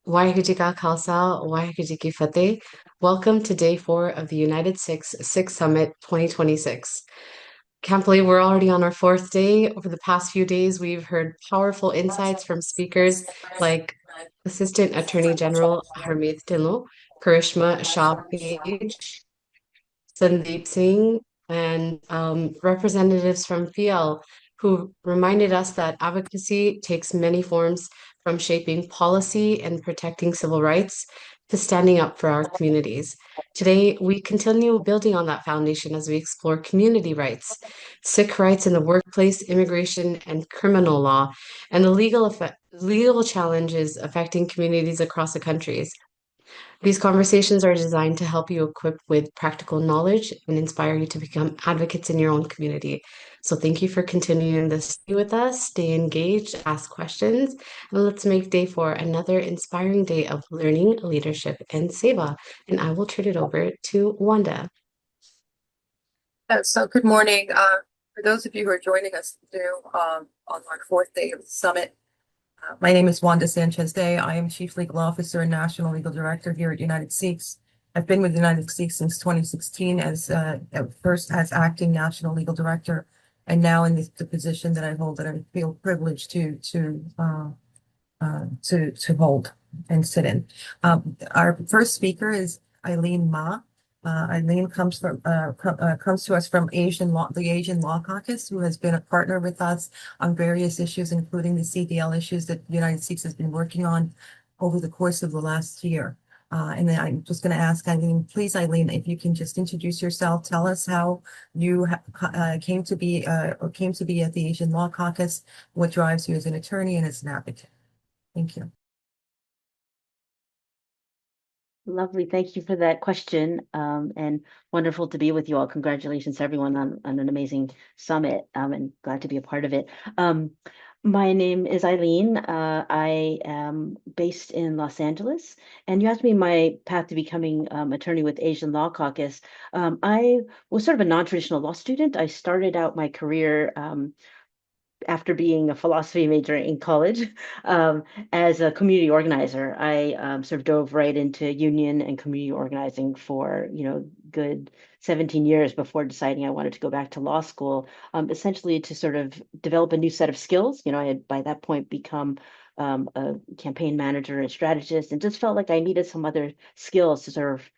Waheguru Ji Ka Khalsa, Waheguru Ji Ki Fateh. Welcome to day 4 of the United Sikh Summit 2026. Can't believe we're already on our fourth day. Over the past few days, we've heard powerful insights from speakers like Assistant Attorney General Harmeet Dhillon, Karishma Shah Page, Sandeep Singh, and representatives from PL who reminded us that advocacy takes many forms from shaping policy and protecting civil rights to standing up for our communities. Today, we continue building on that foundation as we explore community rights, Sikh rights in the workplace, immigration, and criminal law, and the legal challenges affecting communities across the countries. These conversations are designed to help you equip with practical knowledge and inspire you to become advocates in your own community. So, thank you for continuing this with us. Stay engaged, ask questions, and let's make day 4 another inspiring day of learning, leadership, and seva. And I will turn it over to Wanda. So good morning. For those of you who are joining us today on our fourth day of the summit, my name is Wanda Sanchez Day. I am Chief Legal Officer and National Legal Director here at United Sikhs. I've been with United Sikhs since 2016 as at first as acting National Legal Director, and now in the position that I hold that I feel privileged to hold and sit in. Our first speaker is Eileen Ma. Eileen comes comes to us from the Asian Law Caucus, who has been a partner with us on various issues, including the CDL issues that the United States has been working on over the course of the last year. And then I'm just going to ask Eileen, please, Eileen, if you can just introduce yourself, tell us how you came to be or came to be at the Asian Law Caucus, what drives you as an attorney and as an advocate. Thank you. Lovely. Thank you for that question. And wonderful to be with you all. Congratulations to everyone on an amazing summit. And glad to be a part of it. My name is Eileen. I am based in Los Angeles. And you asked me my path to becoming attorney with Asian Law Caucus. I was sort of a non-traditional law student. I started out my career after being a philosophy major in college, as a community organizer. I sort of dove right into union and community organizing for, good 17 years before deciding I wanted to go back to law school, essentially to sort of develop a new set of skills. I had by that point become a campaign manager and strategist, and just felt like I needed some other skills to sort of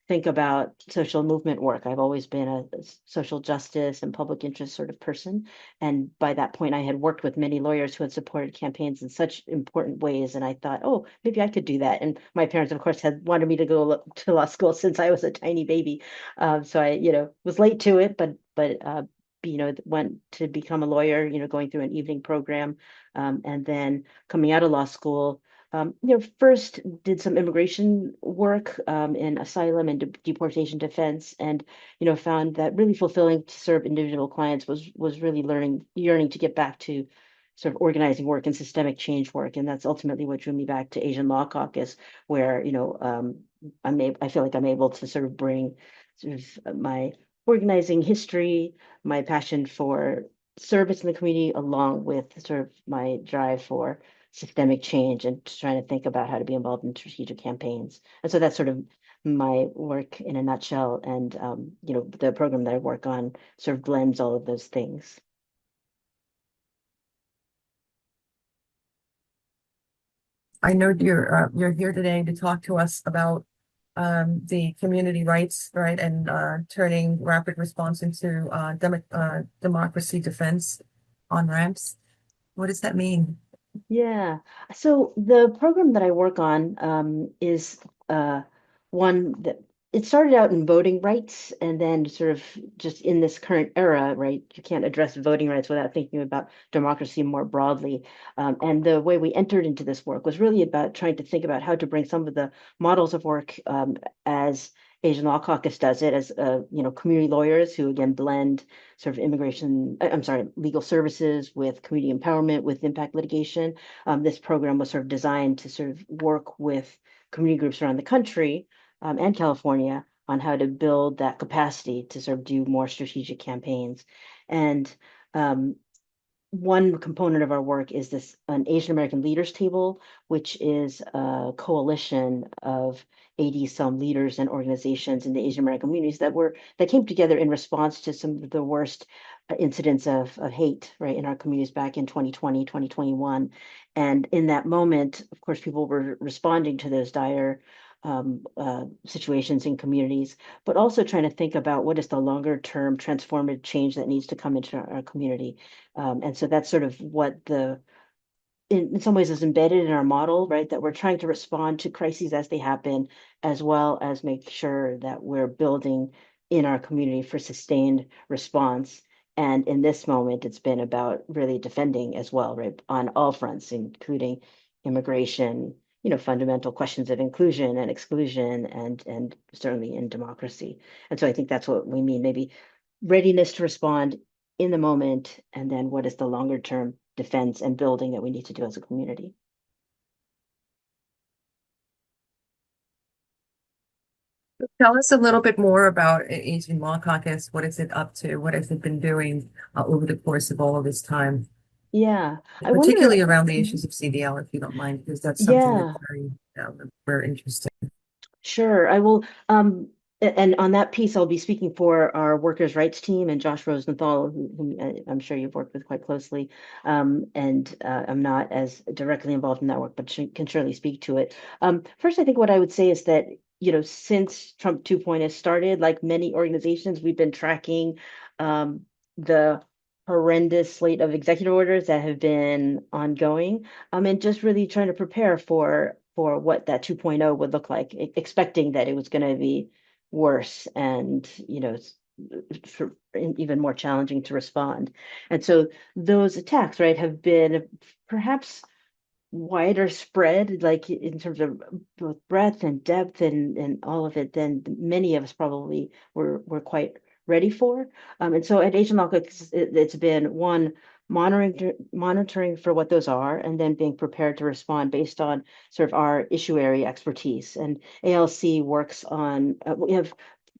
think about social movement work. I've always been a social justice and public interest sort of person. And by that point, I had worked with many lawyers who had supported campaigns in such important ways. And I thought, oh, maybe I could do that. And my parents, of course, had wanted me to go to law school since I was a tiny baby. So I, was late to it, but went to become a lawyer, going through an evening program, and then coming out of law school. First did some immigration work in asylum and deportation defense, and found that really fulfilling to serve individual clients was really yearning to get back to sort of organizing work and systemic change work, and that's ultimately what drew me back to Asian Law Caucus, where I feel like I'm able to sort of bring sort of my organizing history, my passion for service in the community, along with sort of my drive for systemic change and trying to think about how to be involved in strategic campaigns. And so that's sort of my work in a nutshell. And, the program that I work on sort of blends all of those things. I know you're here today to talk to us about the community rights, right, and turning rapid response into democracy defense on ramps. What does that mean? Yeah. So the program that I work on is one that it started out in voting rights, and then sort of just in this current era, right? You can't address voting rights without thinking about democracy more broadly. And the way we entered into this work was really about trying to think about how to bring some of the models of work as Asian Law Caucus does it, as community lawyers who again blend sort of legal services with community empowerment, with impact litigation. This program was sort of designed to sort of work with community groups around the country and California on how to build that capacity to sort of do more strategic campaigns. And one component of our work is an Asian American Leaders Table, which is a coalition of 80 some leaders and organizations in the Asian American communities that came together in response to some of the worst incidents of hate, right, in our communities back in 2020, 2021. And in that moment, of course, people were responding to those dire situations in communities, but also trying to think about what is the longer term transformative change that needs to come into our community. And so that's sort of what in some ways is embedded in our model, right? That we're trying to respond to crises as they happen, as well as make sure that we're building in our community for sustained response. And in this moment, it's been about really defending as well, right? On all fronts, including immigration, fundamental questions of inclusion and exclusion, and certainly in democracy. And so I think that's what we mean, maybe readiness to respond in the moment, and then what is the longer term defense and building that we need to do as a community. Tell us a little bit more about Asian Law Caucus. What is it up to? What has it been doing over the course of all of this time? Yeah, I Particularly wonder. around the issues of CDL, if you don't mind, because that's something that's Yeah, very interesting. sure. I will. And on that piece, I'll be speaking for our workers' rights team and Josh Rosenthal, whom I'm sure you've worked with quite closely. And I'm not as directly involved in that work, but can surely speak to it. First, I think what I would say is that, since Trump 2.0 has started, like many organizations, we've been tracking the horrendous slate of executive orders that have been ongoing, and just really trying to prepare for what that 2.0 would look like, expecting that it was going to be worse and even more challenging to respond. And so those attacks, right, have been perhaps wider spread, like in terms of both breadth and depth and all of it, than many of us probably were quite ready for. And so at Asian Law Caucus, it's been one, monitoring for what those are, and then being prepared to respond based on sort of our issue area expertise. And ALC works on, we have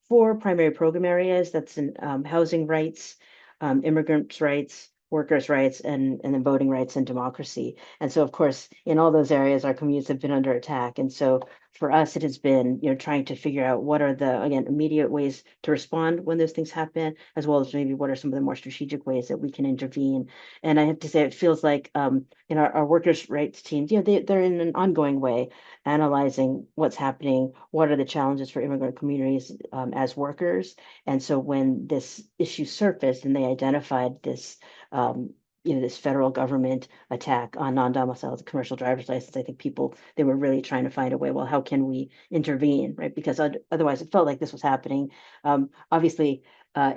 four primary program areas. That's in housing rights, immigrants' rights, workers' rights, and then voting rights and democracy. And so, of course, in all those areas, our communities have been under attack. And so for us, it has been, trying to figure out what are the, again, immediate ways to respond when those things happen, as well as maybe what are some of the more strategic ways that we can intervene. And I have to say, it feels like in our workers' rights teams, they're in an ongoing way analyzing what's happening, what are the challenges for immigrant communities as workers. And so when this issue surfaced and they identified this, this federal government attack on non-domiciled commercial driver's license, I think they were really trying to find a way, well, how can we intervene, right? Because otherwise it felt like this was happening, obviously,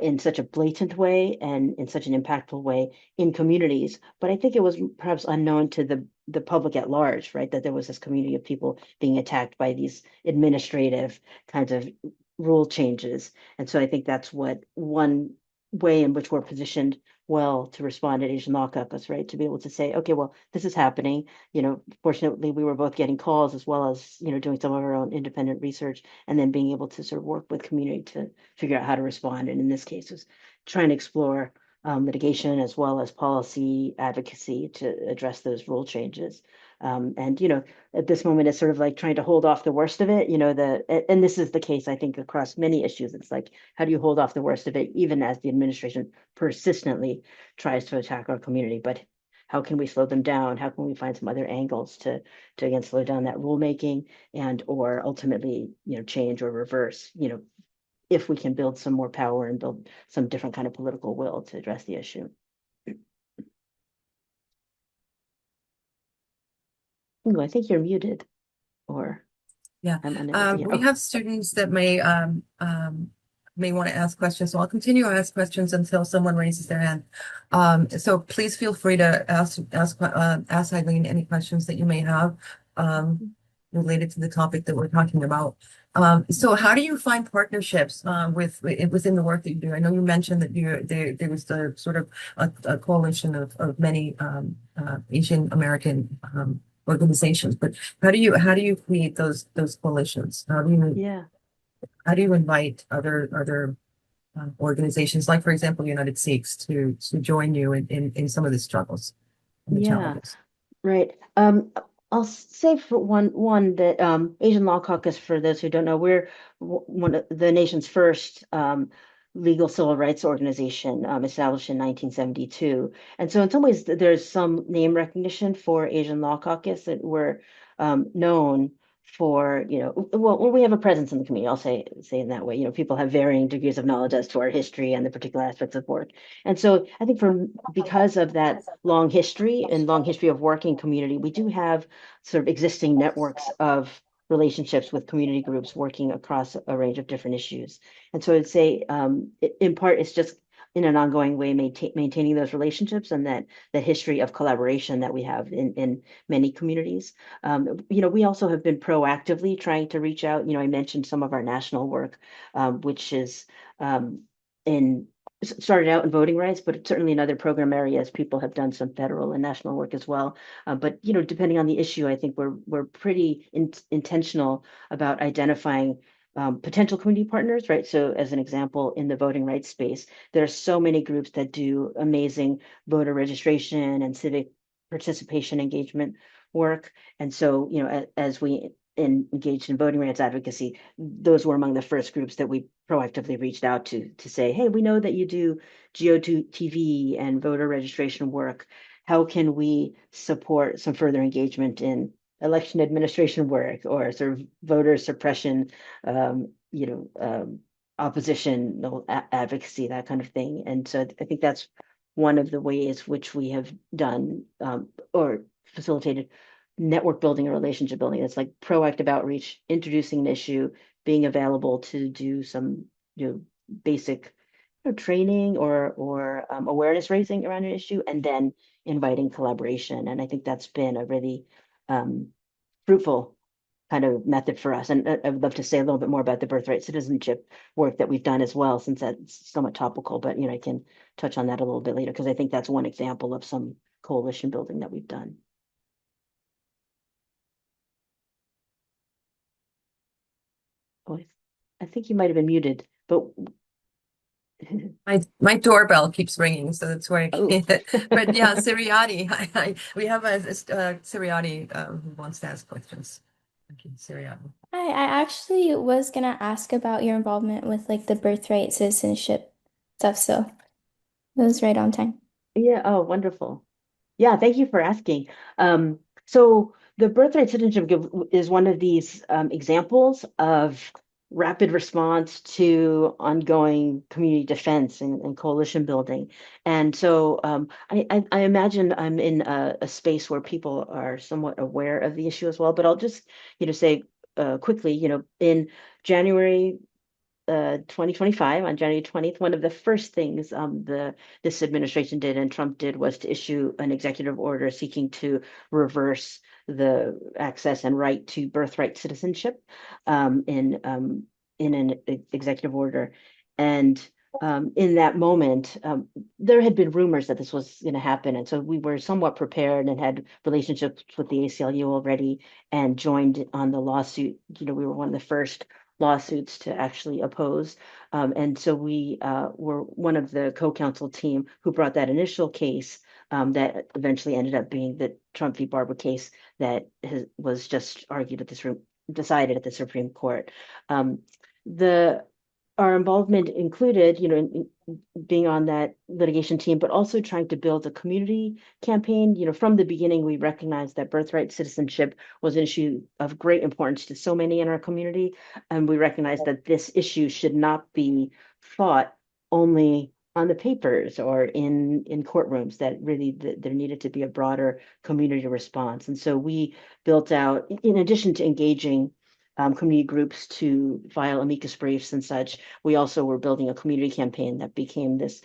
in such a blatant way and in such an impactful way in communities. But I think it was perhaps unknown to the public at large, right? That there was this community of people being attacked by these administrative kinds of rule changes. And so I think that's one way in which we're positioned well to respond at Asian Law Caucus, right? To be able to say, okay, well, this is happening. Fortunately, we were both getting calls as well as, doing some of our own independent research, and then being able to sort of work with community to figure out how to respond. And in this case, was trying to explore litigation as well as policy advocacy to address those rule changes. And at this moment, it's sort of like trying to hold off the worst of it. And this is the case, I think, across many issues. It's like, how do you hold off the worst of it, even as the administration persistently tries to attack our community? But how can we slow them down? How can we find some other angles to again slow down that rulemaking and or ultimately, change or reverse, if we can build some more power and build some different kind of political will to address the issue. Ooh, I think you're muted, or Yeah, I'm unable to hear. we have students that may want to ask questions, so I'll continue to ask questions until someone raises their hand. So please feel free to ask Eileen any questions that you may have related to the topic that we're talking about. So how do you find partnerships within the work that you do? I know you mentioned that there was the sort of a coalition of many Asian American organizations, but how do you create those coalitions? Yeah. How do you invite other organizations like, for example, United Sikhs to join you in some of the struggles and the Yeah. challenges? Right. I'll say for one that Asian Law Caucus, for those who don't know, we're one of the nation's first legal civil rights organization, established in 1972. And so in some ways there's some name recognition for Asian Law Caucus, that we're known for, well, we have a presence in the community. I'll say in that way. People have varying degrees of knowledge as to our history and the particular aspects of work. And so I think because of that long history and long history of working community, we do have sort of existing networks of relationships with community groups working across a range of different issues. And so I'd say, in part, it's just in an ongoing way maintaining those relationships and that history of collaboration that we have in many communities. We also have been proactively trying to reach out. I mentioned some of our national work, which is in started out in voting rights, but certainly in other program areas, people have done some federal and national work as well. But depending on the issue, I think we're pretty intentional about identifying potential community partners, right? So as an example, in the voting rights space, there are so many groups that do amazing voter registration and civic participation engagement work. And so, as we engaged in voting rights advocacy, those were among the first groups that we proactively reached out to say, hey, we know that you do GOTV and voter registration work. How can we support some further engagement in election administration work or sort of voter suppression, opposition advocacy, that kind of thing? And so I think that's one of the ways which we have done or facilitated network building and relationship building. It's like proactive outreach, introducing an issue, being available to do some basic training or awareness raising around an issue, and then inviting collaboration. And I think that's been a really fruitful kind of method for us. And I would love to say a little bit more about the birthright citizenship work that we've done as well, since that's somewhat topical, but I can touch on that a little bit later, because I think that's one example of some coalition building that we've done. Oh, I think you might have been muted, but My doorbell keeps ringing, so that's why I oh. can't. But yeah, Siriati, we have a Siriati who wants to ask questions. Thank you, Siriati. Hi, I actually was gonna ask about your involvement with like the birthright citizenship stuff, so it was right on time. Yeah, oh, wonderful. Yeah, thank you for asking. So the birthright citizenship is one of these examples of rapid response to ongoing community defense and coalition building. And so I imagine I'm in a space where people are somewhat aware of the issue as well, but I'll just, say quickly, in January 2025, on January 20th, one of the first things this administration did and Trump did was to issue an executive order seeking to reverse the access and right to birthright citizenship in an executive order. And in that moment, there had been rumors that this was going to happen. And so we were somewhat prepared and had relationships with the ACLU already and joined on the lawsuit. We were one of the first lawsuits to actually oppose. And so we were one of the co-counsel team who brought that initial case that eventually ended up being the Trump v. Barber case that was just decided at the Supreme Court. Our involvement included, in being on that litigation team, but also trying to build a community campaign. From the beginning, we recognized that birthright citizenship was an issue of great importance to so many in our community. And we recognized that this issue should not be fought only on the papers or in courtrooms, that really there needed to be a broader community response. And so we built out, in addition to engaging community groups to file amicus briefs and such, we also were building a community campaign that became this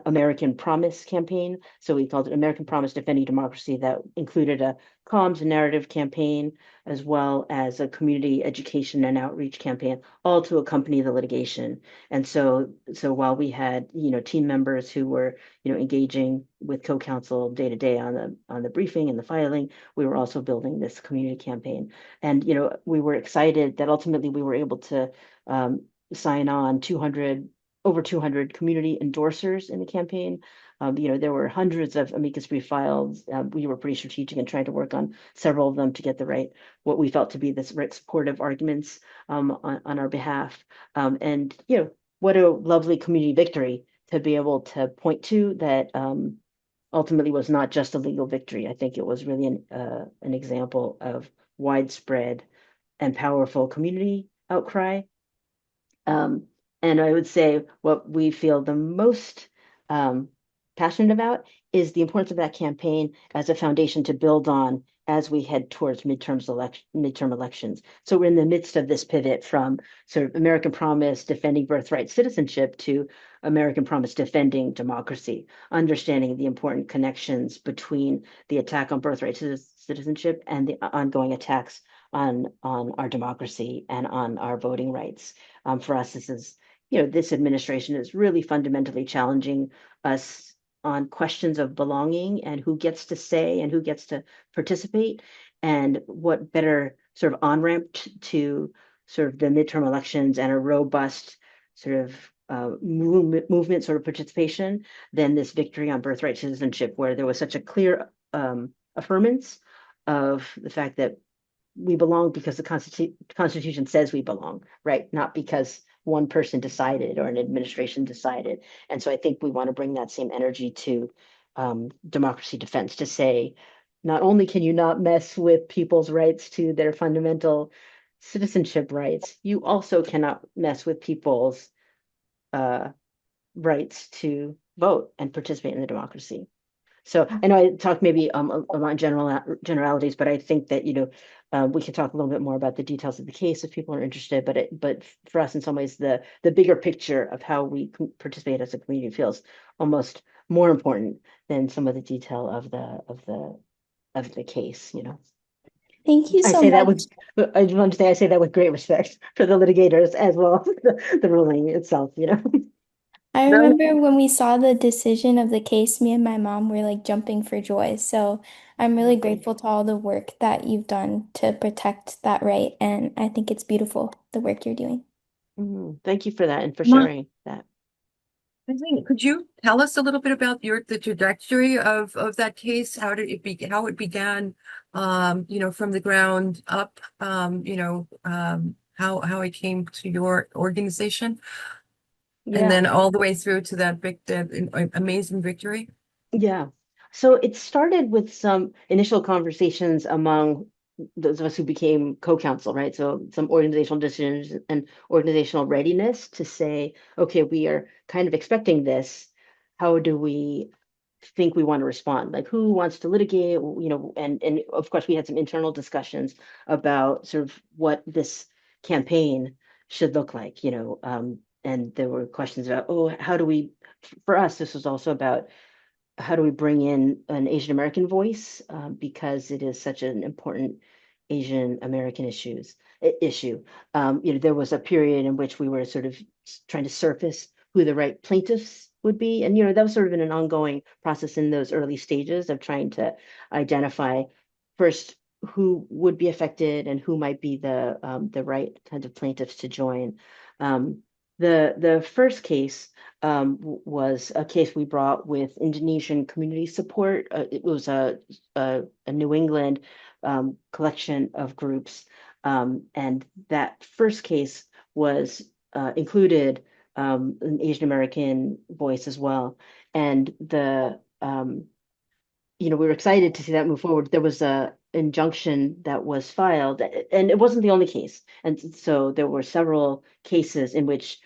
American Promise campaign. So we called it American Promise Defending Democracy, that included a comms and narrative campaign, as well as a community education and outreach campaign, all to accompany the litigation. And so while we had, team members who were, engaging with co-counsel day to day on the briefing and the filing, we were also building this community campaign. And, we were excited that ultimately we were able to sign on 200 over 200 community endorsers in the campaign. There were hundreds of amicus brief files. We were pretty strategic in trying to work on several of them to get what we felt to be the right supportive arguments on our behalf. And what a lovely community victory to be able to point to that ultimately was not just a legal victory. I think it was really an example of widespread and powerful community outcry. And I would say what we feel the most passionate about is the importance of that campaign as a foundation to build on as we head towards midterm elections. So we're in the midst of this pivot from sort of American promise defending birthright citizenship to American promise defending democracy, understanding the important connections between the attack on birthright citizenship and the ongoing attacks on our democracy and on our voting rights. For us, this administration is really fundamentally challenging us on questions of belonging and who gets to say and who gets to participate, and what better sort of on-ramp to sort of the midterm elections and a robust sort of movement sort of participation than this victory on birthright citizenship, where there was such a clear affirmance of the fact that we belong because the Constitution says we belong, right? Not because one person decided or an administration decided. And so I think we want to bring that same energy to democracy defense, to say, not only can you not mess with people's rights to their fundamental citizenship rights, you also cannot mess with people's rights to vote and participate in the democracy. So I know I talked maybe a lot in generalities, but I think that we can talk a little bit more about the details of the case if people are interested. But for us, in some ways, the bigger picture of how we participate as a community feels almost more important than some of the detail of the case. Thank you I so say that much. I want to say I say that with great respect for the litigators as well as the ruling itself. I No, remember when we saw the decision of the case, me and my mom were like jumping for joy. So I'm really Lovely. grateful to all the work that you've done to protect that right. And I think it's beautiful, the work you're doing. Thank you for that and for Ma, sharing that. I think, could you tell us a little bit about the trajectory of that case? How it began, from the ground up, how it came to your organization, and Yeah. then all the way through to that amazing victory? Yeah. So it started with some initial conversations among those of us who became co-counsel, right? So some organizational decisions and organizational readiness to say, okay, we are kind of expecting this. How do we think we want to respond? Like, who wants to litigate? And of course we had some internal discussions about sort of what this campaign should look like, and there were questions about, oh, how do we, for us, this was also about how do we bring in an Asian American voice, because it is such an important Asian American issue. There was a period in which we were sort of trying to surface who the right plaintiffs would be, and that was sort of in an ongoing process in those early stages of trying to identify first who would be affected and who might be the right kind of plaintiffs to join. The first case was a case we brought with Indonesian community support. It was a New England collection of groups, and that first case was included an Asian American voice as well. And we were excited to see that move forward. There was a injunction that was filed, and it wasn't the only case. And so there were several cases in which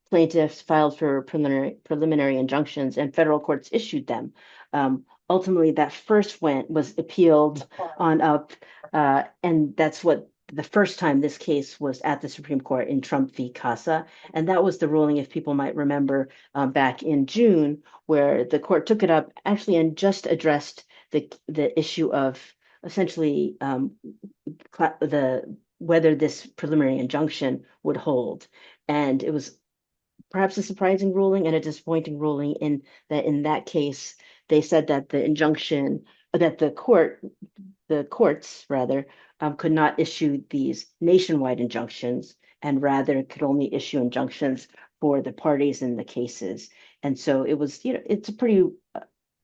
plaintiffs filed for preliminary injunctions, and federal courts issued them. Ultimately, that first was appealed on up, and that's what the first time this case was at the Supreme Court in Trump v. Casa, and that was the ruling, if people might remember, back in June, where the court took it up actually and just addressed the issue of essentially whether this preliminary injunction would hold. And it was perhaps a surprising ruling and a disappointing ruling in that case, they said that the courts rather, could not issue these nationwide injunctions, and rather could only issue injunctions for the parties in the cases. And so it was, it's a pretty,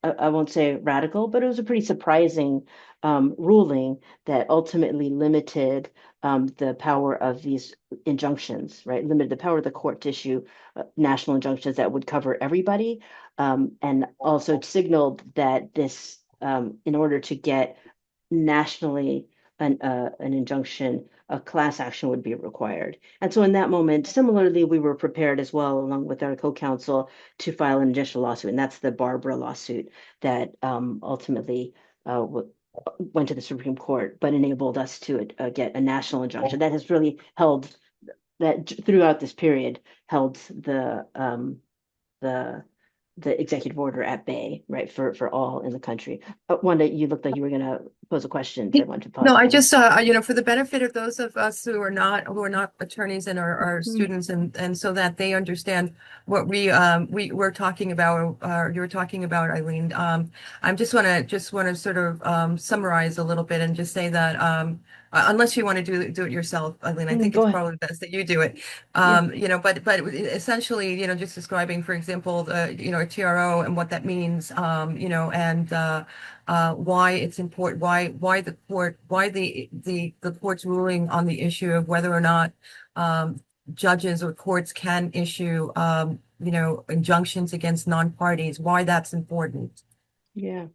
I won't say radical, but it was a pretty surprising ruling that ultimately limited the power of these injunctions, right? Limited the power of the court to issue national injunctions that would cover everybody, and also signaled that this, in order to get nationally an injunction, a class action would be required. And so in that moment, similarly, we were prepared as well, along with our co-counsel, to file an additional lawsuit, and that's the Barbara lawsuit that ultimately went to the Supreme Court, but enabled us to get a national injunction that has really held, that throughout this period held the the executive order at bay, right, for all in the country. Wanda, you looked like you were going to pose a question, so I want to pause No, I for you. just, for the benefit of those of us who are not attorneys and are students, and so that they understand what we're talking about, you were talking about, Eileen. I just want to sort of summarize a little bit and just say that unless you want to do it yourself, Eileen, I think Go it's ahead. probably best that you do it. Yeah. But essentially, just describing, for example, the a TRO and what that means, and why it's important, why the court's ruling on the issue of whether or not judges or courts can issue injunctions against non-parties, why that's important. Yeah.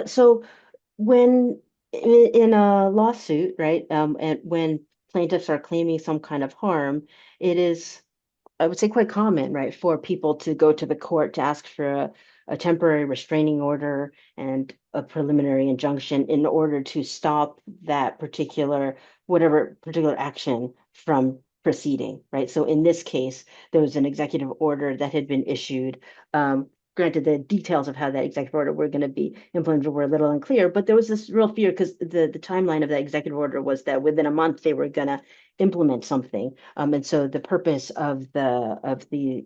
So when in a lawsuit, right, and when plaintiffs are claiming some kind of harm, it is, I would say, quite common, right, for people to go to the court to ask for a temporary restraining order and a preliminary injunction in order to stop that particular, whatever particular action from proceeding, right? So in this case, there was an executive order that had been issued. Granted, the details of how that executive order were going to be implemented were a little unclear, but there was this real fear because the timeline of that executive order was that within a month they were going to implement something. And so the purpose of the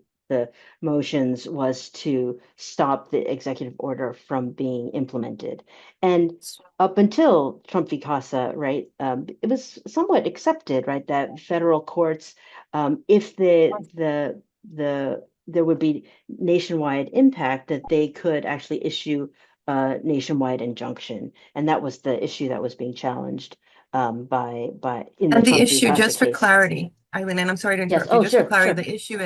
motions was to stop the executive order from being implemented. And up until Trump v. Casa, right, it was somewhat accepted, right, that federal courts, if there would be nationwide impact, that they could actually issue a nationwide injunction, and that was the issue that was being challenged by in the And the Trump v. issue, Casa just for case. clarity, Eileen, and I'm sorry to Yes. interrupt you, Oh, just for sure, clarity, sure.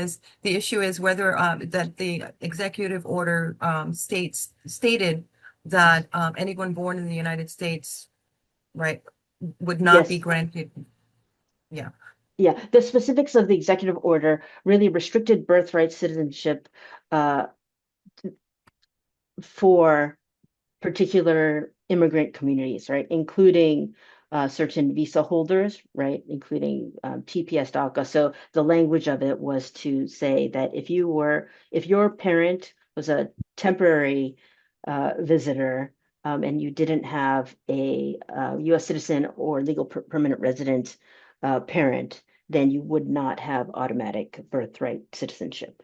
the issue is whether that the executive order stated that anyone born in the United States, right, would not be Yes. granted. Yeah. Yeah. The specifics of the executive order really restricted birthright citizenship uh, for particular immigrant communities, right, including certain visa holders, right, including TPS DACA. So the language of it was to say that if your parent was a temporary visitor, and you didn't have a U.S. citizen or legal permanent resident parent, then you would not have automatic birthright citizenship.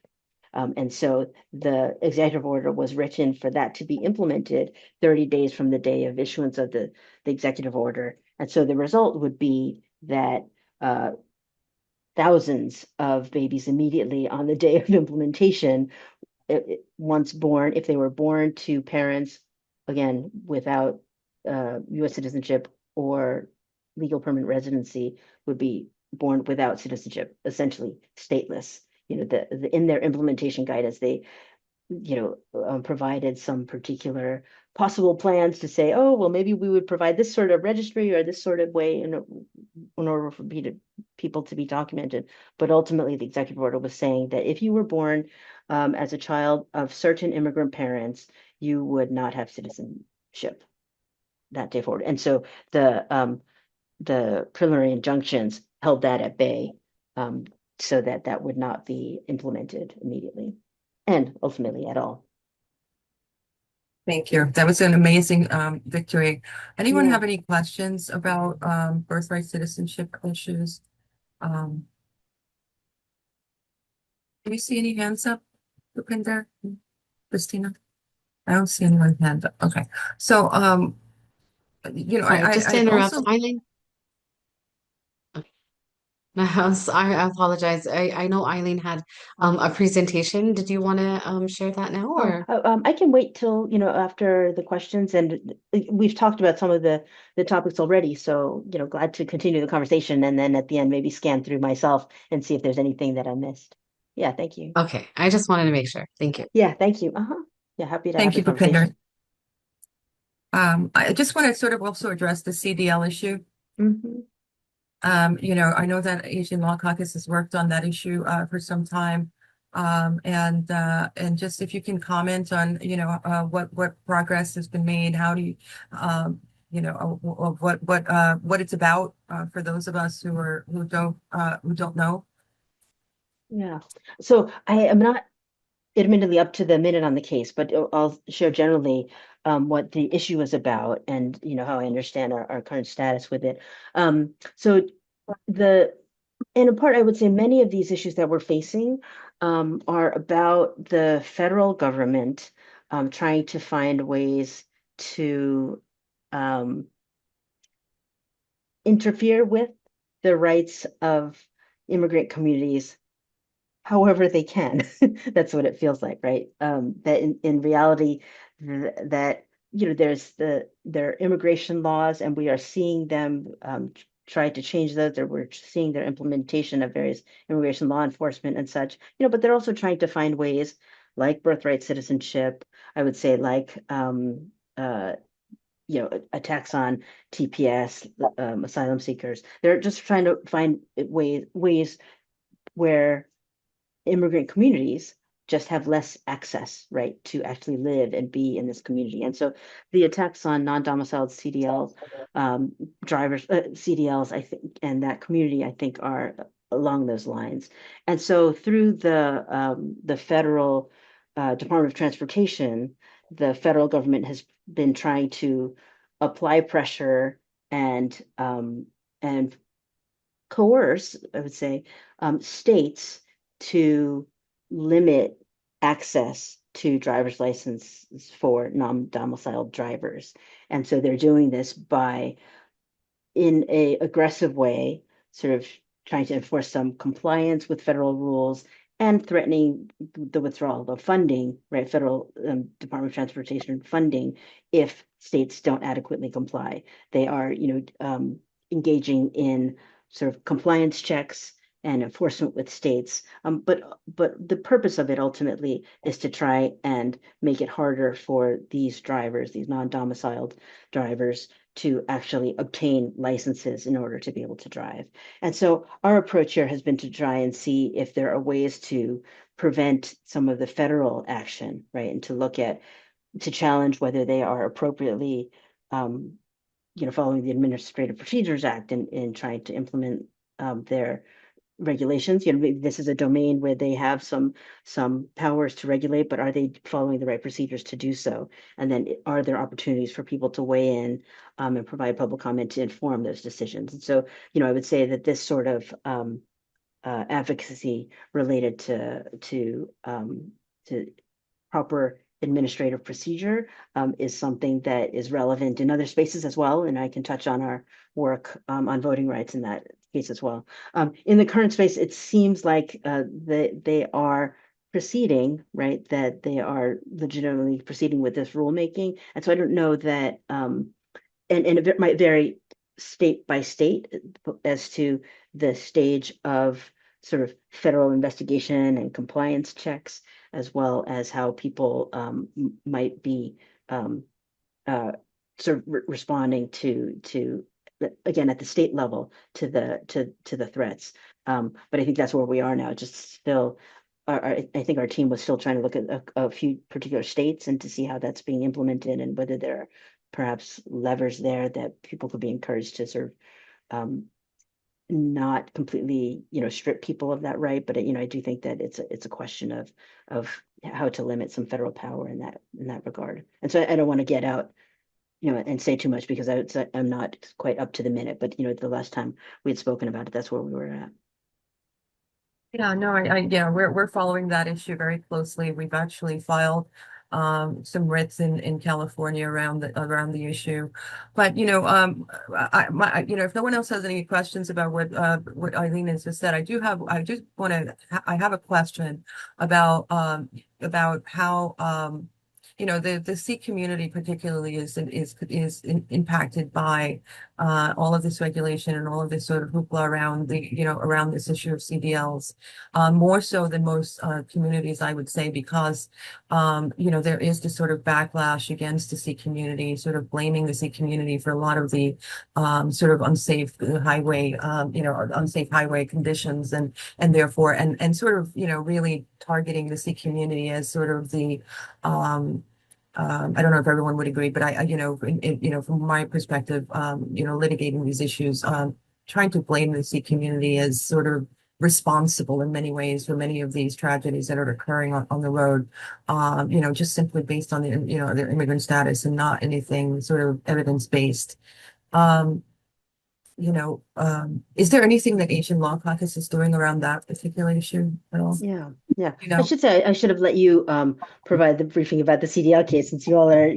And so the executive order was written for that to be implemented 30 days from the day of issuance of the executive order. And so the result would be that thousands of babies immediately on the day of implementation, once born, if they were born to parents, again, without U.S. citizenship or legal permanent residency, would be born without citizenship, essentially stateless. In their implementation guidance, they provided some particular possible plans to say, oh, well, maybe we would provide this sort of registry or this sort of way in order for people to be documented. But ultimately, the executive order was saying that if you were born as a child of certain immigrant parents, you would not have citizenship that day forward. And so the preliminary injunctions held that at bay, so that that would not be implemented immediately and ultimately at all. Thank you. That was an amazing victory. Anyone Yeah. have any questions about birthright citizenship issues? Do you see any hands up, Rupinder, Christina? I don't see anyone's hand up. Okay. So Sorry, just to I interrupt, also Eileen. I apologize. I know Eileen had a presentation. Did you want to share that now Oh, or? I can wait till, after the questions, and we've talked about some of the topics already. So, glad to continue the conversation, and then at the end, maybe scan through myself and see if there's anything that I missed. Yeah, thank you. Okay, I just wanted to make sure. Thank you. Yeah, thank you. Uh-huh. Yeah, happy to have Thank the you, Bhupinder. conversation. I just want to sort of also address the CDL issue. Hmm. I know that Asian Law Caucus has worked on that issue for some time. And just if you can comment on, what progress has been made, how do you, what it's about for those of us who don't know. Yeah. So I am not admittedly up to the minute on the case, but I'll share generally what the issue is about and how I understand our current status with it. So the in part, I would say many of these issues that we're facing are about the federal government trying to find ways to um, interfere with the rights of immigrant communities however they can. That's what it feels like, right? That in reality, that there's their immigration laws, and we are seeing them try to change those. Or we're seeing their implementation of various immigration law enforcement and such. But they're also trying to find ways, like birthright citizenship. I would say, like attacks on TPS, asylum seekers. They're just trying to find ways where immigrant communities just have less access, right, to actually live and be in this community. And so the attacks on non-domiciled CDL drivers, CDLs, I think, and that community, I think, are along those lines. And so through the federal Department of Transportation, the federal government has been trying to apply pressure and coerce, I would say, states to limit access to driver's licenses for non-domiciled drivers. And so they're doing this by, in a aggressive way, sort of trying to enforce some compliance with federal rules and threatening the withdrawal of funding, right? Federal Department of Transportation funding if states don't adequately comply. They are, engaging in sort of compliance checks and enforcement with states. But the purpose of it ultimately is to try and make it harder for these drivers, these non-domiciled drivers, to actually obtain licenses in order to be able to drive. And so our approach here has been to try and see if there are ways to prevent some of the federal action, right? And to challenge whether they are appropriately following the Administrative Procedures Act in trying to implement their regulations. This is a domain where they have some powers to regulate, but are they following the right procedures to do so? And then are there opportunities for people to weigh in and provide public comment to inform those decisions? And so, I would say that this sort of advocacy related to proper administrative procedure is something that is relevant in other spaces as well. And I can touch on our work on voting rights in that case as well. In the current space, it seems like they are proceeding, right? That they are legitimately proceeding with this rulemaking. And so I don't know that, and it might vary state by state as to the stage of sort of federal investigation and compliance checks, as well as how people might be sort of responding to again at the state level to the threats. But I think that's where we are now. Just still, I think our team was still trying to look at a few particular states and to see how that's being implemented and whether there are perhaps levers there that people could be encouraged to sort of not completely, strip people of that right. But I do think that it's a question of how to limit some federal power in that regard. And so I don't want to get out, and say too much because I'm not quite up to the minute. But the last time we had spoken about it, that's where we were at. Yeah, no, yeah, we're following that issue very closely. We've actually filed some writs in California around the issue. But if no one else has any questions about what Eileen has just said, I have a question about how the Sikh community particularly is impacted by all of this regulation and all of this sort of hoopla around this issue of CDLs, more so than most communities, I would say, because there is this sort of backlash against the Sikh community, sort of blaming the Sikh community for a lot of the sort of unsafe highway conditions, and therefore sort of really targeting the Sikh community as sort of the I don't know if everyone would agree, but from my perspective, litigating these issues, trying to blame the Sikh community as sort of responsible in many ways for many of these tragedies that are occurring on the road, just simply based on their immigrant status and not anything sort of evidence-based. Um, is there anything that Asian Law Caucus is doing around that particular issue at all? Yeah. You know? I should say I should have let you provide the briefing about the CDL case, since you all are,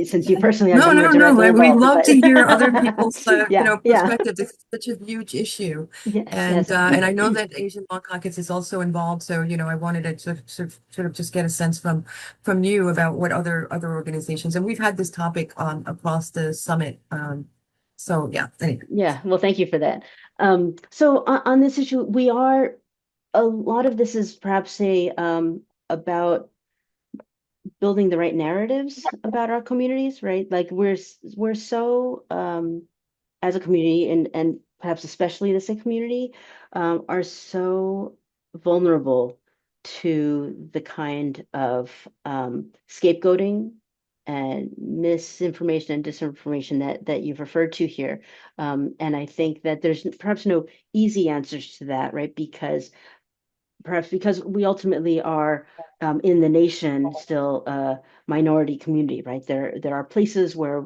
since you personally are more directly We involved. love to hear other people's Yeah. perspectives. It's such a huge issue. Yes. And I know that Asian Law Caucus is also involved. So, I wanted to sort of just get a sense from you about what other organizations, and we've had this topic across the summit. So yeah, anyway. Yeah, well, thank you for that. So on this issue, a lot of this is perhaps about building the right narratives about our communities, right? Like we're so as a community, and perhaps especially the Sikh community, are so vulnerable to the kind of scapegoating and misinformation and disinformation that you've referred to here. And I think that there's perhaps no easy answers to that, right? Perhaps because we ultimately are in the nation still a minority community, right? There are places where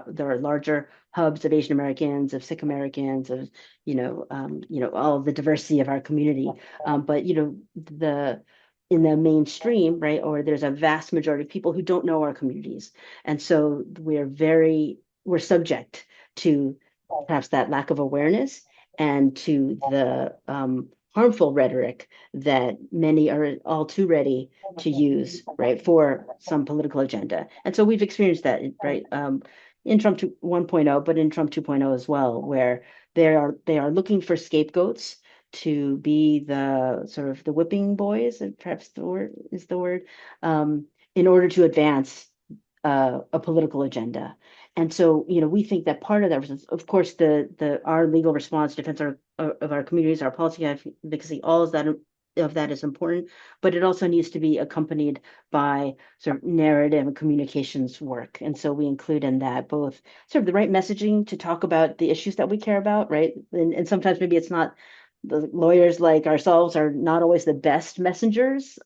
there are larger hubs of Asian Americans, of Sikh Americans, of all the diversity of our community. But in the mainstream, right, or there's a vast majority of people who don't know our communities, and so we're subject to perhaps that lack of awareness and to the harmful rhetoric that many are all too ready to use, right, for some political agenda. And so we've experienced that, right, in Trump 1.0, but in Trump 2.0 as well, where they are looking for scapegoats to be the sort of the whipping boys, and perhaps the word, in order to advance a political agenda. And so, we think that part of that was, of course, our legal response, defense of our communities, our policy advocacy, all of that is important, but it also needs to be accompanied by sort of narrative and communications work. And so we include in that both sort of the right messaging to talk about the issues that we care about, right? And sometimes maybe it's not, the lawyers like ourselves are not always the best messengers,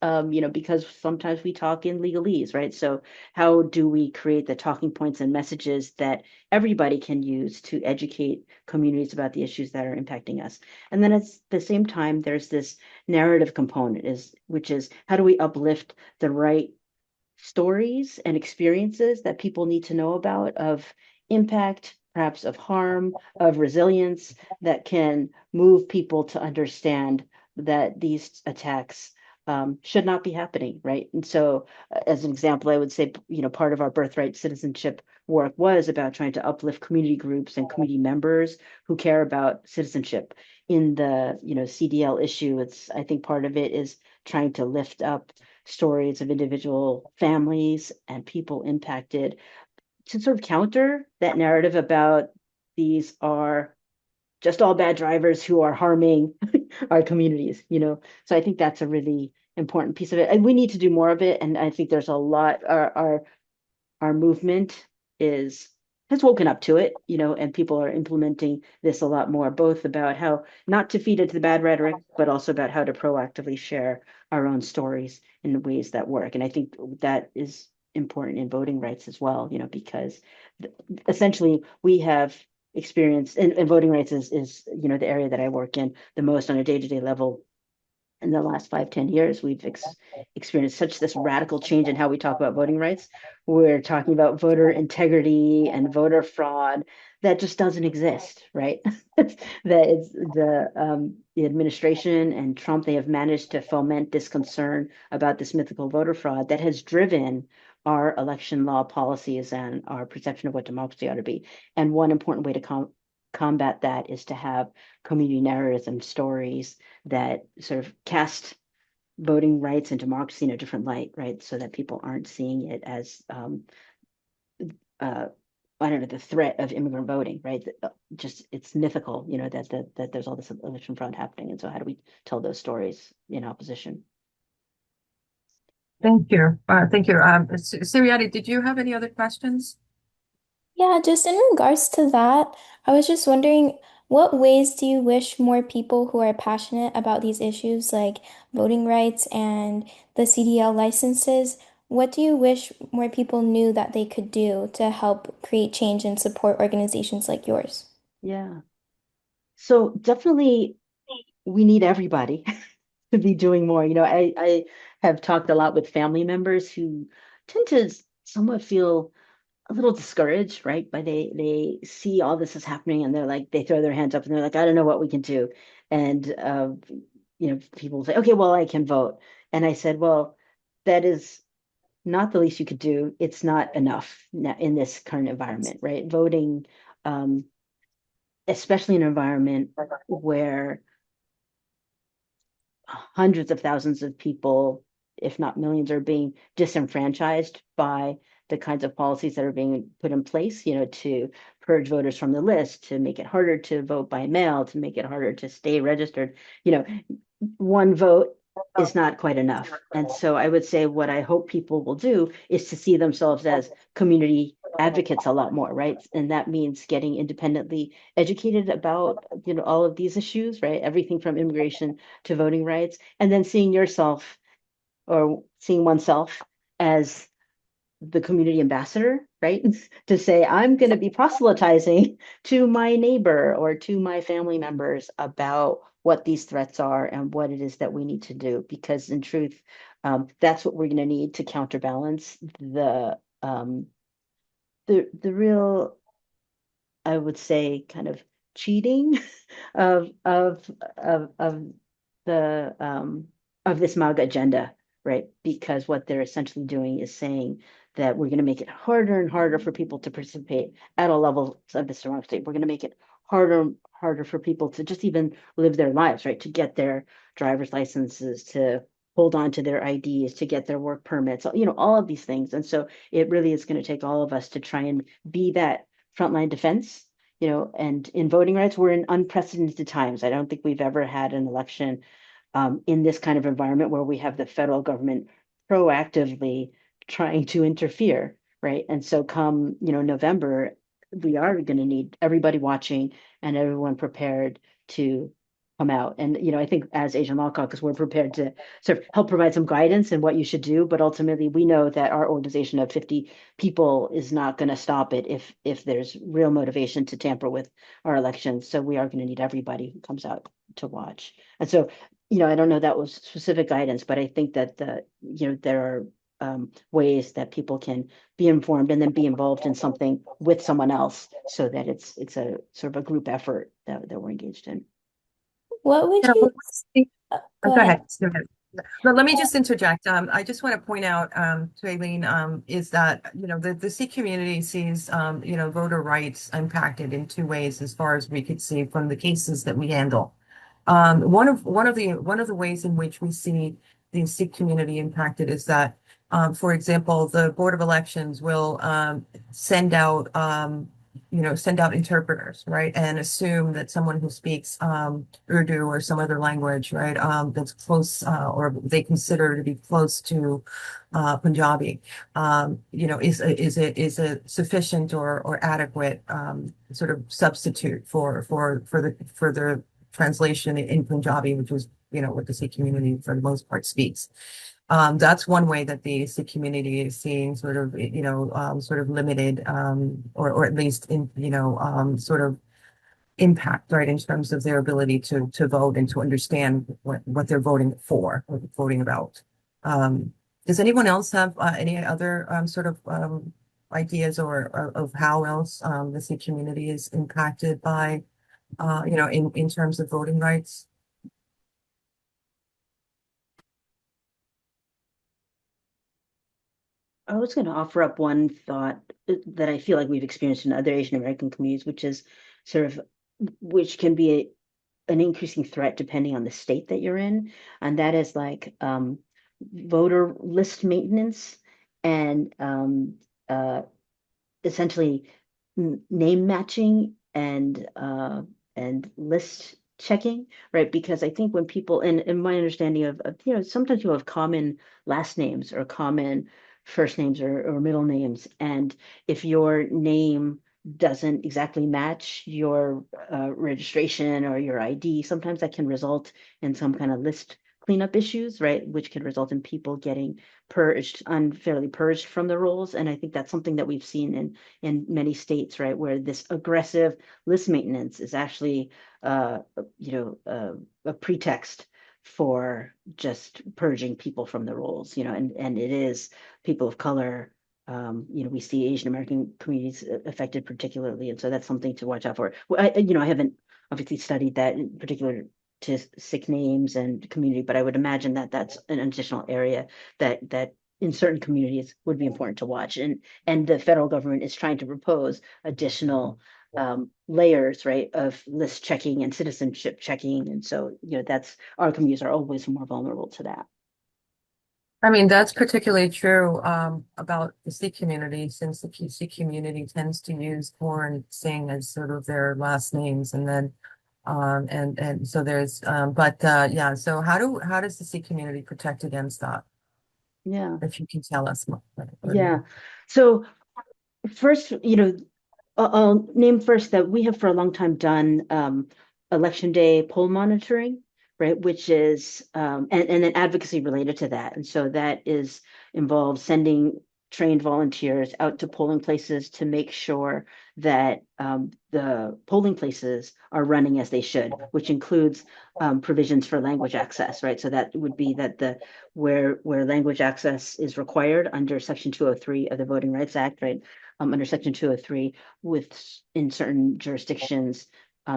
because sometimes we talk in legalese, right? So how do we create the talking points and messages that everybody can use to educate communities about the issues that are impacting us? And then at the same time, there's this narrative component, which is how do we uplift the right stories and experiences that people need to know about, of impact, perhaps of harm, of resilience, that can move people to understand that these attacks should not be happening, right? And so, as an example, I would say, part of our birthright citizenship work was about trying to uplift community groups and community members who care about citizenship. In the CDL issue, I think part of it is trying to lift up stories of individual families and people impacted, to sort of counter that narrative about these are just all bad drivers who are harming our communities, So I think that's a really important piece of it. And we need to do more of it. And I think there's a lot, our movement has woken up to it, and people are implementing this a lot more, both about how not to feed into the bad rhetoric, but also about how to proactively share our own stories in ways that work. And I think that is important in voting rights as well, because essentially we have experience, and voting rights is the area that I work in the most on a day-to-day level. in the last 5-10 years, we've experienced such this radical change in how we talk about voting rights. We're talking about voter integrity and voter fraud that just doesn't exist, right? That it's the administration and Trump, they have managed to foment this concern about this mythical voter fraud that has driven our election law policies and our perception of what democracy ought to be. And one important way to combat that is to have community narratives and stories that sort of cast voting rights and democracy in a different light, right? So that people aren't seeing it as I don't know, the threat of immigrant voting, right? Just it's mythical, that there's all this election fraud happening. And so how do we tell those stories in opposition? Thank you. Thank you. Siriati, did you have any other questions? Yeah, just in regards to that, I was just wondering, what ways do you wish more people who are passionate about these issues, like voting rights and the CDL licenses, what do you wish more people knew that they could do to help create change and support organizations like yours? Yeah. So definitely we need everybody to be doing more. I have talked a lot with family members who tend to somewhat feel a little discouraged, right? But they see all this is happening and they're like, they throw their hands up and they're like, I don't know what we can do. And people say, okay, well, I can vote. And I said, well, that is not the least you could do. It's not enough in this current environment, right? Voting, especially in an environment where hundreds of thousands of people, if not millions, are being disenfranchised by the kinds of policies that are being put in place, to purge voters from the list, to make it harder to vote by mail, to make it harder to stay registered. One vote is not quite enough. And so I would say what I hope people will do is to see themselves as community advocates a lot more, right? And that means getting independently educated about, all of these issues, right? Everything from immigration to voting rights, and then seeing yourself or seeing oneself as the community ambassador, right? To say, I'm going to be proselytizing to my neighbor or to my family members about what these threats are and what it is that we need to do. Because in truth, that's what we're going to need to counterbalance the real, I would say, kind of cheating of of of the of this MAGA agenda, right? Because what they're essentially doing is saying that we're going to make it harder and harder for people to participate at all levels of this democracy. We're going to make it harder and harder for people to just even live their lives, right? To get their driver's licenses, to hold on to their IDs, to get their work permits, all of these things. And so it really is going to take all of us to try and be that frontline defense. And in voting rights, we're in unprecedented times. I don't think we've ever had an election in this kind of environment where we have the federal government proactively trying to interfere, right? And so come, November, we are going to need everybody watching and everyone prepared to come out. And, I think as Asian Law Caucus, we're prepared to sort of help provide some guidance in what you should do. But ultimately, we know that our organization of 50 people is not going to stop it if there's real motivation to tamper with our elections. So we are going to need everybody who comes out to watch. And so, I don't know that was specific guidance, but I think that there are ways that people can be informed and then be involved in something with someone else so that it's a sort of a group effort that we're engaged in. What would Yeah, you, go go ahead. ahead. Go ahead. But let me just interject. I just want to point out to Aileen, is that the Sikh community sees voter rights impacted in two ways, as far as we could see from the cases that we handle. One of the ways in which we see the Sikh community impacted is that, for example, the Board of Elections will send out interpreters, right, and assume that someone who speaks Urdu or some other language, right, that's close or they consider to be close to Punjabi, is a sufficient or adequate sort of substitute for the translation in Punjabi, which was what the Sikh community for the most part speaks. That's one way that the Sikh community is seeing sort of sort of limited or at least in sort of impact, right, in terms of their ability to vote and to understand what they're voting for or voting about. Does anyone else have any other sort of ideas or of how else the Sikh community is impacted by, in terms of voting rights? I was going to offer up one thought that I feel like we've experienced in other Asian American communities, which is sort of, which can be an increasing threat depending on the state that you're in, and that is like voter list maintenance and essentially name matching and list checking, right? Because I think when people, and my understanding of sometimes people have common last names or common first names or middle names, and if your name doesn't exactly match your registration or your ID, sometimes that can result in some kind of list cleanup issues, right? Which can result in people getting unfairly purged from the rolls. And I think that's something that we've seen in many states, right, where this aggressive list maintenance is actually, a pretext for just purging people from the rolls, and it is people of color. We see Asian American communities affected particularly, and so that's something to watch out for. I haven't obviously studied that in particular to Sikh names and community, but I would imagine that that's an additional area that in certain communities would be important to watch. And the federal government is trying to propose additional layers, right, of list checking and citizenship checking. And so, that's our communities are always more vulnerable to that. I mean, that's particularly true about the Sikh community, since the Sikh community tends to use Kaur and Singh as sort of their last names, and then and so there's yeah. So how does the Sikh community protect against that? Yeah. If you can tell us more. Yeah. So first, I'll name first that we have for a long time done election day poll monitoring, right? Which is and then advocacy related to that. And so that involves sending trained volunteers out to polling places to make sure that the polling places are running as they should, which includes provisions for language access, right? So that would be that where language access is required under Section 203 of the Voting Rights Act, right? Under Section 203, in certain jurisdictions,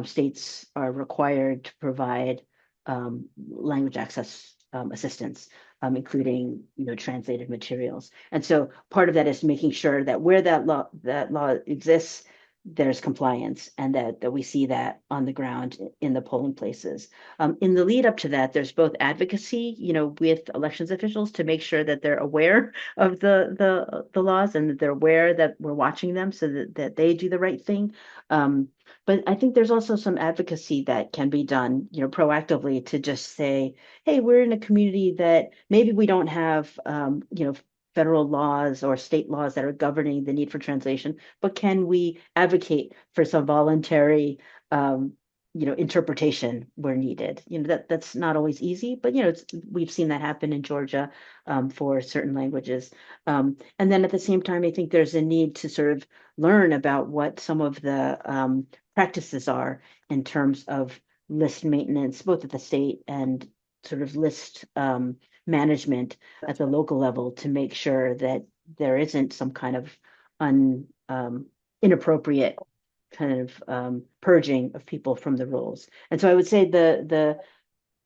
states are required to provide language access assistance, including translated materials. And so part of that is making sure that where that law exists, there's compliance, and that we see that on the ground in the polling places. In the lead up to that, there's both advocacy, with elections officials to make sure that they're aware of the laws and that they're aware that we're watching them so that they do the right thing. But I think there's also some advocacy that can be done, proactively to just say, hey, we're in a community that maybe we don't have, federal laws or state laws that are governing the need for translation, but can we advocate for some voluntary, interpretation where needed? That's not always easy, but we've seen that happen in Georgia for certain languages. And then at the same time, I think there's a need to sort of learn about what some of the practices are in terms of list maintenance, both at the state and sort of list management at the local level, to make sure that there isn't some kind of inappropriate kind of purging of people from the rolls. And so I would say the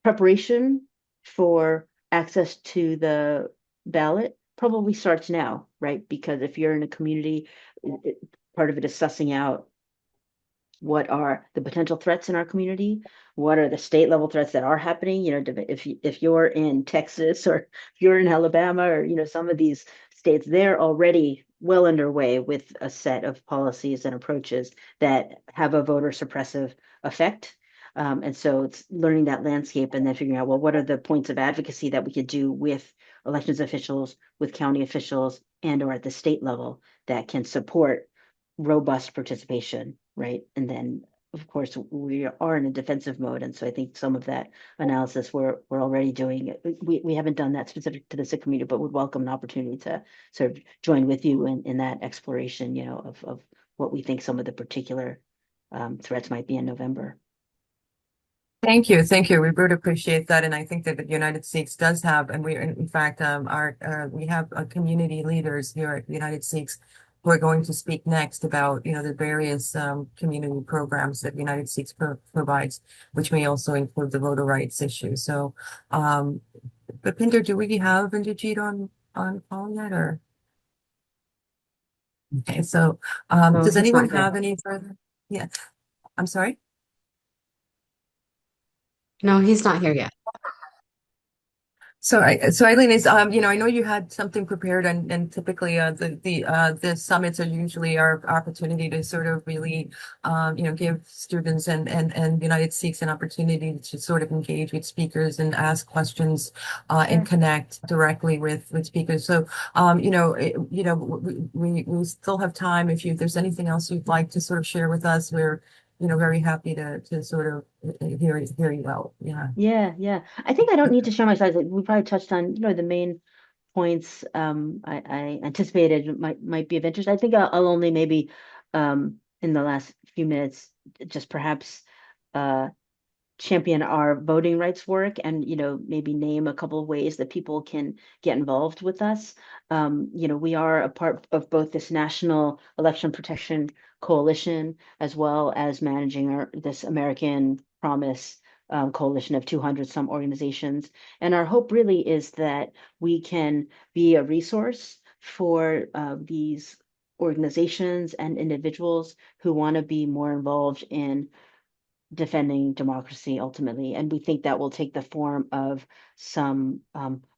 preparation for access to the ballot probably starts now, right? Because if you're in a community, part of it is sussing out what are the potential threats in our community, what are the state level threats that are happening. If you're in Texas or if you're in Alabama or some of these states, they're already well underway with a set of policies and approaches that have a voter suppressive effect. And so it's learning that landscape and then figuring out, well, what are the points of advocacy that we could do with elections officials, with county officials, and or at the state level that can support robust participation, right? And then, of course, we are in a defensive mode, and so I think some of that analysis we're already doing. We haven't done that specific to the Sikh community, but would welcome an opportunity to sort of join with you in that exploration, of what we think some of the particular threats might be in November. Thank you. Thank you. We really appreciate that. And I think that the United States does have, and we, in fact, we have community leaders here at the United States who are going to speak next about, the various community programs that the United States provides, which may also include the voter rights issue. So, but Pinder, do we have Indrajit on call yet, or? Okay, so, No, does he's anyone not here. have any further? Yeah, I'm sorry. No, he's not here yet. So, Eileen, is I know you had something prepared, and typically, the summits are usually our opportunity to sort of really, give students and United Sikhs an opportunity to sort of engage with speakers and ask questions, and connect directly with speakers. So, we still have time. If there's anything else you'd like to sort of share with us, we're very happy to sort of hear you out. Yeah. Yeah. I think I don't need to share my slides. Like, we probably touched on, the main points I anticipated might be of interest. I think I'll only maybe in the last few minutes just perhaps uh champion our voting rights work and maybe name a couple of ways that people can get involved with us. We are a part of both this National Election Protection Coalition as well as managing this American Promise coalition of 200 some organizations. And our hope really is that we can be a resource for these organizations and individuals who want to be more involved in defending democracy ultimately. And we think that will take the form of some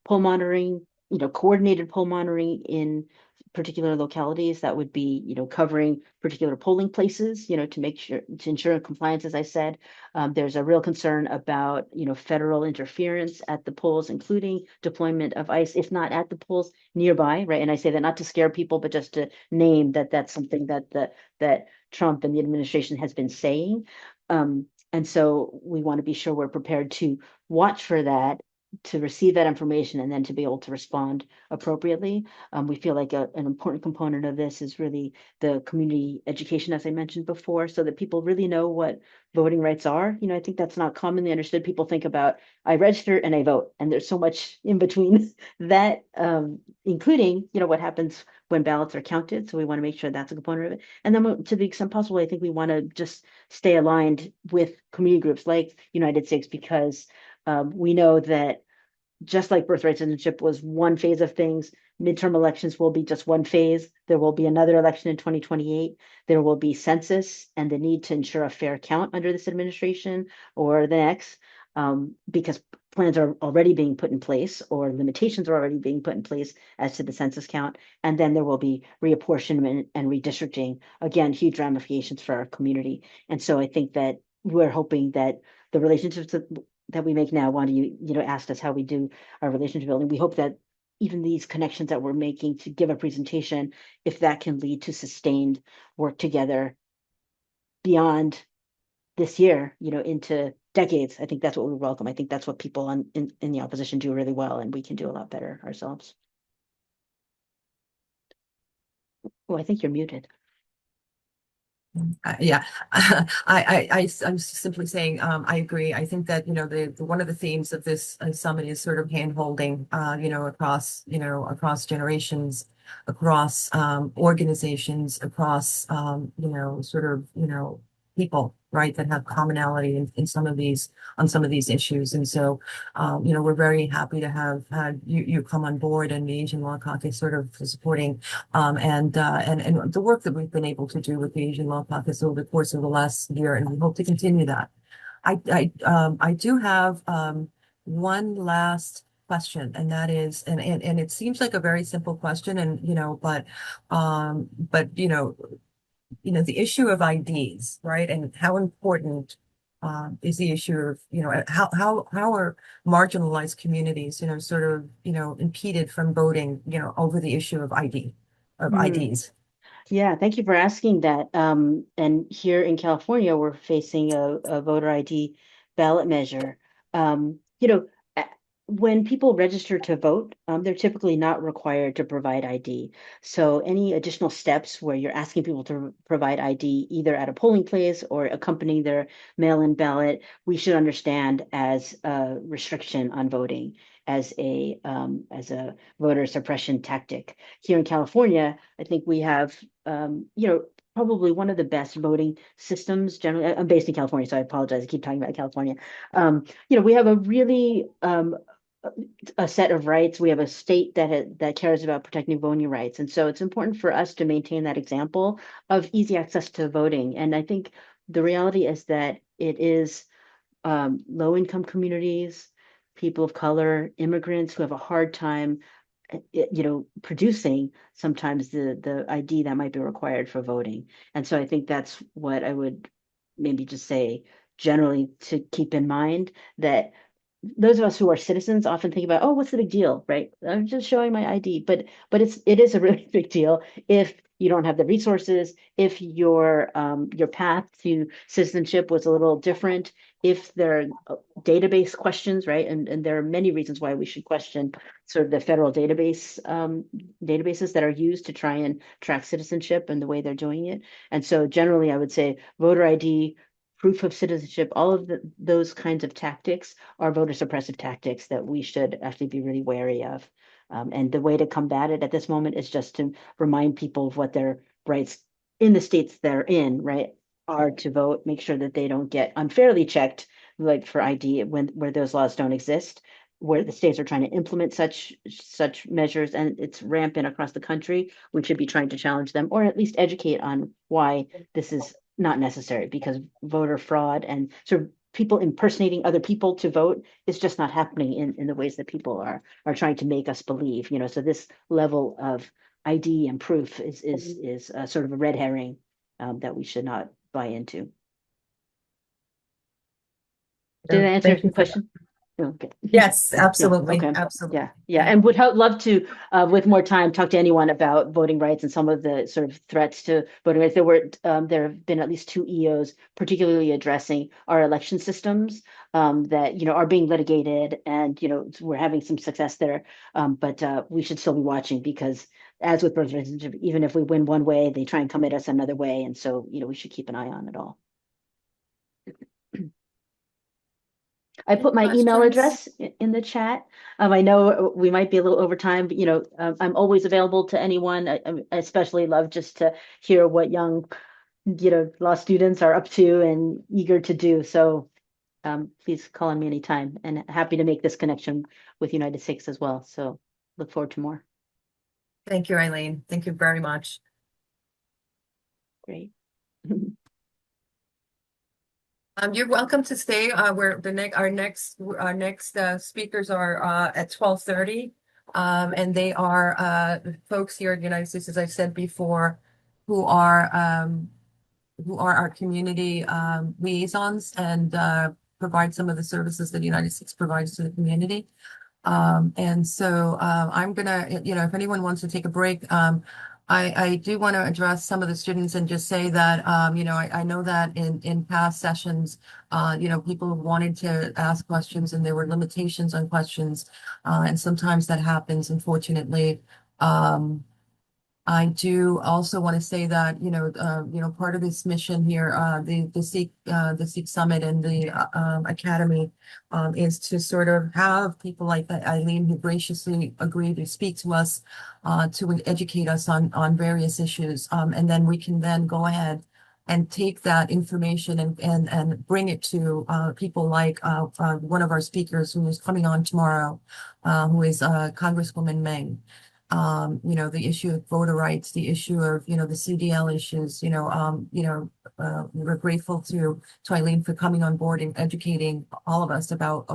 poll monitoring, coordinated poll monitoring in particular localities that would be, covering particular polling places, to ensure compliance, as I said. There's a real concern about, federal interference at the polls, including deployment of ICE, if not at the polls, nearby, right? And I say that not to scare people, but just to name that that's something that Trump and the administration has been saying. And so we want to be sure we're prepared to watch for that, to receive that information, and then to be able to respond appropriately. We feel like an important component of this is really the community education, as I mentioned before, so that people really know what voting rights are. I think that's not commonly understood. People think about, I register and I vote, and there's so much in between that, including, what happens when ballots are counted. So we want to make sure that's a component of it. And then to the extent possible, I think we want to just stay aligned with community groups like UNITEDSIKHS, because we know that just like birthright citizenship was one phase of things, midterm elections will be just one phase. There will be another election in 2028. There will be census and the need to ensure a fair count under this administration or the next, because plans are already being put in place or limitations are already being put in place as to the census count. And then there will be reapportionment and redistricting. Again, huge ramifications for our community. And so I think that we're hoping that the relationships that we make now, Wanda, you asked us how we do our relationship building. We hope that even these connections that we're making to give a presentation, if that can lead to sustained work together beyond this year, into decades, I think that's what we welcome. I think that's what people in the opposition do really well, and we can do a lot better ourselves. Oh, I think you're muted. Yeah, I'm simply saying, I agree. I think that, one of the themes of this summit is sort of hand-holding, across generations, across organizations, across, people, right, that have commonality in some of these, on some of these issues. And so, we're very happy to have had you come on board, and the Asian Law Caucus sort of supporting and the work that we've been able to do with the Asian Law Caucus over the course of the last year, and we hope to continue that. I do have one last question, and that is, and it seems like a very simple question, and the issue of IDs, right, and how important is the issue of how are marginalized communities sort of impeded from voting over the issue of IDs. Yeah, thank you for asking that. And here in California, we're facing a voter ID ballot measure. when people register to vote, they're typically not required to provide ID. So any additional steps where you're asking people to provide ID either at a polling place or accompanying their mail-in ballot, we should understand as a restriction on voting, as a voter suppression tactic. Here in California, I think we have probably one of the best voting systems generally. I'm based in California, so I apologize. I keep talking about California. We have a really a set of rights. We have a state that cares about protecting voting rights. And so it's important for us to maintain that example of easy access to voting. And I think the reality is that it is low income communities, people of color, immigrants who have a hard time producing sometimes the ID that might be required for voting. And so I think that's what I would maybe just say generally, to keep in mind that those of us who are citizens often think about, oh, what's the big deal, right? I'm just showing my ID, but it is a really big deal if you don't have the resources, if your path to citizenship was a little different, if there are database questions, right? And there are many reasons why we should question sort of the federal databases that are used to try and track citizenship and the way they're doing it. And so generally, I would say voter ID, proof of citizenship, all of those kinds of tactics are voter suppressive tactics that we should actually be really wary of. And the way to combat it at this moment is just to remind people of what their rights in the states they're in, right, are to vote, make sure that they don't get unfairly checked, like for ID where those laws don't exist, where the states are trying to implement such measures and it's rampant across the country. We should be trying to challenge them or at least educate on why this is not necessary, because voter fraud and sort of people impersonating other people to vote is just not happening in the ways that people are trying to make us believe. So this level of ID and proof is sort of a red herring that we should not buy into. Did I answer Thank you your for that. question? Okay. Yes, Yeah, absolutely, okay. absolutely. Yeah. And would love to, with more time, talk to anyone about voting rights and some of the sort of threats to voting rights. There have been at least two EOs particularly addressing our election systems that, are being litigated and, we're having some success there. But we should still be watching because as with birth citizenship, even if we win one way, they try and come at us another way. And so, we should keep an eye on it all. I put my email address in the chat. I know we might be a little over time, but I'm always available to anyone. I especially love just to hear what young, law students are up to and eager to do. So please call on me anytime, and happy to make this connection with UNITEDSIKHS as well. So look forward to more. Thank you, Eileen. Thank you very much. Great. You're welcome to stay. Our next speakers are at 12:30. And they are folks here in the United States, as I've said before, who are our community liaisons and provide some of the services that UNITEDSIKHS provides to the community. And so I'm gonna, if anyone wants to take a break, I do want to address some of the students and just say that, I know that in past sessions, people wanted to ask questions and there were limitations on questions. And sometimes that happens, unfortunately. I do also want to say that, part of this mission here, the Sikh Summit and the Academy is to sort of have people like Eileen who graciously agreed to speak to us, to educate us on various issues. And then we can then go ahead and take that information and bring it to people like one of our speakers who is coming on tomorrow, who is Congresswoman Meng. The issue of voter rights, the issue of, the CDL issues, we're grateful to Eileen for coming on board and educating all of us about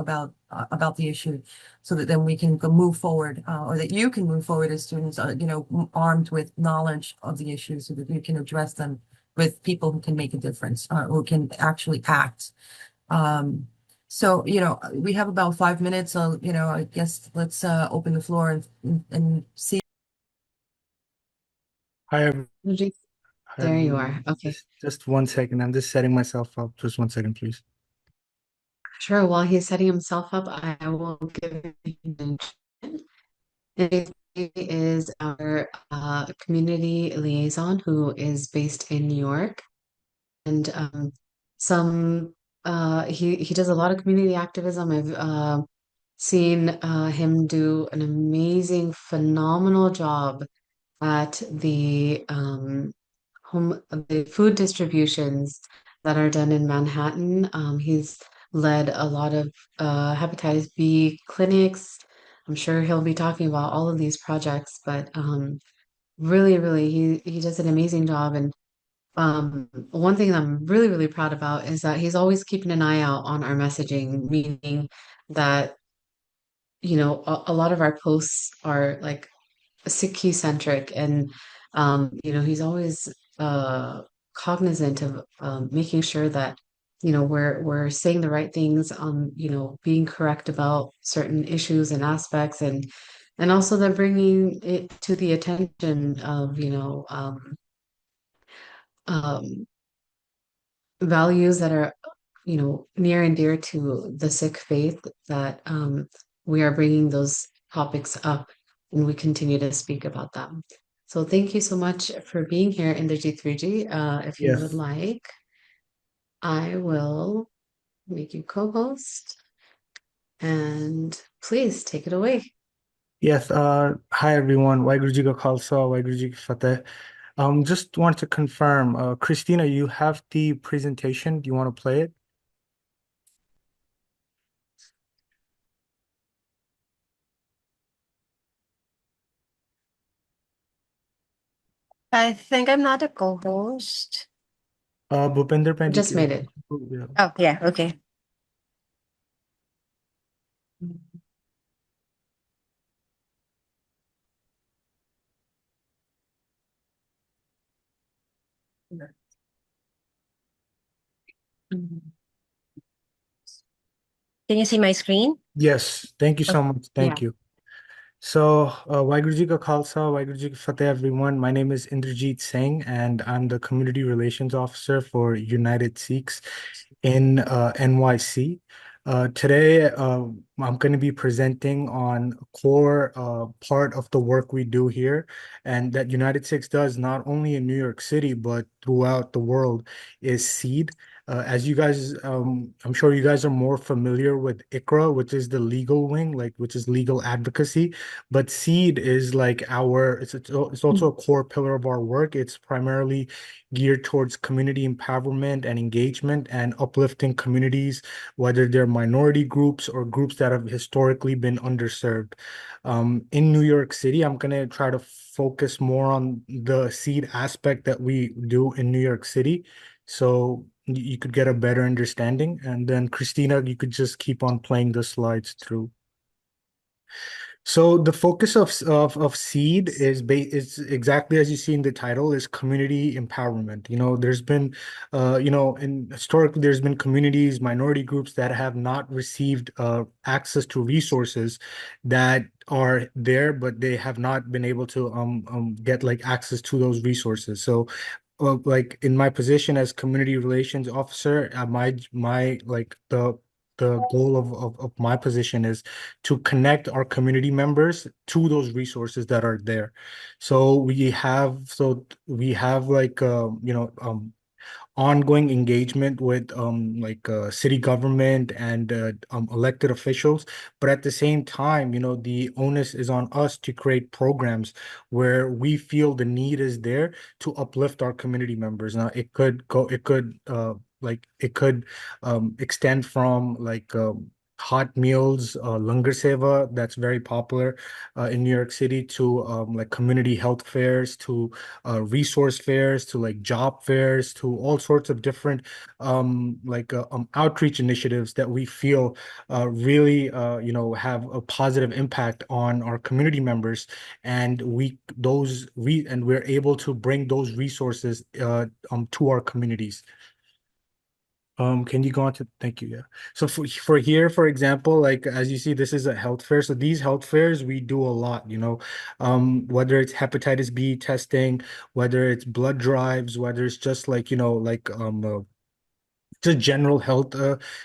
the issue so that then we can move forward, or that you can move forward as students, armed with knowledge of the issues so that you can address them with people who can make a difference, who can actually act. So, we have about 5 minutes. So, I guess let's open the floor and see. Hi, There you are. Okay. Just 1 second. I'm just setting myself up. Just 1 second, please. Sure, while he's setting himself up, I will give him an introduction. And he is our community liaison who is based in New York. And some he does a lot of community activism. I've seen him do an amazing, phenomenal job at the food distributions that are done in Manhattan. He's led a lot of hepatitis B clinics. I'm sure he'll be talking about all of these projects, but really, really, he does an amazing job. And one thing that I'm really, really proud about is that he's always keeping an eye out on our messaging, meaning that, a lot of our posts are like Sikh centric, and he's always cognizant of making sure that we're saying the right things, being correct about certain issues and aspects, and also that bringing it to the attention of um, values that are near and dear to the Sikh faith, that we are bringing those topics up and we continue to speak about them. So thank you so much for being here in the G3G. If you would Yes. like, I will make you co-host and please take it away. Yes. Hi everyone. Waheguru Ji Ka Khalsa, Waheguru Ji Ki Fateh. Just want to confirm, Christina, you have the presentation. Do you want to play it? I think I'm not a co-host. Bhupinder Pandit. Just made it. Yeah. Oh, yeah, okay. Can you see my screen? Yes. Thank you Oh, so much. yeah. Thank you. So, Waheguru Ji Ka Khalsa, Waheguru Ji Ki Fateh, everyone. My name is Indrajit Singh, and I'm the Community Relations Officer for United Sikhs in NYC. Today, I'm going to be presenting on a core part of the work we do here, and that United Sikhs does not only in New York City, but throughout the world, is SEED. As you guys, I'm sure you guys are more familiar with ICRA, which is the legal wing, which is legal advocacy. But SEED is like it's also a core pillar of our work. It's primarily geared towards community empowerment and engagement and uplifting communities, whether they're minority groups or groups that have historically been underserved. In New York City, I'm going to try to focus more on the SEED aspect that we do in New York City. So you could get a better understanding. And then Christina, you could just keep on playing the slides through. So the focus of SEED is exactly as you see in the title, is community empowerment. There's been historically there's been communities, minority groups that have not received access to resources that are there, but they have not been able to get like access to those resources. So like in my position as community relations officer, my like the goal of my position is to connect our community members to those resources that are there. So we have like ongoing engagement with city government and elected officials, but at the same time, the onus is on us to create programs where we feel the need is there to uplift our community members. Now it could extend from hot meals, langar seva, that's very popular in New York City, to like community health fairs, to resource fairs, to like job fairs, to all sorts of different outreach initiatives that we feel really have a positive impact on our community members, and we're able to bring those resources to our communities. Can you go on to, thank you, yeah. So for here, for example, like as you see, this is a health fair. So these health fairs, we do a lot, whether it's hepatitis B testing, whether it's blood drives, whether it's just just general health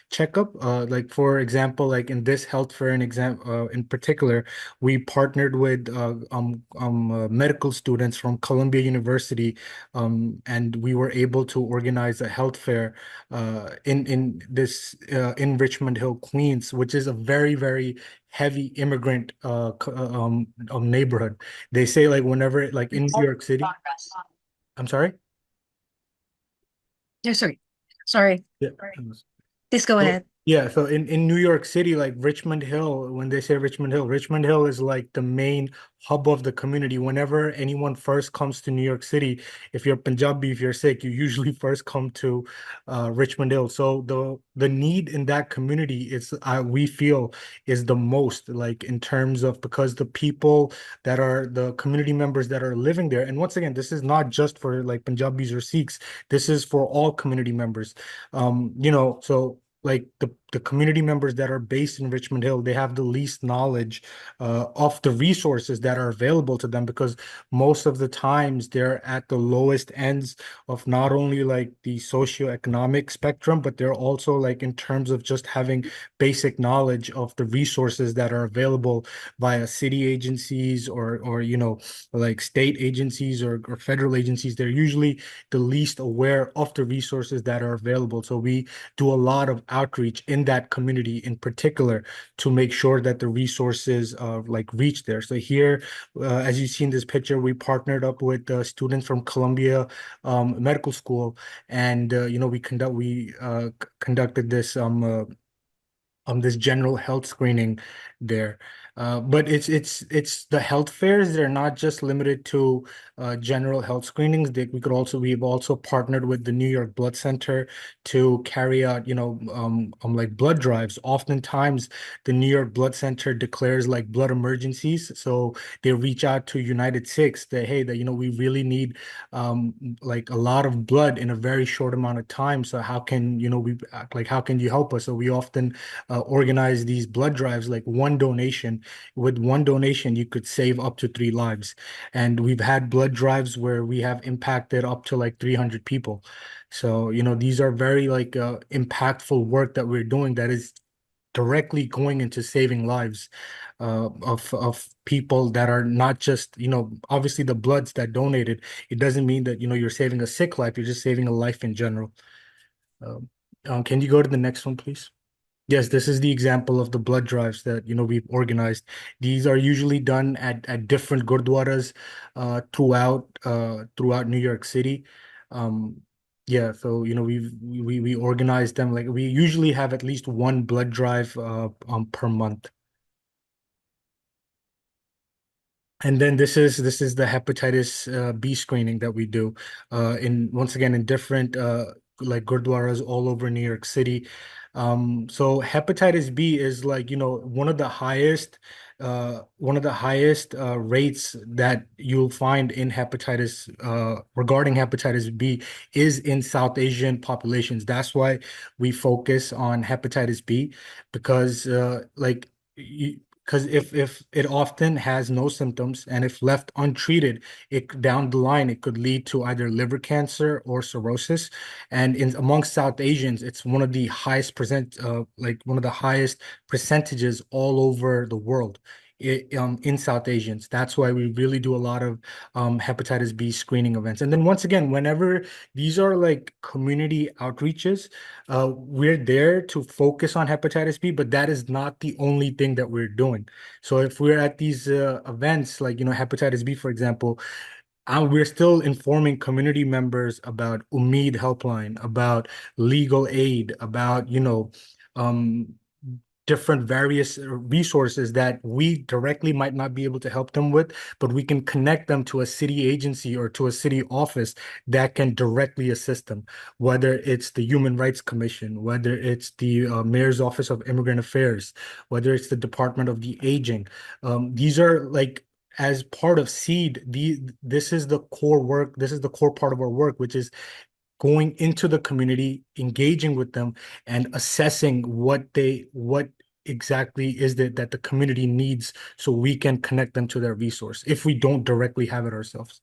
checkup. Like for example, like in this health fair, in particular, we partnered with medical students from Columbia University, and we were able to organize a health fair in Richmond Hill, Queens, which is a very heavy immigrant neighborhood. They say like whenever like in New York City. I'm sorry. Yeah, sorry. Yeah. Please go So ahead. yeah, so in New York City, like Richmond Hill, when they say Richmond Hill is like the main hub of the community. Whenever anyone first comes to New York City, if you're Punjabi, if you're Sikh, you usually first come to Richmond Hill. So the need in that community is we feel is the most, like in terms of, because the people that are the community members that are living there, and once again, this is not just for like Punjabis or Sikhs, this is for all community members. So like the community members that are based in Richmond Hill, they have the least knowledge of the resources that are available to them, because most of the times they're at the lowest ends of not only like the socioeconomic spectrum, but they're also like in terms of just having basic knowledge of the resources that are available via city agencies or like state agencies or federal agencies. They're usually the least aware of the resources that are available. So we do a lot of outreach in that community in particular to make sure that the resources like reach there. So here, as you see in this picture, we partnered up with students from Columbia Medical School, and we conducted this general health screening there. But it's the health fairs. They're not just limited to general health screenings. We've also partnered with the New York Blood Center to carry out, like blood drives. Oftentimes, the New York Blood Center declares like blood emergencies. So they reach out to UNITEDSIKHS that, hey, that, we really need like a lot of blood in a very short amount of time. So how can you help us? So we often organize these blood drives, like one donation. With one donation, you could save up to 3 lives. And we've had blood drives where we have impacted up to like 300 people. So, these are very like impactful work that we're doing that is directly going into saving lives of people that are not just, obviously the bloods that donated. It doesn't mean that, you're saving a Sikh life, you're just saving a life in general. Um, can you go to the next one, please? Yes, this is the example of the blood drives that we've organized. These are usually done at different gurdwaras throughout New York City. Um, yeah, so we organize them, like we usually have at least one blood drive per month. And then this is the hepatitis B screening that we do in once again in different like gurdwaras all over New York City. So hepatitis B is like, one of the highest rates that you'll find in hepatitis regarding hepatitis B is in South Asian populations. That's why we focus on hepatitis B, because because if it often has no symptoms, and if left untreated, it down the line it could lead to either liver cancer or cirrhosis. And in amongst South Asians, it's one of the highest percentages all over the world. In South Asians. That's why we really do a lot of hepatitis B screening events. And then once again, whenever these are like community outreaches, we're there to focus on hepatitis B, but that is not the only thing that we're doing. So if we're at these events, like, hepatitis B, for example, we're still informing community members about Umeed helpline, about legal aid, about, um, different various resources that we directly might not be able to help them with, but we can connect them to a city agency or to a city office that can directly assist them, whether it's the Human Rights Commission, whether it's the Mayor's Office of Immigrant Affairs, whether it's the Department of the Aging. These are like, as part of SEED, this is the core work, this is the core part of our work, which is going into the community, engaging with them, and assessing what exactly is it that the community needs, so we can connect them to their resource if we don't directly have it ourselves.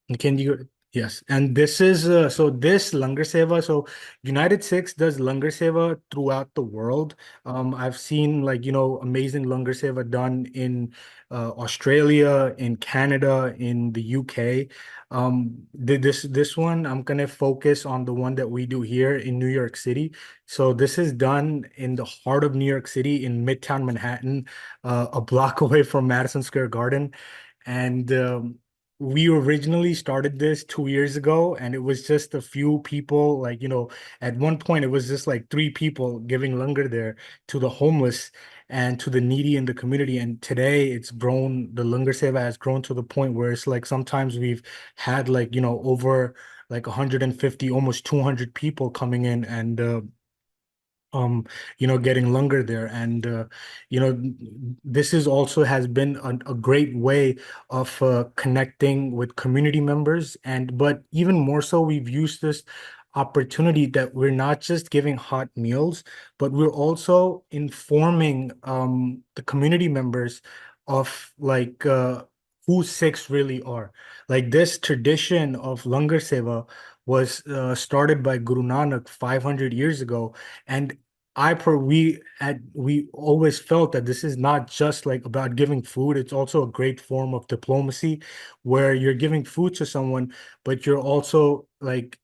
And can you Yes, and this is so this Langar Seva. So United Sikhs does Langar Seva throughout the world. I've seen like amazing Langar Seva done in Australia, in Canada, in the UK. This one I'm gonna focus on the one that we do here in New York City. So this is done in the heart of New York City in Midtown Manhattan, a block away from Madison Square Garden, and we originally started this 2 years ago, and it was just a few people. Like, at one point, it was just like three people giving langar there to the homeless and to the needy in the community. And today, it's grown. The langar seva has grown to the point where it's like sometimes we've had like over like 150, almost 200 people coming in and um getting longer there. And you know this is also has been a great way of connecting with community members. And but even more so, we've used this opportunity that we're not just giving hot meals, but we're also informing the community members of like who Sikhs really are. Like, this tradition of langar seva was started by Guru Nanak 500 years ago. And we always felt that this is not just like about giving food. It's also a great form of diplomacy where you're giving food to someone, but you're also like,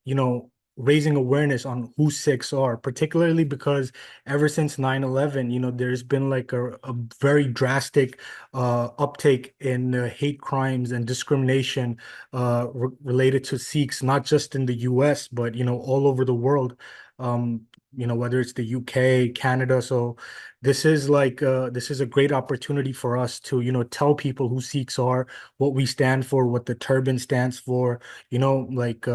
raising awareness on who Sikhs are, particularly because ever since 9/11, there's been like a very drastic uptake in hate crimes and discrimination related to Sikhs, not just in the US, but all over the world. Whether it's the UK, Canada. So this is a great opportunity for us to, tell people who Sikhs are, what we stand for, what the turban stands for, like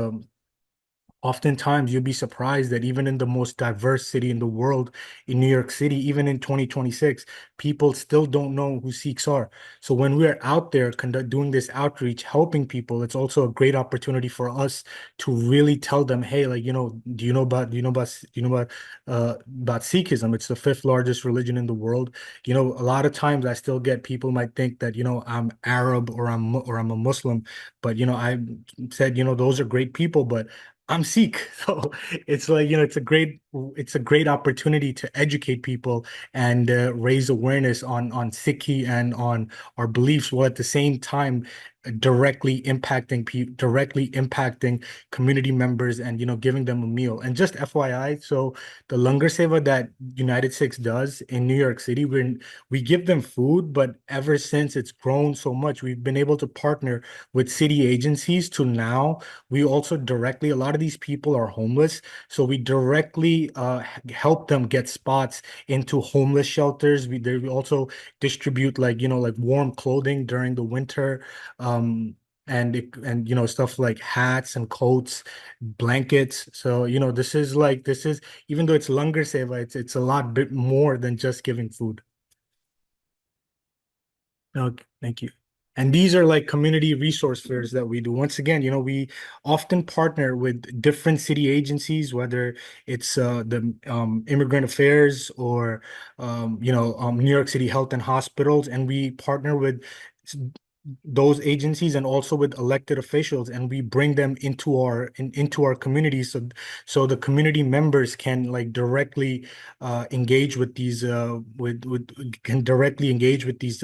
oftentimes you'll be surprised that even in the most diverse city in the world, in New York City, even in 2026, people still don't know who Sikhs are. So when we're out there doing this outreach, helping people, it's also a great opportunity for us to really tell them, hey, like, about Sikhism? It's the fifth largest religion in the world. A lot of times I still get people might think that, I'm Arab or I'm a Muslim, but I said, those are great people, but I'm Sikh. So it's like, it's a great opportunity to educate people and raise awareness on Sikhi and on our beliefs, while at the same time directly impacting community members and giving them a meal. And just FYI, so the Langar Seva that United Sikhs does in New York City, we give them food, but ever since it's grown so much, we've been able to partner with city agencies to now we also directly, a lot of these people are homeless, so we directly help them get spots into homeless shelters. We also distribute like like warm clothing during the winter, and stuff like hats and coats, blankets. So this is, even though it's Langar Seva, it's a lot bit more than just giving food. Okay, thank you. And these are like community resource fairs that we do. Once again, we often partner with different city agencies, whether it's the Immigrant Affairs or New York City Health and Hospitals, and we partner with s- those agencies and also with elected officials, and we bring them into our communities, so the community members can like directly engage with these with can directly engage with these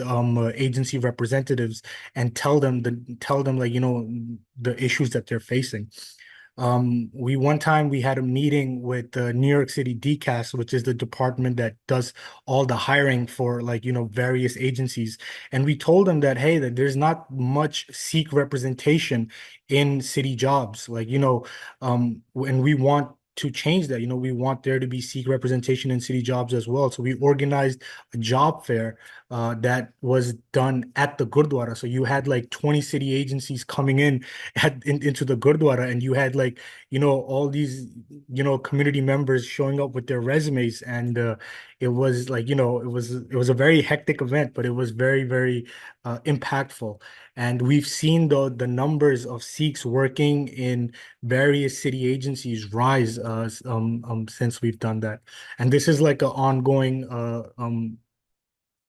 agency representatives and tell them like the issues that they're facing. We one time we had a meeting with the New York City DCAS, which is the department that does all the hiring for like various agencies, and we told them that, hey, that there's not much Sikh representation in city jobs, like and we want to change that. We want there to be Sikh representation in city jobs as well. So we organized a job fair that was done at the Gurdwara. So you had like 20 city agencies coming into the Gurdwara, and you had like all these community members showing up with their resumes, and it was like it was a very hectic event, but it was very, very impactful. And we've seen the numbers of Sikhs working in various city agencies rise since we've done that. And this is like an ongoing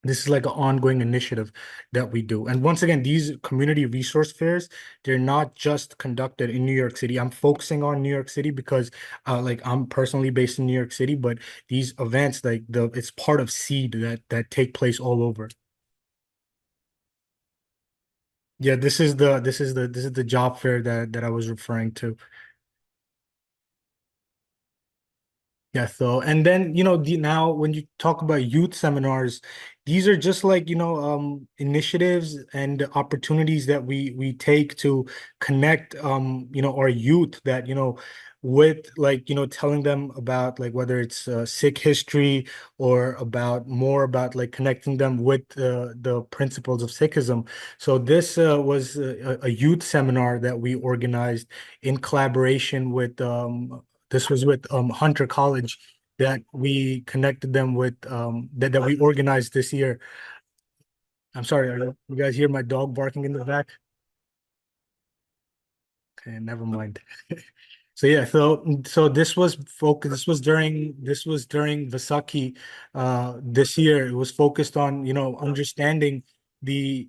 This is like an ongoing initiative that we do. And once again, these community resource fairs, they're not just conducted in New York City. I'm focusing on New York City because like I'm personally based in New York City, but these events, like it's part of SEED that take place all over. Yeah, this is the job fair that I was referring to. Yeah, so and then now when you talk about youth seminars, these are just like initiatives and opportunities that we take to connect our youth that with like telling them about like whether it's Sikh history or about like connecting them with the principles of Sikhism. So this was a youth seminar that we organized in collaboration with this was with Hunter College that we connected them with that we organized this year. I'm sorry, you guys hear my dog barking in the back? Okay, never mind. So yeah, so this was during Vaisakhi this year. It was focused on, understanding the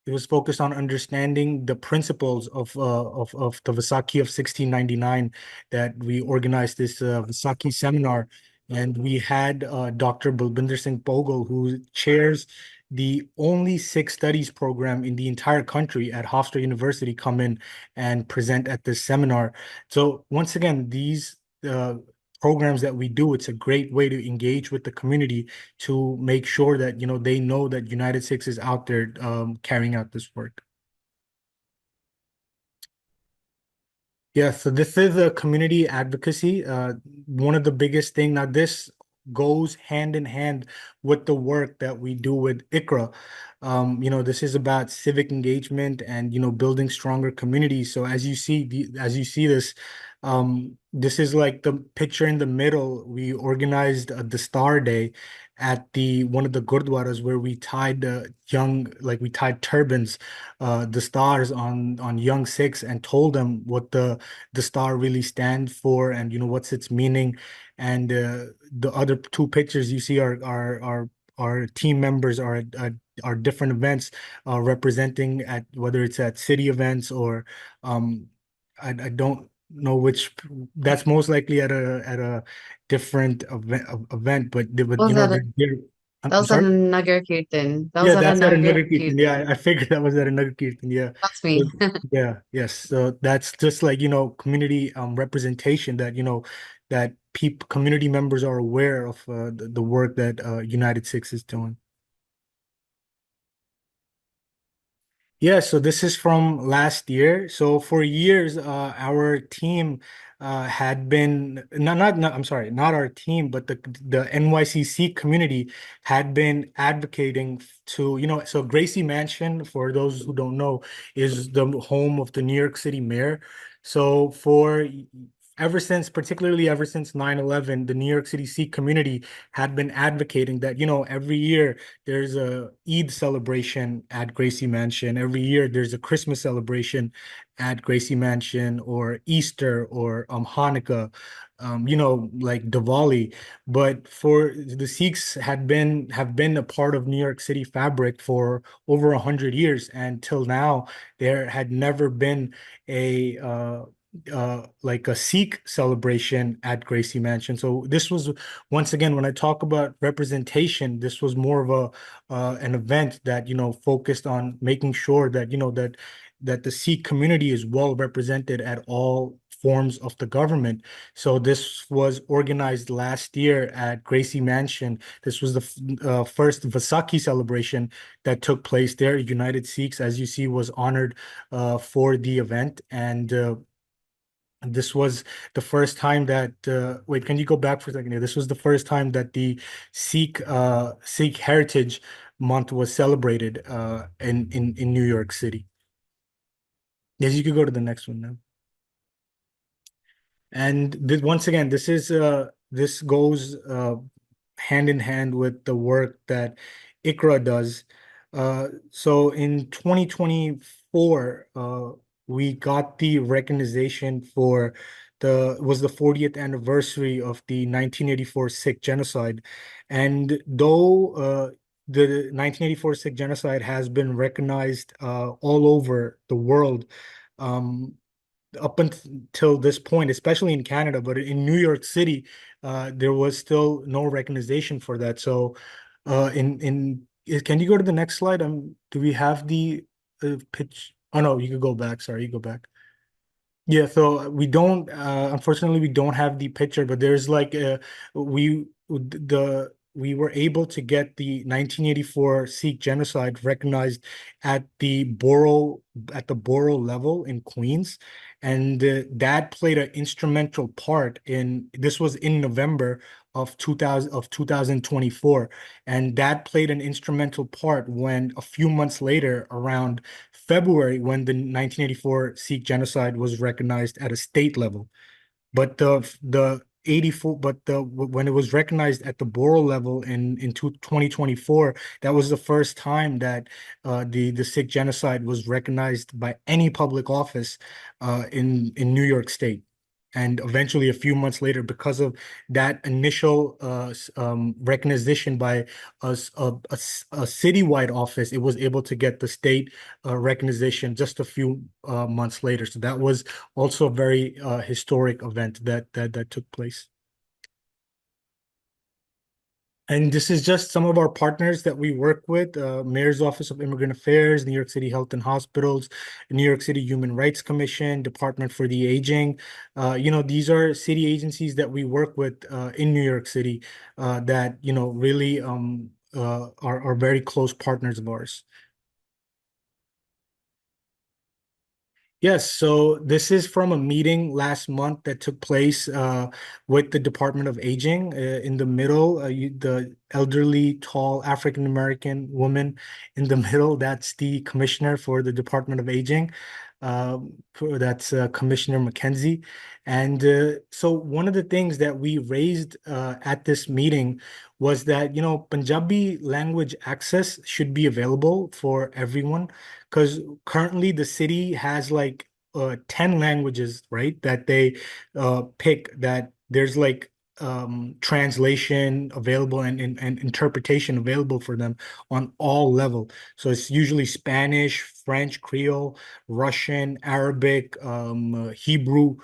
it was focused on understanding the principles of the Vaisakhi of 1699 that we organized this Vaisakhi seminar. And we had Dr. Balbinder Singh Bogle, who chairs the only Sikh studies program in the entire country at Hofstra University, come in and present at this seminar. So once again, these programs that we do, it's a great way to engage with the community to make sure that they know that United Six is out there carrying out this work. Yeah, so this is a community advocacy. One of the biggest thing now, this goes hand in hand with the work that we do with ICRA. This is about civic engagement and building stronger communities. So as you see this, this is like the picture in the middle. We organized the Star Day at the one of the gurdwaras where we tied we tied turbans, the stars on young Sikhs, and told them what the star really stands for and what's its meaning. And the other two pictures you see are team members are different events representing at whether it's at city events or I don't know which. That's most likely at a different event, but What was that? That I'm was at sorry. a Nagar Kirtan. That was Yeah, at a that's at a Nagar Nagar Kirtan. Kirtan. Yeah, I figured that was at a Nagar Kirtan. Yeah. That's So, me. yeah, yes. So that's just like, community representation that, that people, community members are aware of the work that United Six is doing. Yeah, so this is from last year. So for years, our team had been not I'm sorry, not our team, but the NYCC community had been advocating to, so Gracie Mansion, for those who don't know, is the home of the New York City mayor. So particularly ever since 9/11, the New York City Sikh community had been advocating that, every year there's a Eid celebration at Gracie Mansion. Every year there's a Christmas celebration at Gracie Mansion, or Easter, or Hanukkah, like Diwali. But for the Sikhs have been a part of New York City fabric for over 100 years, and till now there had never been a like a Sikh celebration at Gracie Mansion. So this was, once again, when I talk about representation, this was more of an event that focused on making sure that that the Sikh community is well represented at all forms of the government. So this was organized last year at Gracie Mansion. This was the first Vaisakhi celebration that took place there. United Sikhs, as you see, was honored for the event. And this was the first time that wait, can you go back for a second here? This was the first time that the Sikh Heritage Month was celebrated in New York City. Yes, you could go to the next one now. And once again, this goes hand in hand with the work that ICRA does. So in 2024, we got the recognition for the 40th anniversary of the 1984 Sikh genocide. And though the 1984 Sikh genocide has been recognized all over the world. Um, Up until this point, especially in Canada, but in New York City, there was still no recognition for that. So, can you go to the next slide? Do we have the pitch? Oh no, you could go back. Sorry, you go back. Yeah, so we don't, unfortunately, we don't have the picture, but there's like, we were able to get the 1984 Sikh genocide recognized at the borough level in Queens, and that played an instrumental part in. This was in November of 2024, and that played an instrumental part when a few months later, around February, when the 1984 Sikh genocide was recognized at a state level. But the 84, but the when it was recognized at the borough level in 2024, that was the first time that the Sikh genocide was recognized by any public office in New York State. And eventually, a few months later, because of that initial recognition by a citywide office, it was able to get the state recognition just a few months later. So that was also a very historic event that took place. And this is just some of our partners that we work with: Mayor's Office of Immigrant Affairs, New York City Health and Hospitals, New York City Human Rights Commission, Department for the Aging. These are city agencies that we work with in New York City that, really are very close partners of ours. Yes, so this is from a meeting last month that took place with the Department of Aging. In the middle, the elderly, tall African American woman in the middle, that's the commissioner for the Department of Aging. That's Commissioner McKenzie. And so one of the things that we raised at this meeting was that, Punjabi language access should be available for everyone, because currently the city has like 10 languages, right? That they pick, that there's like translation available and interpretation available for them on all level. So it's usually Spanish, French, Creole, Russian, Arabic, Hebrew,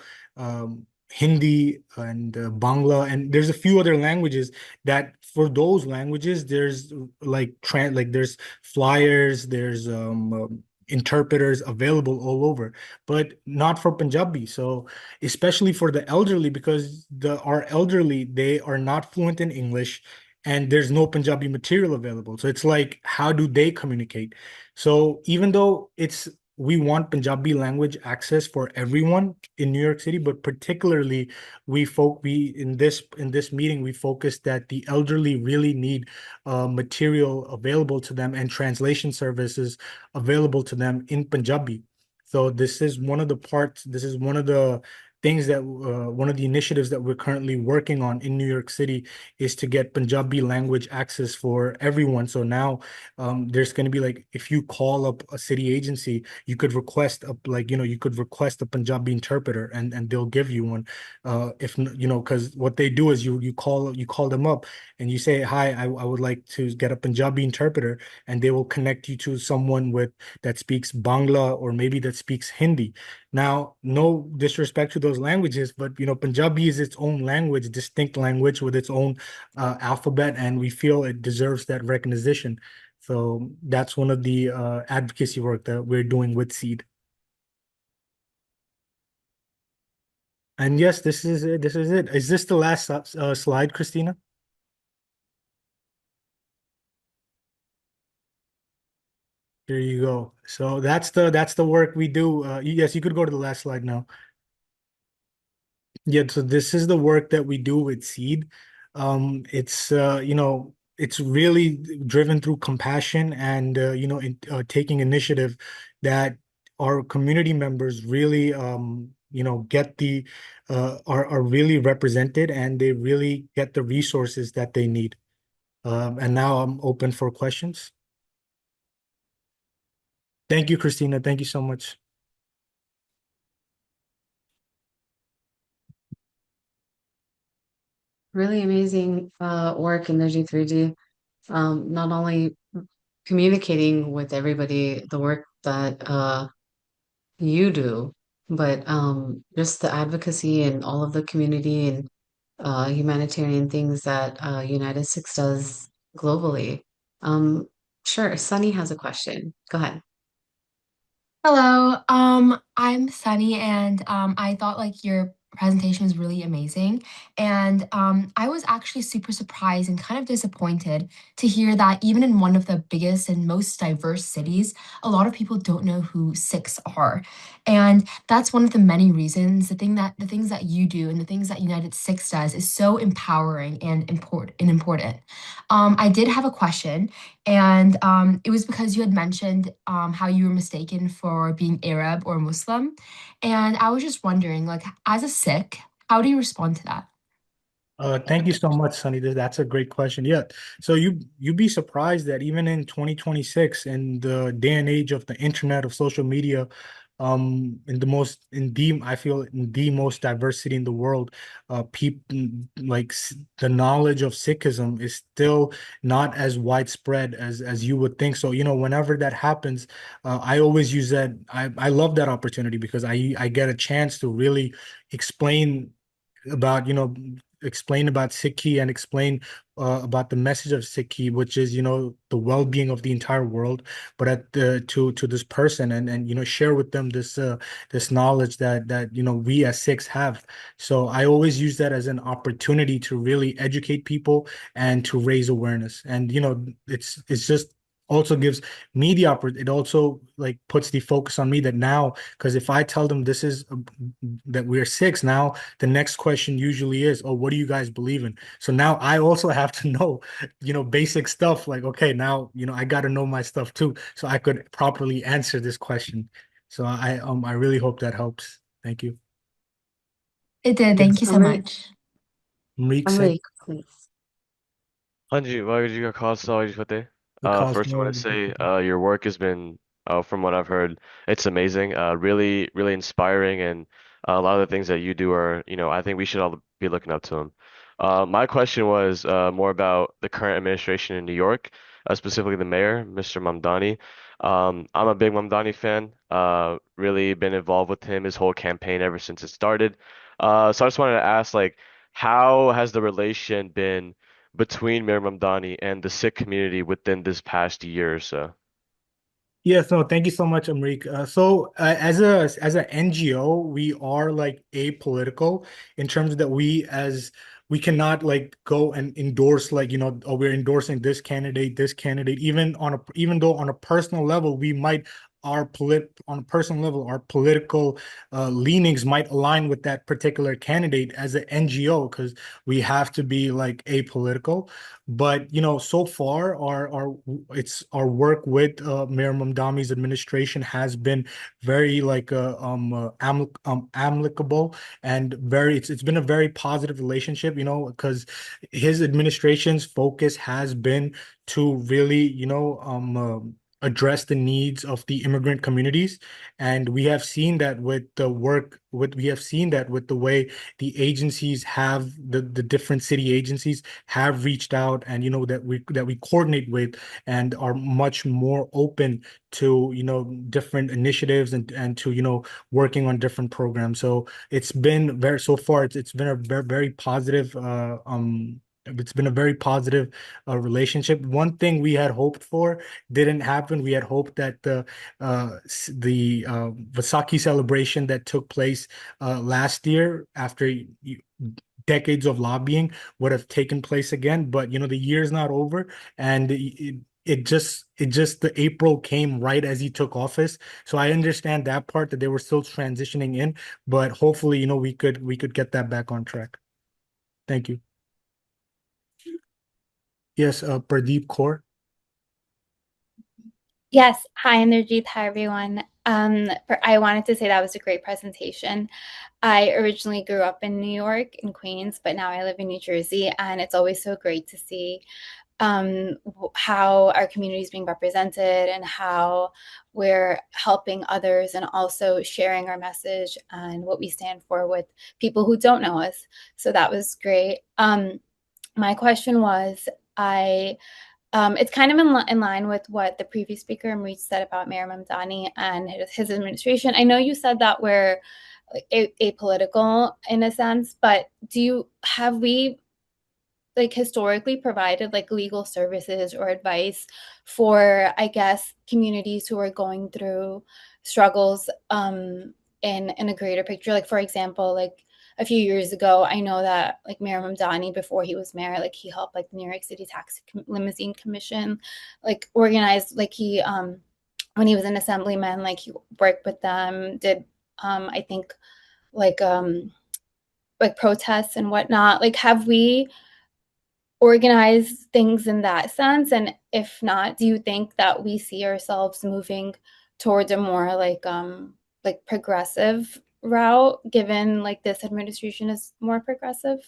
Hindi, and Bangla, and there's a few other languages that, for those languages, there's there's flyers, there's interpreters available all over, but not for Punjabi. So especially for the elderly, because our elderly, they are not fluent in English, and there's no Punjabi material available. So it's like, how do they communicate? So even though we want Punjabi language access for everyone in New York City, but particularly we in this meeting, we focused that the elderly really need material available to them and translation services available to them in Punjabi. So this is one of the parts. This is one of the things that one of the initiatives that we're currently working on in New York City, is to get Punjabi language access for everyone. So now there's going to be like, if you call up a city agency, you could request a Punjabi interpreter, and they'll give you one. If because what they do is you call them up and you say, hi, I would like to get a Punjabi interpreter, and they will connect you to someone that speaks Bangla, or maybe that speaks Hindi. Now, no disrespect to those languages, but Punjabi is its own language, distinct language with its own alphabet, and we feel it deserves that recognition. So that's one of the advocacy work that we're doing with SEED. And yes, this is it. This is it. Is this the last slide, Christina? Here you go. So that's the work we do. Yes, you could go to the last slide now. Yeah, so this is the work that we do with SEED. It's really driven through compassion and taking initiative, that our community members really get are really represented, and they really get the resources that they need. And now I'm open for questions. Thank you, Christina. Thank you so much. Really amazing work in the G3G. not only communicating with everybody the work that you do, but just the advocacy and all of the community and humanitarian things that United Six does globally. Um, sure, Sunny has a question. Go ahead. Hello, I'm Sunny, and I thought like your presentation was really amazing. And I was actually super surprised and kind of disappointed to hear that even in one of the biggest and most diverse cities, a lot of people don't know who Sikhs are. And that's one of the many reasons the things that you do and the things that United Six does is so empowering and important. I did have a question. And it was because you had mentioned how you were mistaken for being Arab or Muslim. And I was just wondering, like, as a Sikh, how do you respond to that? Thank you so much, Sunny. That's a great question. Yeah. So you'd be surprised that even in 2026, in the day and age of the internet, of social media, I feel in the most diversity in the world, people the knowledge of Sikhism is still not as widespread as you would think. So, whenever that happens, I always use that. I love that opportunity because I get a chance to really explain about explain about Sikhi and explain about the message of Sikhi, which is the well-being of the entire world, but at the to this person and share with them this knowledge that we as Sikhs have. So I always use that as an opportunity to really educate people and to raise awareness. And it's just also gives me the opportunity. It also like puts the focus on me that now, because if I tell them this is that we're Sikhs now, the next question usually is, oh, what do you guys believe in? So now I also have to know, basic stuff like, okay, now, I got to know my stuff too, so I could properly answer this question. So I really hope that helps. Thank you. It did. Thank Yes, you so much. Marik said Amrik, please. हाँ जी वाहिगुरू जी का खालसा वाहिगुरू जी की फतेह. the cause First I want to more. say your work has been, from what I've heard, it's amazing. Really, really inspiring, and a lot of the things that you do are, I think we should all be looking up to them. My question was more about the current administration in New York, specifically the mayor, Mr. Mamdani. I'm a big Mamdani fan. Really been involved with him his whole campaign ever since it started. So I just wanted to ask, like, how has the relation been between Mir Mamdani and the Sikh community within this past year or so? Yes, no, thank you so much, Amrik. As a NGO, we are like apolitical in terms that we cannot like go and endorse like oh, we're endorsing this candidate, even though on a personal level we might on a personal level our political leanings might align with that particular candidate as an NGO because we have to be like apolitical. But so far, our work with Mayor Mamdami's administration has been very like amicable and it's been a very positive relationship. Because his administration's focus has been to really address the needs of the immigrant communities, and we have seen that with the way the agencies have the different city agencies have reached out and that we coordinate with and are much more open to different initiatives and to working on different programs. So it's been very so far it's been a very positive it's been a very positive relationship. One thing we had hoped for didn't happen. We had hoped that the Vaisakhi celebration that took place last year after decades of lobbying would have taken place again. But the year's not over, and it just the April came right as he took office. So I understand that part that they were still transitioning in, but hopefully we could get that back on track. Thank you. Yes, Pradeep Kaur. Yes, hi Energy, hi everyone. I wanted to say that was a great presentation. I originally grew up in New York, in Queens, but now I live in New Jersey, and it's always so great to see how our community is being represented and how we're helping others and also sharing our message and what we stand for with people who don't know us. So that was great. My question was, I It's kind of in line with what the previous speaker Amrit said about Mayor Mamdani and his administration. I know you said that we're apolitical in a sense, but have we like historically provided like legal services or advice for, I guess, communities who are going through struggles in a greater picture? Like, for example, like a few years ago, I know that like Mayor Mamdani, before he was mayor, like he helped like the New York City Taxi Limousine Commission, like organized, like he when he was an assemblyman, like he worked with them, did I think like protests and whatnot. Like, have we organize things in that sense? And if not, do you think that we see ourselves moving towards a more like progressive route, given like this administration is more progressive?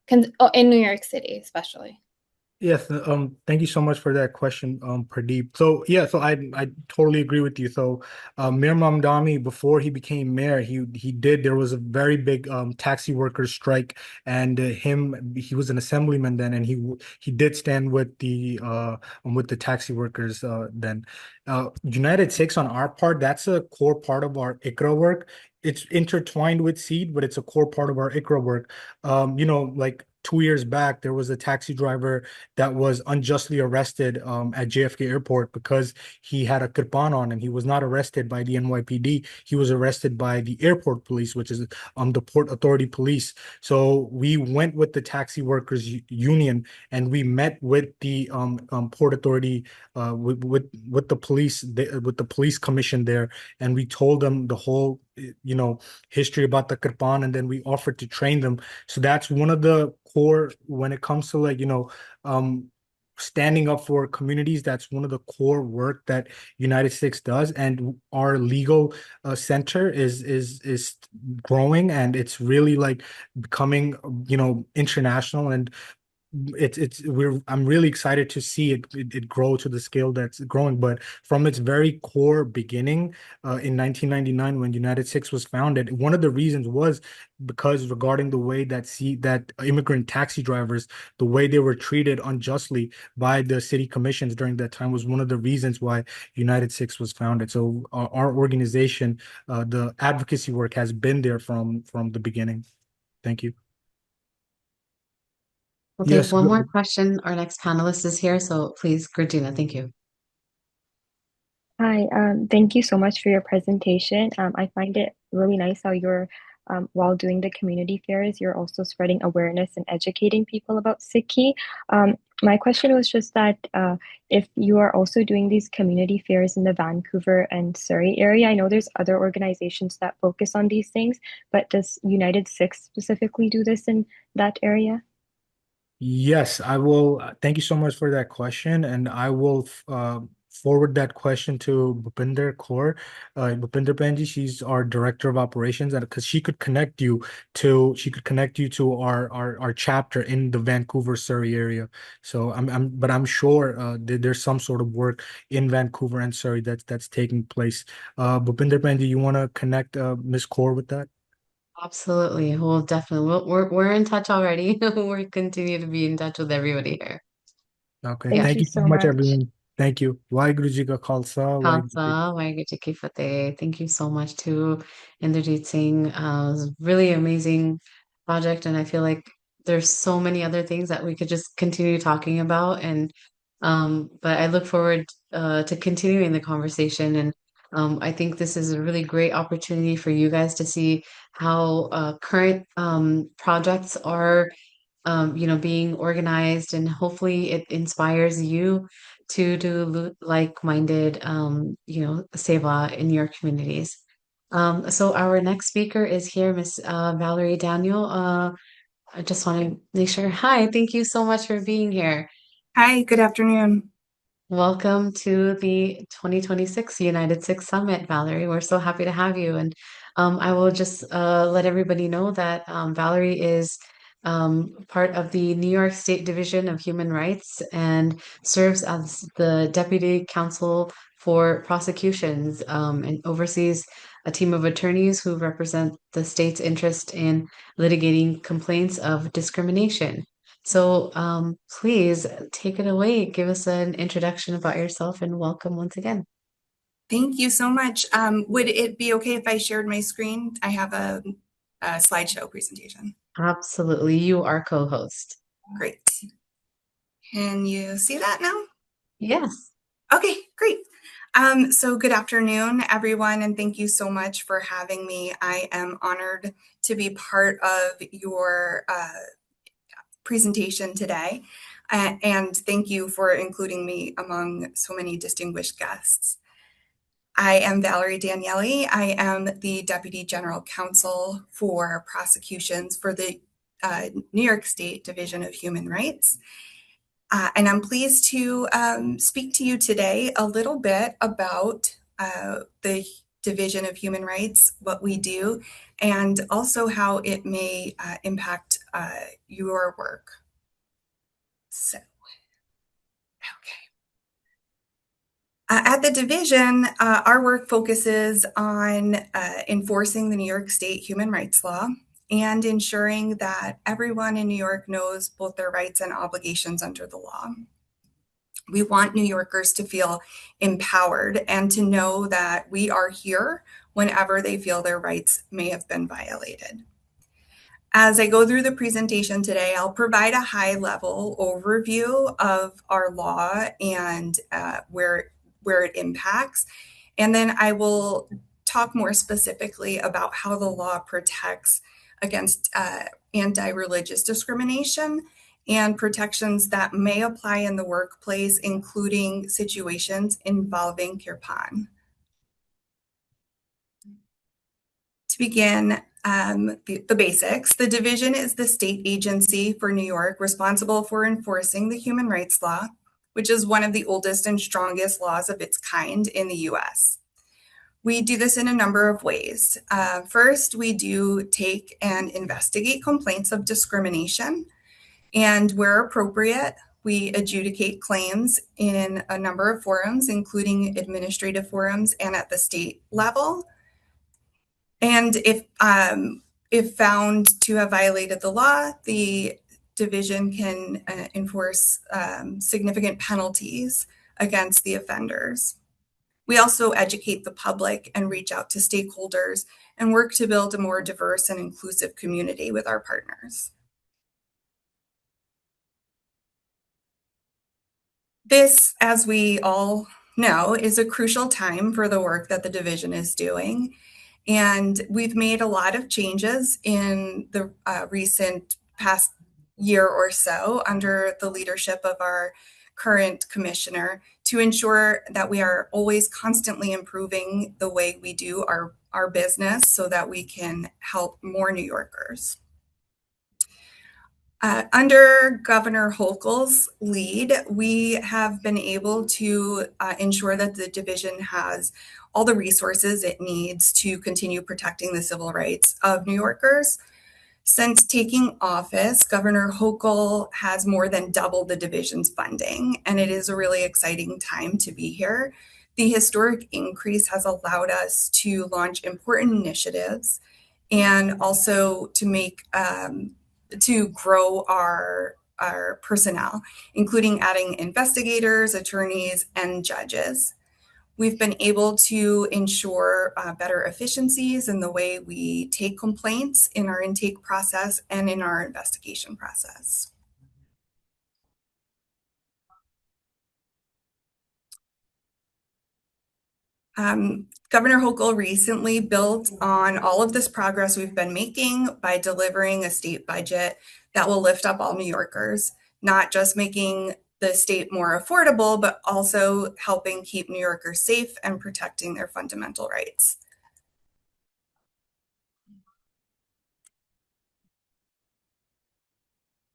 In New York City, especially. Yes, thank you so much for that question, Pradeep. So yeah, so I totally agree with you. So Mayor Mamdani, before he became mayor, there was a very big taxi workers strike, and he was an assemblyman then, and he did stand with the taxi workers then. United Sikhs on our part, that's a core part of our ICRA work. It's intertwined with SEED, but it's a core part of our ICRA work. Like 2 years back, there was a taxi driver that was unjustly arrested at JFK Airport because he had a kirpan on him. He was not arrested by the NYPD. He was arrested by the airport police, which is the Port Authority Police. So we went with the taxi workers union, and we met with the Port Authority with the police with the police commission there, and we told them the whole history about the kirpan, and then we offered to train them. So that's one of the core when it comes to standing up for communities. That's one of the core work that United Sikhs does, and our legal center is growing, and it's really like becoming international, and I'm really excited to see it grow to the scale that's growing. But from its very core beginning, in 1999, when UNITEDSIKHS was founded, one of the reasons was because regarding the way that immigrant taxi drivers, the way they were treated unjustly by the city commissions during that time, was one of the reasons why UNITEDSIKHS was founded. So our organization, the advocacy work, has been there from the beginning. Thank you. We'll take Yes. one more question. Our next panelist is here, so please, Georgina, thank you. Hi, thank you so much for your presentation. I find it really nice how while doing the community fairs, you're also spreading awareness and educating people about Sikhi. My question was just that if you are also doing these community fairs in the Vancouver and Surrey area, I know there's other organizations that focus on these things, but does UNITEDSIKHS specifically do this in that area? Yes, I will. Thank you so much for that question, and I will forward that question to Bhupinder Kaur. Bhupinder Panji, she's our director of operations, and because she could connect you to our chapter in the Vancouver Surrey area. So I'm sure there's some sort of work in Vancouver and Surrey that's taking place. Bhupinder Panji, you want to connect Ms. Kaur with that? Absolutely. We'll definitely, we're in touch already. We'll continue to be in touch with everybody here. Okay. Yeah. Thank Thank you you so so much, much. everyone. Thank you. Waheguru Ji Ka Khalsa, Khalsa, Waheguru Ji Ki Fateh. Thank you so much to Inderjeet Singh. It was a really amazing project, and I feel like there's so many other things that we could just continue talking about. And but I look forward to continuing the conversation. And I think this is a really great opportunity for you guys to see how current projects are being organized, and hopefully it inspires you to do like-minded, seva in your communities. So our next speaker is here, Miss Valerie Daniel. I just want to make sure. Hi, thank you so much for being here. Hi, good afternoon. Welcome to the 2026 United Six Summit, Valerie. We're so happy to have you. And I will just let everybody know that Valerie is part of the New York State Division of Human Rights and serves as the Deputy Counsel for Prosecutions, and oversees a team of attorneys who represent the state's interest in litigating complaints of discrimination. So please take it away. Give us an introduction about yourself and welcome once again. Thank you so much. Would it be okay if I shared my screen? I have a slideshow presentation. Absolutely. You are co-host. Great. Can you see that now? Yes. Okay, great. So good afternoon, everyone, and thank you so much for having me. I am honored to be part of your presentation today, and thank you for including me among so many distinguished guests. I am Valerie Daniele. I am the Deputy General Counsel for Prosecutions for the New York State Division of Human Rights. And I'm pleased to speak to you today a little bit about the Division of Human Rights, what we do, and also how it may impact your work. So, okay. At the division, our work focuses on enforcing the New York State human rights law and ensuring that everyone in New York knows both their rights and obligations under the law. We want New Yorkers to feel empowered and to know that we are here whenever they feel their rights may have been violated. As I go through the presentation today, I'll provide a high-level overview of our law and where it impacts. And then I will talk more specifically about how the law protects against anti-religious discrimination and protections that may apply in the workplace, including situations involving Kirpan. To begin, the basics. The division is the state agency for New York responsible for enforcing the human rights law, which is one of the oldest and strongest laws of its kind in the US. We do this in a number of ways. First, we do take and investigate complaints of discrimination, and where appropriate, we adjudicate claims in a number of forums, including administrative forums and at the state level. And if found to have violated the law, the division can enforce significant penalties against the offenders. We also educate the public and reach out to stakeholders and work to build a more diverse and inclusive community with our partners. This, as we all know, is a crucial time for the work that the division is doing. And we've made a lot of changes in the recent past year or so under the leadership of our current commissioner to ensure that we are always constantly improving the way we do our business so that we can help more New Yorkers. Under Governor Hochul's lead, we have been able to ensure that the division has all the resources it needs to continue protecting the civil rights of New Yorkers. Since taking office, Governor Hochul has more than doubled the division's funding, and it is a really exciting time to be here. The historic increase has allowed us to launch important initiatives and also to make to grow our personnel, including adding investigators, attorneys, and judges. We've been able to ensure better efficiencies in the way we take complaints in our intake process and in our investigation process. Governor Hochul recently built on all of this progress we've been making by delivering a state budget that will lift up all New Yorkers, not just making the state more affordable, but also helping keep New Yorkers safe and protecting their fundamental rights.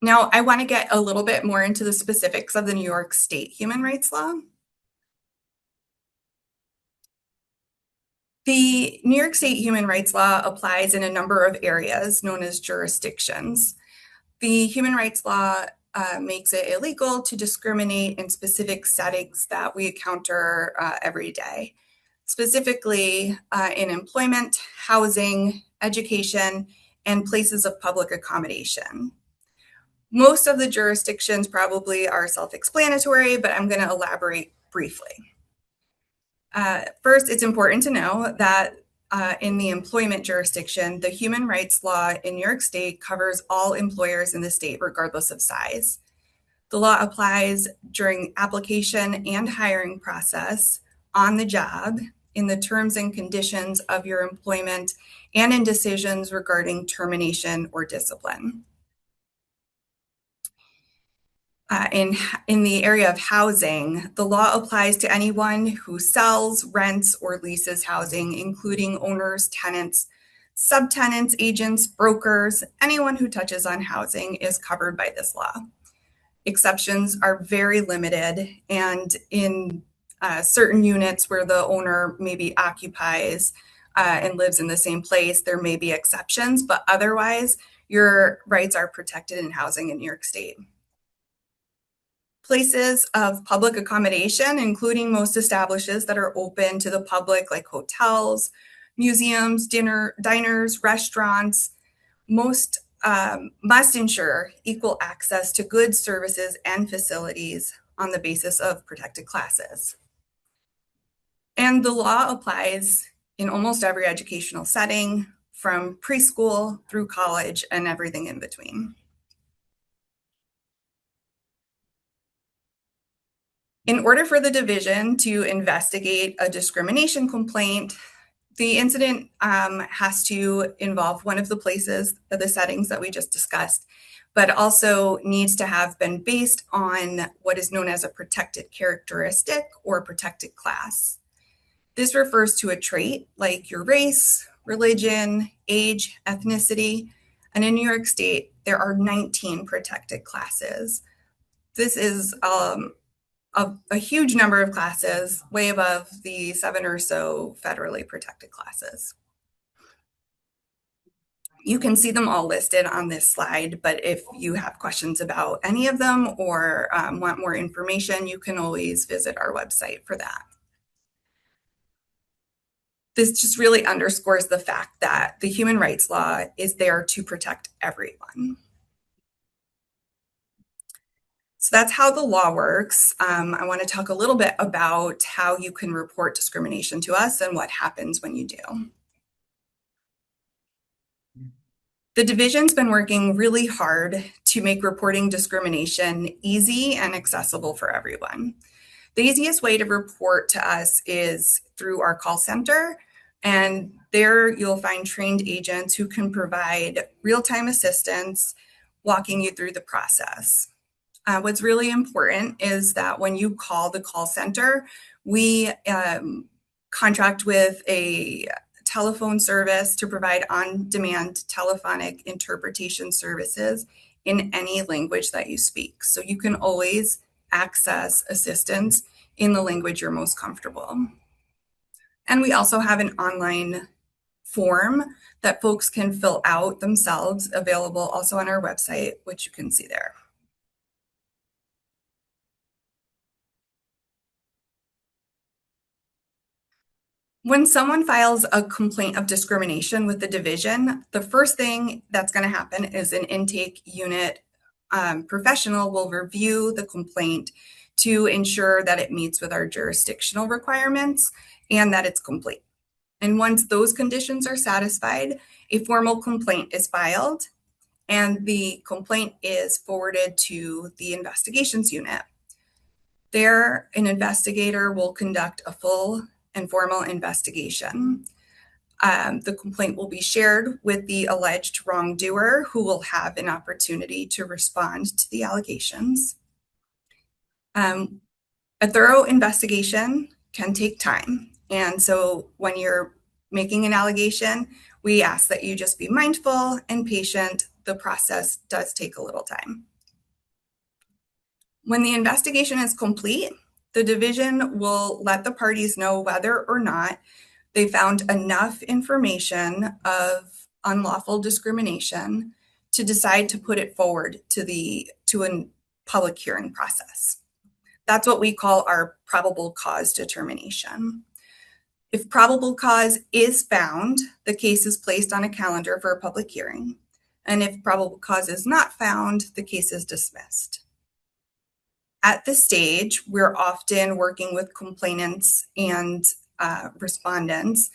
Now, I want to get a little bit more into the specifics of the New York State human rights law. The New York State human rights law applies in a number of areas known as jurisdictions. The human rights law makes it illegal to discriminate in specific settings that we encounter every day, specifically in employment, housing, education, and places of public accommodation. Most of the jurisdictions probably are self-explanatory, but I'm going to elaborate briefly. First, it's important to know that in the employment jurisdiction, the human rights law in New York State covers all employers in the state, regardless of size. The law applies during application and hiring process, on the job, in the terms and conditions of your employment, and in decisions regarding termination or discipline. In the area of housing, the law applies to anyone who sells, rents, or leases housing, including owners, tenants, subtenants, agents, brokers. Anyone who touches on housing is covered by this law. Exceptions are very limited, and in certain units where the owner maybe occupies and lives in the same place, there may be exceptions, but otherwise, your rights are protected in housing in New York State. Places of public accommodation, including most establishments that are open to the public, like hotels, museums, diners, restaurants, most must ensure equal access to goods, services, and facilities on the basis of protected classes. And the law applies in almost every educational setting, from preschool through college and everything in between. In order for the division to investigate a discrimination complaint, the incident has to involve one of the places, the settings that we just discussed, but also needs to have been based on what is known as a protected characteristic or protected class. This refers to a trait like your race, religion, age, ethnicity, and in New York State, there are 19 protected classes. This is a huge number of classes, way above the 7 or so federally protected classes. You can see them all listed on this slide, but if you have questions about any of them or want more information, you can always visit our website for that. This just really underscores the fact that the human rights law is there to protect everyone. So that's how the law works. I want to talk a little bit about how you can report discrimination to us and what happens when you do. The division's been working really hard to make reporting discrimination easy and accessible for everyone. The easiest way to report to us is through our call center, and there you'll find trained agents who can provide real-time assistance, walking you through the process. What's really important is that when you call the call center, we contract with a telephone service to provide on-demand telephonic interpretation services in any language that you speak. So you can always access assistance in the language you're most comfortable. And we also have an online form that folks can fill out themselves, available also on our website, which you can see there. When someone files a complaint of discrimination with the division, the first thing that's going to happen is an intake unit professional will review the complaint to ensure that it meets with our jurisdictional requirements and that it's complete. And once those conditions are satisfied, a formal complaint is filed and the complaint is forwarded to the investigations unit. There, an investigator will conduct a full and formal investigation. The complaint will be shared with the alleged wrongdoer, who will have an opportunity to respond to the allegations. A thorough investigation can take time. And so when you're making an allegation, we ask that you just be mindful and patient. The process does take a little time. When the investigation is complete, the division will let the parties know whether or not they found enough information of unlawful discrimination to decide to put it forward to a public hearing process. That's what we call our probable cause determination. If probable cause is found, the case is placed on a calendar for a public hearing. And if probable cause is not found, the case is dismissed. At this stage, we're often working with complainants and respondents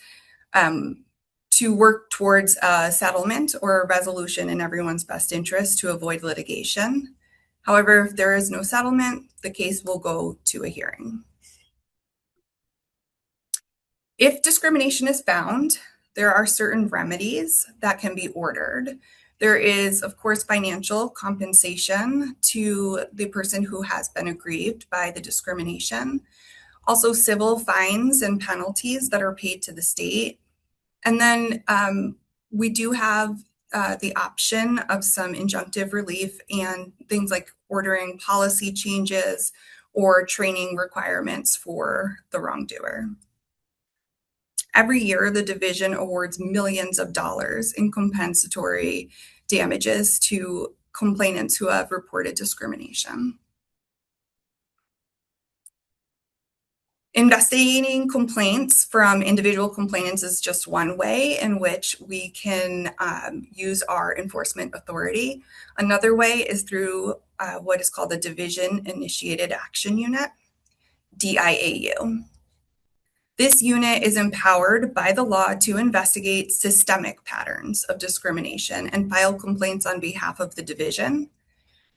to work towards a settlement or a resolution in everyone's best interest to avoid litigation. However, if there is no settlement, the case will go to a hearing. If discrimination is found, there are certain remedies that can be ordered. There is, of course, financial compensation to the person who has been aggrieved by the discrimination. Also, civil fines and penalties that are paid to the state. And then we do have the option of some injunctive relief and things like ordering policy changes or training requirements for the wrongdoer. Every year, the division awards millions of dollars in compensatory damages to complainants who have reported discrimination. Investigating complaints from individual complainants is just one way in which we can use our enforcement authority. Another way is through what is called the Division Initiated Action Unit, DIAU. This unit is empowered by the law to investigate systemic patterns of discrimination and file complaints on behalf of the division.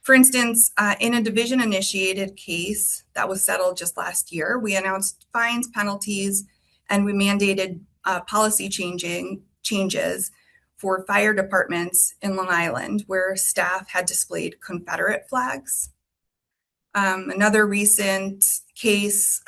For instance, in a division-initiated case that was settled just last year, we announced fines, penalties, and we mandated policy changes for fire departments in Long Island, where staff had displayed Confederate flags. Another recent case,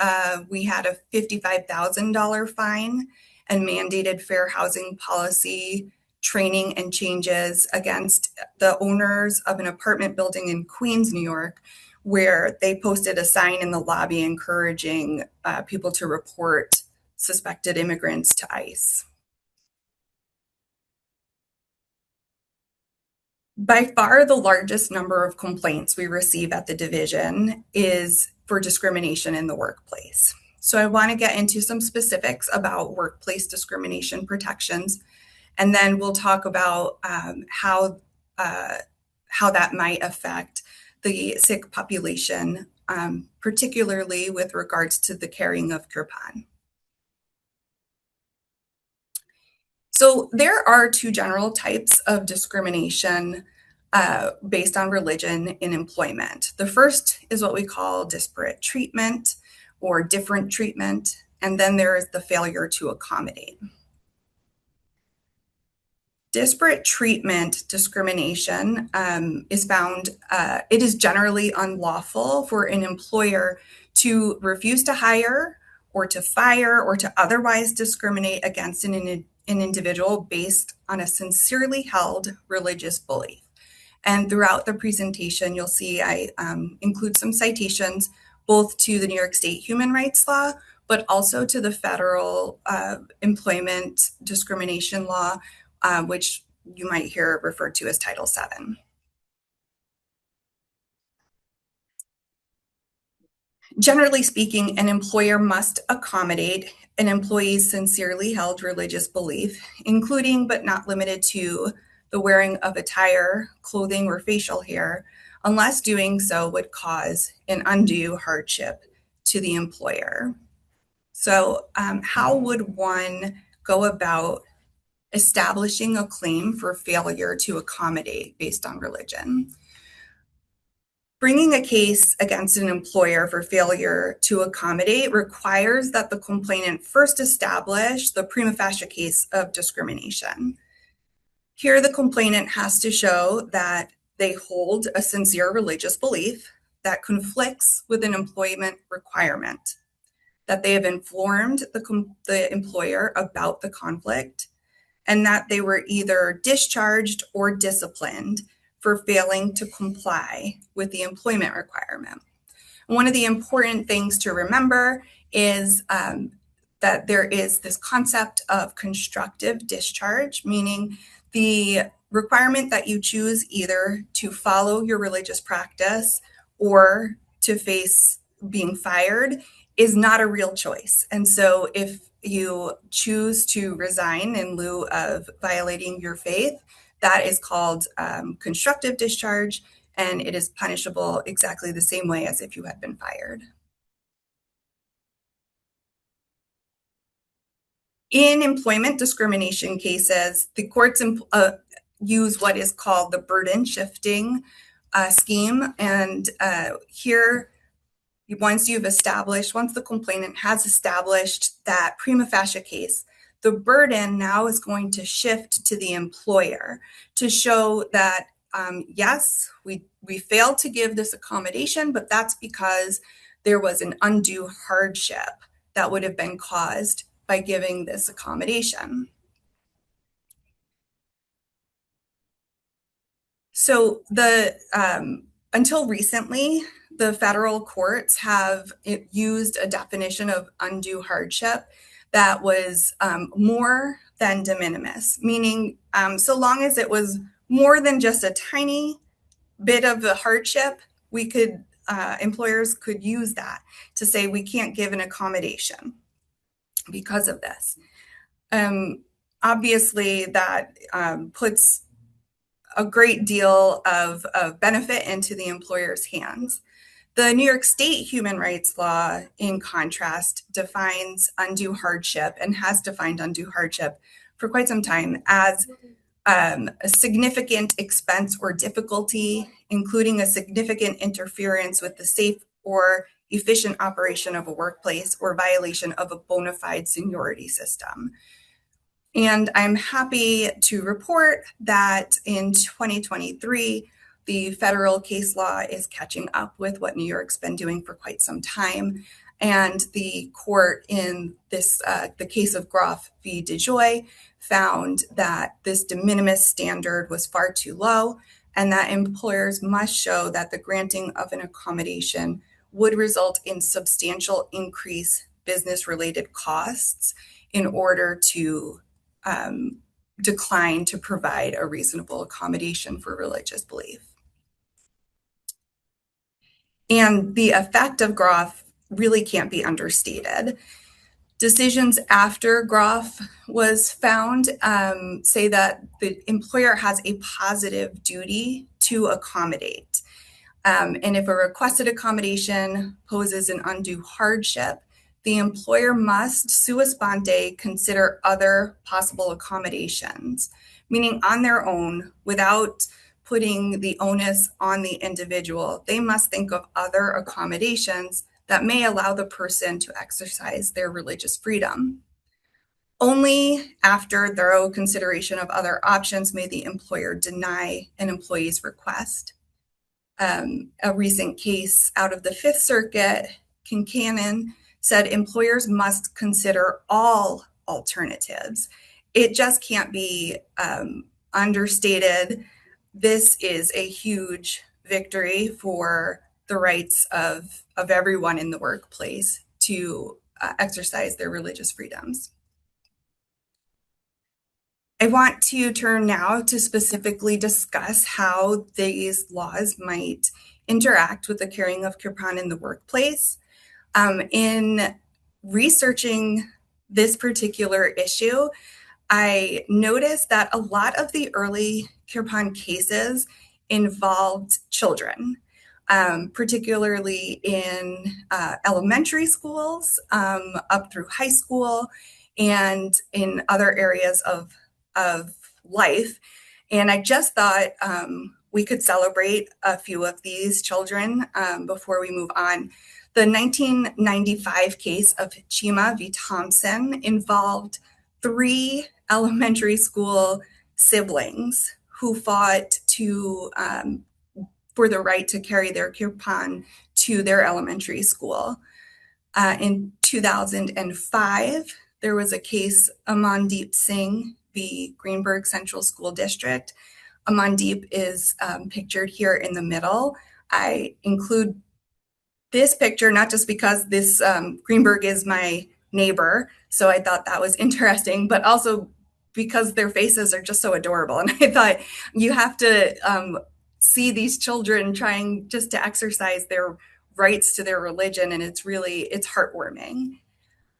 we had a $55,000 fine and mandated fair housing policy training and changes against the owners of an apartment building in Queens, New York, where they posted a sign in the lobby encouraging people to report suspected immigrants to ICE. By far, the largest number of complaints we receive at the division is for discrimination in the workplace. So I want to get into some specifics about workplace discrimination protections, and then we'll talk about how that might affect the Sikh population, particularly with regards to the carrying of Kirpan. So there are two general types of discrimination based on religion in employment. The first is what we call disparate treatment or different treatment, and then there is the failure to accommodate. Disparate treatment discrimination is found, it is generally unlawful for an employer to refuse to hire or to fire or to otherwise discriminate against an individual based on a sincerely held religious belief. And throughout the presentation, you'll see I include some citations both to the New York State human rights law, but also to the federal employment discrimination law, which you might hear referred to as Title VII. Generally speaking, an employer must accommodate an employee's sincerely held religious belief, including but not limited to the wearing of attire, clothing, or facial hair, unless doing so would cause an undue hardship to the employer. So how would one go about establishing a claim for failure to accommodate based on religion? Bringing a case against an employer for failure to accommodate requires that the complainant first establish the prima facie case of discrimination. Here, the complainant has to show that they hold a sincere religious belief that conflicts with an employment requirement, that they have informed the employer about the conflict, and that they were either discharged or disciplined for failing to comply with the employment requirement. One of the important things to remember is that there is this concept of constructive discharge, meaning the requirement that you choose either to follow your religious practice or to face being fired is not a real choice. And so if you choose to resign in lieu of violating your faith, That is called constructive discharge, and it is punishable exactly the same way as if you had been fired. In employment discrimination cases, the courts use what is called the burden shifting scheme. And here, once the complainant has established that prima facie case, the burden now is going to shift to the employer to show that, yes, we failed to give this accommodation, but that's because there was an undue hardship that would have been caused by giving this accommodation. So until recently, the federal courts have used a definition of undue hardship that was more than de minimis, meaning so long as it was more than just a tiny bit of a hardship, employers could use that to say we can't give an accommodation because of this. Obviously, that puts a great deal of benefit into the employer's hands. The New York State human rights law, in contrast, defines undue hardship and has defined undue hardship for quite some time as a significant expense or difficulty, including a significant interference with the safe or efficient operation of a workplace or violation of a bona fide seniority system. And I'm happy to report that in 2023, the federal case law is catching up with what New York's been doing for quite some time. And the court in the case of Groff v. DeJoy found that this de minimis standard was far too low and that employers must show that the granting of an accommodation would result in substantial increased business-related costs in order to decline to provide a reasonable accommodation for religious belief. And the effect of Groff really can't be understated. Decisions after Groff was found say that the employer has a positive duty to accommodate. And if a requested accommodation poses an undue hardship, the employer must sua sponte consider other possible accommodations, meaning on their own, without putting the onus on the individual. They must think of other accommodations that may allow the person to exercise their religious freedom. Only after thorough consideration of other options may the employer deny an employee's request. A recent case out of the Fifth Circuit, Kincannon, said employers must consider all alternatives. It just can't be understated. This is a huge victory for the rights of everyone in the workplace to exercise their religious freedoms. I want to turn now to specifically discuss how these laws might interact with the carrying of Kirpan in the workplace. In researching this particular issue, I noticed that a lot of the early Kirpan cases involved children, particularly in elementary schools, up through high school, and in other areas of life. And I just thought we could celebrate a few of these children before we move on. The 1995 case of Chima v. Thompson involved 3 elementary school siblings who fought for the right to carry their kirpan to their elementary school. In 2005, there was a case, Amandeep Singh v. Greenberg Central School District. Amandeep is pictured here in the middle. I include this picture not just because this Greenberg is my neighbor, so I thought that was interesting, but also because their faces are just so adorable. And I thought you have to see these children trying just to exercise their rights to their religion, and it's heartwarming.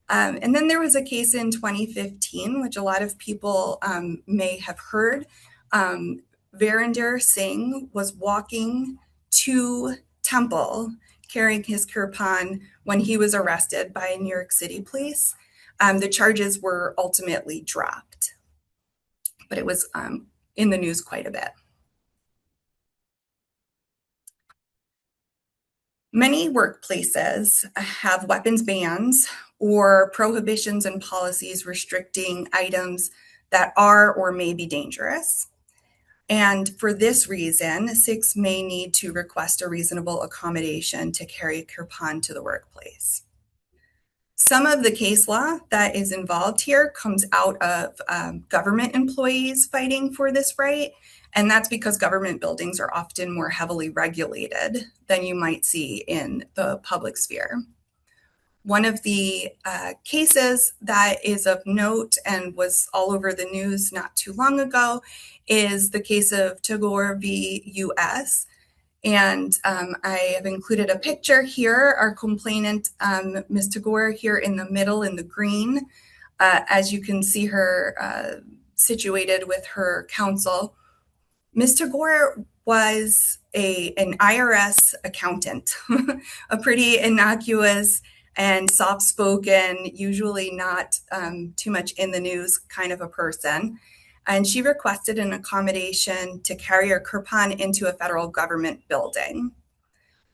And then there was a case in 2015, which a lot of people may have heard Virender Singh was walking to Temple carrying his kirpan when he was arrested by New York City police. The charges were ultimately dropped, but it was in the news quite a bit. Many workplaces have weapons bans or prohibitions and policies restricting items that are or may be dangerous. And for this reason, Sikhs may need to request a reasonable accommodation to carry a kirpan to the workplace. Some of the case law that is involved here comes out of government employees fighting for this right, and that's because government buildings are often more heavily regulated than you might see in the public sphere. One of the cases that is of note and was all over the news not too long ago is the case of Tagore v. US. And I have included a picture here. Our complainant, Ms. Tagore, here in the middle in the green, as you can see her situated with her counsel. Ms. Tagore was an IRS accountant, a pretty innocuous and soft-spoken, usually not too much in the news kind of a person. And she requested an accommodation to carry her kirpan into a federal government building.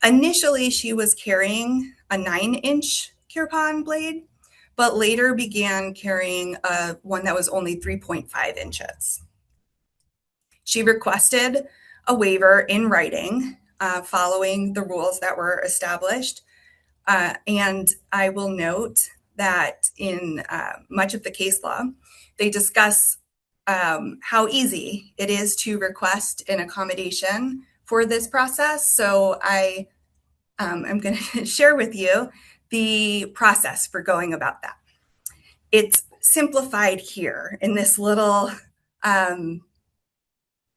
Initially, she was carrying a 9-inch kirpan blade, but later began carrying one that was only 3.5 inches. She requested a waiver in writing following the rules that were established. And I will note that in much of the case law, they discuss how easy it is to request an accommodation for this process. So I'm going to share with you the process for going about that. It's simplified here in this little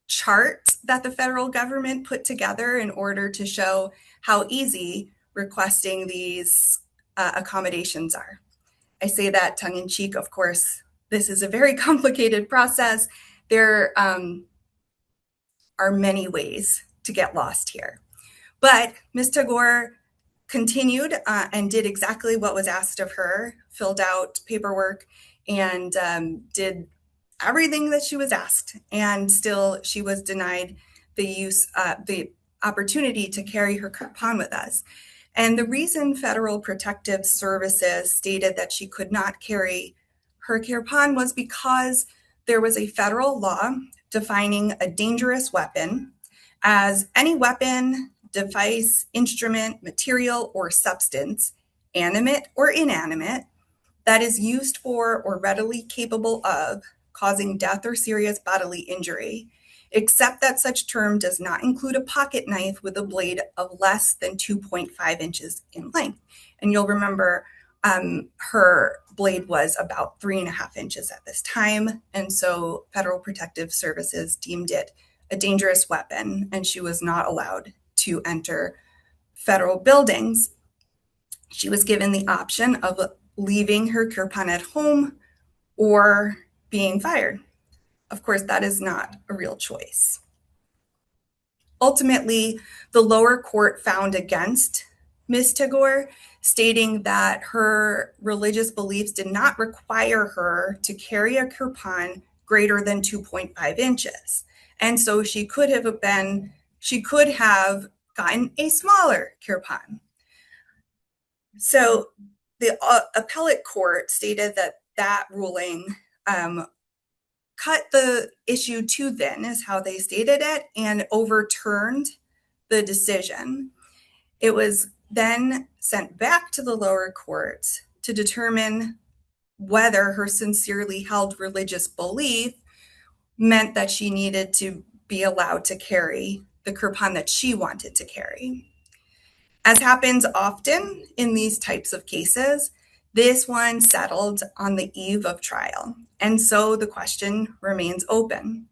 chart that the federal government put together in order to show how easy requesting these accommodations are. I say that tongue in cheek, of course. This is a very complicated process. There are many ways to get lost here. But Ms. Tagore continued and did exactly what was asked of her, filled out paperwork, and did everything that she was asked. And still, she was denied the opportunity to carry her kirpan with us. And the reason Federal Protective Services stated that she could not carry her kirpan was because there was a federal law defining a dangerous weapon as any weapon, device, instrument, material, or substance, animate or inanimate, that is used for or readily capable of causing death or serious bodily injury, except that such term does not include a pocket knife with a blade of less than 2.5 inches in length. And you'll remember her blade was about 3.5 inches at this time. And so Federal Protective Services deemed it a dangerous weapon, and she was not allowed to enter federal buildings. She was given the option of leaving her kirpan at home or being fired. Of course, that is not a real choice. Ultimately, the lower court found against Ms. Tagore, stating that her religious beliefs did not require her to carry a kirpan greater than 2.5 inches. And so she could have gotten a smaller kirpan. So the appellate court stated that that ruling cut the issue too thin, is how they stated it, and overturned the decision. It was then sent back to the lower courts to determine whether her sincerely held religious belief meant that she needed to be allowed to carry the kirpan that she wanted to carry. As happens often in these types of cases, this one settled on the eve of trial, and so the question remains open.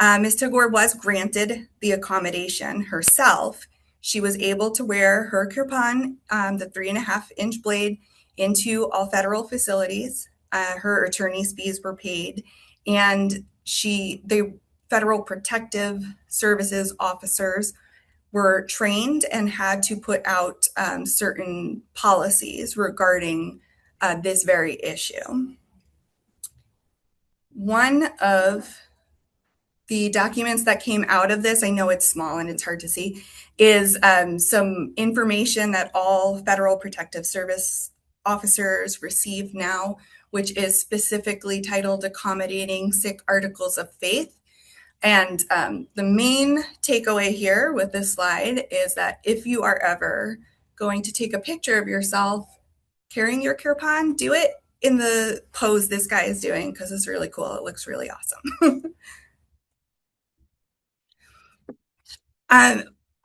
Ms. Tagore was granted the accommodation herself. She was able to wear her kirpan, the 3.5-inch blade, into all federal facilities. Her attorney's fees were paid, and Federal Protective Services officers were trained and had to put out certain policies regarding this very issue. One of the documents that came out of this, I know it's small and it's hard to see, is some information that all Federal Protective Service officers receive now, which is specifically titled Accommodating Sikh Articles of Faith. And the main takeaway here with this slide is that if you are ever going to take a picture of yourself carrying your kirpan, do it in the pose this guy is doing, because it's really cool. It looks really awesome.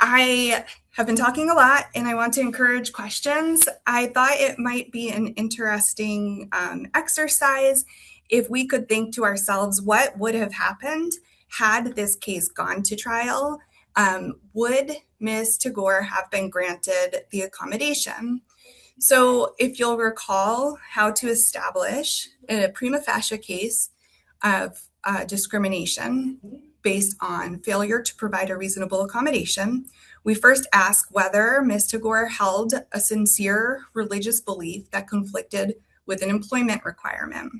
I have been talking a lot and I want to encourage questions. I thought it might be an interesting exercise if we could think to ourselves, what would have happened had this case gone to trial? Would Ms. Tagore have been granted the accommodation? So if you'll recall how to establish a prima facie case of discrimination based on failure to provide a reasonable accommodation, we first ask whether Ms. Tagore held a sincere religious belief that conflicted with an employment requirement.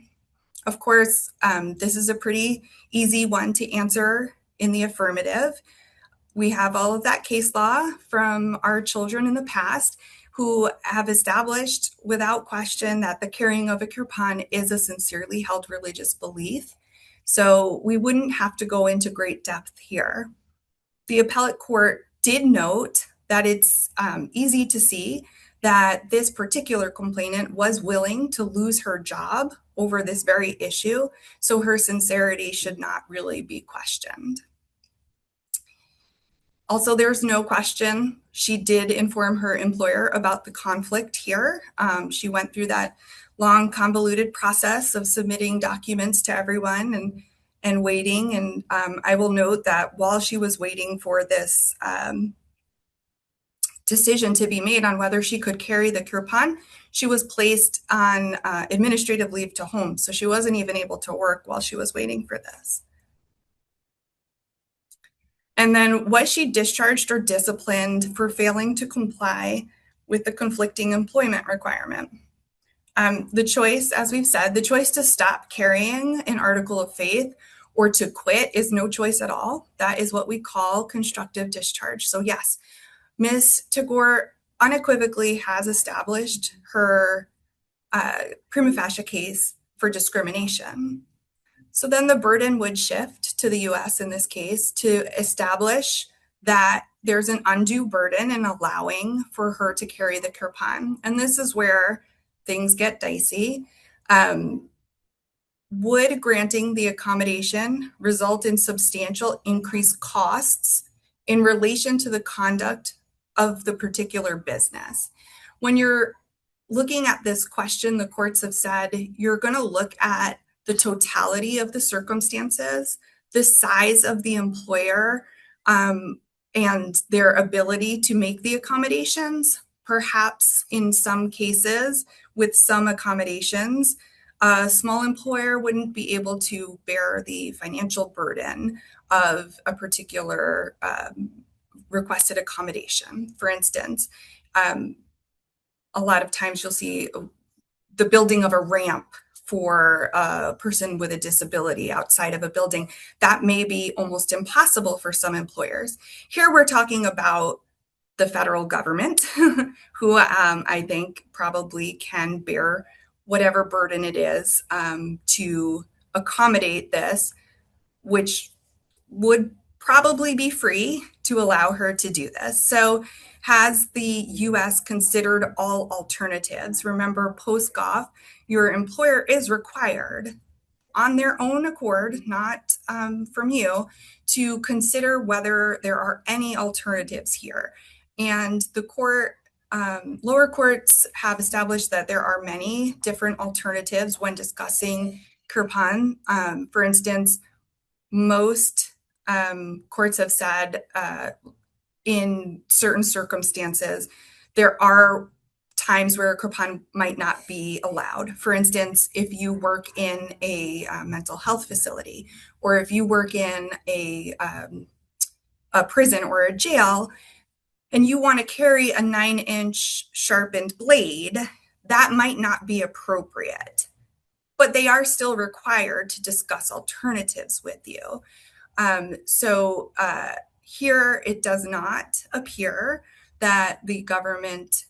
Of course, this is a pretty easy one to answer in the affirmative. We have all of that case law from our children in the past who have established without question that the carrying of a kirpan is a sincerely held religious belief. So we wouldn't have to go into great depth here. The appellate court did note that it's easy to see that this particular complainant was willing to lose her job over this very issue, so her sincerity should not really be questioned. Also, there's no question she did inform her employer about the conflict here. She went through that long, convoluted process of submitting documents to everyone and waiting. And I will note that while she was waiting for this decision to be made on whether she could carry the kirpan, she was placed on administrative leave to home. So she wasn't even able to work while she was waiting for this. And then was she discharged or disciplined for failing to comply with the conflicting employment requirement? The choice, as we've said, the choice to stop carrying an article of faith or to quit is no choice at all. That is what we call constructive discharge. So yes, Ms. Tagore unequivocally has established her prima facie case for discrimination. So then the burden would shift to the US in this case to establish that there's an undue burden in allowing for her to carry the kirpan. And this is where things get dicey. Would granting the accommodation result in substantial increased costs in relation to the conduct of the particular business? When you're looking at this question, the courts have said you're going to look at the totality of the circumstances, the size of the employer, and their ability to make the accommodations. Perhaps in some cases, with some accommodations, a small employer wouldn't be able to bear the financial burden of a particular requested accommodation. For instance, a lot of times you'll see the building of a ramp for a person with a disability outside of a building. That may be almost impossible for some employers. Here we're talking about the federal government, who I think probably can bear whatever burden it is to accommodate this, which would probably be free to allow her to do this. So has the US considered all alternatives? Remember, post-Goff, your employer is required on their own accord, not from you, to consider whether there are any alternatives here. And the court, lower courts have established that there are many different alternatives when discussing kirpan. For instance, most courts have said in certain circumstances, there are times where kirpan might not be allowed. For instance, if you work in a mental health facility or if you work in a prison or a jail, and you want to carry a 9-inch sharpened blade, that might not be appropriate. But they are still required to discuss alternatives with you. So here it does not appear that the government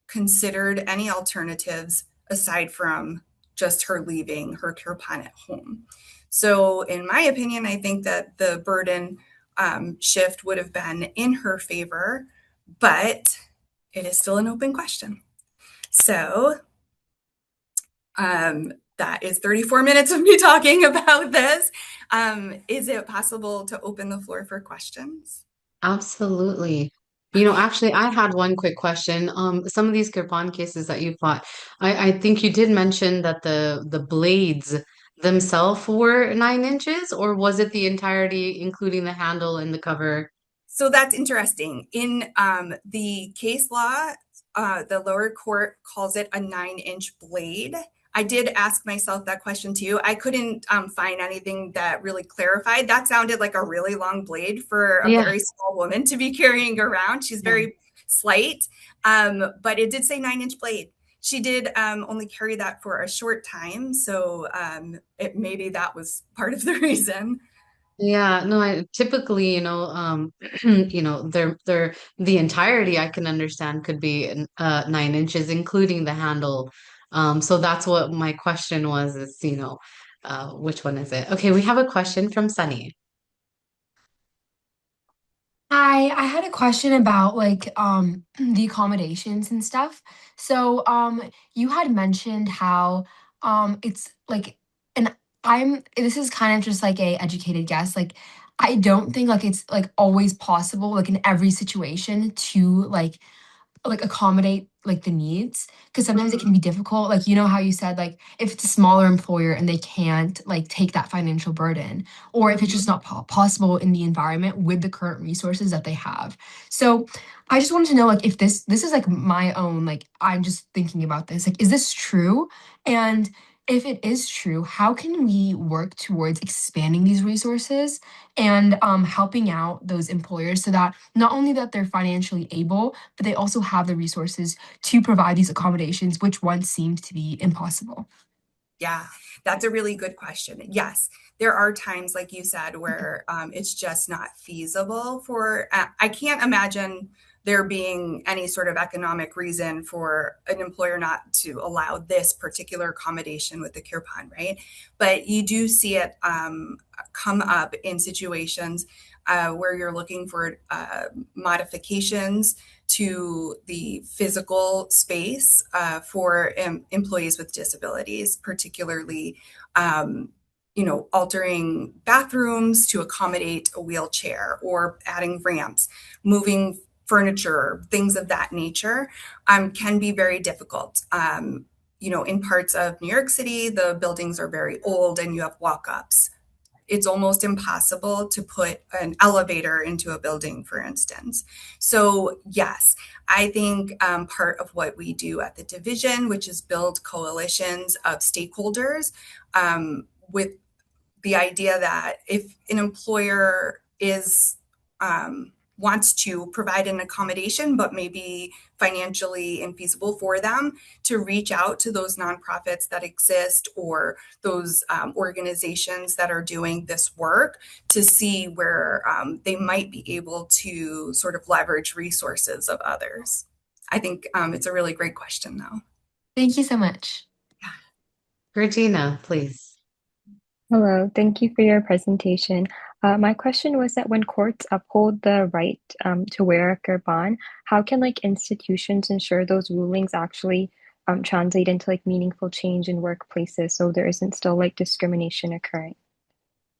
considered any alternatives aside from just her leaving her Kirpan at home. So in my opinion, I think that the burden shift would have been in her favor, but it is still an open question. So that is 34 minutes of me talking about this. Is it possible to open the floor for questions? Absolutely. Actually, I had one quick question. Some of these Kirpan cases that you fought, I think you did mention that the blades themselves were 9 inches, or was it the entirety, including the handle and the cover? So that's interesting. In the case law, the lower court calls it a 9-inch blade. I did ask myself that question too. I couldn't find anything that really clarified. That sounded like a really long blade for a Yeah. very small woman to be carrying around. She's very slight, but it did say 9-inch blade. She did only carry that for a short time, so maybe that was part of the reason. Yeah, no, I typically, they're the entirety I can understand could be 9 inches, including the handle. So that's what my question was, is, which one is it? Okay, we have a question from Sunny. Hi, I had a question about the accommodations and stuff. So you had mentioned how it's like, and I'm this is kind of just like a educated guess. Like I don't think like it's like always possible like in every situation to like accommodate like the needs, because sometimes it can be difficult, like how you said, like if it's a smaller employer and they can't like take that financial burden, or if it's just not possible in the environment with the current resources that they have. So I just wanted to know, like, if this is like my own, like I'm just thinking about this, like, is this true? And if it is true, how can we work towards expanding these resources and helping out those employers so that not only that they're financially able, but they also have the resources to provide these accommodations, which once seemed to be impossible? Yeah, that's a really good question. Yes, there are times, like you said, where it's just not feasible for, I can't imagine there being any sort of economic reason for an employer not to allow this particular accommodation with the Kirpan, right? But you do see it come up in situations where you're looking for modifications to the physical space for employees with disabilities, particularly, altering bathrooms to accommodate a wheelchair or adding ramps, moving furniture, things of that nature, can be very difficult. In parts of New York City, the buildings are very old and you have walk-ups. It's almost impossible to put an elevator into a building, for instance. So yes, I think part of what we do at the division, which is build coalitions of stakeholders with the idea that if an employer wants to provide an accommodation, but maybe financially infeasible for them, to reach out to those nonprofits that exist or those organizations that are doing this work to see where they might be able to sort of leverage resources of others. I think it's a really great question, though. Thank you so much. Regina, please. Hello, thank you for your presentation. My question was that when courts uphold the right to wear a kirpan, how can institutions ensure those rulings actually translate into meaningful change in workplaces so there isn't still discrimination occurring?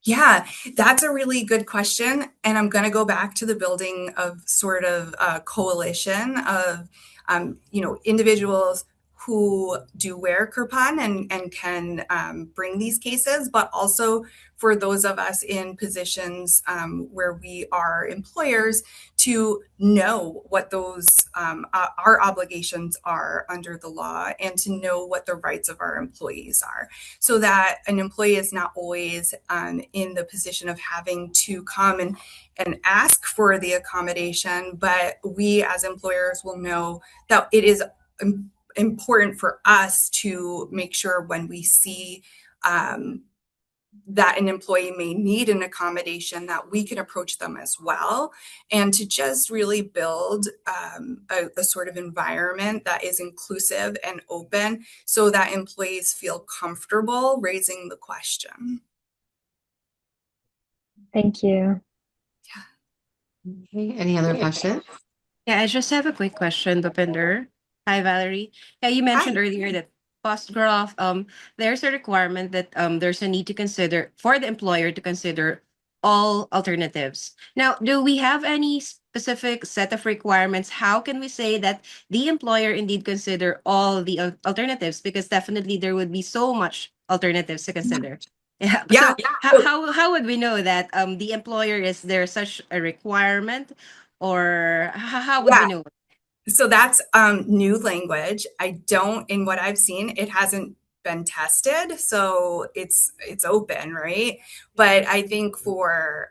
Yeah, that's a really good question. And I'm going to go back to the building of sort of a coalition of, individuals who do wear Kirpan and can bring these cases, but also for those of us in positions where we are employers to know what those our obligations are under the law and to know what the rights of our employees are, so that an employee is not always in the position of having to come and ask for the accommodation, but we as employers will know that it is important for us to make sure when we see that an employee may need an accommodation that we can approach them as well, and to just really build a sort of environment that is inclusive and open so that employees feel comfortable raising the question. Thank you. Okay, any other questions? Yeah, I just have a quick question, Bhupinder. Hi, Valerie. Yeah, you mentioned earlier that post-growth, there's a requirement that there's a need to consider for the employer to consider all alternatives. Now, do we have any specific set of requirements? How can we say that the employer indeed consider all the alternatives? Because definitely there would be so much alternatives to consider. Yeah. Yeah. So how would we know that the employer is there such a requirement, or how would we know? So that's new language. I don't, in what I've seen, it hasn't been tested, so it's open, right? But I think for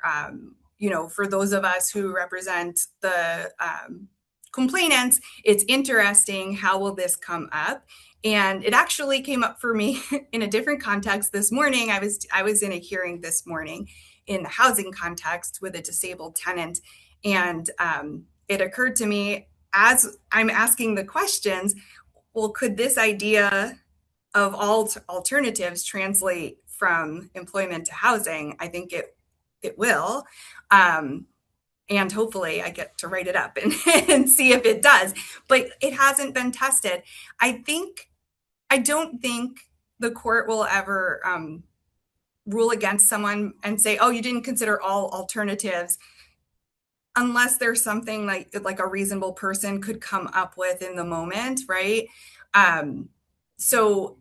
for those of us who represent the complainants, it's interesting. How will this come up? And it actually came up for me in a different context this morning. I was in a hearing this morning in the housing context with a disabled tenant, and it occurred to me as I'm asking the questions, well, could this idea of all alternatives translate from employment to housing? I think it will. And hopefully I get to write it up and see if it does, but it hasn't been tested. I don't think the court will ever rule against someone and say, oh, you didn't consider all alternatives, unless there's something like a reasonable person could come up with in the moment, right? So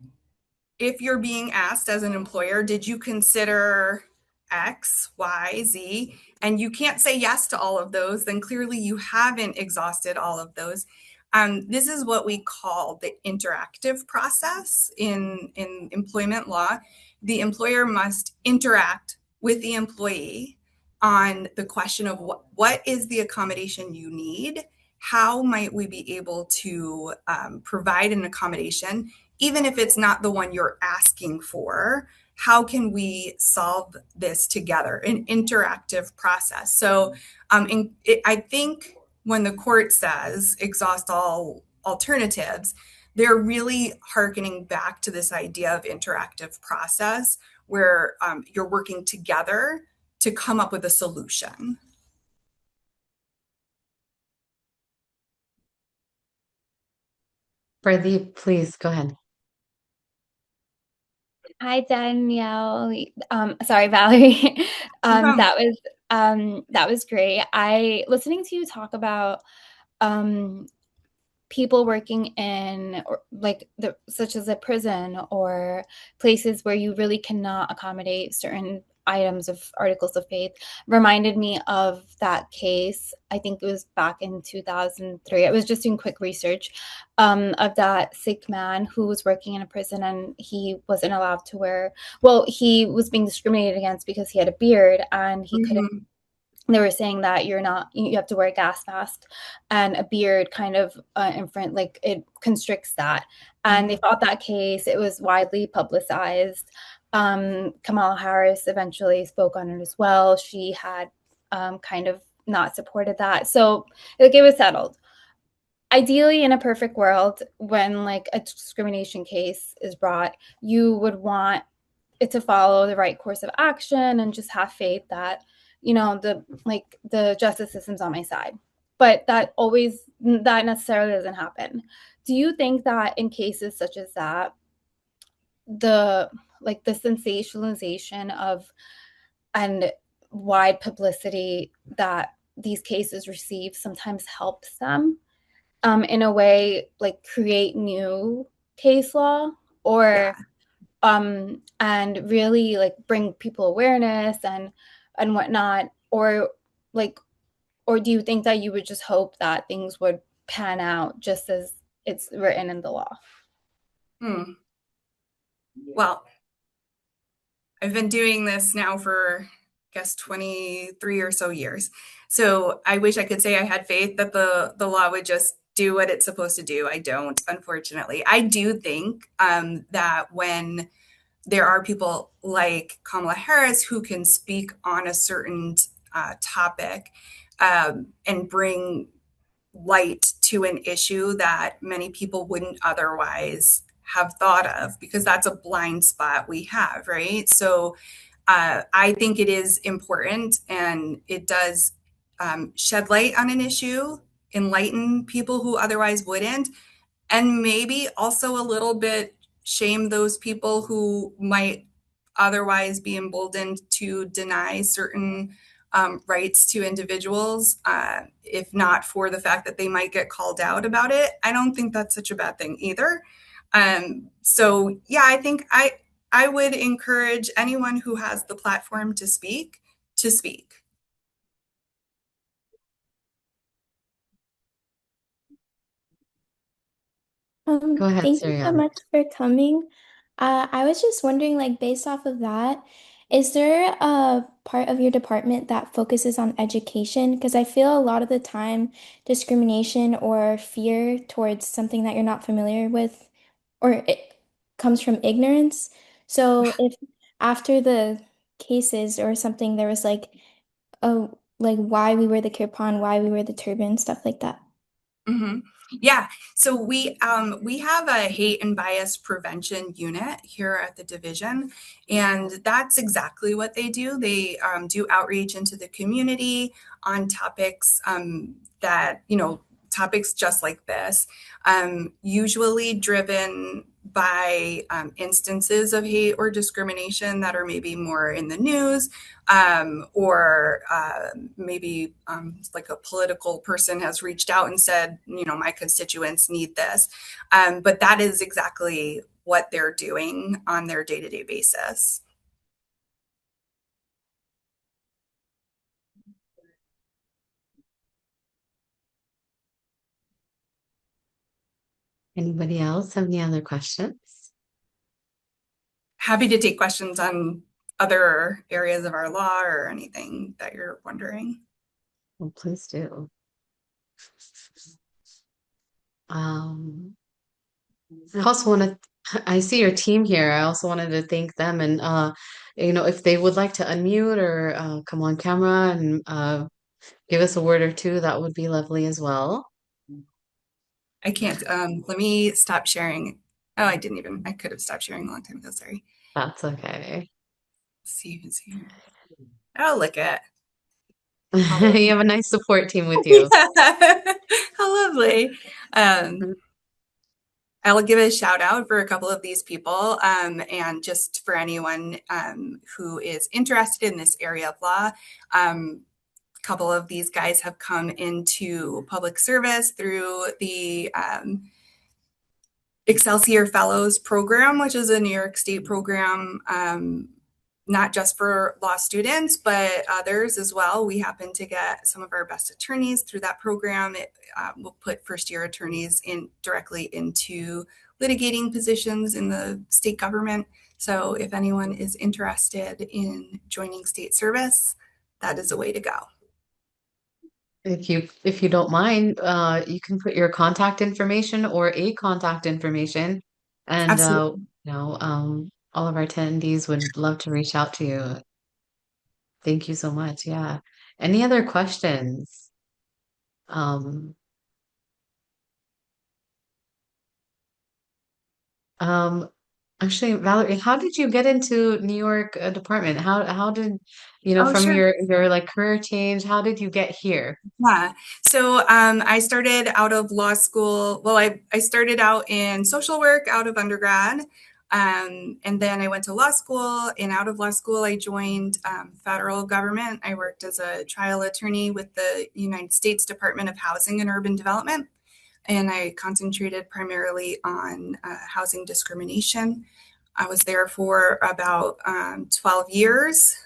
if you're being asked as an employer, did you consider X, Y, Z, and you can't say yes to all of those, then clearly you haven't exhausted all of those. This is what we call the interactive process in employment law. The employer must interact with the employee on the question of what is the accommodation you need? How might we be able to provide an accommodation, even if it's not the one you're asking for? How can we solve this together? An interactive process. So I think when the court says exhaust all alternatives, they're really hearkening back to this idea of interactive process where you're working together to come up with a solution. Pradeep, please go ahead. Hi, Danielle. Sorry, Valerie. That was great. Listening to you talk about people working in such as a prison or places where you really cannot accommodate certain items of articles of faith reminded me of that case. I think it was back in 2003. I was just doing quick research of that Sikh man who was working in a prison, and he wasn't allowed to wear, well, he was being discriminated against because he had a beard and he couldn't. They were saying that you have to wear a gas mask, and a beard kind of it constricts that. And they fought that case. It was widely publicized. Kamala Harris eventually spoke on it as well. She had kind of not supported that. So it was settled. Ideally, in a perfect world, when a discrimination case is brought, you would want it to follow the right course of action and just have faith that the justice system's on my side. But that necessarily doesn't happen. Do you think that in cases such as that, the sensationalization of and wide publicity that these cases receive sometimes helps them in a way, create new case law, or and really like bring people awareness and whatnot, or like, or do you think that you would just hope that things would pan out just as it's written in the law? Well, I've been doing this now for, I guess, 23 or so years. So I wish I could say I had faith that the law would just do what it's supposed to do. I don't, unfortunately. I do think that when there are people like Kamala Harris who can speak on a certain topic and bring light to an issue that many people wouldn't otherwise have thought of, because that's a blind spot we have, right? So I think it is important, and it does shed light on an issue, enlighten people who otherwise wouldn't, and maybe also a little bit shame those people who might otherwise be emboldened to deny certain rights to individuals, if not for the fact that they might get called out about it. I don't think that's such a bad thing either. So yeah, I think I would encourage anyone who has the platform to speak to speak. Go ahead, Thank you so Sirian. much for coming. I was just wondering, like, based off of that, is there a part of your department that focuses on education? Because I feel a lot of the time discrimination or fear towards something that you're not familiar with, or it comes from ignorance. So if after the cases or something, there was like, oh, like why we wear the kirpan, why we wear the turban, stuff like that. Yeah, so we have a hate and bias prevention unit here at the division, and that's exactly what they do. They do outreach into the community on topics that, topics just like this, usually driven by instances of hate or discrimination that are maybe more in the news, or maybe like a political person has reached out and said, my constituents need this. But that is exactly what they're doing on their day-to-day basis. Anybody else have any other questions? Happy to take questions on other areas of our law or anything that you're wondering. Well, please do. I also want to, I see your team here. I also wanted to thank them, and if they would like to unmute or come on camera and give us a word or two, that would be lovely as well. I can't. Let me stop sharing. Oh, I could have stopped sharing a long time ago. Sorry. That's okay. Let's see who's here. Oh, look at. You have a nice support team with you. Yeah. How lovely. I'll give a shout out for a couple of these people, and just for anyone who is interested in this area of law. A couple of these guys have come into public service through the Excelsior Fellows program, which is a New York State program, not just for law students, but others as well. We happen to get some of our best attorneys through that program. It will put first-year attorneys directly into litigating positions in the state government. So if anyone is interested in joining state service, that is a way to go. If you don't mind, you can put your contact information or a contact information, and Absolutely. all of our attendees would love to reach out to you. Thank you so much. Yeah. Any other questions? Um, Actually, Valerie, how did you get into New York department? How did, Oh, from sure. your like career change, how did you get here? Yeah. So I started out of law school. Well, I started out in social work out of undergrad. And then I went to law school, and out of law school, I joined federal government. I worked as a trial attorney with the United States Department of Housing and Urban Development. and I concentrated primarily on housing discrimination. I was there for about 12 years.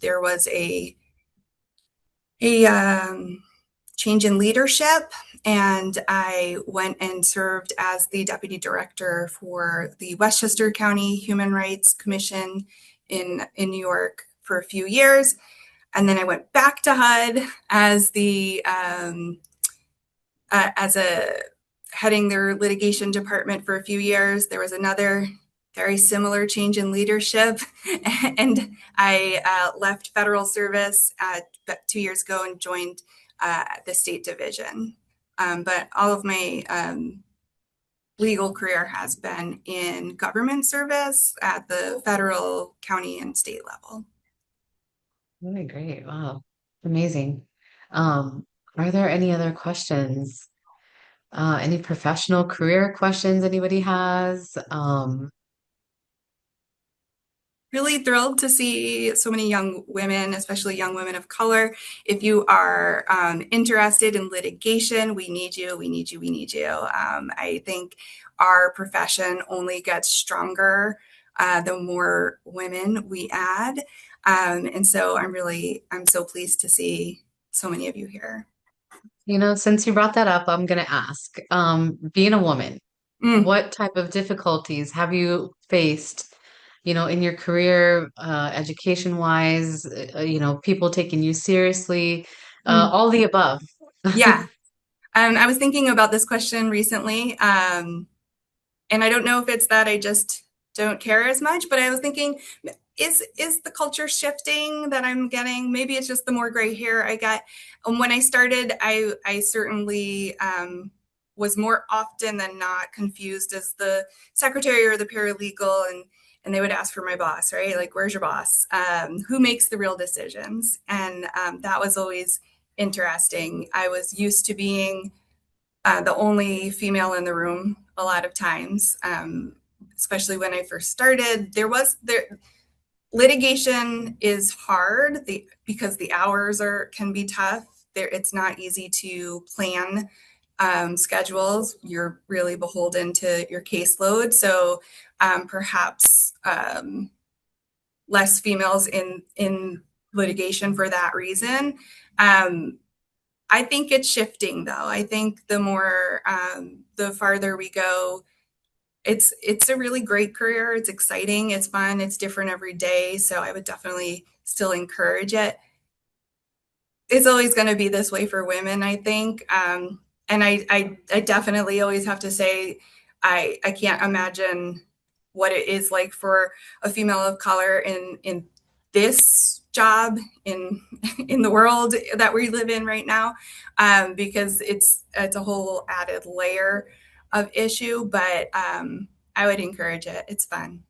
There was a change in leadership, and I went and served as the deputy director for the Westchester County Human Rights Commission in New York for a few years. And then I went back to HUD as the as a heading their litigation department for a few years. There was another very similar change in leadership, and I left federal service 2 years ago and joined the state division. But all of my legal career has been in government service at the federal, county, and state level. Really great. Wow. Amazing. Are there any other questions? Any professional career questions anybody has? Really thrilled to see so many young women, especially young women of color. If you are interested in litigation, we need you, we need you, we need you. I think our profession only gets stronger the more women we add. And so I'm so pleased to see so many of you here. You know, since you brought that up, I'm going to ask, being a woman, what type of difficulties have you faced, you know, in your career, education wise, you know, people taking you seriously, all the above? Yeah. I was thinking about this question recently, and I don't know if it's that I just don't care as much, but I was thinking, is the culture shifting that I'm getting? Maybe it's just the more gray hair I get. When I started, I certainly was more often than not confused as the secretary or the paralegal, and they would ask for my boss, right? Like, where's your boss? Who makes the real decisions? And that was always interesting. I was used to being the only female in the room a lot of times, especially when I first started. Litigation is hard because the hours can be tough. It's not easy to plan schedules. You're really beholden to your caseload. So perhaps less females in litigation for that reason. I think it's shifting, though. I think the farther we go, it's a really great career. It's exciting. It's fun. It's different every day. So I would definitely still encourage it. It's always going to be this way for women, I think. And I definitely always have to say, I can't imagine what it is like for a female of color in this job in the world that we live in right now, because it's a whole added layer of issue, but I would encourage it. It's fun.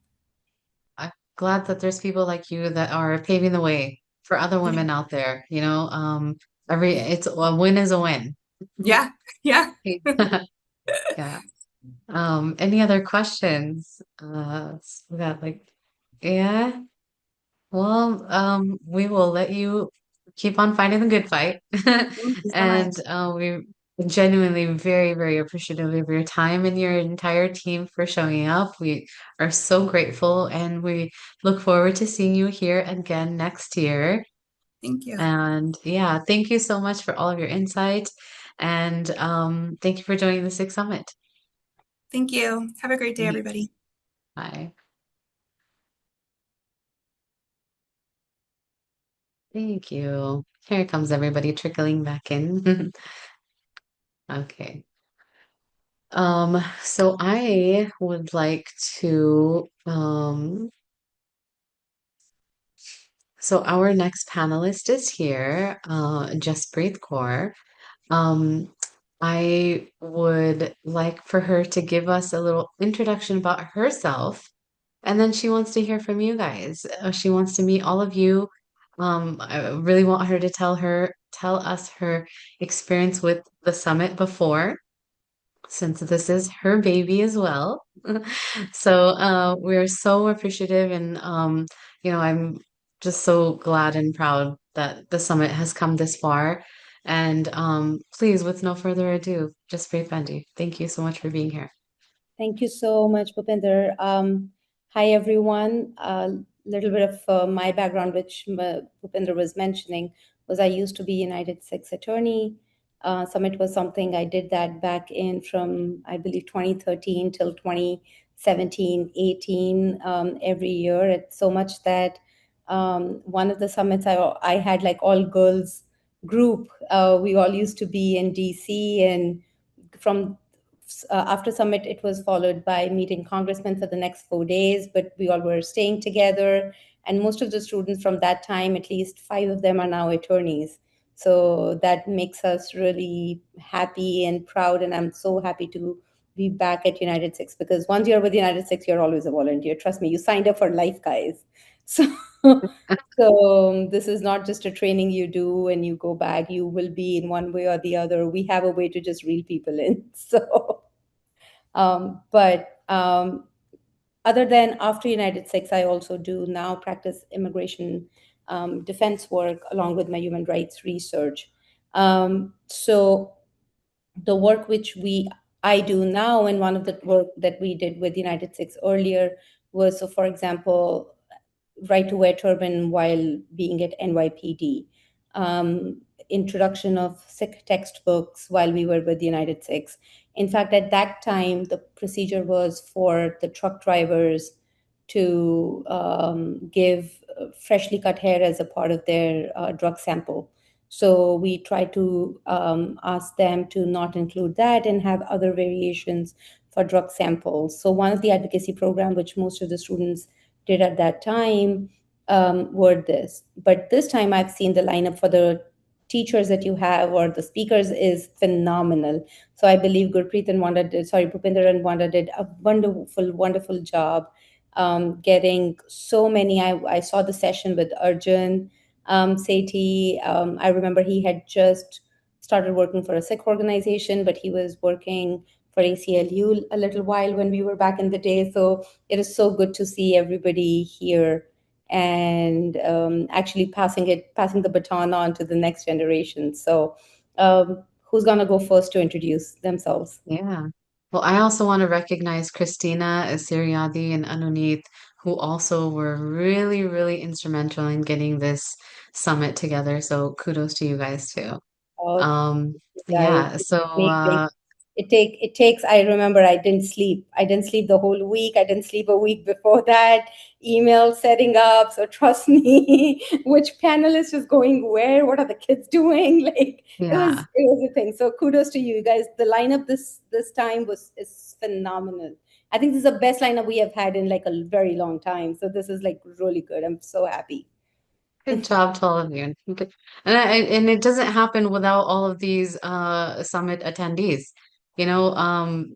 I'm glad that there's people like you that are paving the way for other women out there. You know, it's a win is a win. Yeah, yeah. Yeah. Any other questions? We got yeah. Well, we will let you keep on fighting the good fight. Thank you so And much. we're genuinely very, very appreciative of your time and your entire team for showing up. We are so grateful, and we look forward to seeing you here again next year. Thank you. And yeah, thank you so much for all of your insight. And thank you for joining the Sixth Summit. Thank you. Have a great day, everybody. Bye. Thank you. Here comes everybody trickling back in. Okay. So I would like to, so our next panelist is here, Jaspreet Kaur. I would like for her to give us a little introduction about herself, and then she wants to hear from you guys. She wants to meet all of you. I really want her to tell us her experience with the summit before, since this is her baby as well. So we're so appreciative, and you know, I'm just so glad and proud that the summit has come this far. And please, with no further ado, just Fendi, thank you so much for being here. Thank you so much, Bhupinder. Hi, everyone. A little bit of my background, which Bhupinder was mentioning, was I used to be UNITEDSIKHS attorney. Summit was something I did that back in from, I believe, 2013 till 2017, 18, every year. It's so much that one of the summits I had like all girls group. We all used to be in DC, and from after summit, it was followed by meeting congressmen for the next 4 days, but we all were staying together. And most of the students from that time, at least 5 of them are now attorneys. So that makes us really happy and proud. And I'm so happy to be back at UNITEDSIKHS, because once you're with UNITEDSIKHS, you're always a volunteer. Trust me, you signed up for life, guys. So, so this is not just a training you do and you go back. You will be in one way or the other. We have a way to just reel people in. So, other than after UNITEDSIKHS, I also do now practice immigration defense work along with my human rights research. So the work which I do now, and one of the work that we did with UNITEDSIKHS earlier was, so for example, right to wear turban while being at NYPD, introduction of Sikh textbooks while we were with UNITEDSIKHS. In fact, at that time, the procedure was for the truck drivers to give freshly cut hair as a part of their drug sample. So we try to ask them to not include that and have other variations for drug samples. So one of the advocacy program, which most of the students did at that time, were this. But this time I've seen the lineup for the teachers that you have or the speakers is phenomenal. So I believe Gurpreet and Bhupinder and Wanda did a wonderful, wonderful job getting so many. I saw the session with Arjun Sethi. I remember he had just started working for a Sikh organization, but he was working for ACLU a little while when we were back in the day. So it is so good to see everybody here and actually passing the baton on to the next generation. So who's going to go first to introduce themselves? Yeah. Well, I also want to recognize Christina, Siriadi, and Anunit, who also were really, really instrumental in getting this summit together. So kudos to you guys too. Oh, Yeah, guys, so it takes, I remember I didn't sleep the whole week. I didn't sleep a week before that, email setting up. So trust me, which panelist is going where, what are the kids doing? Like yeah. it was a thing. So kudos to you guys. The lineup this time is phenomenal. I think this is the best lineup we have had in like a very long time. So this is like really good. I'm so happy. Good job to all of you. And it doesn't happen without all of these summit attendees. You know,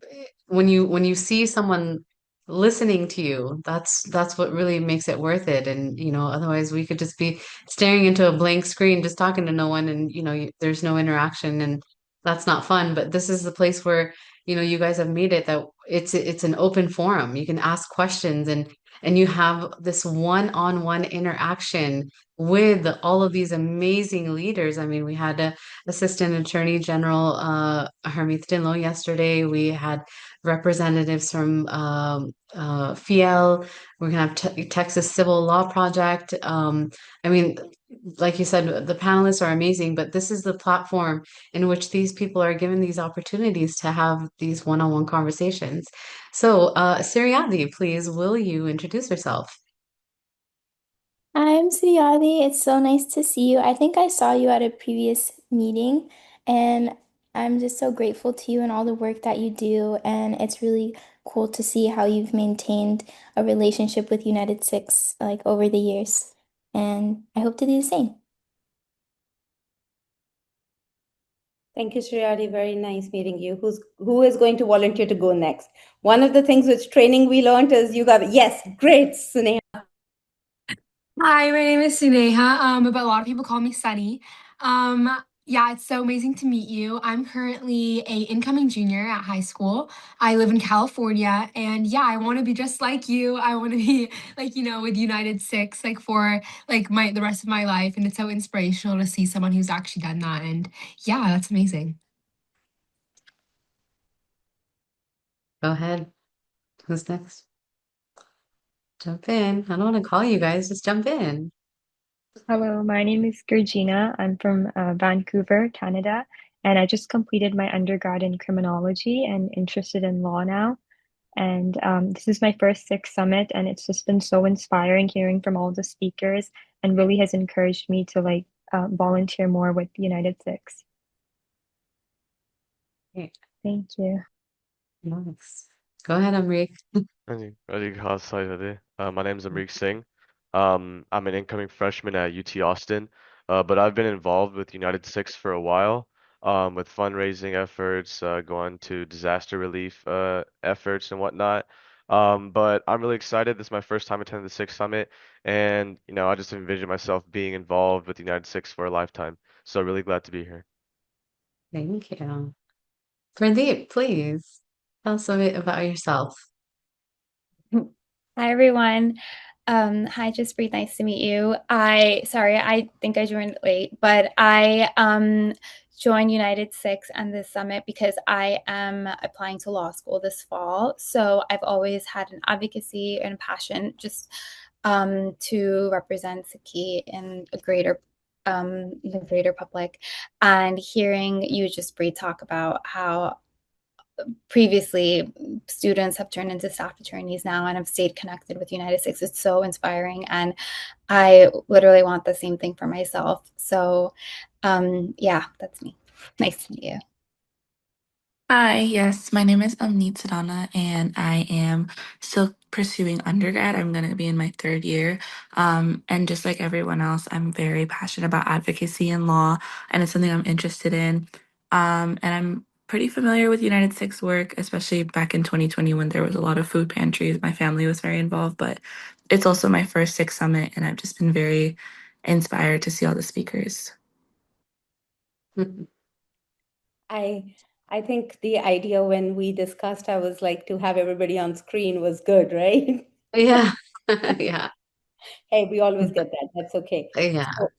when you see someone listening to you, that's what really makes it worth it. And otherwise we could just be staring into a blank screen, just talking to no one, and there's no interaction, and that's not fun. But this is the place where you guys have made it that it's an open forum. You can ask questions, and you have this one-on-one interaction with all of these amazing leaders. I mean, we had Assistant Attorney General Harmeet Dinlo yesterday. We had representatives from FIEL. We're going to have Texas Civil Law Project. I mean, like you said, the panelists are amazing, but this is the platform in which these people are given these opportunities to have these one-on-one conversations. So, Siriadi, please, will you introduce yourself? I'm Suyadi. It's so nice to see you. I think I saw you at a previous meeting, and I'm just so grateful to you and all the work that you do. And it's really cool to see how you've maintained a relationship with UNITEDSIKHS like over the years. And I hope to do the same. Thank you, Shriyari. Very nice meeting you. Who is going to volunteer to go next? One of the things which training we learned is yes, great, Suneha. Hi, my name is Suneha, but a lot of people call me Sunny. Yeah, it's so amazing to meet you. I'm currently a incoming junior at high school. I live in California, and yeah, I want to be just like you. I want to be like, with United Six like for like my the rest of my life, and it's so inspirational to see someone who's actually done that. And yeah, that's amazing. Go ahead. Who's next? Jump in. I don't want to call you guys, just jump in. Hello, my name is Georgina. I'm from Vancouver, Canada, and I just completed my undergrad in criminology and interested in law now. And this is my first Six Summit, and it's just been so inspiring hearing from all the speakers, and really has encouraged me to volunteer more with United Six. Okay, Thank you. nice. Go ahead, Amrik. My name is Amrik Singh. I'm an incoming freshman at UT Austin, but I've been involved with United Six for a while, with fundraising efforts, going to disaster relief efforts and whatnot. But I'm really excited. This is my first time attending the Six Summit, and I just envision myself being involved with United Six for a lifetime. So really glad to be here. Thank you. Pradeep, please tell us a bit about yourself. Hi everyone. Hi Jaspreet, nice to meet you. Sorry, I think I joined late, but I joined United Six and this summit because I am applying to law school this fall. So I've always had an advocacy and passion just to represent Sikhi in a greater the greater public, and hearing you Jaspreet talk about how previously students have turned into staff attorneys now and have stayed connected with United States. It's so inspiring, and I literally want the same thing for myself. So yeah, that's me. Nice to meet you. Hi, yes, my name is Amneet Sadana, and I am still pursuing undergrad. I'm going to be in my third year. And just like everyone else, I'm very passionate about advocacy and law, and it's something I'm interested in. And I'm pretty familiar with United Six work, especially back in 2020 when there was a lot of food pantries. My family was very involved, but it's also my first Six Summit, and I've just been very inspired to see all the speakers. I I think the idea when we discussed, I was like, to have everybody on screen was good, right? Yeah. Yeah. Hey, we always get that. That's okay. Yeah. So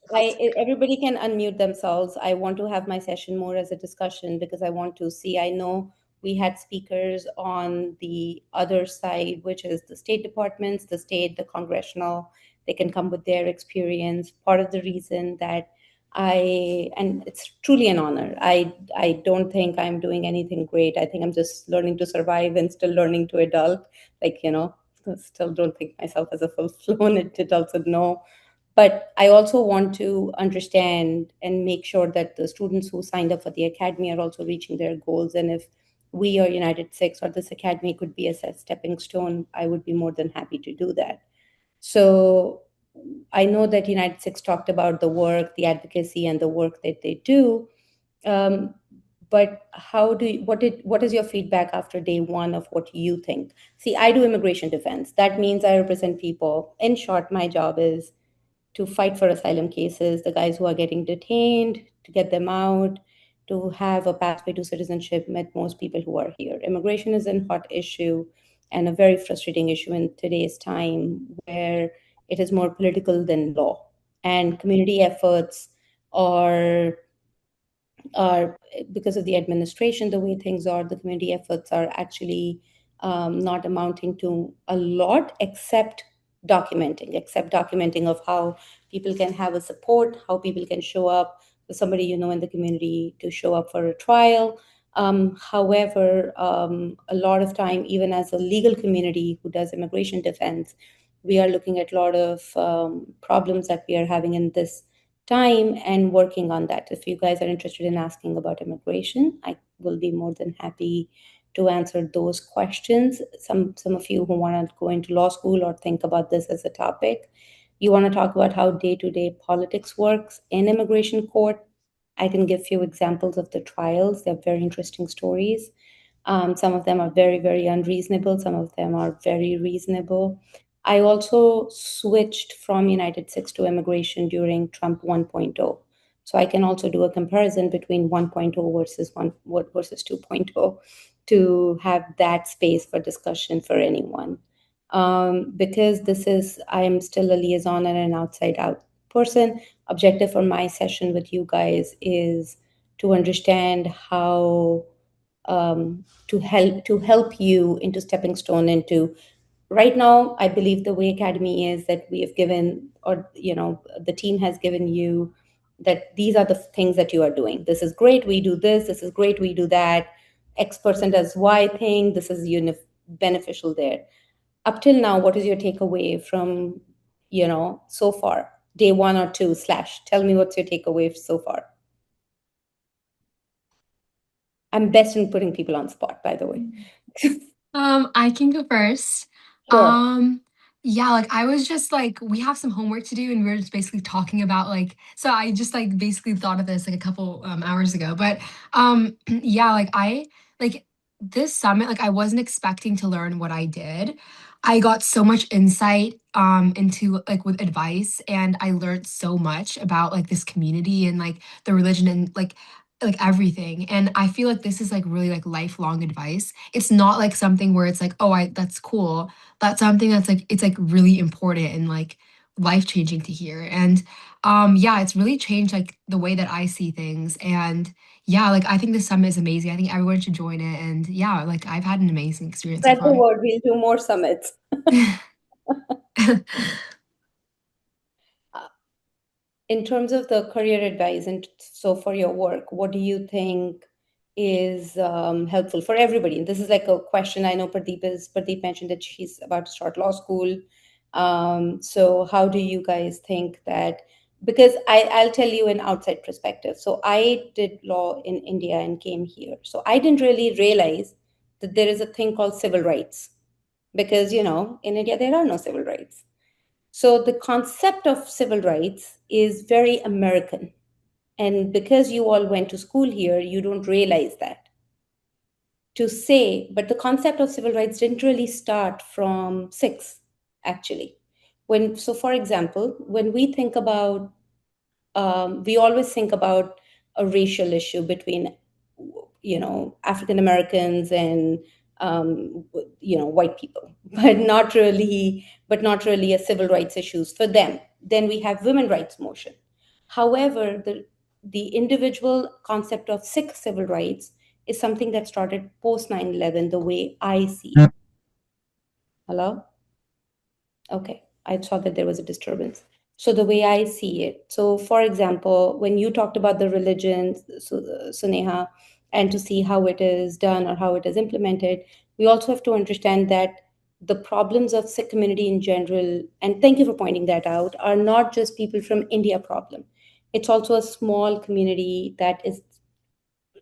everybody can unmute themselves. I want to have my session more as a discussion because I want to see. I know we had speakers on the other side, which is the state departments, the state, the congressional. They can come with their experience. Part of the reason that and it's truly an honor. I don't think I'm doing anything great. I think I'm just learning to survive and still learning to adult. Like, still don't think myself as a full-blown adult, so no. But I also want to understand and make sure that the students who signed up for the academy are also reaching their goals. And if we or United Six or this academy could be a stepping stone, I would be more than happy to do that. So I know that United Six talked about the work, the advocacy, and the work that they do. Um, but what is your feedback after day one of what you think? See, I do immigration defense. That means I represent people. In short, my job is to fight for asylum cases, the guys who are getting detained, to get them out, to have a pathway to citizenship with most people who are here. Immigration is a hot issue and a very frustrating issue in today's time where it is more political than law. And community efforts are because of the administration, the way things are, the community efforts are actually not amounting to a lot except documenting of how people can have a support, how people can show up for somebody in the community to show up for a trial. However, a lot of time, even as a legal community who does immigration defense, we are looking at a lot of problems that we are having in this time and working on that. If you guys are interested in asking about immigration, I will be more than happy to answer those questions. Some of you who want to go into law school or think about this as a topic, you want to talk about how day-to-day politics works in immigration court, I can give few examples of the trials. They're very interesting stories. Some of them are very, very unreasonable. Some of them are very reasonable. I also switched from United Six to immigration during Trump 1.0. So I can also do a comparison between 1.0 versus 2.0 to have that space for discussion for anyone. Because I am still a liaison and an outside out person, objective for my session with you guys is to understand how to help you into stepping stone into. Right now, I believe the way Academy is that we have given, or the team has given you, that these are the things that you are doing. This is great, we do this. This is great, we do that. X person does Y thing. This is beneficial there. Up till now, what is your takeaway from so far, day 1 or 2 / tell me what's your takeaway so far. I'm best in putting people on spot, by the way. I can go first. Sure. Yeah, like I was just like, we have some homework to do, and we are just basically talking about like, so I just like basically thought of this like a couple hours ago. But yeah, like this summit, like I wasn't expecting to learn what I did. I got so much insight into like with advice, and I learned so much about like this community and like the religion and like everything. And I feel like this is like really like lifelong advice. It's not like something where it's like, oh, I that's cool. That's something that's like it's like really important and like life-changing to hear. And yeah, it's really changed like the way that I see things. And yeah, like I think this summit is amazing. I think everyone should join it. And yeah, like I've had an amazing experience so Spread the far. word. We'll do more summits. In terms of the career advice, and so for your work, what do you think is helpful for everybody? And this is like a question. I know Pradeep mentioned that she's about to start law school. So how do you guys think that? Because I'll tell you an outside perspective. So I did law in India and came here. So I didn't really realize that there is a thing called civil rights, because in India there are no civil rights. So the concept of civil rights is very American. And because you all went to school here, you don't realize that. But the concept of civil rights didn't really start from SIKHS, actually. So for example, when we think about, we always think about a racial issue between, African Americans and white people, but not really a civil rights issues for them. Then we have women rights motion. However, the individual concept of Sikh civil rights is something that started post 9/11, the way I see it. Hello? Okay, I saw that there was a disturbance. So the way I see it, so for example, when you talked about the religions, Suneha, and to see how it is done or how it is implemented, we also have to understand that the problems of Sikh community in general, and thank you for pointing that out, are not just people from India problem. It's also a small community that is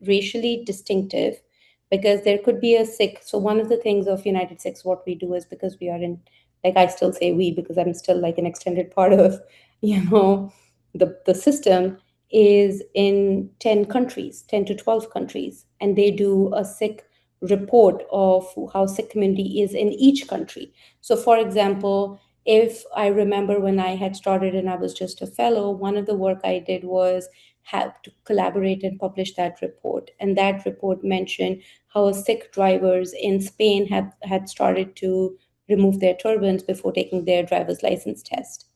racially distinctive, because there could be a Sikh. So one of the things of UNITEDSIKHS, what we do is, because we are in, like I still say we, because I'm still like an extended part of, the system, is in 10 countries, 10 to 12 countries. And they do a Sikh report of how Sikh community is in each country. So for example, if I remember when I had started and I was just a fellow, one of the work I did was have to collaborate and publish that report. And that report mentioned how Sikh drivers in Spain had started to remove their turbans before taking their driver's license test.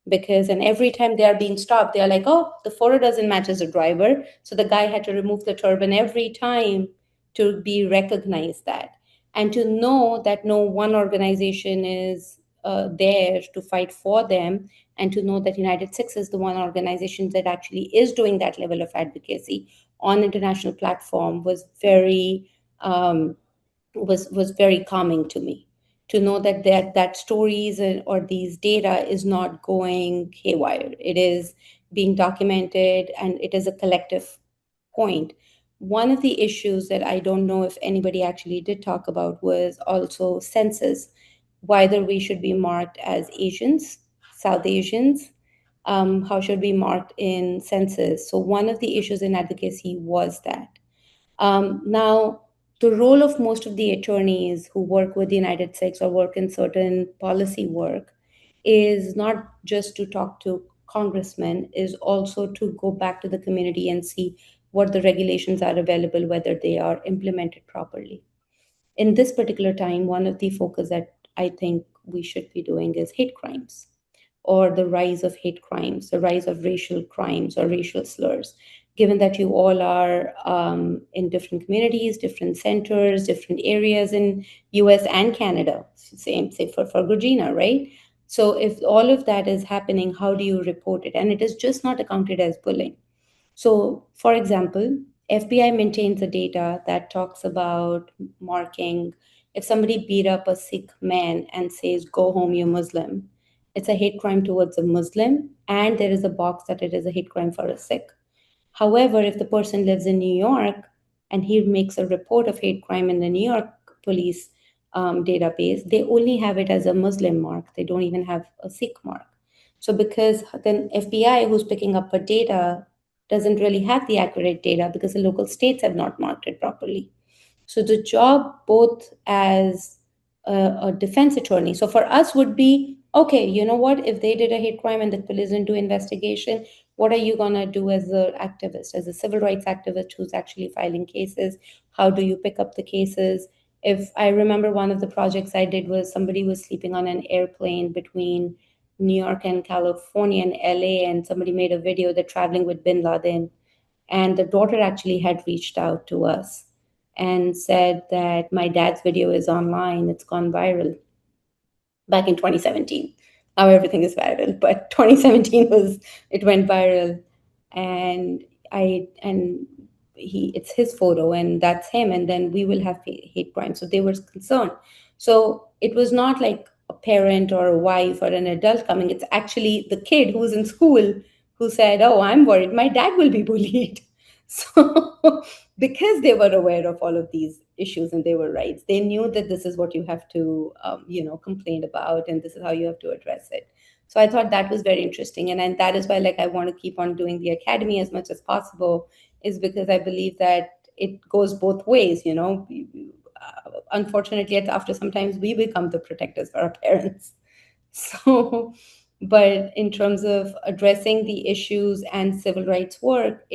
And every time they are being stopped, they are like, oh, the photo doesn't match as a driver. So the guy had to remove the turban every time to be recognized that. And to know that no one organization is there to fight for them, and to know that UNITEDSIKHS is the one organization that actually is doing that level of advocacy on international platform was very very calming to me. To know that stories or these data is not going haywire. It is being documented, and it is a collective point. One of the issues that I don't know if anybody actually did talk about was also census, whether we should be marked as Asians, South Asians, how should we marked in census. So one of the issues in advocacy was that. Now, the role of most of the attorneys who work with the UNITEDSIKHS or work in certain policy work is not just to talk to congressmen is also to go back to the community and see what the regulations are available, whether they are implemented properly. In this particular time, one of the focus that I think we should be doing is hate crimes, or the rise of hate crimes, the rise of racial crimes or racial slurs. Given that you all are in different communities, different centers, different areas in US and Canada, same for Virginia, right? So if all of that is happening, how do you report it? And it is just not accounted as bullying. So, for example, FBI maintains the data that talks about marking if somebody beat up a Sikh man and says, "Go home, you Muslim," it's a hate crime towards a Muslim, and there is a box that it is a hate crime for a Sikh. However, if the person lives in New York and he makes a report of hate crime in the New York police database, they only have it as a Muslim mark. They don't even have a Sikh mark. So because then FBI, who's picking up the data, doesn't really have the accurate data because the local states have not marked it properly. So the job both as a defense attorney, so for us would be, okay, you know what, if they did a hate crime and the police didn't do investigation, what are you going to do as an activist, as a civil rights activist who's actually filing cases? How do you pick up the cases? If I remember, one of the projects I did was somebody was sleeping on an airplane between New York and California and LA, and somebody made a video, they're traveling with bin Laden. And the daughter actually had reached out to us and said that my dad's video is online, it's gone viral back in 2017. Now everything is viral, but 2017 was, it went viral. And it's his photo and that's him, and then we will have hate crime. So they were concerned. So it was not like a parent or a wife or an adult coming, it's actually the kid who was in school who said, "Oh, I'm worried my dad will be bullied." So because they were aware of all of these issues and they were rights, they knew that this is what you have to complain about and this is how you have to address it. So I thought that was very interesting, and that is why, like, I want to keep on doing the academy as much as possible, is because I believe that it goes both ways. Unfortunately, after sometimes we become the protectors for our parents. So, but in terms of addressing the issues and civil rights work,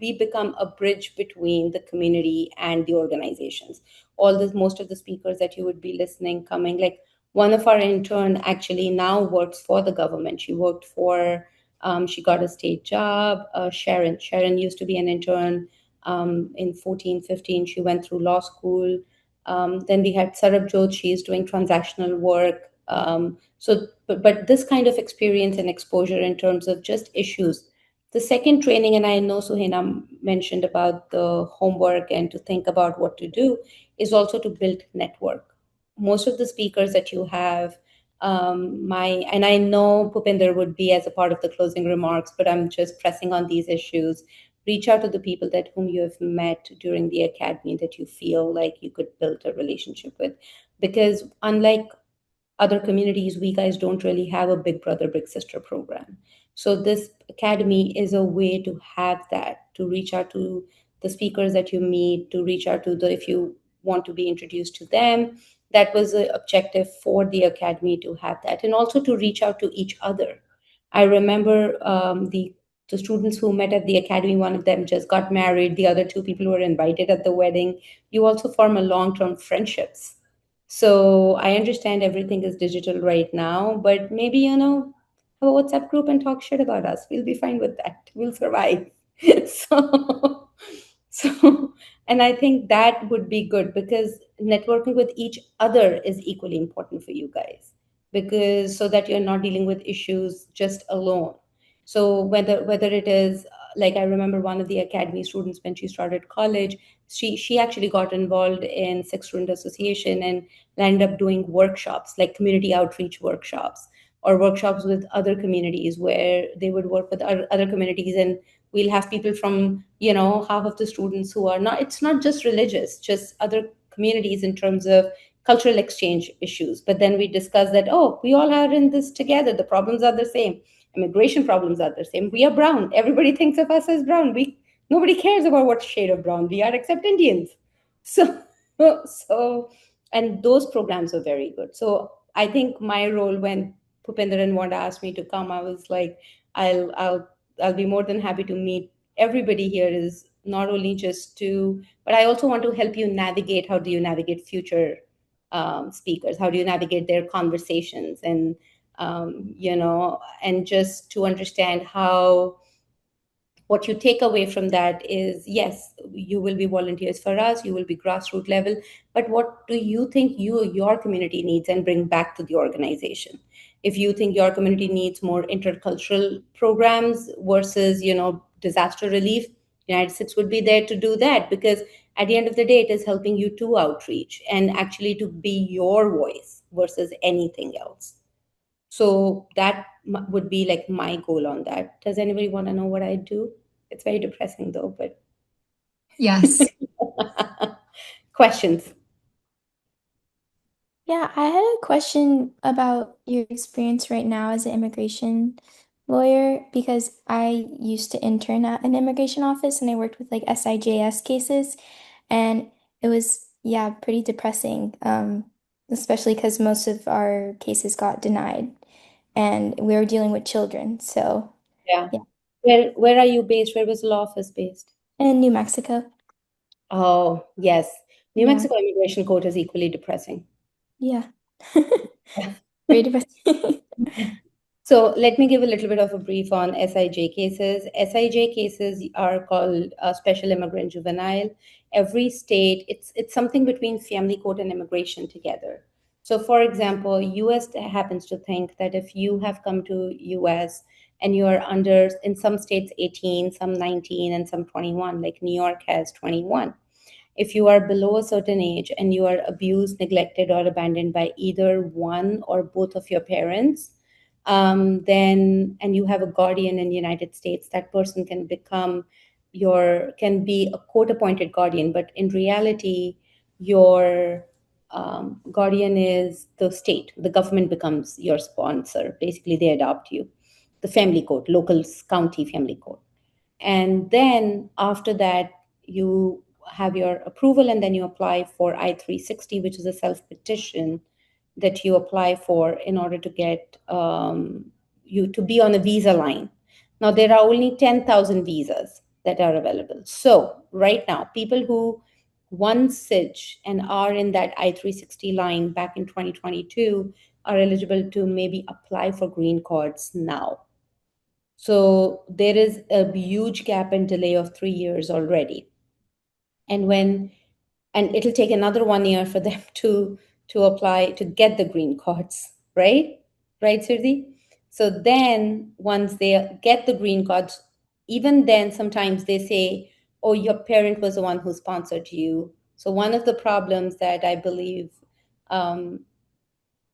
we become a bridge between the community and the organizations. Most of the speakers that you would be listening coming, like one of our intern actually now works for the government. She worked for, she got a state job. Sharon used to be an intern in 14, 15. She went through law school. Then we had Sarabjot, she's doing transactional work. But this kind of experience and exposure in terms of just issues. The second training, and I know Suhaina mentioned about the homework and to think about what to do, is also to build network. Most of the speakers that you have, and I know Bhupinder would be as a part of the closing remarks, but I'm just pressing on these issues. Reach out to the people that whom you have met during the academy that you feel like you could build a relationship with. Because unlike other communities, we guys don't really have a big brother, big sister program. So this academy is a way to have that, to reach out to the speakers that you meet, to reach out to if you want to be introduced to them. That was the objective for the academy, to have that, and also to reach out to each other. I remember the students who met at the academy, one of them just got married, the other two people were invited at the wedding. You also form a long-term friendships. So I understand everything is digital right now, but maybe, have a WhatsApp group and talk shit about us. We'll be fine with that. We'll survive. so, so, and I think that would be good, because networking with each other is equally important for you guys, because so that you're not dealing with issues just alone. So whether it is, like, I remember one of the academy students, when she started college, she actually got involved in Sikh Student Association and ended up doing workshops, like community outreach workshops, or workshops with other communities where they would work with other communities, and we'll have people from, half of the students who are not, it's not just religious, just other communities in terms of cultural exchange issues. But then we discuss that, oh, we all are in this together. The problems are the same. Immigration problems are the same. We are brown. Everybody thinks of us as brown. Nobody cares about what shade of brown we are except Indians. So, and those programs are very good. So I think my role, when Bhupinder and Wanda asked me to come, I was like, I'll be more than happy to meet everybody here. Is not only just to, but I also want to help you navigate. How do you navigate future speakers? How do you navigate their conversations? And and just to understand how what you take away from that is, yes, you will be volunteers for us, you will be grassroots level, but what do you think your community needs and bring back to the organization? If you think your community needs more intercultural programs versus disaster relief, UNITEDSIKHS would be there to do that, because at the end of the day, it is helping you to outreach and actually to be your voice versus anything else. So that would be like my goal on that. Does anybody want to know what I do? It's very depressing though, but Yes. questions. Yeah, I had a question about your experience right now as an immigration lawyer, because I used to intern at an immigration office and I worked with like SIJS cases, and it was, yeah, pretty depressing, especially because most of our cases got denied and we were dealing with children. So, Yeah. yeah. Where are you based? Where was the law office based? In New Mexico. Oh, yes. New Yeah. Mexico immigration court is equally depressing. Yeah. Very depressing. So let me give a little bit of a brief on SIJ cases. SIJ cases are called special immigrant juvenile. Every state, it's something between family court and immigration together. So for example, US happens to think that if you have come to US and you are under, in some states 18, some 19, and some 21, like New York has 21. If you are below a certain age and you are abused, neglected, or abandoned by either one or both of your parents, then, and you have a guardian in the United States, that person can can be a court-appointed guardian, but in reality, your guardian is the state. The government becomes your sponsor. Basically, they adopt you. The family court, local county family court. And then after that, you have your approval, and then you apply for I-360, which is a self-petition that you apply for in order to get you to be on a visa line. Now, there are only 10,000 visas that are available. So right now, people who won SIDGE and are in that I-360 line back in 2022 are eligible to maybe apply for green cards now. So there is a huge gap and delay of 3 years already. And it'll take another 1 year for them to apply to get the green cards, right? Right, Sirdi? So then once they get the green cards, even then sometimes they say, oh, your parent was the one who sponsored you. So one of the problems that I believe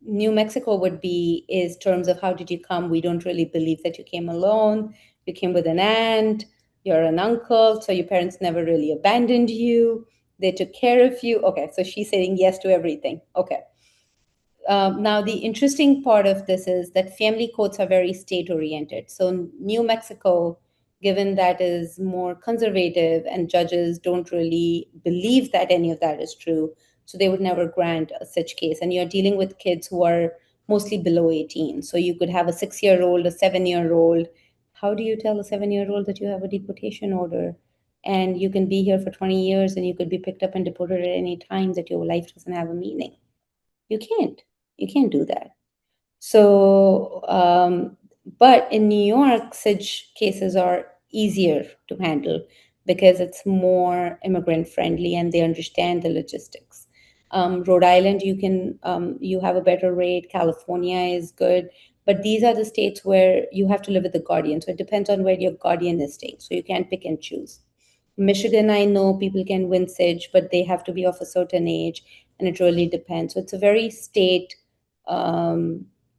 New Mexico would be is terms of how did you come? We don't really believe that you came alone. You came with an aunt, you're an uncle, so your parents never really abandoned you. They took care of you. Okay, so she's saying yes to everything. Okay. Now, the interesting part of this is that family courts are very state oriented. So, New Mexico, given that is more conservative and judges don't really believe that any of that is true, so they would never grant a such case. And you're dealing with kids who are mostly below 18. So, you could have a 6-year-old, a 7-year-old. How do you tell a 7-year-old that you have a deportation order? And you can be here for 20 years and you could be picked up and deported at any time, that your life doesn't have a meaning. You can't do that. So, but in New York, such cases are easier to handle because it's more immigrant friendly and they understand the logistics. Rhode Island, you have a better rate. California is good, but these are the states where you have to live with the guardian. So it depends on where your guardian is staying. So you can't pick and choose. Michigan, I know people can win SIDGE, but they have to be of a certain age, and it really depends. So it's a very state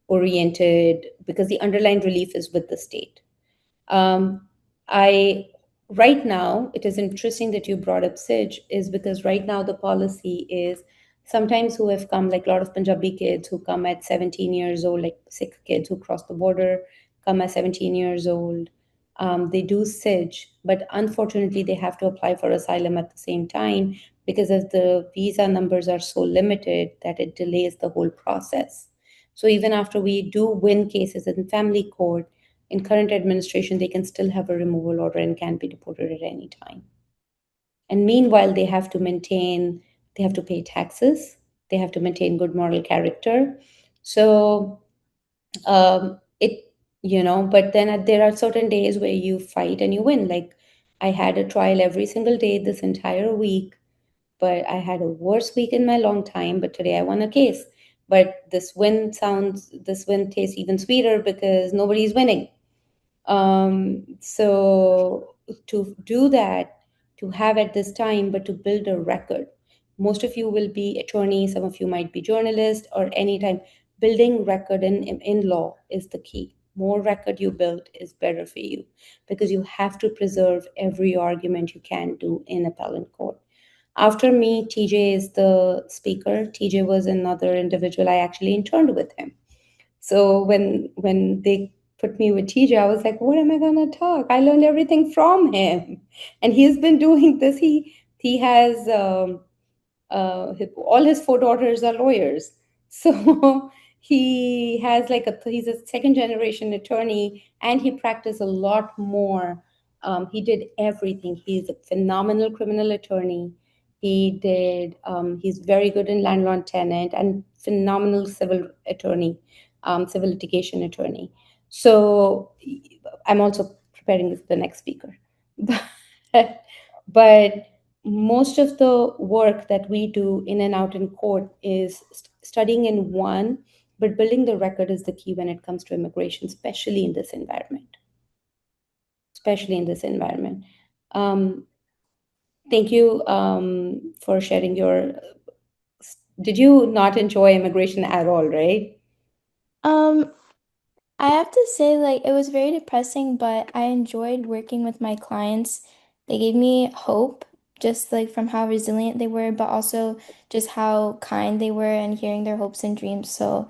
oriented, because the underlying relief is with the state. I right now, it is interesting that you brought up SIDGE, is because right now the policy is sometimes who have come, like a lot of Punjabi kids who come at 17 years old, like Sikh kids who cross the border, come at 17 years old. They do SIDGE, but unfortunately they have to apply for asylum at the same time because of the visa numbers are so limited that it delays the whole process. So even after we do win cases in family court, in current administration, they can still have a removal order and can be deported at any time. And meanwhile, they have to pay taxes, they have to maintain good moral character. So but then there are certain days where you fight and you win. Like I had a trial every single day this entire week, but I had a worse week in my long time. But today I won a case. But this win tastes even sweeter because nobody's winning. So to do that, to have at this time, but to build a record. Most of you will be attorneys, some of you might be journalists, or anytime. Building record in law is the key. More record you build is better for you because you have to preserve every argument you can do in appellate court. After me, TJ is the speaker. TJ was another individual. I actually interned with him. So when they put me with TJ, I was like, what am I gonna talk? I learned everything from him, and he's been doing this. He has all his four daughters are lawyers, so he's a second generation attorney, and he practiced a lot more. He did everything. He's a phenomenal criminal attorney. He's very good in landlord tenant and phenomenal civil attorney, civil litigation attorney. So I'm also preparing the next speaker. But most of the work that we do in and out in court is studying in one, but building the record is the key when it comes to immigration, especially in this environment. Thank you for sharing your. Did you not enjoy immigration at all, right? I have to say, like, it was very depressing, but I enjoyed working with my clients. They gave me hope, just like from how resilient they were, but also just how kind they were and hearing their hopes and dreams. So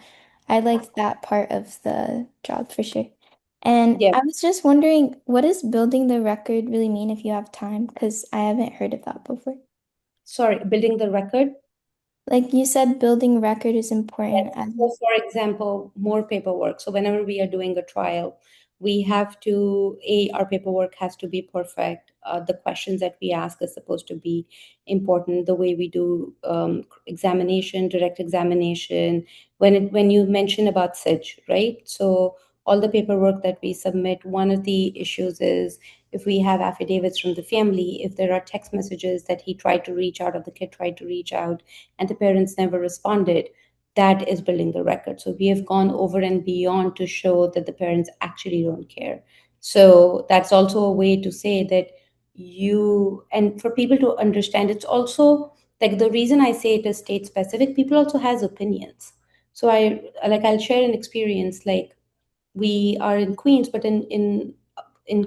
I liked that part of the job for sure. And Yeah. I was just wondering, what does building the record really mean if you have time? Because I haven't heard of that before. Sorry, building the record? Like you said, building record is important. Yes. So, for example, more paperwork. So whenever we are doing a trial, we have to, our paperwork has to be perfect. The questions that we ask is supposed to be important. The way we do examination, direct examination. When you mention about SIDGE, right? So all the paperwork that we submit, one of the issues is if we have affidavits from the family, if there are text messages that he tried to reach out or the kid tried to reach out and the parents never responded, that is building the record. So we have gone over and beyond to show that the parents actually don't care. So that's also a way to say that and for people to understand, it's also like the reason I say it is state specific, people also has opinions. So I'll share an experience. Like we are in Queens, but in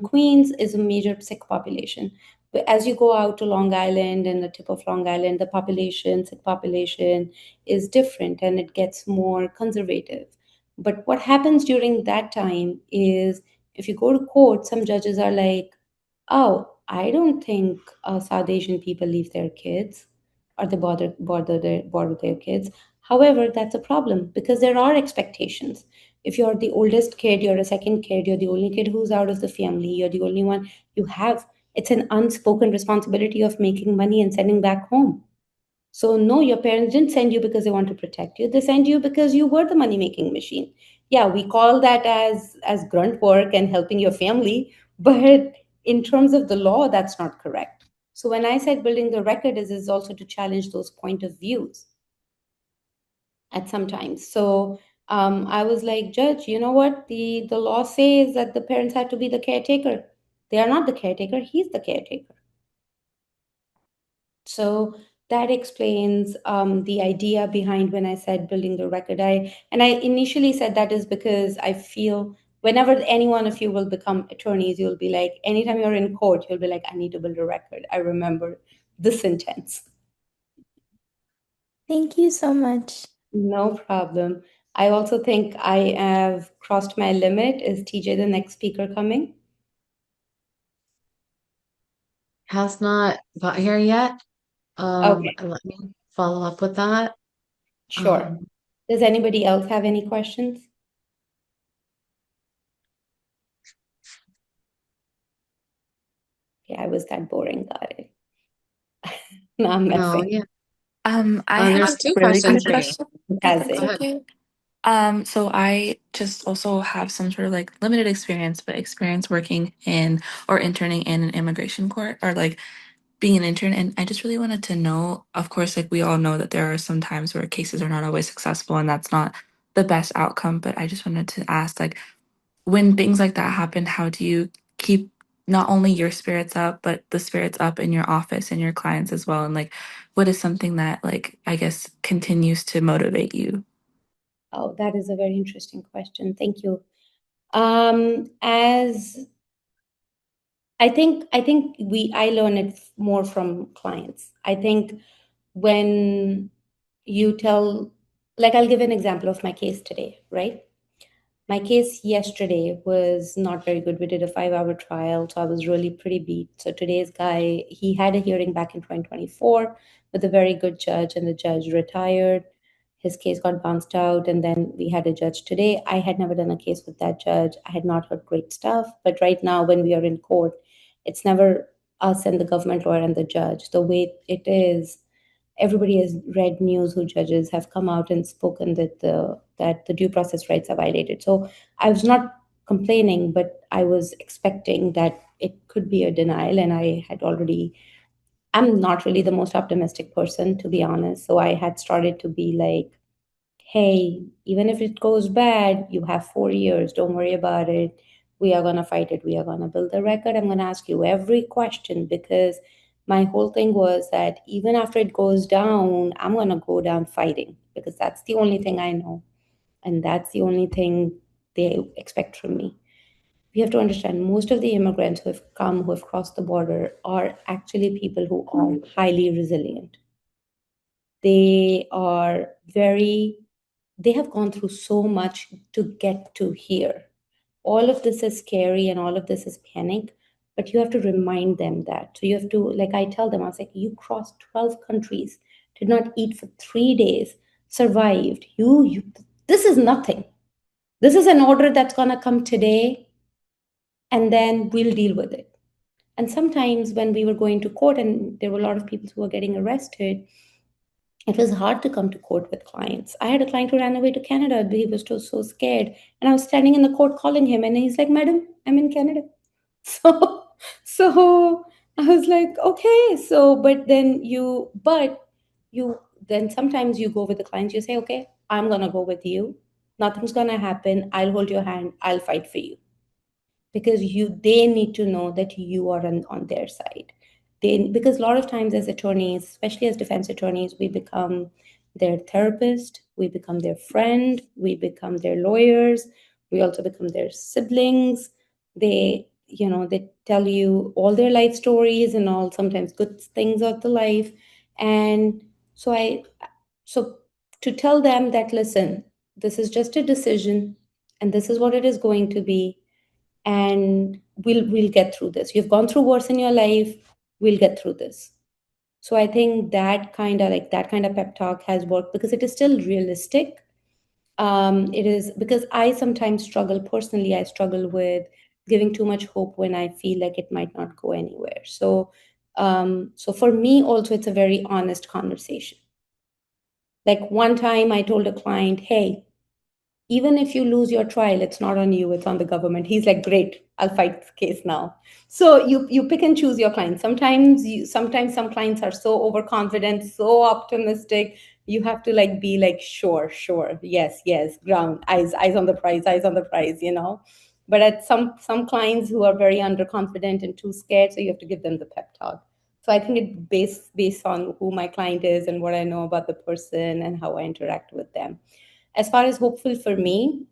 Queens is a major Sikh population. But as you go out to Long Island and the tip of Long Island, the Sikh population is different and it gets more conservative. But what happens during that time is if you go to court, some judges are like, oh, I don't think South Asian people leave their kids or they bother their kids. However, that's a problem because there are expectations. If you're the oldest kid, you're a second kid, you're the only kid who's out of the family, you're the only one you have. It's an unspoken responsibility of making money and sending back home. So no, your parents didn't send you because they want to protect you. They sent you because you were the money making machine. Yeah, we call that as grunt work and helping your family, but in terms of the law, that's not correct. So when I said building the record is also to challenge those point of views at some times. So I was like, Judge, you know what? The law says that the parents have to be the caretaker. They are not the caretaker, he's the caretaker. So that explains the idea behind when I said building the record. I initially said that is because I feel whenever any one of you will become attorneys, you'll be like, anytime you're in court, you'll be like, I need to build a record. I remember this sentence. Thank you so much. No problem. I also think I have crossed my limit. Is TJ the next speaker coming? Has not got here yet. Okay, Let me follow up with that. sure. Does anybody else have any questions? okay, I was that boring. Got it. No, I'm Oh, messing. yeah. I have There's a two really questions quick for you. question, It if has that's Go it. ahead. okay. So I just also have some sort of like limited experience, but experience working in or interning in an immigration court or like being an intern. And I just really wanted to know, of course, like we all know that there are some times where cases are not always successful and that's not the best outcome. But I just wanted to ask, like, when things like that happen, how do you keep not only your spirits up, but the spirits up in your office and your clients as well? And like, what is something that, like, I guess continues to motivate you? Oh, that is a very interesting question. Thank you. As I learn it more from clients. I think when you tell, like, I'll give an example of my case today, right? My case yesterday was not very good. We did a 5-hour trial, so I was really pretty beat. So today's guy, he had a hearing back in 2024 with a very good judge, and the judge retired. His case got bounced out, and then we had a judge today. I had never done a case with that judge. I had not heard great stuff. But right now, when we are in court, it's never us and the government lawyer and the judge. The way it is, everybody has read news who judges have come out and spoken that the due process rights are violated. So I was not complaining, but I was expecting that it could be a denial, and I had already. I'm not really the most optimistic person, to be honest. So I had started to be like, hey, even if it goes bad, you have 4 years. Don't worry about it. We are going to fight it. We are going to build a record. I'm going to ask you every question, because my whole thing was that even after it goes down, I'm going to go down fighting, because that's the only thing I know. And that's the only thing they expect from me. We have to understand, most of the immigrants who have come, who have crossed the border, are actually people who are highly resilient. They are they have gone through so much to get to here. All of this is scary and all of this is panic, but you have to remind them that. So you have to, like I tell them, I was like, you crossed 12 countries, did not eat for 3 days, survived. This is nothing. This is an order that's going to come today, and then we'll deal with it. And sometimes when we were going to court and there were a lot of people who were getting arrested, it was hard to come to court with clients. I had a client who ran away to Canada. He was so scared. And I was standing in the court calling him, and he's like, Madam, I'm in Canada. So, so I was like, okay. So, then sometimes you go with the clients, you say, okay, I'm going to go with you. Nothing's going to happen. I'll hold your hand. I'll fight for you, because they need to know that you are on their side. Because a lot of times as attorneys, especially as defense attorneys, we become their therapist, we become their friend, we become their lawyers, we also become their siblings. They tell you all their life stories and all, sometimes good things of the life. And so to tell them that, listen, this is just a decision and this is what it is going to be, and we'll get through this. You've gone through worse in your life. We'll get through this. So I think that kind of pep talk has worked, because it is still realistic. It is, because I sometimes struggle personally. I struggle with giving too much hope when I feel like it might not go anywhere. So for me also, it's a very honest conversation. Like one time I told a client, hey, even if you lose your trial, it's not on you, it's on the government. He's like, great, I'll fight the case now. So you pick and choose your clients. Sometimes some clients are so overconfident, so optimistic. You have to like be like, sure, yes, ground, eyes on the prize. But at some clients who are very underconfident and too scared, so you have to give them the pep talk. So I think it based on who my client is and what I know about the person and how I interact with them. As far as hopeful for me,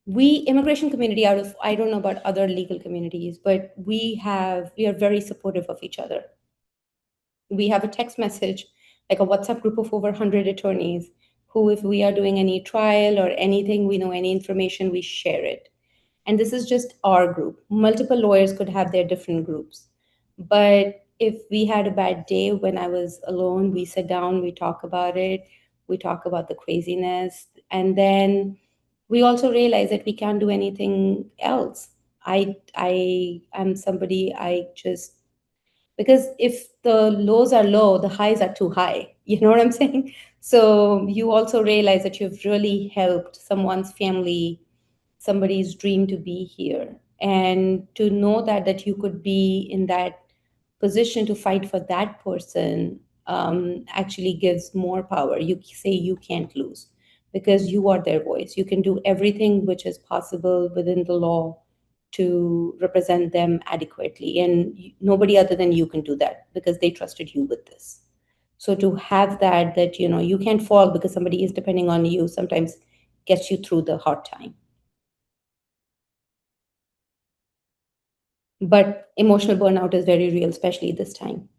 we immigration community, I don't know about other legal communities, but we are very supportive of each other. We have a text message, like a WhatsApp group of over 100 attorneys who, if we are doing any trial or anything, we know any information, we share it. And this is just our group. Multiple lawyers could have their different groups. But if we had a bad day when I was alone, we sit down, we talk about it, we talk about the craziness. And then we also realize that we can't do anything else. I am somebody because if the lows are low, the highs are too high. You know what I'm saying? So you also realize that you've really helped someone's family, somebody's dream to be here. And to know that you could be in that position to fight for that person actually gives more power. You say you can't lose because you are their voice. You can do everything which is possible within the law to represent them adequately. And nobody other than you can do that because they trusted you with this. So to have that, you can't fall because somebody is depending on you, sometimes gets you through the hard time. But emotional burnout is very real, especially this time.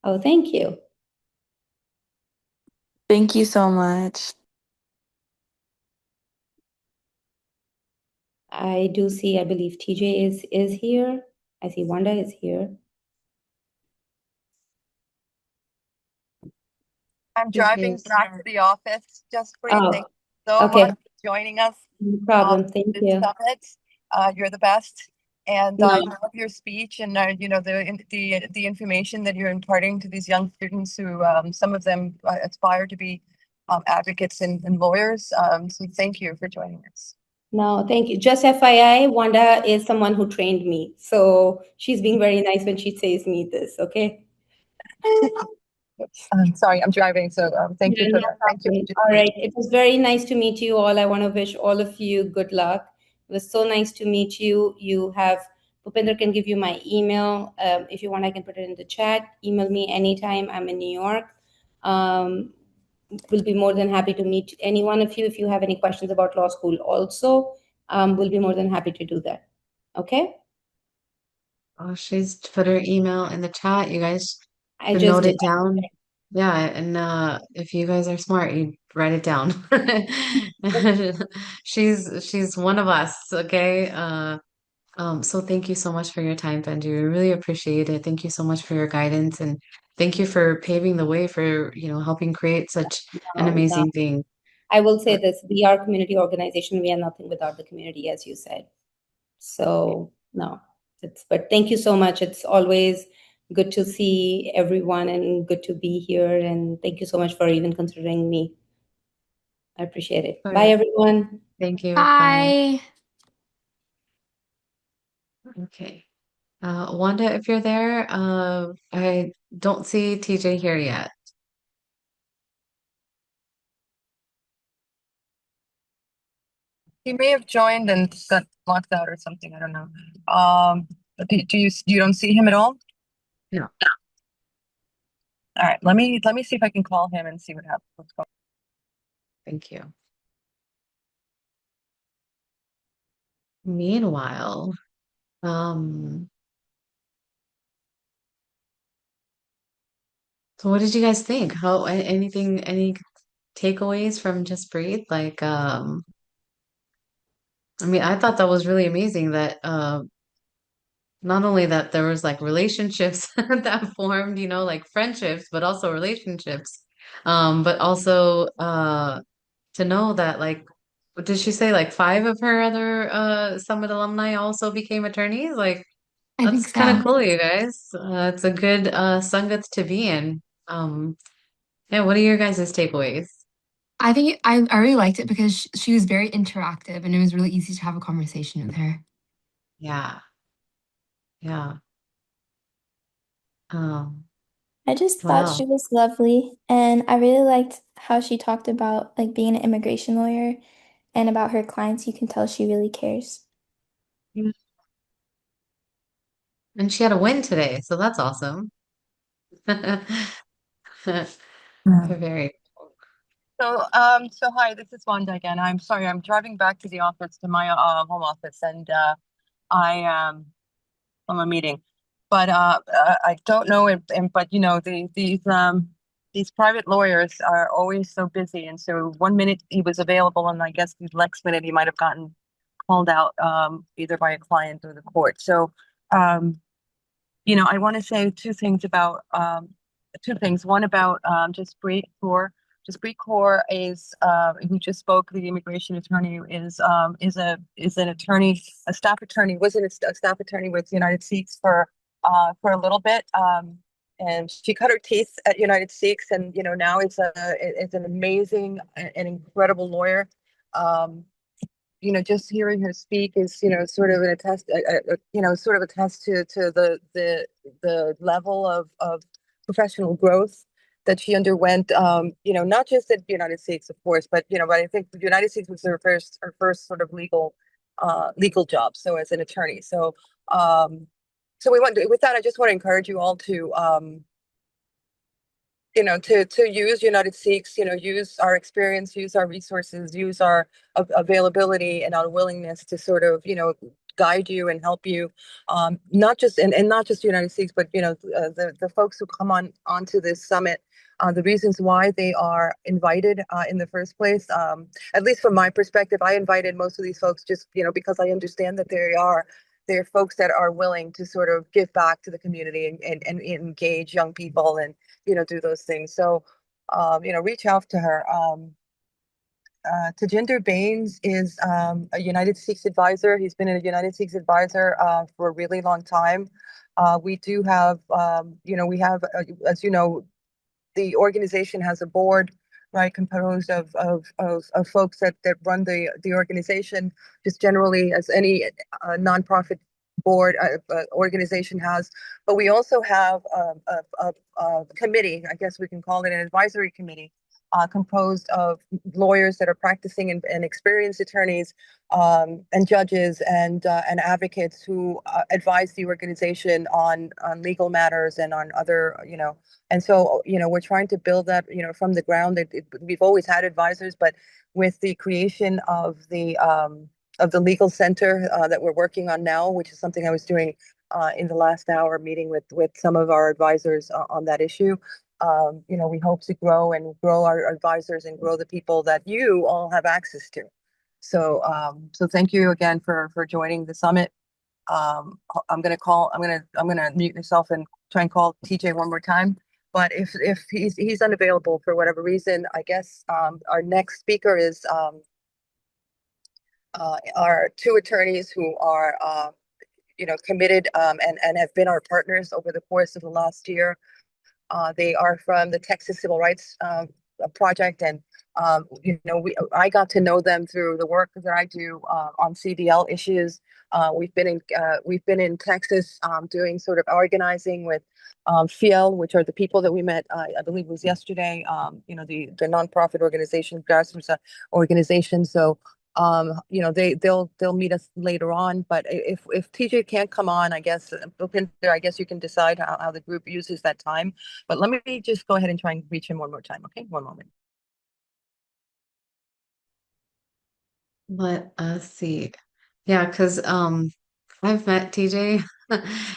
Oh, thank you. Thank you so much. I do see, I believe TJ is here. I see Wanda is here. I'm driving back to the office just for you. Oh, Thank you so okay. much for joining us No problem. on Thank this you. summit. You're the best. And No, I love your speech and the information that you're imparting to these young students who some of them aspire to be advocates and lawyers. So thank you for joining us. no, thank you. Just FYI, Wanda is someone who trained me. So she's being very nice when she says me this, okay? Sorry, I'm driving, so thank you Yeah, for no that. Thank you. problem. All right. It was very nice to meet you all. I want to wish all of you good luck. It was so nice to meet you. Bhupinder can give you my email. If you want, I can put it in the chat. Email me anytime. I'm in New York. We'll be more than happy to meet any one of you. If you have any questions about law school also, we'll be more than happy to do that. Okay? Oh, she's put her email in the chat. You guys I can just note did. it down. Yeah, and if you guys are smart, you write it down. She's one of us, okay? So thank you so much for your time, Benji. We really appreciate it. Thank you so much for your guidance and thank you for paving the way for, helping create such an No. amazing thing. I will say this, we are a community organization. We are nothing without the community, as you said. So no, but thank you so much. It's always good to see everyone and good to be here. And thank you so much for even considering me. I appreciate it. All Bye, right. everyone. Thank you. Bye. Okay. Wanda, if you're there, I don't see TJ here yet. He may have joined and got locked out or something. I don't know. But you don't see him at all? No. All right, let me see if I can call him and see what happens. What's going Thank you. Meanwhile, so what did you guys think? Any takeaways from Just Breathe? Like, I mean, I thought that was really amazing that not only that there was like relationships that formed, like friendships, but also relationships. But also to know that like what did she say like five of her other Summit alumni also became attorneys? Like I think that's kind of so. cool, you guys. It's a good Sangha to be in. Yeah, what are your guys' takeaways? I think I really liked it because she was very interactive and it was really easy to have a conversation with her. Yeah, yeah. Um, I just what thought she else? was lovely, and I really liked how she talked about like being an immigration lawyer and about her clients. You can tell she really cares. And she had a win today, so that's awesome. Very. So hi, this is Wanda again. I'm sorry, I'm driving back to the office, to my home office, and I am from a meeting. But I don't know if, but these private lawyers are always so busy, and so one minute he was available, and I guess the next minute he might have gotten called out either by a client or the court. So I want to say two things. One about just great for Kaur is who just spoke. The immigration attorney is an attorney, a staff attorney, was a staff attorney with United Sikhs for a little bit. And she cut her teeth at United Sikhs, and now it's an amazing and incredible lawyer. Just hearing her speak is sort of an attest, sort of attest to the level of professional growth that she underwent. Not just at United States, of course, but I think the United States was her first sort of legal job. So as an attorney, with that, I just want to encourage you all to to use United Sikhs, use our experience, use our resources, use our availability and our willingness to sort of, guide you and help you, not just and not just United Sikhs, but the folks who come onto this summit, the reasons why they are invited in the first place. At least from my perspective, I invited most of these folks just because I understand that they're folks that are willing to sort of give back to the community and engage young people and do those things. So, reach out to her. Tajinder Bains is a United Sikhs advisor. He's been a United Sikhs advisor for a really long time. We do have, as you know, the organization has a board, right, composed of folks that run the organization, just generally as any nonprofit board organization has. But we also have a committee, I guess we can call it an advisory committee, composed of lawyers that are practicing and experienced attorneys, and judges and advocates who advise the organization on legal matters and on other, and so, we're trying to build that, from the ground. We've always had advisors, but with the creation of the legal center that we're working on now, which is something I was doing in the last hour, meeting with some of our advisors on that issue. We hope to grow our advisors and grow the people that you all have access to. So thank you again for joining the summit. I'm gonna mute myself and try and call TJ one more time. But if he's unavailable for whatever reason, I guess our next speaker is our two attorneys who are committed and have been our partners over the course of the last year. They are from the Texas Civil Rights Project, and I got to know them through the work that I do on CDL issues. We've been in Texas doing sort of organizing with FIEL, which are the people that we met. I believe it was yesterday. The nonprofit organization, grassroots organization. So they'll meet us later on. But if TJ can't come on, I guess you can decide how the group uses that time. But let me just go ahead and try and reach him one more time. Okay, one moment. Let us see. Yeah, because I've met TJ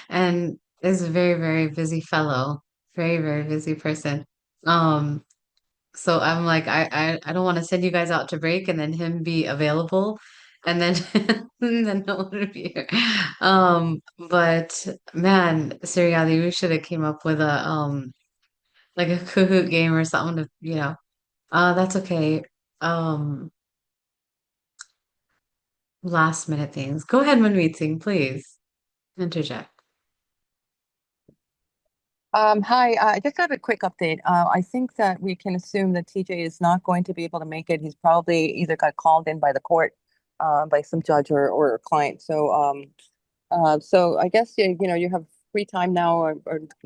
and is a very, very busy fellow, very, very busy person. Um, so I'm like, I don't want to send you guys out to break and then him be available and then and then no one would be here. But man, Siriali, we should have came up with a like a Kahoot game or something to, that's okay. Um, Last minute things. Go ahead, Manmeet, please. Interject. Hi, I just have a quick update. I think that we can assume that TJ is not going to be able to make it. He's probably either got called in by the court, by some judge or a client. So I guess you have free time now, or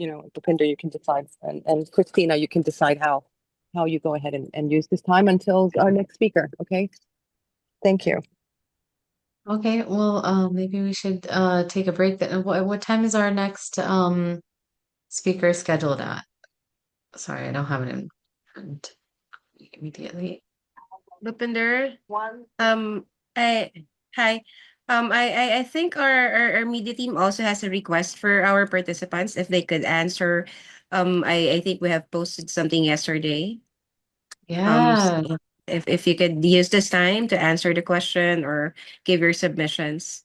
Deepinder, you can decide, and Christina, you can decide how you go ahead and use this time until our next speaker. Okay, thank you. Okay, well, maybe we should take a break then. What time is our next speaker scheduled at? Sorry, I don't have it in front immediately. Lupinder, I hi. I think our media team also has a request for our participants if they could answer. I think we have posted something yesterday. Yeah. So if you could use this time to answer the question or give your submissions.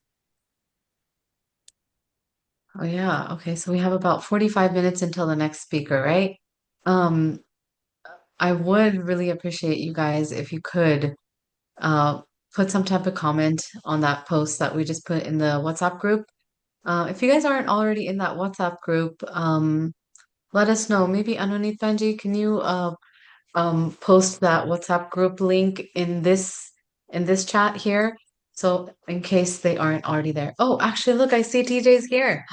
Oh yeah. Okay, so we have about 45 minutes until the next speaker, right? Um, I would really appreciate you guys if you could uh, put some type of comment on that post that we just put in the WhatsApp group. If you guys aren't already in that WhatsApp group, let us know. Maybe Anonit Banji, can you post that WhatsApp group link in this chat here? So in case they aren't already there. Oh, actually, look, I see TJ's here.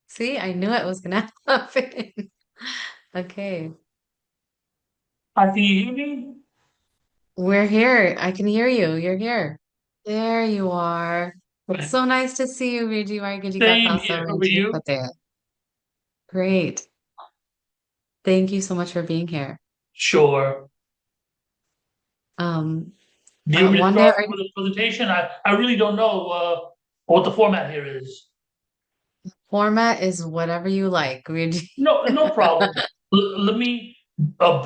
See, I knew it was gonna happen. Okay. Hi, can you hear me? We're here. I can hear you. You're here. There you are. Right. So nice to see you, Viji Wargajika Same Khalsa here. How are Wargajika you? Fateh. Great. Thank you so much for being here. Sure. Um, Do you want me to Wanda, start with a presentation? I really don't know what the format here is. format is whatever you like, Viji. No problem. Let me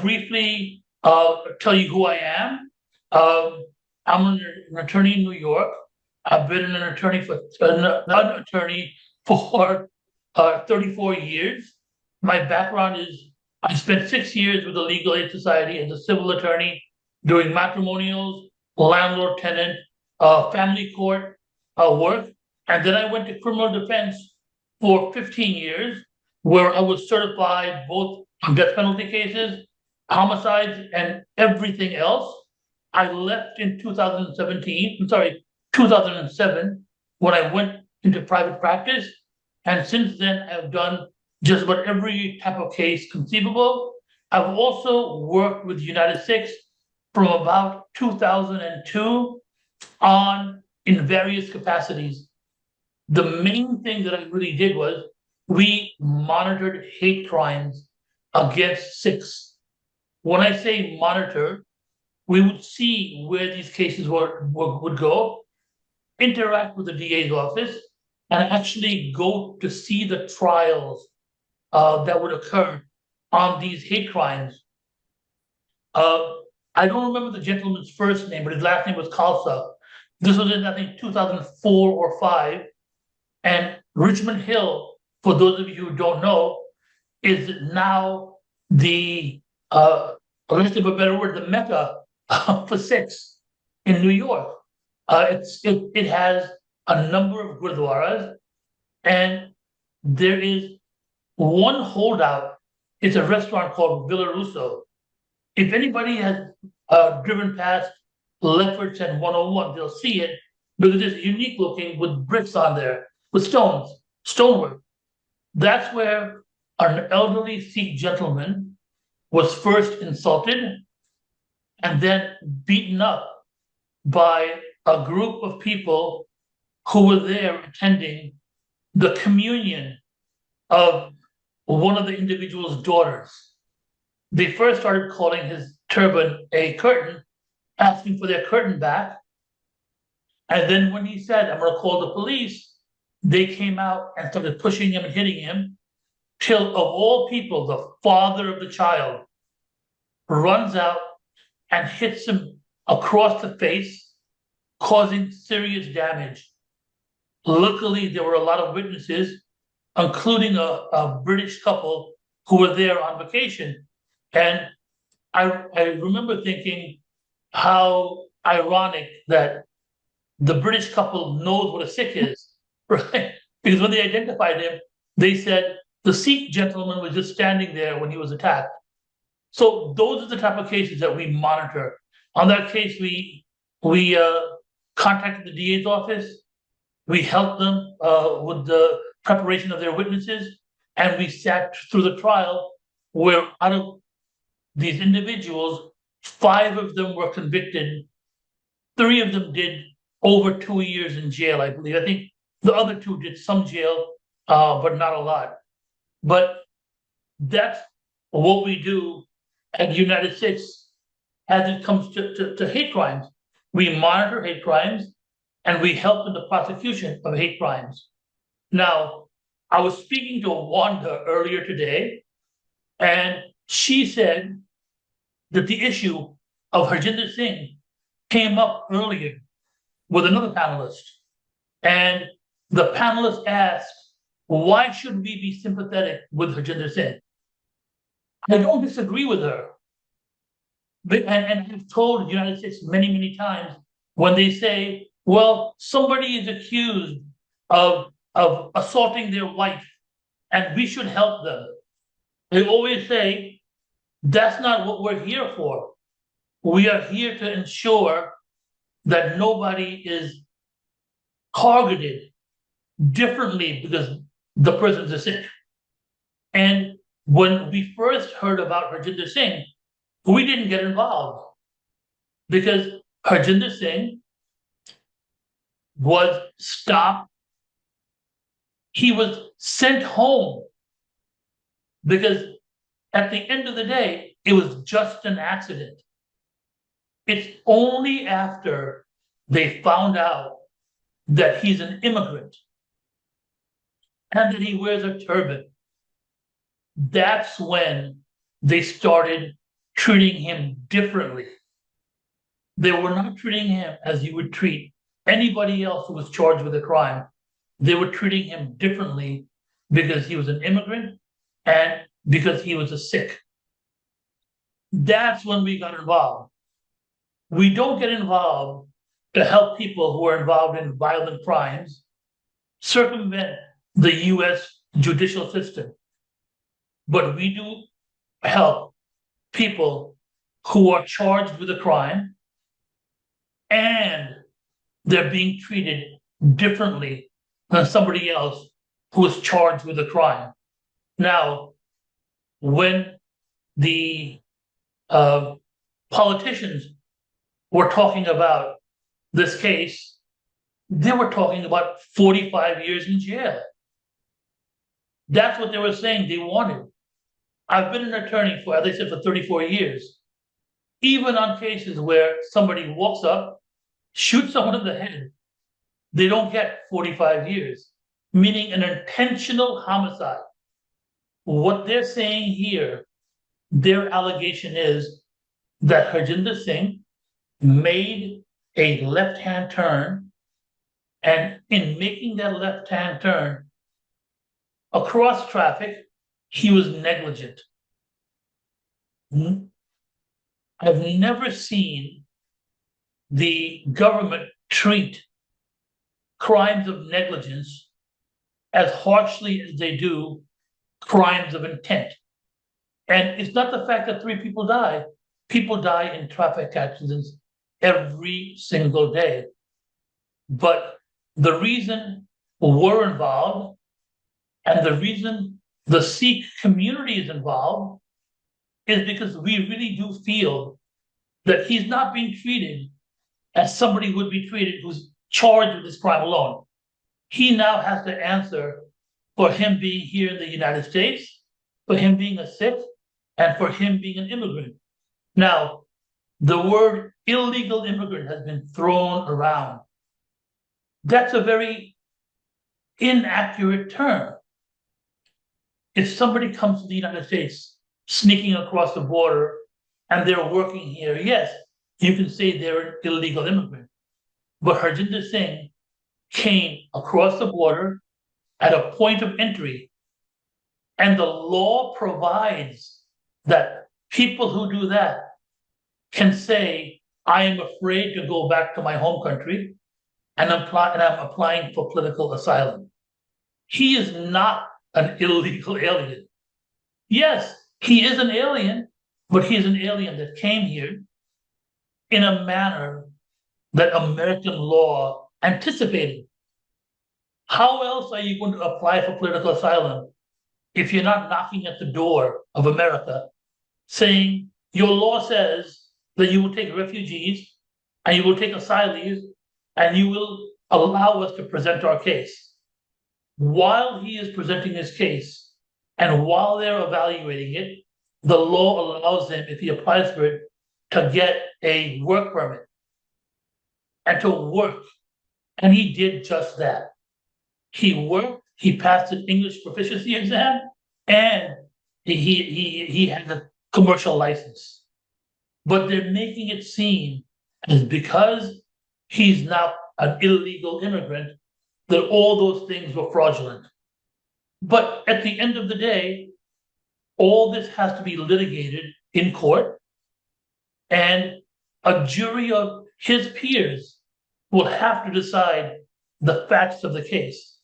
briefly tell you who I am. I'm an attorney in New York. I've been an attorney for 34 years. My background is I spent 6 years with the Legal Aid Society as a civil attorney doing matrimonials, landlord-tenant, family court work. And then I went to criminal defense for 15 years, where I was certified both on death penalty cases, homicides, and everything else. I left in 2007, when I went into private practice. And since then, I've done just about every type of case conceivable. I've also worked with UNITEDSIKHS from about 2002 on in various capacities. The main thing that I really did was we monitored hate crimes against Sikhs. When I say monitor, we would see where these cases would go, interact with the DA's office, and actually go to see the trials that would occur on these hate crimes. I don't remember the gentleman's first name, but his last name was Khalsa. This was in, I think, 2004 or 5. And Richmond Hill, for those of you who don't know, is now the, let's give a better word, the mecca for Sikhs in New York. It has a number of gurdwaras, and there is one holdout. It's a restaurant called Villa Russo. If anybody has driven past Lefferts and 101, they'll see it because it's unique looking with bricks on there, with stonework. That's where an elderly Sikh gentleman was first insulted and then beaten up by a group of people who were there attending the communion of one of the individual's daughters. They first started calling his turban a curtain, asking for their curtain back. And then when he said, I'm going to call the police, they came out and started pushing him and hitting him, till of all people, the father of the child runs out and hits him across the face, causing serious damage. Luckily, there were a lot of witnesses, including a British couple who were there on vacation. And I remember thinking how ironic that the British couple knows what a Sikh is, right? Because when they identified him, they said the Sikh gentleman was just standing there when he was attacked. So those are the type of cases that we monitor. On that case, we contacted the DA's office. We helped them with the preparation of their witnesses, and we sat through the trial where out of these individuals, 5 of them were convicted. 3 of them did over 2 years in jail, I believe. I think the other 2 did some jail, but not a lot. But that's what we do at UNITEDSIKHS as it comes to hate crimes. We monitor hate crimes and we help in the prosecution of hate crimes. Now, I was speaking to Wanda earlier today, and she said that the issue of Harjinder Singh came up earlier with another panelist. And the panelist asked, why should we be sympathetic with Harjinder Singh? I don't disagree with her. And I've told the United States many, many times when they say, well, somebody is accused of assaulting their wife and we should help them. They always say, that's not what we're here for. We are here to ensure that nobody is targeted differently because the person's a Sikh. And when we first heard about Harjinder Singh, we didn't get involved because Harjinder Singh was stopped. He was sent home because at the end of the day, it was just an accident. It's only after they found out that he's an immigrant and that he wears a turban, that's when they started treating him differently. They were not treating him as you would treat anybody else who was charged with a crime. They were treating him differently because he was an immigrant and because he was a Sikh. That's when we got involved. We don't get involved to help people who are involved in violent crimes circumvent the US judicial system. But we do help people who are charged with a crime and they're being treated differently than somebody else who is charged with a crime. Now, when the politicians were talking about this case, they were talking about 45 years in jail. That's what they were saying they wanted. I've been an attorney for, as I said, for 34 years. Even on cases where somebody walks up, shoots someone in the head, they don't get 45 years, meaning an intentional homicide. What they're saying here, their allegation is that Harjinder Singh made a left-hand turn, and in making that left-hand turn across traffic, he was negligent. I've never seen the government treat crimes of negligence as harshly as they do crimes of intent. And it's not the fact that 3 people die. People die in traffic accidents every single day. But the reason we're involved and the reason the Sikh community is involved is because we really do feel that he's not being treated as somebody would be treated who's charged with this crime alone. He now has to answer for him being here in the United States, for him being a Sikh, and for him being an immigrant. Now, the word illegal immigrant has been thrown around. That's a very inaccurate term. If somebody comes to the United States sneaking across the border and they're working here, yes, you can say they're an illegal immigrant. But Harjinder Singh came across the border at a point of entry, and the law provides that people who do that can say, I am afraid to go back to my home country, and I'm applying for political asylum. He is not an illegal alien. Yes, he is an alien, but he is an alien that came here in a manner that American law anticipated. How else are you going to apply for political asylum if you're not knocking at the door of America saying your law says that you will take refugees and you will take asylees and you will allow us to present our case? While he is presenting his case and while they're evaluating it, the law allows him, if he applies for it, to get a work permit and to work. And he did just that. He worked, he passed an English proficiency exam, and he had a commercial license. But they're making it seem as because he's now an illegal immigrant, that all those things were fraudulent. But at the end of the day, all this has to be litigated in court, and a jury of his peers will have to decide the facts of the case.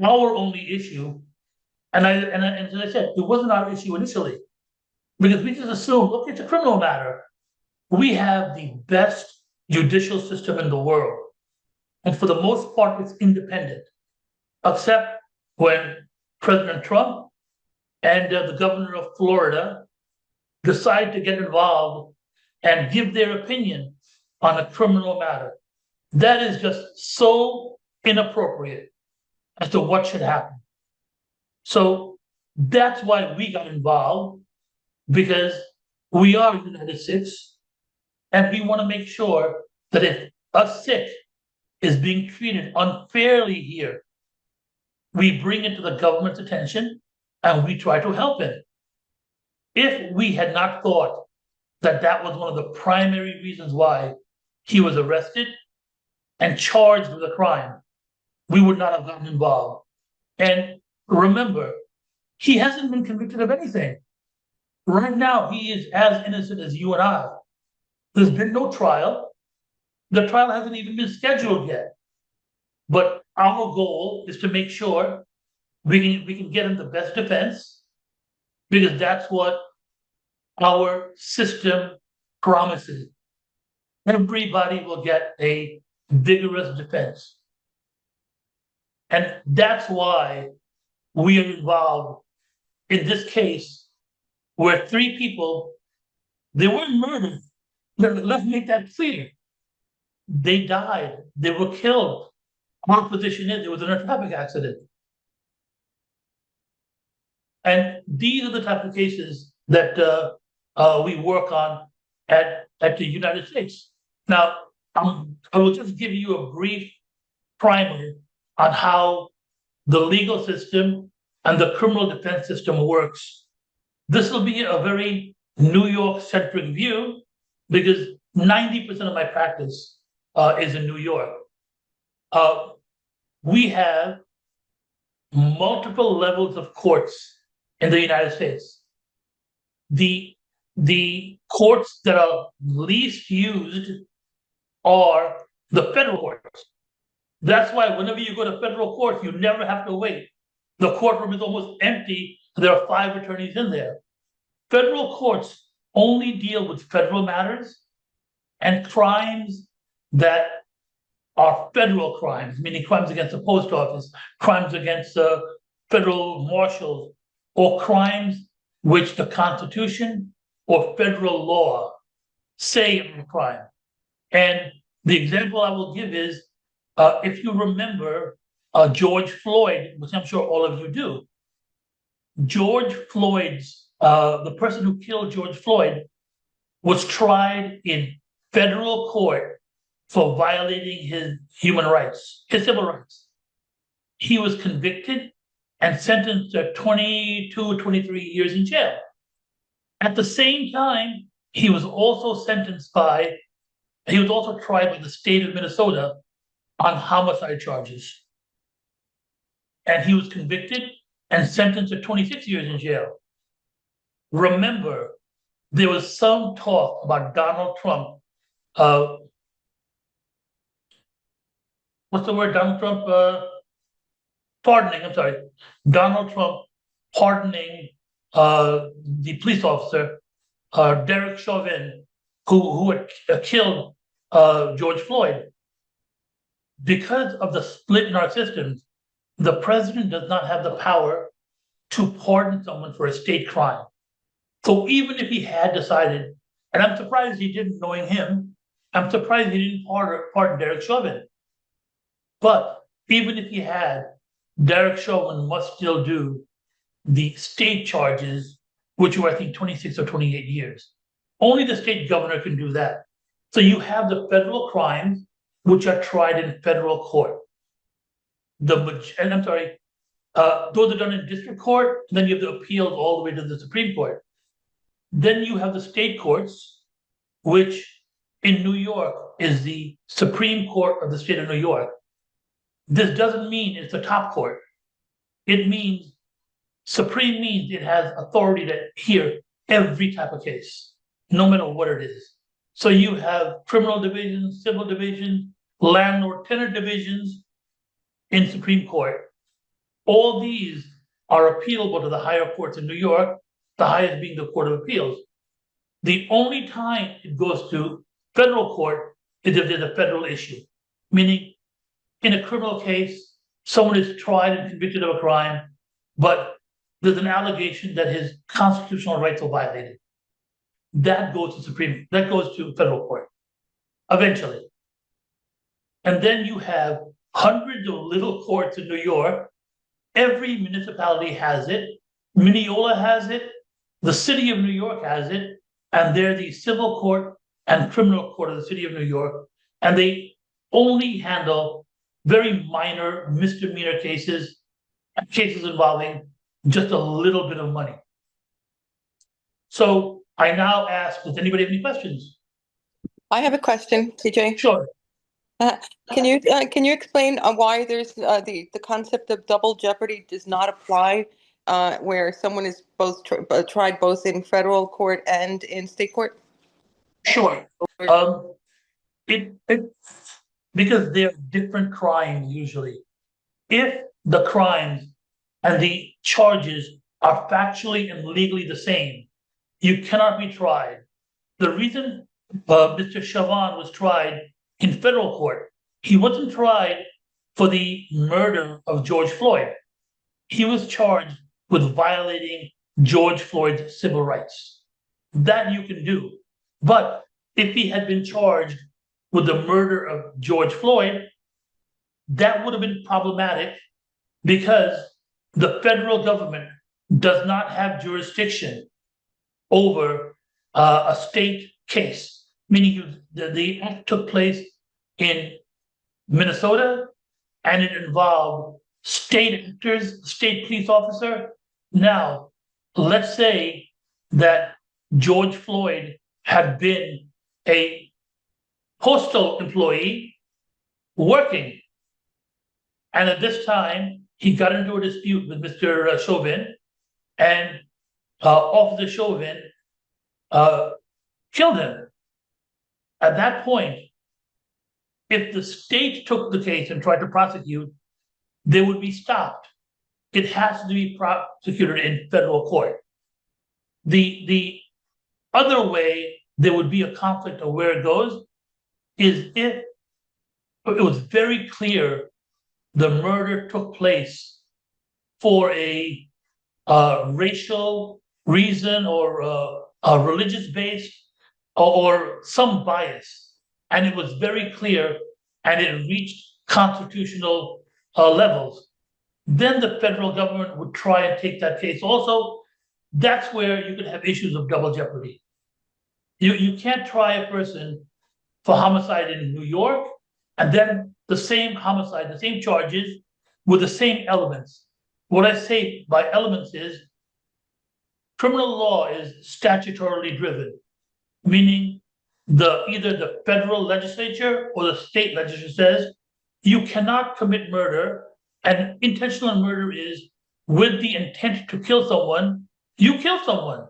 Our only issue, and as I said, it wasn't our issue initially, because we just assumed, look, it's a criminal matter. We have the best judicial system in the world, and for the most part, it's independent, except when President Trump and the governor of Florida decide to get involved and give their opinion on a criminal matter. That is just so inappropriate as to what should happen. So that's why we got involved, because we are UNITEDSIKHS, and we want to make sure that if a Sikh is being treated unfairly here, we bring it to the government's attention and we try to help him. If we had not thought that that was one of the primary reasons why he was arrested and charged with a crime, we would not have gotten involved. And remember, he hasn't been convicted of anything. Right now, he is as innocent as you and I. There's been no trial. The trial hasn't even been scheduled yet. But our goal is to make sure we can get him the best defense, because that's what our system promises. Everybody will get a vigorous defense. And that's why we are involved in this case where 3 people, they weren't murdered. Let's make that clear. They died. They were killed. Our position is it was in a traffic accident. And these are the type of cases that we work on at the UNITEDSIKHS. Now, I will just give you a brief primer on how the legal system and the criminal defense system works. This will be a very New York-centric view, because 90% of my practice is in New York. We have multiple levels of courts in the United States. The courts that are least used are the federal courts. That's why whenever you go to federal court, you never have to wait. The courtroom is almost empty. There are 5 attorneys in there. Federal courts only deal with federal matters and crimes that are federal crimes, meaning crimes against the post office, crimes against federal marshals, or crimes which the Constitution or federal law say are a crime. And the example I will give is, if you remember George Floyd, which I'm sure all of you do, George Floyd's, the person who killed George Floyd was tried in federal court for violating his human rights, his civil rights. He was convicted and sentenced to 22, 23 years in jail. At the same time, he was also tried by the state of Minnesota on homicide charges. And he was convicted and sentenced to 26 years in jail. Remember, there was some talk about Donald Trump, what's the word, Donald Trump, Donald Trump pardoning the police officer, Derek Chauvin, who had killed George Floyd. Because of the split in our systems, the president does not have the power to pardon someone for a state crime. So even if he had decided, and I'm surprised he didn't, knowing him, I'm surprised he didn't pardon Derek Chauvin. But even if he had, Derek Chauvin must still do the state charges, which were, I think, 26 or 28 years. Only the state governor can do that. So you have the federal crimes, which are tried in federal court. Those are done in district court, and then you have the appeals all the way to the Supreme Court. Then you have the state courts, which in New York is the Supreme Court of the state of New York. This doesn't mean it's the top court. It means Supreme means it has authority to hear every type of case, no matter what it is. So you have criminal divisions, civil divisions, landlord-tenant divisions in Supreme Court. All these are appealable to the higher courts in New York, the highest being the Court of Appeals. The only time it goes to federal court is if there's a federal issue, meaning in a criminal case, someone is tried and convicted of a crime, but there's an allegation that his constitutional rights are violated. That goes to federal court eventually. And then you have hundreds of little courts in New York. Every municipality has it. Mineola has it. The city of New York has it. And they're the civil court and criminal court of the city of New York. And they only handle very minor misdemeanor cases and cases involving just a little bit of money. So I now ask, does anybody have any questions? I have a question, CJ. Sure. Can you explain why there's the concept of double jeopardy does not apply where someone is both tried both in federal court and in state court? Sure. Because they're different crimes usually. If the crimes and the charges are factually and legally the same, you cannot be tried. The reason Mr. Chauvin was tried in federal court, he wasn't tried for the murder of George Floyd. He was charged with violating George Floyd's civil rights. That you can do. But if he had been charged with the murder of George Floyd, that would have been problematic because the federal government does not have jurisdiction over a state case, meaning the act took place in Minnesota and it involved state actors, state police officer. Now, let's say that George Floyd had been a postal employee working. And at this time, he got into a dispute with Mr. Chauvin, and Officer Chauvin killed him. At that point, if the state took the case and tried to prosecute, they would be stopped. It has to be prosecuted in federal court. The other way there would be a conflict of where it goes is if it was very clear the murder took place for a racial reason or a religious base or some bias, and it was very clear and it reached constitutional levels, then the federal government would try and take that case also. That's where you could have issues of double jeopardy. You can't try a person for homicide in New York and then the same homicide, the same charges with the same elements. What I say by elements is criminal law is statutorily driven, meaning either the federal legislature or the state legislature says you cannot commit murder, and intentional murder is with the intent to kill someone, you kill someone.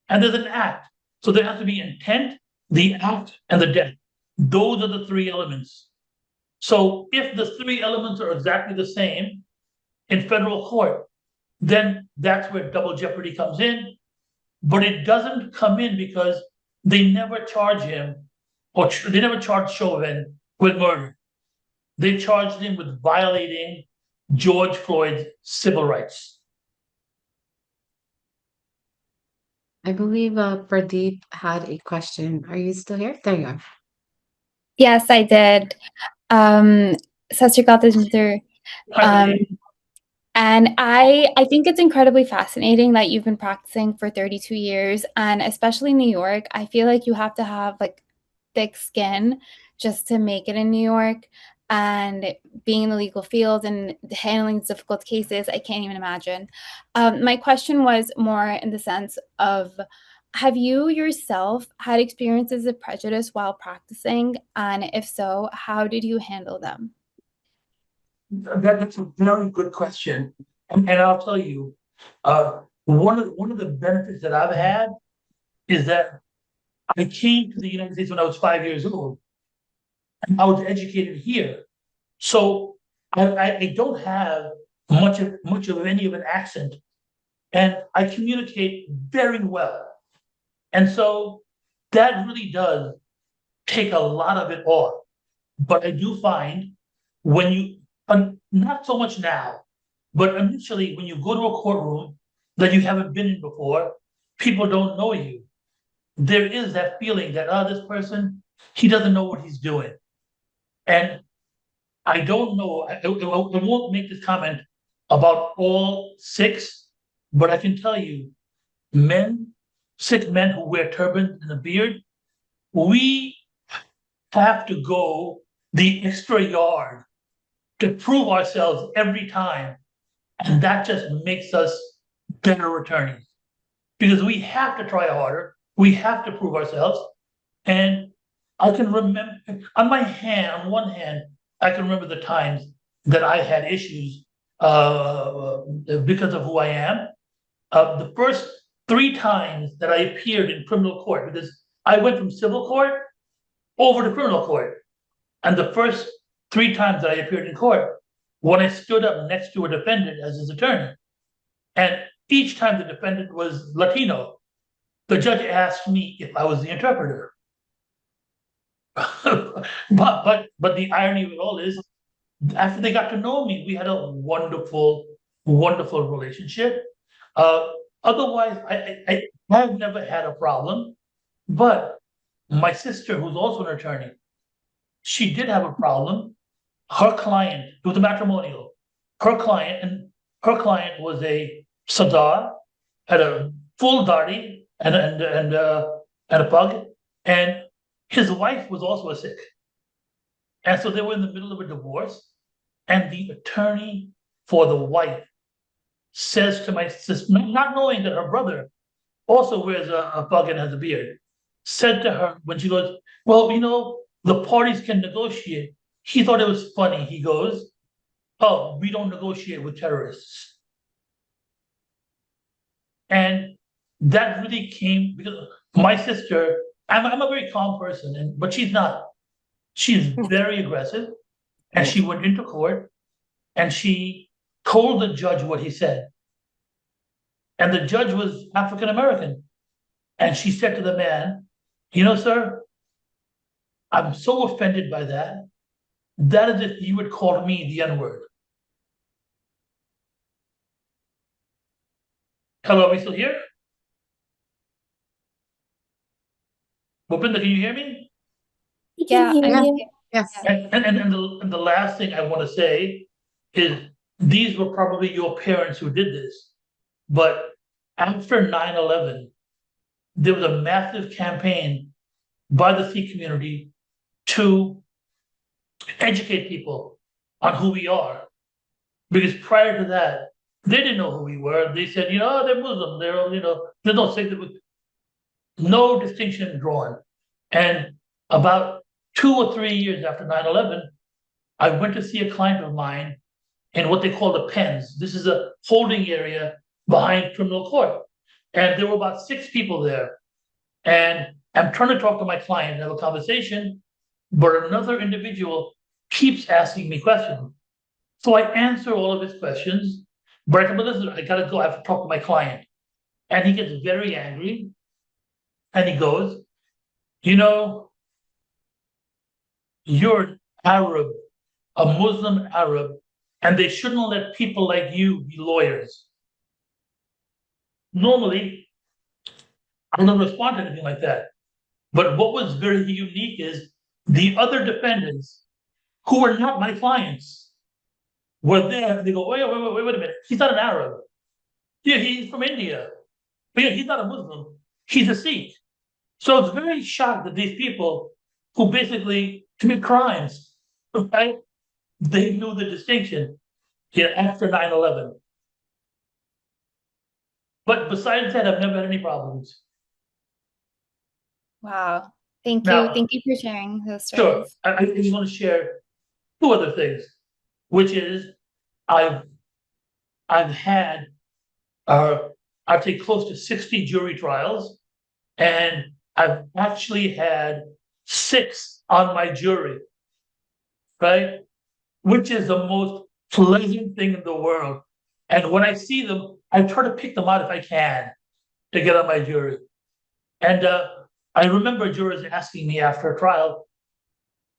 And there's an act. So there has to be intent, the act, and the death. Those are the three elements. So if the three elements are exactly the same in federal court, then that's where double jeopardy comes in. But it doesn't come in because they never charge him, or they never charge Chauvin with murder. They charged him with violating George Floyd's civil rights. I believe Pradeep had a question. Are you still here? There you are. Yes, I did. Sat Sri Akal, Mr. And I think it's incredibly fascinating that you've been practicing for 32 years, and especially in New York, I feel like you have to have like thick skin just to make it in New York. And being in the legal field and handling difficult cases, I can't even imagine. My question was more in the sense of, have you yourself had experiences of prejudice while practicing? And if so, how did you handle them? That's a very good question. And I'll tell you, One of the benefits that I've had is that I came to the United States when I was 5 years old. And I was educated here, so I don't have much of any of an accent, and I communicate very well, and so that really does take a lot of it off. But I do find when not so much now, but initially when you go to a courtroom that you haven't been in before, people don't know you. There is that feeling that, this person, he doesn't know what he's doing. And I don't know, I won't make this comment about all Sikhs, but I can tell you, Sikh men who wear turbans and a beard, we have to go the extra yard to prove ourselves every time. And that just makes us better attorneys because we have to try harder. We have to prove ourselves. And I can remember on one hand, I can remember the times that I had issues because of who I am. The first 3 times that I appeared in criminal court, because I went from civil court over to criminal court. And the first 3 times that I appeared in court, when I stood up next to a defendant as his attorney, and each time the defendant was Latino, the judge asked me if I was the interpreter. but the irony of it all is, after they got to know me, we had a wonderful, wonderful relationship. Otherwise, I have never had a problem. But my sister, who's also an attorney, she did have a problem. Her client, it was a matrimonial. Her client was a Sardar, had a full dadi and a pug, and his wife was also a Sikh. And so they were in the middle of a divorce, and the attorney for the wife says to my sister, not knowing that her brother also wears a pug and has a beard, said to her when she goes, well, the parties can negotiate. He thought it was funny. He goes, oh, we don't negotiate with terrorists. And that really came because my sister, I'm a very calm person, but she's not. She's very aggressive. And she went into court and she told the judge what he said. And the judge was African American. And she said to the man, sir, I'm so offended by that. That is if you would call me the N-word. Hello, are we still here? Bhupinda, can you hear me? We can hear you. Yes. And the last thing I want to say is these were probably your parents who did this. But after 9/11, there was a massive campaign by the Sikh community to educate people on who we are. Because prior to that, they didn't know who we were. They said, they're Muslim. There's no Sikh. No distinction drawn. And about 2 or 3 years after 9/11, I went to see a client of mine in what they call the pens. This is a holding area behind criminal court. And there were about 6 people there. And I'm trying to talk to my client and have a conversation, but another individual keeps asking me questions. So I answer all of his questions, but I tell him, listen, I gotta go, I have to talk to my client. And he gets very angry and he goes, you're an Arab, a Muslim Arab, and they shouldn't let people like you be lawyers. Normally, I don't respond to anything like that. But what was very unique is the other defendants who were not my clients were there. And they go, wait a minute. He's not an Arab. Yeah, he's from India. But yeah, he's not a Muslim. He's a Sikh. So it's very shocked that these people who basically commit crimes, right? They knew the distinction after 9/11. But besides that, I've never had any problems. Wow. Thank you. Now, Thank you for sharing those Sure. stories. I just want to share 2 other things, which is I've had I've taken close to 60 jury trials, and I've actually had Sikhs on my jury, right? Which is the most pleasant thing in the world. And when I see them, I try to pick them out if I can to get on my jury. And I remember jurors asking me after a trial,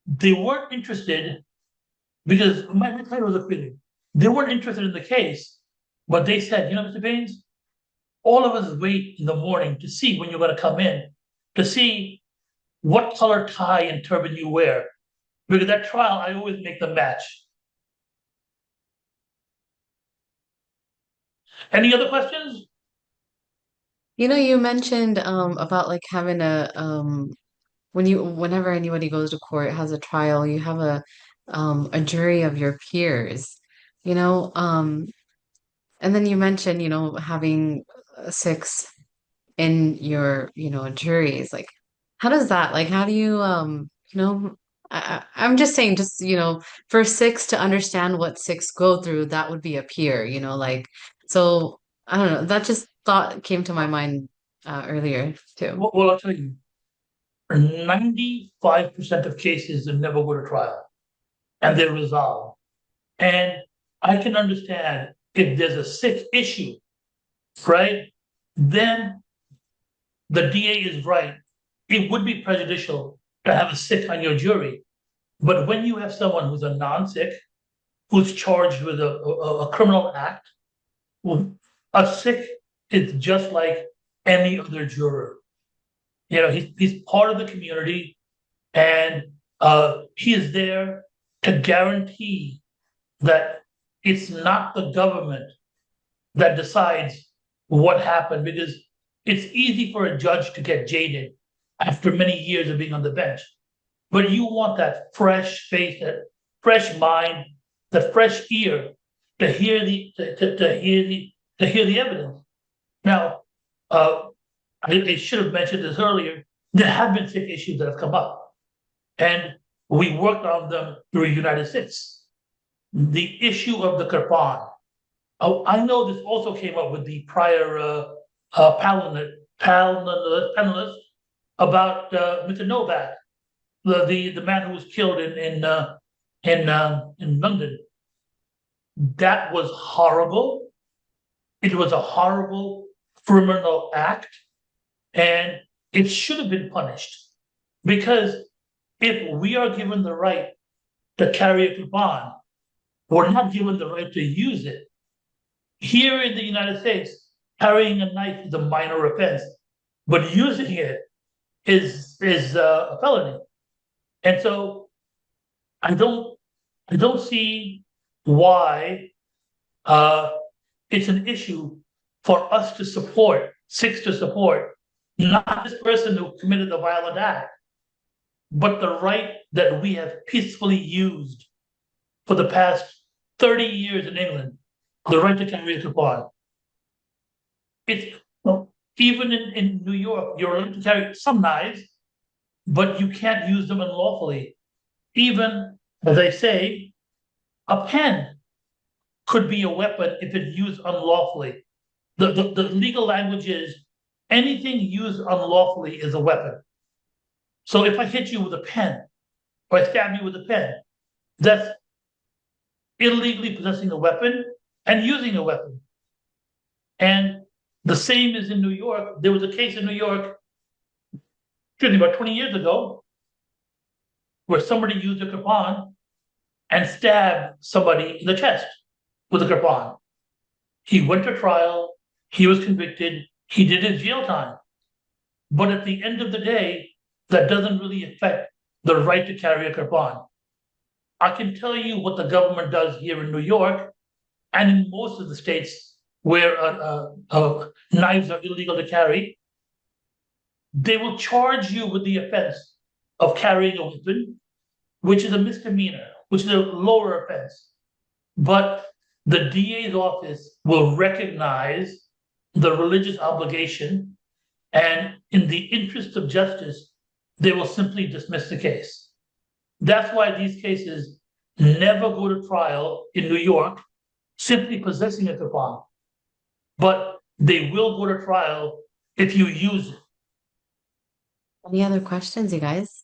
they weren't interested because my client was acquitted. They weren't interested in the case, but they said, you know, Mr. Baines, all of us wait in the morning to see when you're going to come in, to see what color tie and turban you wear. Because that trial, I always make them match. Any other questions? You know, you mentioned about like having a whenever anybody goes to court, has a trial, you have a jury of your peers, you know, and then you mentioned, you know, having six in your, you know, juries. Like, how does that, like, how do you, you know, I'm just saying, just, you know, for six to understand what six go through, that would be a peer, you know, like, so I don't know, that just thought came to my mind earlier too. Well, I'll tell you, 95% of cases that never go to trial and they're resolved. And I can understand if there's a Sikh issue, right? Then the DA is right. It would be prejudicial to have a Sikh on your jury. But when you have someone who's a non-Sikh, who's charged with a criminal act, well, a Sikh is just like any other juror. You know, he's part of the community, and he is there to guarantee that it's not the government that decides what happened, because it's easy for a judge to get jaded after many years of being on the bench. But you want that fresh face, that fresh mind, the fresh ear to hear the evidence. Now, I should have mentioned this earlier. There have been Sikh issues that have come up, and we worked on them through UNITEDSIKHS. The issue of the Kirpan. Oh, I know this also came up with the prior panelist about Mr. Novak, the man who was killed in London. That was horrible. It was a horrible criminal act, and it should have been punished. Because if we are given the right to carry a Kirpan, we're not given the right to use it. Here in the United States, carrying a knife is a minor offense, but using it is a felony. And so I don't see why it's an issue for us to support, Sikhs to support, not this person who committed the violent act, but the right that we have peacefully used for the past 30 years in England, the right to carry a Kirpan. It's even in New York, you're allowed to carry some knives, but you can't use them unlawfully. Even, as I say, a pen could be a weapon if it's used unlawfully. The legal language is anything used unlawfully is a weapon. So if I hit you with a pen, or I stab you with a pen, that's illegally possessing a weapon and using a weapon. And the same is in New York. There was a case in New York, about 20 years ago, where somebody used a Kirpan and stabbed somebody in the chest with a Kirpan. He went to trial, he was convicted, he did his jail time. But at the end of the day, that doesn't really affect the right to carry a Kirpan. I can tell you what the government does here in New York and in most of the states where knives are illegal to carry. They will charge you with the offense of carrying a weapon, which is a misdemeanor, which is a lower offense. But the DA's office will recognize the religious obligation, and in the interest of justice, they will simply dismiss the case. That's why these cases never go to trial in New York, simply possessing a Kirpan. But they will go to trial if you use it. Any other questions, you guys?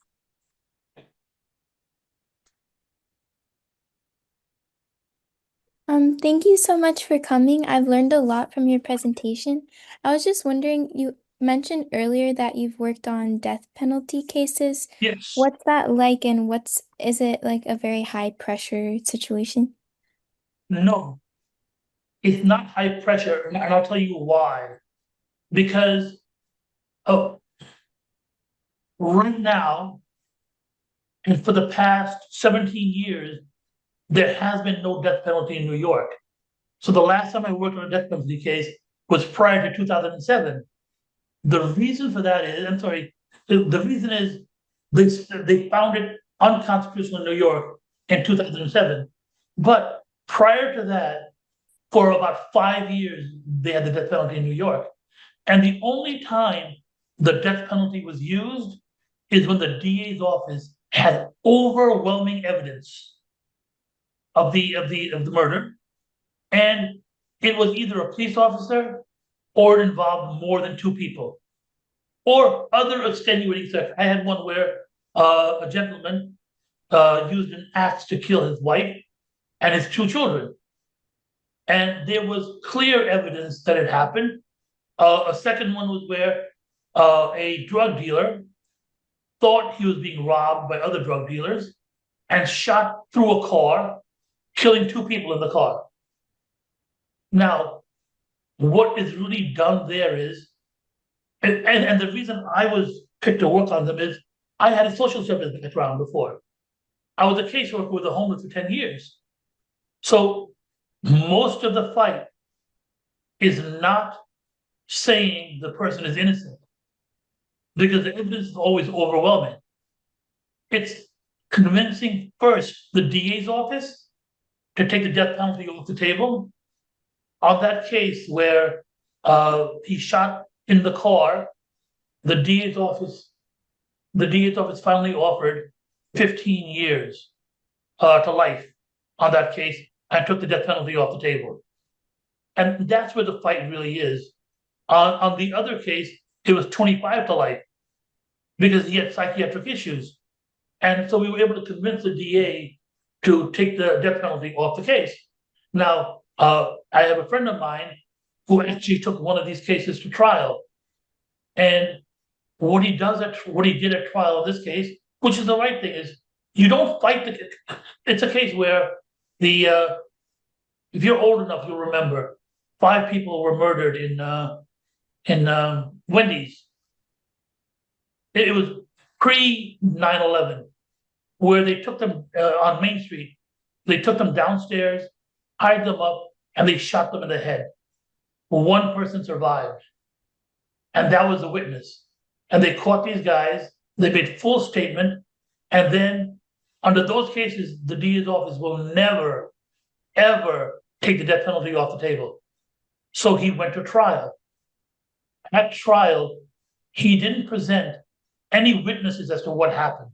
Thank you so much for coming. I've learned a lot from your presentation. I was just wondering, you mentioned earlier that you've worked on death penalty cases. Yes. What's that like, and is it like a very high pressure situation? No, it's not high pressure, and I'll tell you why. Because right now, and for the past 17 years, there has been no death penalty in New York. So the last time I worked on a death penalty case was prior to 2007. The reason for that is, I'm sorry, the reason is they found it unconstitutional in New York in 2007. But prior to that, for about 5 years, they had the death penalty in New York. And the only time the death penalty was used is when the DA's office had overwhelming evidence of the murder, and it was either a police officer or it involved more than two people, or other extenuating circumstances. I had one where a gentleman used an axe to kill his wife and his two children, and there was clear evidence that it happened. A second one was where a drug dealer thought he was being robbed by other drug dealers and shot through a car, killing two people in the car. Now, what is really done there is, and the reason I was picked to work on them is I had a social service background before. I was a caseworker with the homeless for 10 years. So most of the fight is not saying the person is innocent, because the evidence is always overwhelming. It's convincing first the DA's office to take the death penalty off the table. On that case where he shot in the car, the DA's office finally offered 15 years to life on that case and took the death penalty off the table. And that's where the fight really is. On the other case, it was 25 to life because he had psychiatric issues. And so we were able to convince the DA to take the death penalty off the case. Now, I have a friend of mine who actually took one of these cases to trial. And what he did at trial in this case, which is the right thing, is you don't fight it's a case where if you're old enough, you'll remember 5 people were murdered in Wendy's. It was pre 9/11, where they took them on Main Street. They took them downstairs, tied them up, and they shot them in the head. One person survived, and that was the witness. And they caught these guys. They made full statement, and then under those cases, the DA's office will never, ever take the death penalty off the table. So he went to trial. At trial, he didn't present any witnesses as to what happened.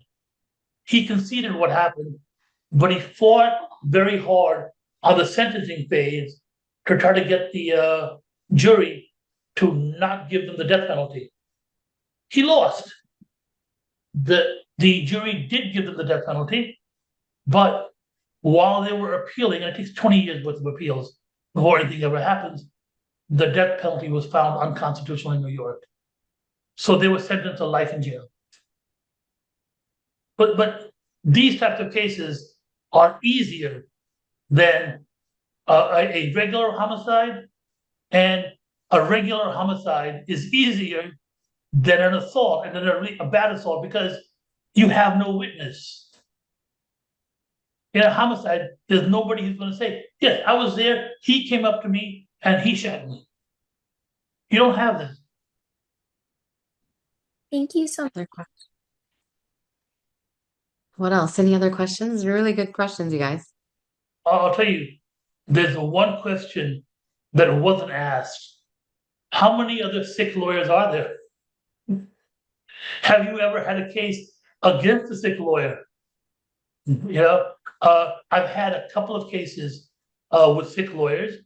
He conceded what happened, but he fought very hard on the sentencing phase to try to get the jury to not give them the death penalty. He lost. The jury did give them the death penalty, but while they were appealing, and it takes 20 years worth of appeals before anything ever happens, the death penalty was found unconstitutional in New York. So they were sentenced to life in jail. But these types of cases are easier than a regular homicide, and a regular homicide is easier than an assault, and then a bad assault, because you have no witness. In a homicide, there's nobody who's going to say, yes, I was there, he came up to me, and he shot me. You don't have this. Thank you so much. What else? Any other questions? Really good questions, you guys. I'll tell you, there's one question that wasn't asked. How many other Sikh lawyers are there? Have you ever had a case against a Sikh lawyer? I've had a couple of cases with Sikh lawyers.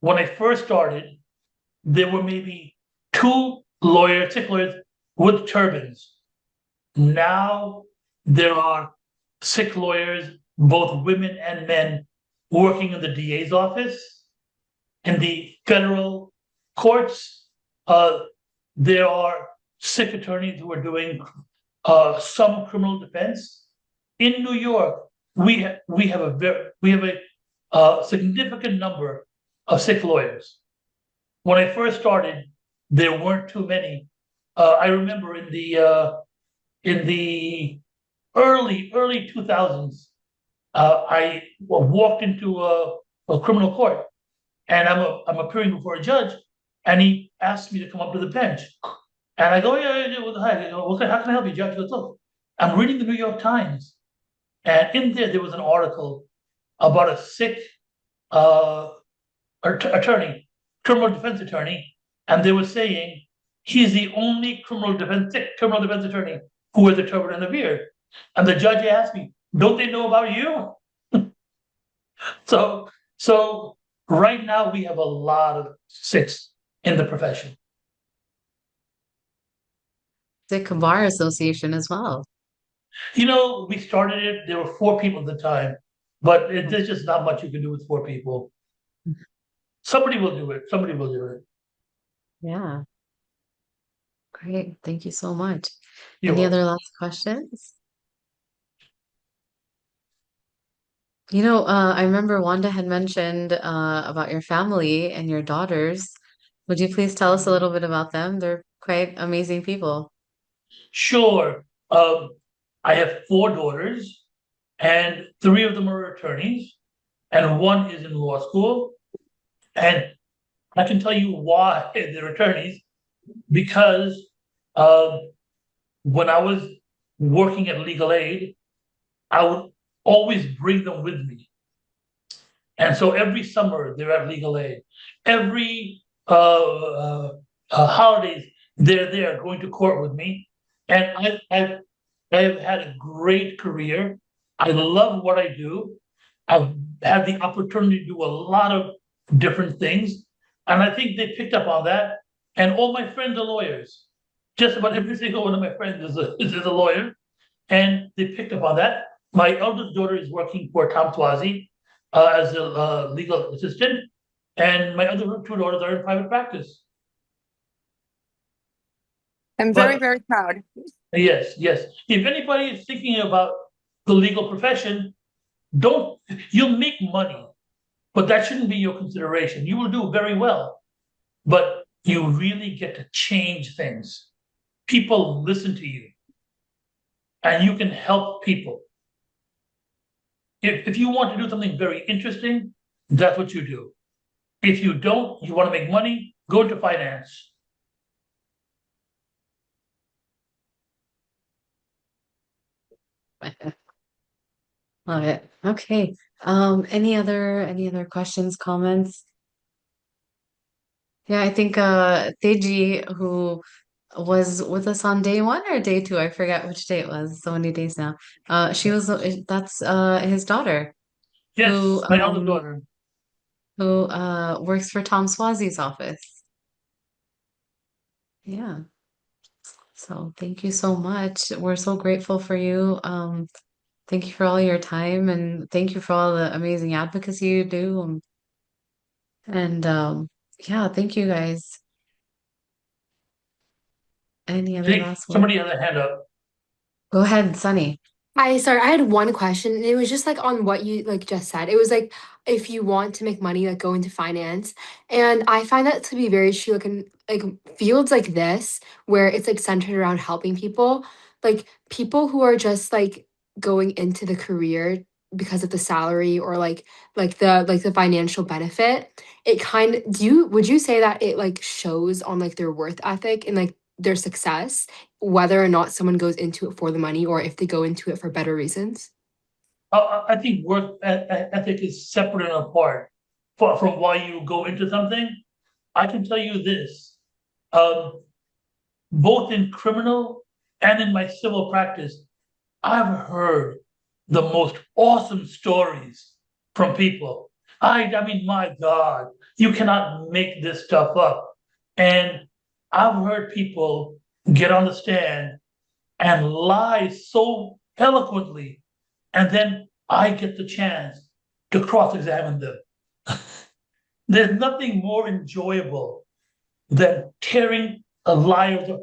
When I first started, there were maybe two lawyers, Sikh lawyers with turbans. Now there are Sikh lawyers, both women and men, working in the DA's office, in the federal courts. There are Sikh attorneys who are doing some criminal defense. In New York, we have a significant number of Sikh lawyers. When I first started, there weren't too many. I remember in the early 2000s, I walked into a criminal court, and I'm appearing before a judge, and he asked me to come up to the bench, and I go, yeah, what the heck? How can I help you, judge? He goes, look, I'm reading the New York Times, and in there was an article about a Sikh attorney, criminal defense attorney, and they were saying he's the only Sikh criminal defense attorney who wears a turban and a beard. And the judge asked me, don't they know about you? So right now we have a lot of Sikhs in the profession. Sikh Bar Association as well. We started it, there were 4 people at the time, but there's just not much you can do with 4 people. Somebody will do it. Somebody will do it. Yeah. Great. Thank you so much. You're Any welcome. other last questions? I remember Wanda had mentioned about your family and your daughters. Would you please tell us a little bit about them? They're quite amazing people. Sure. I have 4 daughters, and 3 of them are attorneys, and 1 is in law school. And I can tell you why they're attorneys, because when I was working at legal aid, I would always bring them with me. And so every summer they're at legal aid. Every holidays they're there going to court with me. And I've had a great career. I love what I do. I've had the opportunity to do a lot of different things. And I think they picked up on that. And all my friends are lawyers. Just about every single one of my friends is a lawyer. And they picked up on that. My eldest daughter is working for Tom Swazi as a legal assistant. And my other 2 daughters are in private practice. I'm But very proud. yes. If anybody is thinking about the legal profession, you'll make money, but that shouldn't be your consideration. You will do very well, but you really get to change things. People listen to you, and you can help people. If you want to do something very interesting, that's what you do. If you don't, you want to make money, go into finance. Love it. Okay. Any other questions, comments? Yeah, I think Teji, who was with us on day 1 or day 2, I forget which day it was, so many days now. That's his daughter Yes, who my eldest daughter. works for Tom Swazi's office. Yeah. So thank you so much. We're so grateful for you. Thank you for all your time, and thank you for all the amazing advocacy you do. And yeah, thank you guys. Any other last words? Somebody has a hand up. Go ahead, Sunny. Hi, sorry, I had one question, and it was just like on what you like just said. It was like if you want to make money, like go into finance. And I find that to be very true, like in like fields like this, where it's like centered around helping people, like people who are just like going into the career because of the salary or like the financial benefit. It kind of would you say that it like shows on like their worth ethic and like their success, whether or not someone goes into it for the money or if they go into it for better reasons? I think work ethic is separate and apart from why you go into something. I can tell you this, both in criminal and in my civil practice, I've heard the most awesome stories from people. I mean, my God, you cannot make this stuff up. And I've heard people get on the stand and lie so eloquently, and then I get the chance to cross-examine them. There's nothing more enjoyable than tearing a liar.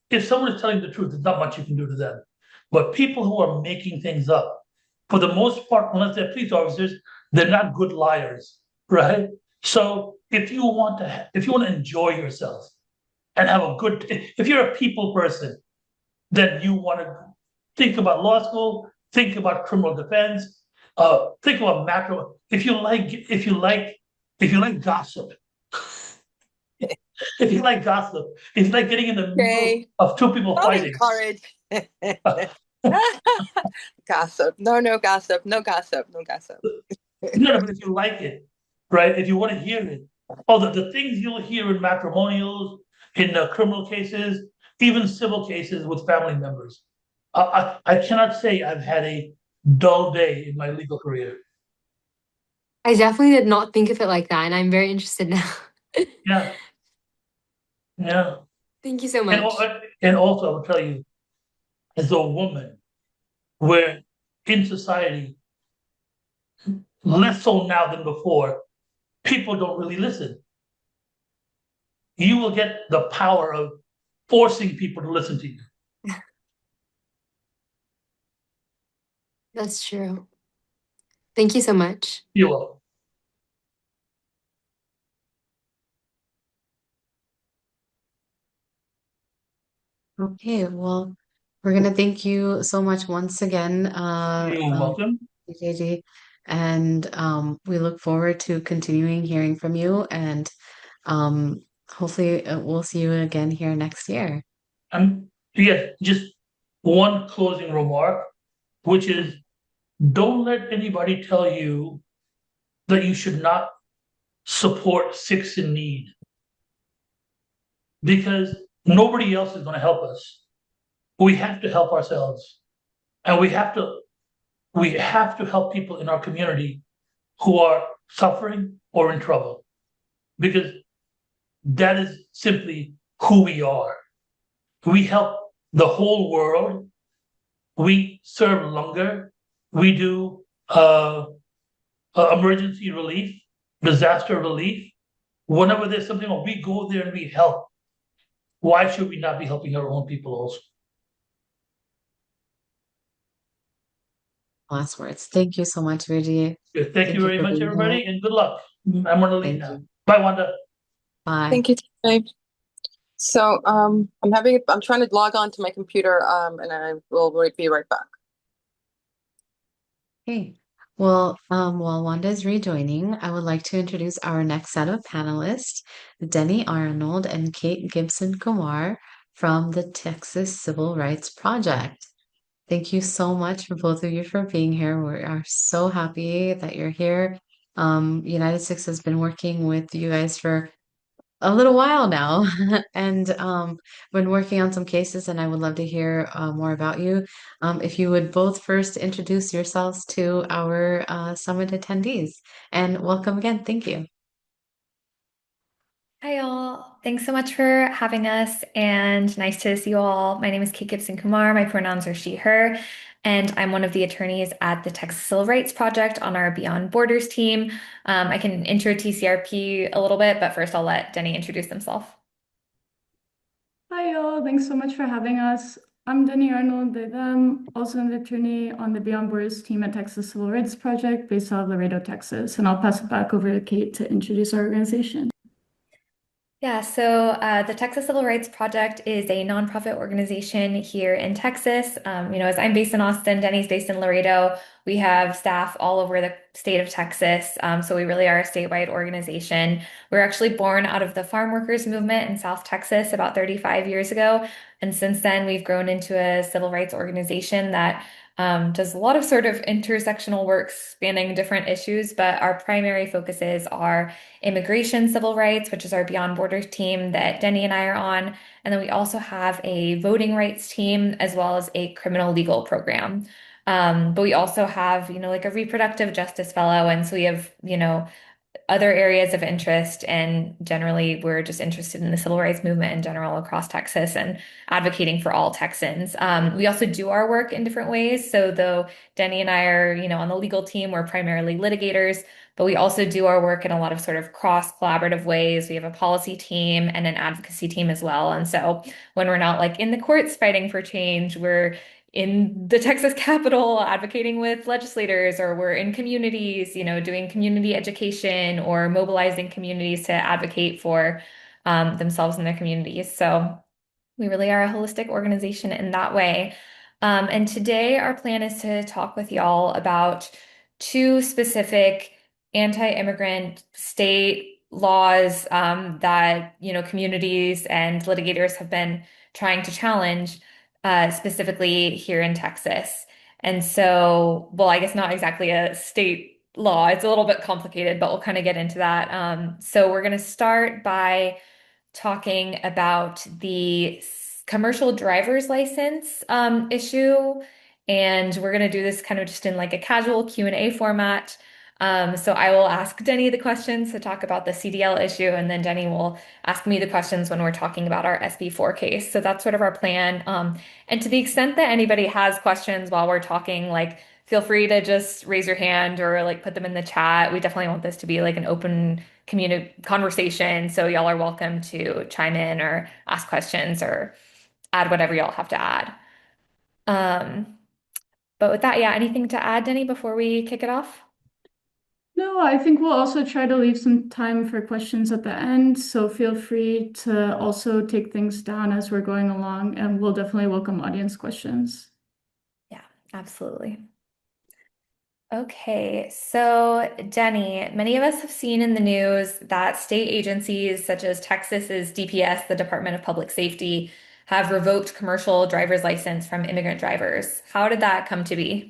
If someone is telling the truth, there's not much you can do to them. But people who are making things up, for the most part, unless they're police officers, they're not good liars, right? So if you want to enjoy yourself and have a good, if you're a people person, then you want to think about law school, think about criminal defense, think about macro. If you like gossip, if you like gossip, if you like getting in the middle Okay. of two people Don't fighting. encourage gossip. No gossip. No gossip. No gossip. No, but if you like it, right? If you want to hear it, the things you'll hear in matrimonials, in criminal cases, even civil cases with family members. I cannot say I've had a dull day in my legal career. I definitely did not think of it like that, and I'm very interested now. Yeah. Yeah. Thank you so And, much. and also, I will tell you, as a woman, where in society, less so now than before, people don't really listen. You will get the power of forcing people to listen to you. That's true. Thank you so much. You're welcome. Okay, well, we're going to thank you so much once again, You're welcome. JJ, and we look forward to continuing hearing from you, and hopefully we'll see you again here next year. Yes, just one closing remark, which is don't let anybody tell you that you should not support Sikhs in need, because nobody else is going to help us. We have to help ourselves, and we have to help people in our community who are suffering or in trouble, because that is simply who we are. We help the whole world. We serve longer. We do emergency relief, disaster relief. Whenever there's something wrong, we go there and we help. Why should we not be helping our own people also? Last words. Thank you so much, Virgie. Good. Thank you very for much, being everybody, here. and good luck. I'm going to leave Thank now. you. Bye, Wanda. Bye. Thank you, Tiffany. So I'm trying to log on to my computer and I will be right back. Hey, well, while Wanda is rejoining, I would like to introduce our next set of panelists, Denny Arnold and Kate Gibson Kumar from the Texas Civil Rights Project. Thank you so much for both of you for being here. We are so happy that you're here. UNITEDSIKHS has been working with you guys for a little while now and been working on some cases, and I would love to hear more about you. If you would both first introduce yourselves to our summit attendees, and welcome again. Thank you. Hi, all. Thanks so much for having us, and nice to see you all. My name is Kate Gibson Kumar. My pronouns are she, her, and I'm one of the attorneys at the Texas Civil Rights Project on our Beyond Borders team. I can intro TCRP a little bit, but first I'll let Denny introduce himself. Hi, y'all. Thanks so much for having us. I'm Denny Arnold, they, them, also an attorney on the Beyond Borders team at Texas Civil Rights Project based out of Laredo, Texas. And I'll pass it back over to Kate to introduce our organization. Yeah, so the Texas Civil Rights Project is a nonprofit organization here in Texas. As I'm based in Austin, Denny's based in Laredo. We have staff all over the state of Texas, so we really are a statewide organization. We're actually born out of the farm workers movement in South Texas about 35 years ago. And since then, we've grown into a civil rights organization that does a lot of sort of intersectional work spanning different issues, but our primary focuses are immigration civil rights, which is our Beyond Borders team that Denny and I are on. And then we also have a voting rights team as well as a criminal legal program. But we also have, like a reproductive justice fellow. And so we have, other areas of interest. And generally, we're just interested in the civil rights movement in general across Texas and advocating for all Texans. We also do our work in different ways. So though Denny and I are, on the legal team, we're primarily litigators, but we also do our work in a lot of sort of cross collaborative ways. We have a policy team and an advocacy team as well. And so when we're not like in the courts fighting for change, we're in the Texas Capitol advocating with legislators, or we're in communities, doing community education or mobilizing communities to advocate for themselves and their communities. So we really are a holistic organization in that way. And today our plan is to talk with y'all about two specific anti-immigrant state laws that, communities and litigators have been trying to challenge, specifically here in Texas. And so, well, I guess not exactly a state law. It's a little bit complicated, but we'll kind of get into that. So we're going to start by talking about the commercial driver's license issue. And we're going to do this kind of just in like a casual Q&A format. So I will ask Denny the questions to talk about the CDL issue, and then Denny will ask me the questions when we're talking about our SB4 case. So that's sort of our plan. And to the extent that anybody has questions while we're talking, like feel free to just raise your hand or like put them in the chat. We definitely want this to be like an open community conversation. So y'all are welcome to chime in or ask questions or add whatever y'all have to add. But with that, yeah, anything to add, Denny, before we kick it off? No, I think we'll also try to leave some time for questions at the end. So feel free to also take things down as we're going along, and we'll definitely welcome audience questions. Yeah, absolutely. Okay, so Denny, many of us have seen in the news that state agencies such as Texas's DPS, the Department of Public Safety, have revoked commercial driver's license from immigrant drivers. How did that come to be?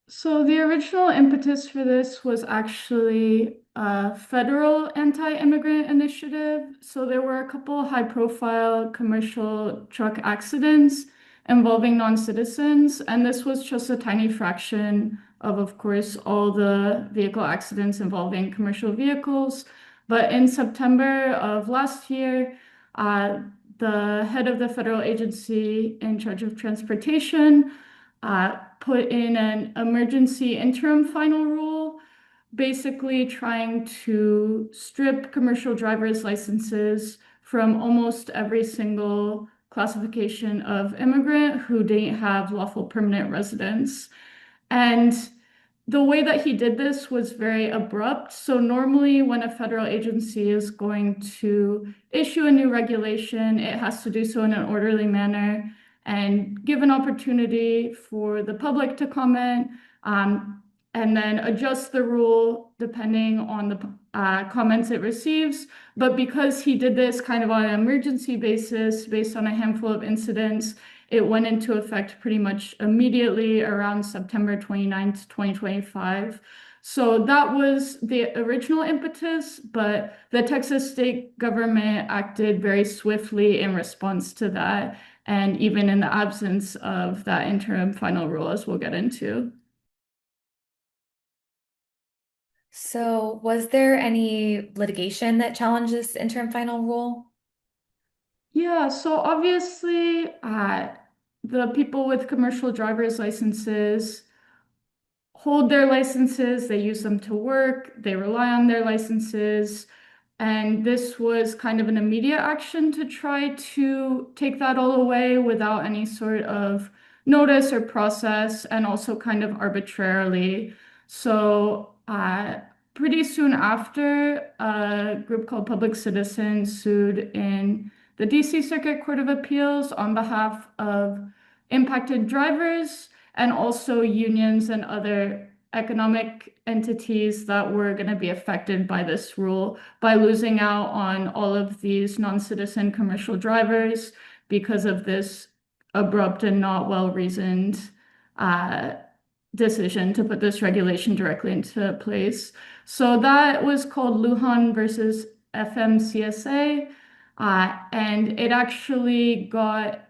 So the original impetus for this was actually a federal anti-immigrant initiative. So there were a couple high-profile commercial truck accidents involving non-citizens, and this was just a tiny fraction of course, all the vehicle accidents involving commercial vehicles. But in September of last year, the head of the federal agency in charge of transportation put in an emergency interim final rule, basically trying to strip commercial driver's licenses from almost every single classification of immigrant who didn't have lawful permanent residence. And the way that he did this was very abrupt. So normally when a federal agency is going to issue a new regulation, it has to do so in an orderly manner and give an opportunity for the public to comment, and then adjust the rule depending on the comments it receives. But because he did this kind of on an emergency basis, based on a handful of incidents, it went into effect pretty much immediately around September 29th, 2025. So that was the original impetus, but the Texas state government acted very swiftly in response to that, and even in the absence of that interim final rule, as we'll get into. So was there any litigation that challenged this interim final rule? Yeah, so obviously, the people with commercial driver's licenses hold their licenses, they use them to work, they rely on their licenses. And this was kind of an immediate action to try to take that all away without any sort of notice or process, and also kind of arbitrarily. So pretty soon after, a group called Public Citizens sued in the DC Circuit Court of Appeals on behalf of impacted drivers and also unions and other economic entities that were going to be affected by this rule, by losing out on all of these non-citizen commercial drivers because of this abrupt and not well-reasoned decision to put this regulation directly into place. So that was called Lujan versus FMCSA, and it actually got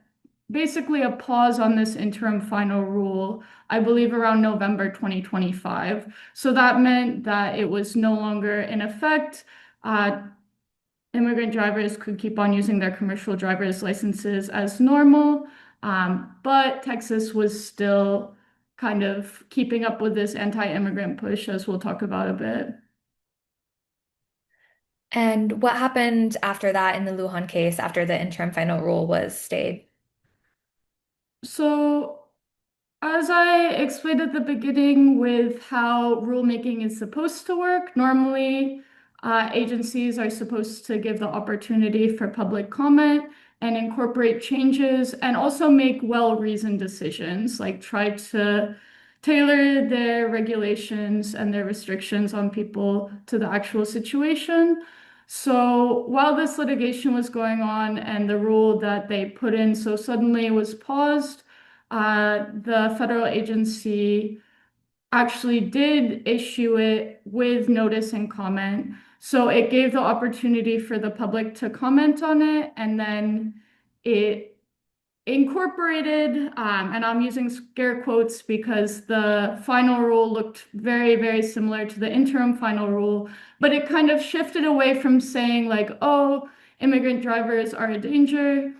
basically a pause on this interim final rule, I believe around November 2025. So that meant that it was no longer in effect. Immigrant drivers could keep on using their commercial driver's licenses as normal, but Texas was still kind of keeping up with this anti-immigrant push, as we'll talk about a bit. And what happened after that in the Lujan case after the interim final rule was stayed? So, as I explained at the beginning with how rulemaking is supposed to work, normally agencies are supposed to give the opportunity for public comment and incorporate changes and also make well-reasoned decisions, like try to tailor their regulations and their restrictions on people to the actual situation. So while this litigation was going on and the rule that they put in so suddenly was paused, the federal agency actually did issue it with notice and comment. So it gave the opportunity for the public to comment on it, and then it incorporated, and I'm using scare quotes because the final rule looked very, very similar to the interim final rule, but it kind of shifted away from saying like, oh, immigrant drivers are a danger,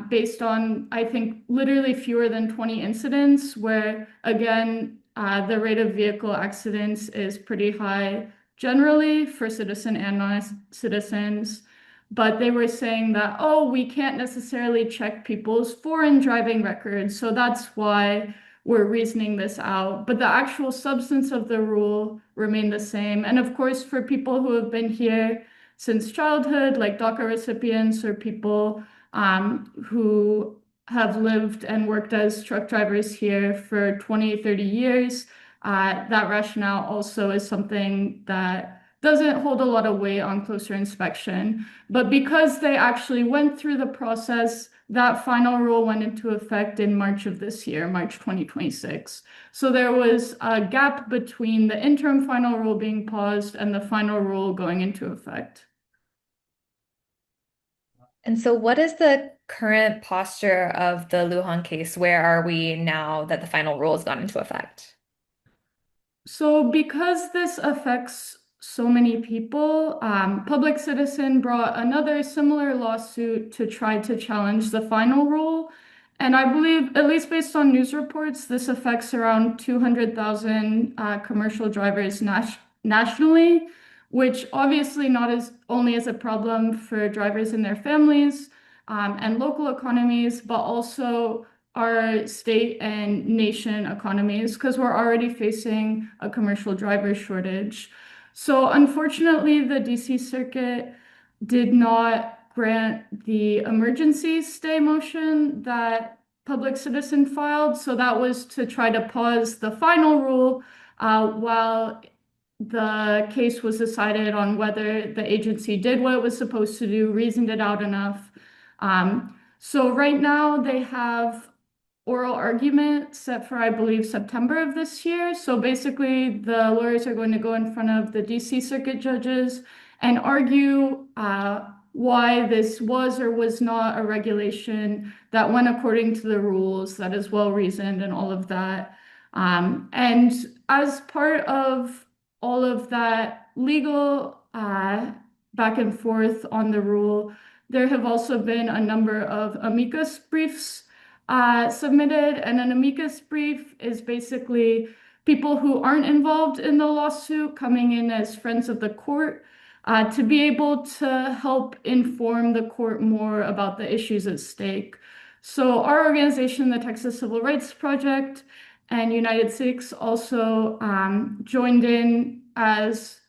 based on, I think, literally fewer than 20 incidents where, again, the rate of vehicle accidents is pretty high generally for citizen and non-citizens. But they were saying that, oh, we can't necessarily check people's foreign driving records. So that's why we're reasoning this out. But the actual substance of the rule remained the same. And of course, for people who have been here since childhood, like DACA recipients or people who have lived and worked as truck drivers here for 20, 30 years, that rationale also is something that doesn't hold a lot of weight on closer inspection. But because they actually went through the process, that final rule went into effect in March of this year, March 2026. So there was a gap between the interim final rule being paused and the final rule going into effect. And so what is the current posture of the Lujan case? Where are we now that the final rule has gone into effect? So because this affects so many people, Public Citizen brought another similar lawsuit to try to challenge the final rule. And I believe, at least based on news reports, this affects around 200,000 commercial drivers nationally, which obviously not as only is a problem for drivers and their families and local economies, but also our state and nation economies, because we're already facing a commercial driver shortage. So unfortunately, the DC Circuit did not grant the emergency stay motion that Public Citizen filed. So that was to try to pause the final rule while the case was decided on whether the agency did what it was supposed to do, reasoned it out enough. So right now they have oral argument set for, I believe, September of this year. So basically, the lawyers are going to go in front of the DC Circuit judges and argue why this was or was not a regulation that went according to the rules, that is well reasoned, and all of that. And as part of all of that legal back and forth on the rule, there have also been a number of amicus briefs submitted, and an amicus brief is basically people who aren't involved in the lawsuit coming in as friends of the court to be able to help inform the court more about the issues at stake. So our organization, the Texas Civil Rights Project, and UNITEDSIKHS also joined in as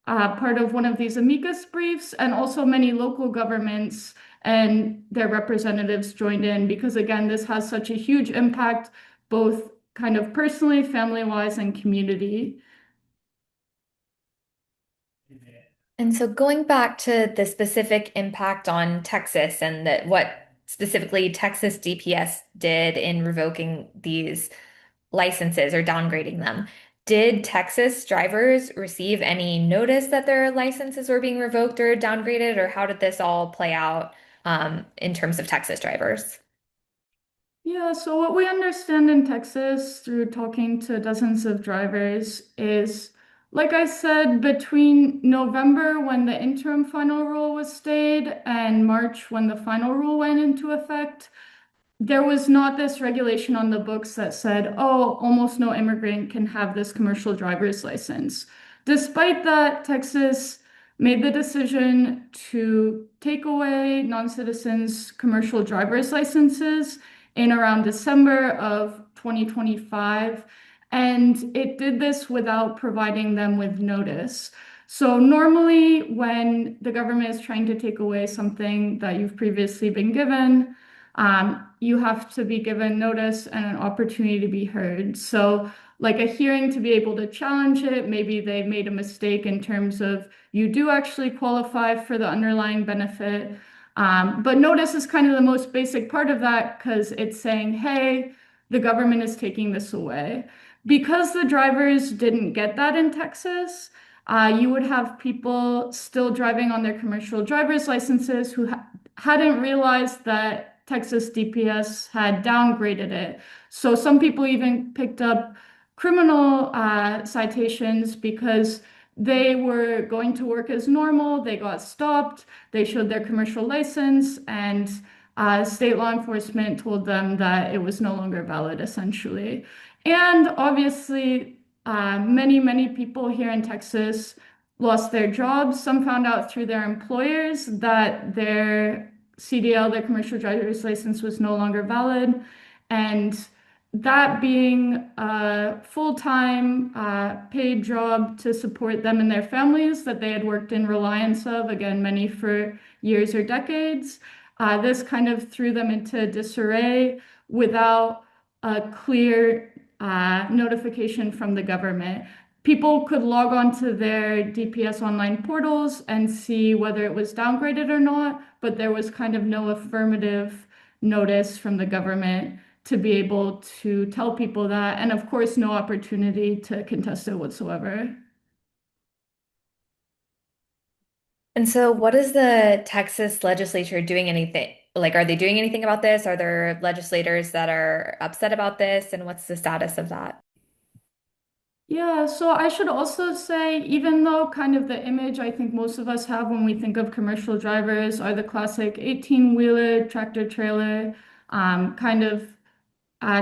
part of one of these amicus briefs, and also many local governments and their representatives joined in because, again, this has such a huge impact, both kind of personally, family-wise, and community. And so going back to the specific impact on Texas and what specifically Texas DPS did in revoking these licenses or downgrading them, did Texas drivers receive any notice that their licenses were being revoked or downgraded, or how did this all play out in terms of Texas drivers? Yeah, so what we understand in Texas through talking to dozens of drivers is, like I said, between November when the interim final rule was stayed and March when the final rule went into effect, there was not this regulation on the books that said, oh, almost no immigrant can have this commercial driver's license. Despite that, Texas made the decision to take away non-citizens' commercial driver's licenses in around December of 2025. And it did this without providing them with notice. So normally when the government is trying to take away something that you've previously been given, you have to be given notice and an opportunity to be heard. So, like a hearing to be able to challenge it, maybe they made a mistake in terms of you do actually qualify for the underlying benefit. But notice is kind of the most basic part of that because it's saying, hey, the government is taking this away. Because the drivers didn't get that in Texas, you would have people still driving on their commercial driver's licenses who hadn't realized that Texas DPS had downgraded it. So some people even picked up criminal citations because they were going to work as normal. They got stopped. They showed their commercial license, and state law enforcement told them that it was no longer valid, essentially. And obviously, many people here in Texas lost their jobs. Some found out through their employers that their CDL, their commercial driver's license, was no longer valid. And that being a full-time paid job to support them and their families that they had worked in reliance of, again, many for years or decades, this kind of threw them into disarray without a clear notification from the government. People could log on to their DPS online portals and see whether it was downgraded or not, but there was kind of no affirmative notice from the government to be able to tell people that, and of course, no opportunity to contest it whatsoever. And so, what is the Texas legislature doing anything? Like, are they doing anything about this? Are there legislators that are upset about this? And what's the status of that? Yeah, so I should also say, even though kind of the image I think most of us have when we think of commercial drivers are the classic 18-wheeler, tractor trailer, kind of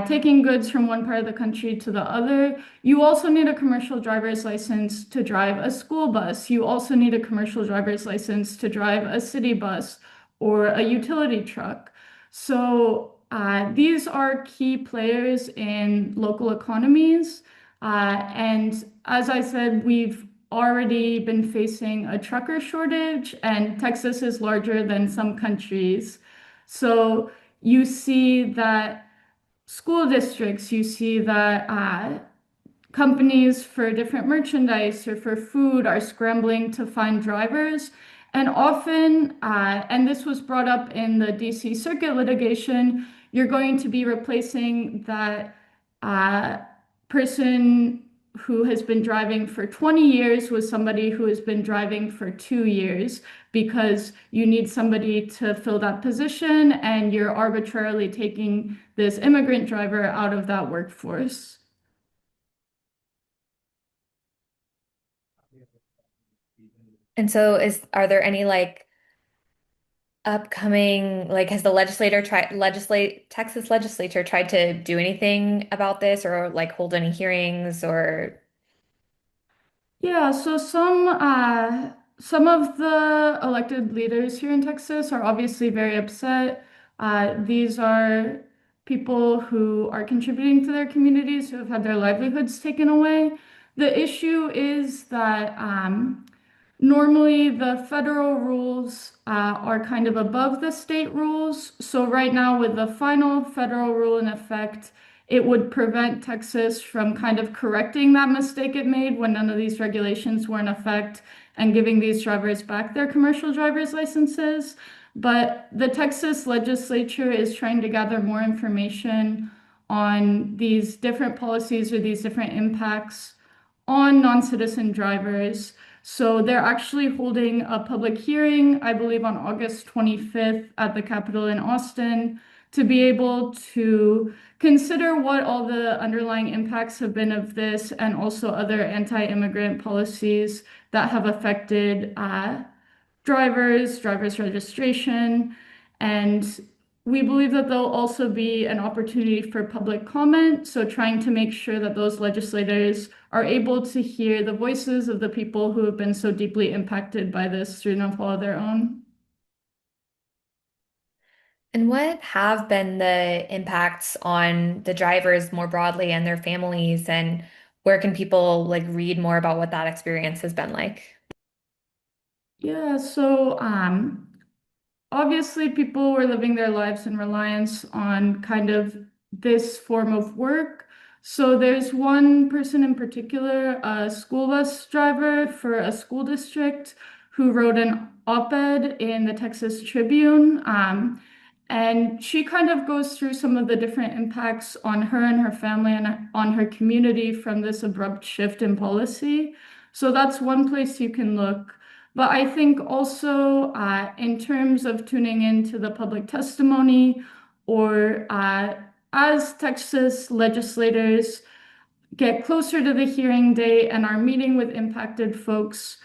taking goods from one part of the country to the other. You also need a commercial driver's license to drive a school bus. You also need a commercial driver's license to drive a city bus or a utility truck. So these are key players in local economies. And as I said, we've already been facing a trucker shortage, and Texas is larger than some countries. So you see that school districts, you see that companies for different merchandise or for food are scrambling to find drivers. And often, and this was brought up in the DC Circuit litigation, you're going to be replacing that uh, person who has been driving for 20 years with somebody who has been driving for 2 years because you need somebody to fill that position and you're arbitrarily taking this immigrant driver out of that workforce. And so, are there any like upcoming, like, has the Texas legislature tried to do anything about this or like hold any hearings or? Yeah, so some of the elected leaders here in Texas are obviously very upset. These are people who are contributing to their communities who have had their livelihoods taken away. The issue is that normally the federal rules are kind of above the state rules. So right now, with the final federal rule in effect, it would prevent Texas from kind of correcting that mistake it made when none of these regulations were in effect and giving these drivers back their commercial driver's licenses. But the Texas legislature is trying to gather more information on these different policies or these different impacts on non-citizen drivers. So they're actually holding a public hearing, I believe on August 25th at the Capitol in Austin, to be able to consider what all the underlying impacts have been of this and also other anti-immigrant policies that have affected drivers registration, and we believe that there'll also be an opportunity for public comment. So trying to make sure that those legislators are able to hear the voices of the people who have been so deeply impacted by this through no fault of their own. And what have been the impacts on the drivers more broadly and their families, and where can people like read more about what that experience has been like? Yeah, so obviously people were living their lives in reliance on kind of this form of work. So there's one person in particular, a school bus driver for a school district, who wrote an op-ed in the Texas Tribune. And she kind of goes through some of the different impacts on her and her family and on her community from this abrupt shift in policy. So that's one place you can look. But I think also in terms of tuning into the public testimony, or as Texas legislators get closer to the hearing date and are meeting with impacted folks,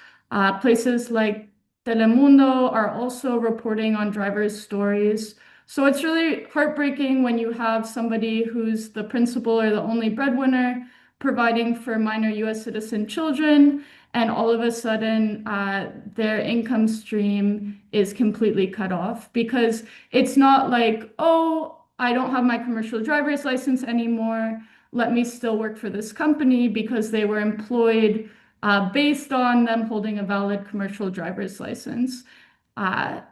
places like Telemundo are also reporting on drivers' stories. So it's really heartbreaking when you have somebody who's the principal or the only breadwinner providing for minor US citizen children, and all of a sudden their income stream is completely cut off, because it's not like, oh, I don't have my commercial driver's license anymore, let me still work for this company, because they were employed based on them holding a valid commercial driver's license.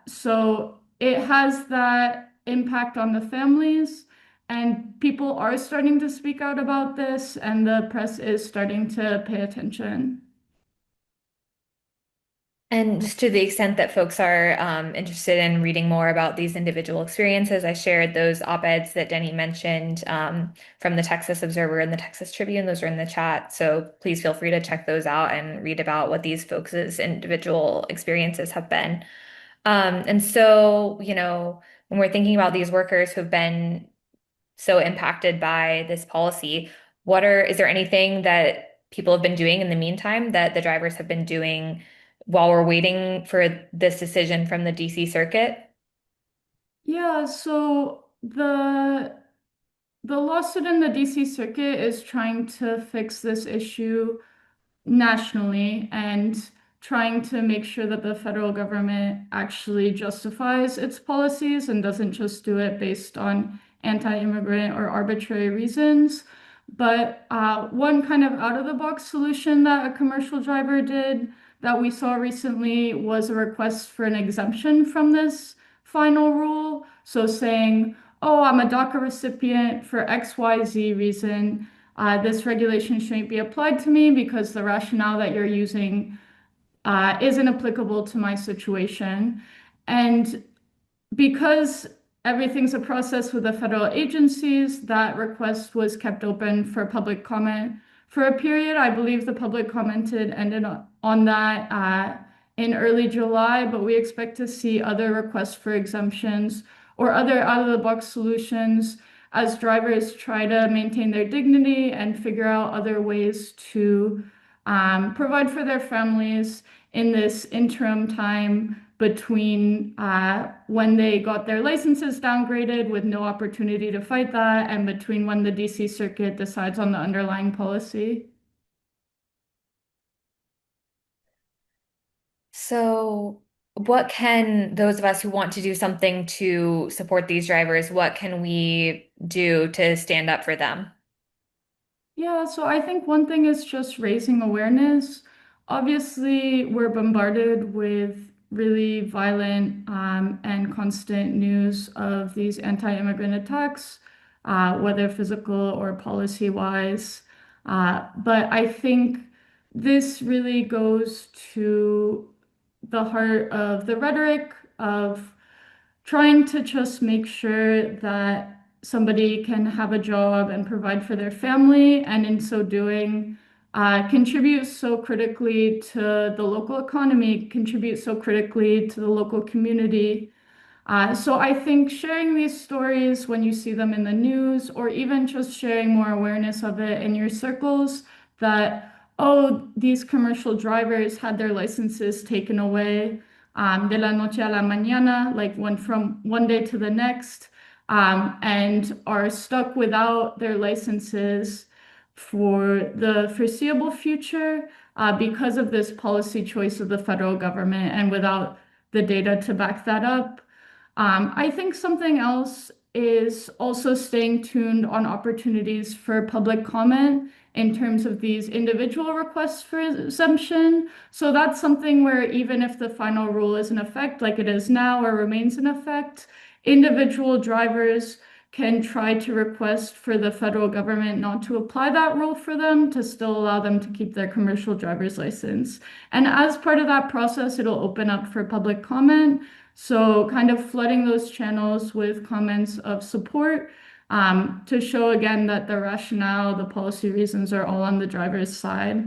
So it has that impact on the families, and people are starting to speak out about this, and the press is starting to pay attention. And just to the extent that folks are interested in reading more about these individual experiences, I shared those op-eds that Denny mentioned from the Texas Observer and the Texas Tribune. Those are in the chat. So please feel free to check those out and read about what these folks' individual experiences have been. And so, when we're thinking about these workers who've been so impacted by this policy, is there anything that people have been doing in the meantime that the drivers have been doing while we're waiting for this decision from the DC Circuit? Yeah, so the lawsuit in the DC Circuit is trying to fix this issue nationally and trying to make sure that the federal government actually justifies its policies and doesn't just do it based on anti-immigrant or arbitrary reasons. But one kind of out-of-the-box solution that a commercial driver did that we saw recently was a request for an exemption from this final rule. So saying, oh, I'm a DACA recipient for XYZ reason. This regulation shouldn't be applied to me because the rationale that you're using isn't applicable to my situation. And because everything's a process with the federal agencies, that request was kept open for public comment for a period. I believe the public commented ended on that in early July, but we expect to see other requests for exemptions or other out-of-the-box solutions as drivers try to maintain their dignity and figure out other ways to provide for their families in this interim time between when they got their licenses downgraded with no opportunity to fight that, and between when the DC Circuit decides on the underlying policy. So, what can those of us who want to do something to support these drivers, what can we do to stand up for them? Yeah, so I think one thing is just raising awareness. Obviously, we're bombarded with really violent and constant news of these anti-immigrant attacks, whether physical or policy-wise. But I think this really goes to the heart of the rhetoric of trying to just make sure that somebody can have a job and provide for their family, and in so doing, contribute so critically to the local economy, contribute so critically to the local community. So I think sharing these stories when you see them in the news, or even just sharing more awareness of it in your circles, that, oh, these commercial drivers had their licenses taken away de la noche a la mañana, like from one day to the next, and are stuck without their licenses for the foreseeable future because of this policy choice of the federal government and without the data to back that up. I think something else is also staying tuned on opportunities for public comment in terms of these individual requests for exemption. So that's something where even if the final rule is in effect, like it is now or remains in effect, individual drivers can try to request for the federal government not to apply that rule for them, to still allow them to keep their commercial driver's license. And as part of that process, it'll open up for public comment. So kind of flooding those channels with comments of support to show again that the rationale, the policy reasons are all on the driver's side.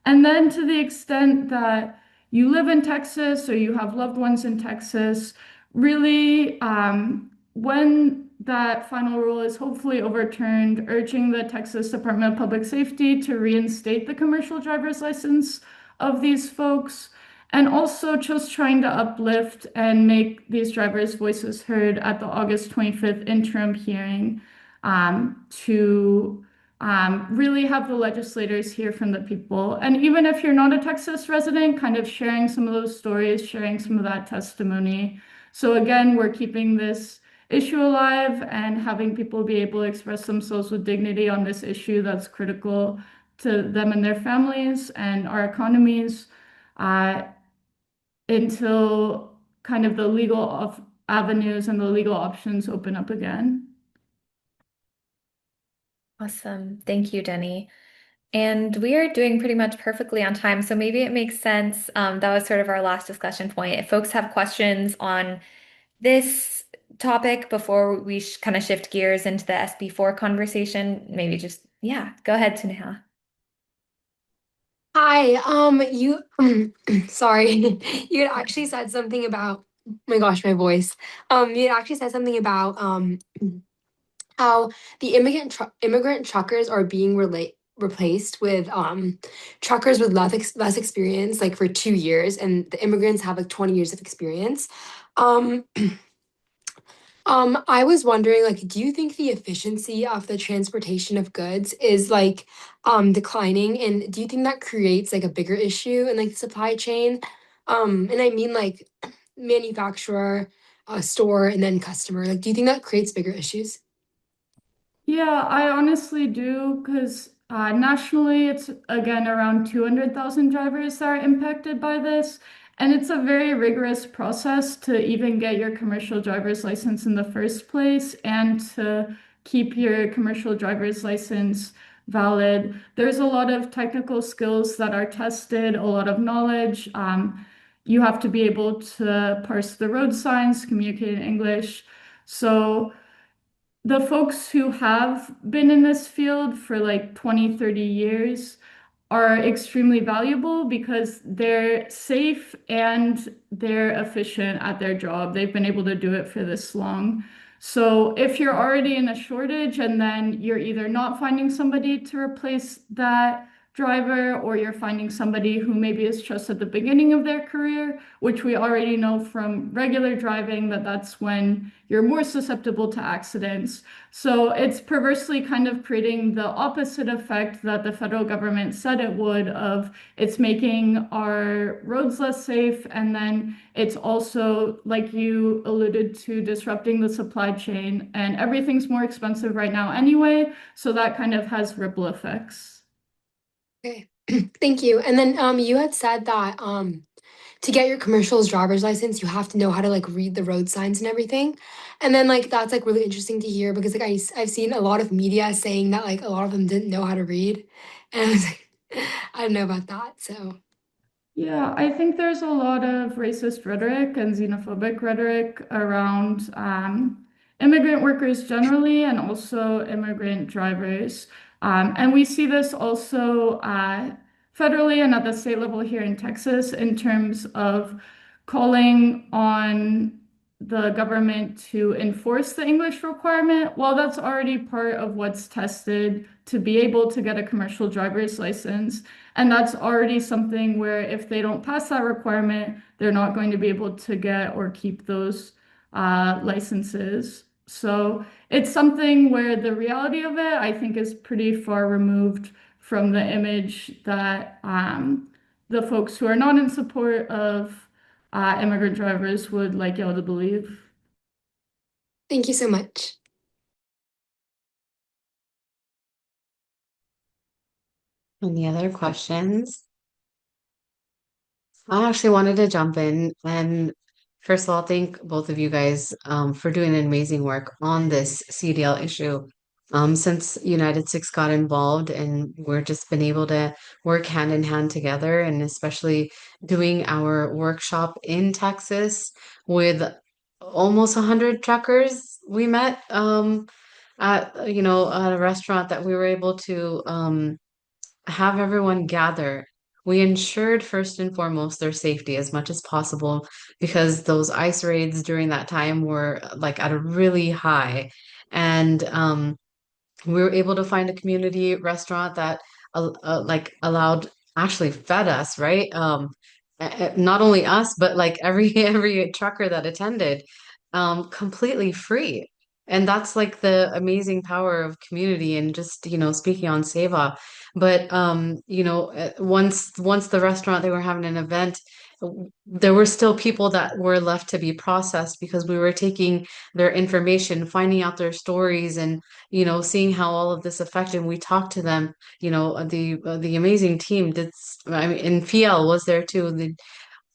And then to the extent that you live in Texas or you have loved ones in Texas, really when that final rule is hopefully overturned, urging the Texas Department of Public Safety to reinstate the commercial driver's license of these folks. And also just trying to uplift and make these drivers' voices heard at the August 25th interim hearing to really have the legislators hear from the people. And even if you're not a Texas resident, kind of sharing some of those stories, sharing some of that testimony. So again, we're keeping this issue alive and having people be able to express themselves with dignity on this issue that's critical to them and their families and our economies. Until kind of the legal avenues and the legal options open up again. Awesome. Thank you, Denny. And we are doing pretty much perfectly on time. So maybe it makes sense. That was sort of our last discussion point. If folks have questions on this topic before we kind of shift gears into the SB4 conversation, maybe just, yeah, go ahead, Taneha. Hi, you, sorry, you had actually said something about, oh my gosh, my voice. You had actually said something about how the immigrant truckers are being replaced with truckers with less experience, like for 2 years, and the immigrants have like 20 years of experience. Um, I was wondering, like, do you think the efficiency of the transportation of goods is like declining? And do you think that creates like a bigger issue in like the supply chain? And I mean like manufacturer, store, and then customer. Like, do you think that creates bigger issues? Yeah, I honestly do, because nationally it's again around 200,000 drivers that are impacted by this. And it's a very rigorous process to even get your commercial driver's license in the first place and to keep your commercial driver's license valid. There's a lot of technical skills that are tested, a lot of knowledge. You have to be able to parse the road signs, communicate in English. So the folks who have been in this field for like 20, 30 years are extremely valuable because they're safe and they're efficient at their job. They've been able to do it for this long. So if you're already in a shortage and then you're either not finding somebody to replace that driver or you're finding somebody who maybe is just at the beginning of their career, which we already know from regular driving that that's when you're more susceptible to accidents. So it's perversely kind of creating the opposite effect that the federal government said it would, of it's making our roads less safe, and then it's also, like you alluded to, disrupting the supply chain, and everything's more expensive right now anyway, so that kind of has ripple effects. Okay, thank you. And then you had said that to get your commercial's driver's license, you have to know how to like read the road signs and everything. And then like that's like really interesting to hear because like I've seen a lot of media saying that like a lot of them didn't know how to read. And I was like, I don't know about that. So Yeah, I think there's a lot of racist rhetoric and xenophobic rhetoric around immigrant workers generally and also immigrant drivers. And we see this also federally and at the state level here in Texas in terms of calling on the government to enforce the English requirement, well, that's already part of what's tested to be able to get a commercial driver's license. And that's already something where if they don't pass that requirement, they're not going to be able to get or keep those licenses. So it's something where the reality of it, I think, is pretty far removed from the image that the folks who are not in support of immigrant drivers would like y'all to believe. Thank you so much. Any other questions? I actually wanted to jump in and first of all, thank both of you guys for doing an amazing work on this CDL issue. Since United Six got involved and we're just been able to work hand in hand together, and especially doing our workshop in Texas with almost 100 truckers we met at at a restaurant that we were able to have everyone gather. We ensured first and foremost their safety as much as possible because those ICE raids during that time were like at a really high. And we were able to find a community restaurant that like allowed actually fed us, right? Not only us, but like every every trucker that attended, completely free. And that's like the amazing power of community and just, speaking on Seva. But once the restaurant they were having an event, there were still people that were left to be processed because we were taking their information, finding out their stories, and seeing how all of this affected. We talked to them. The amazing team did. I mean, and Fiel was there too.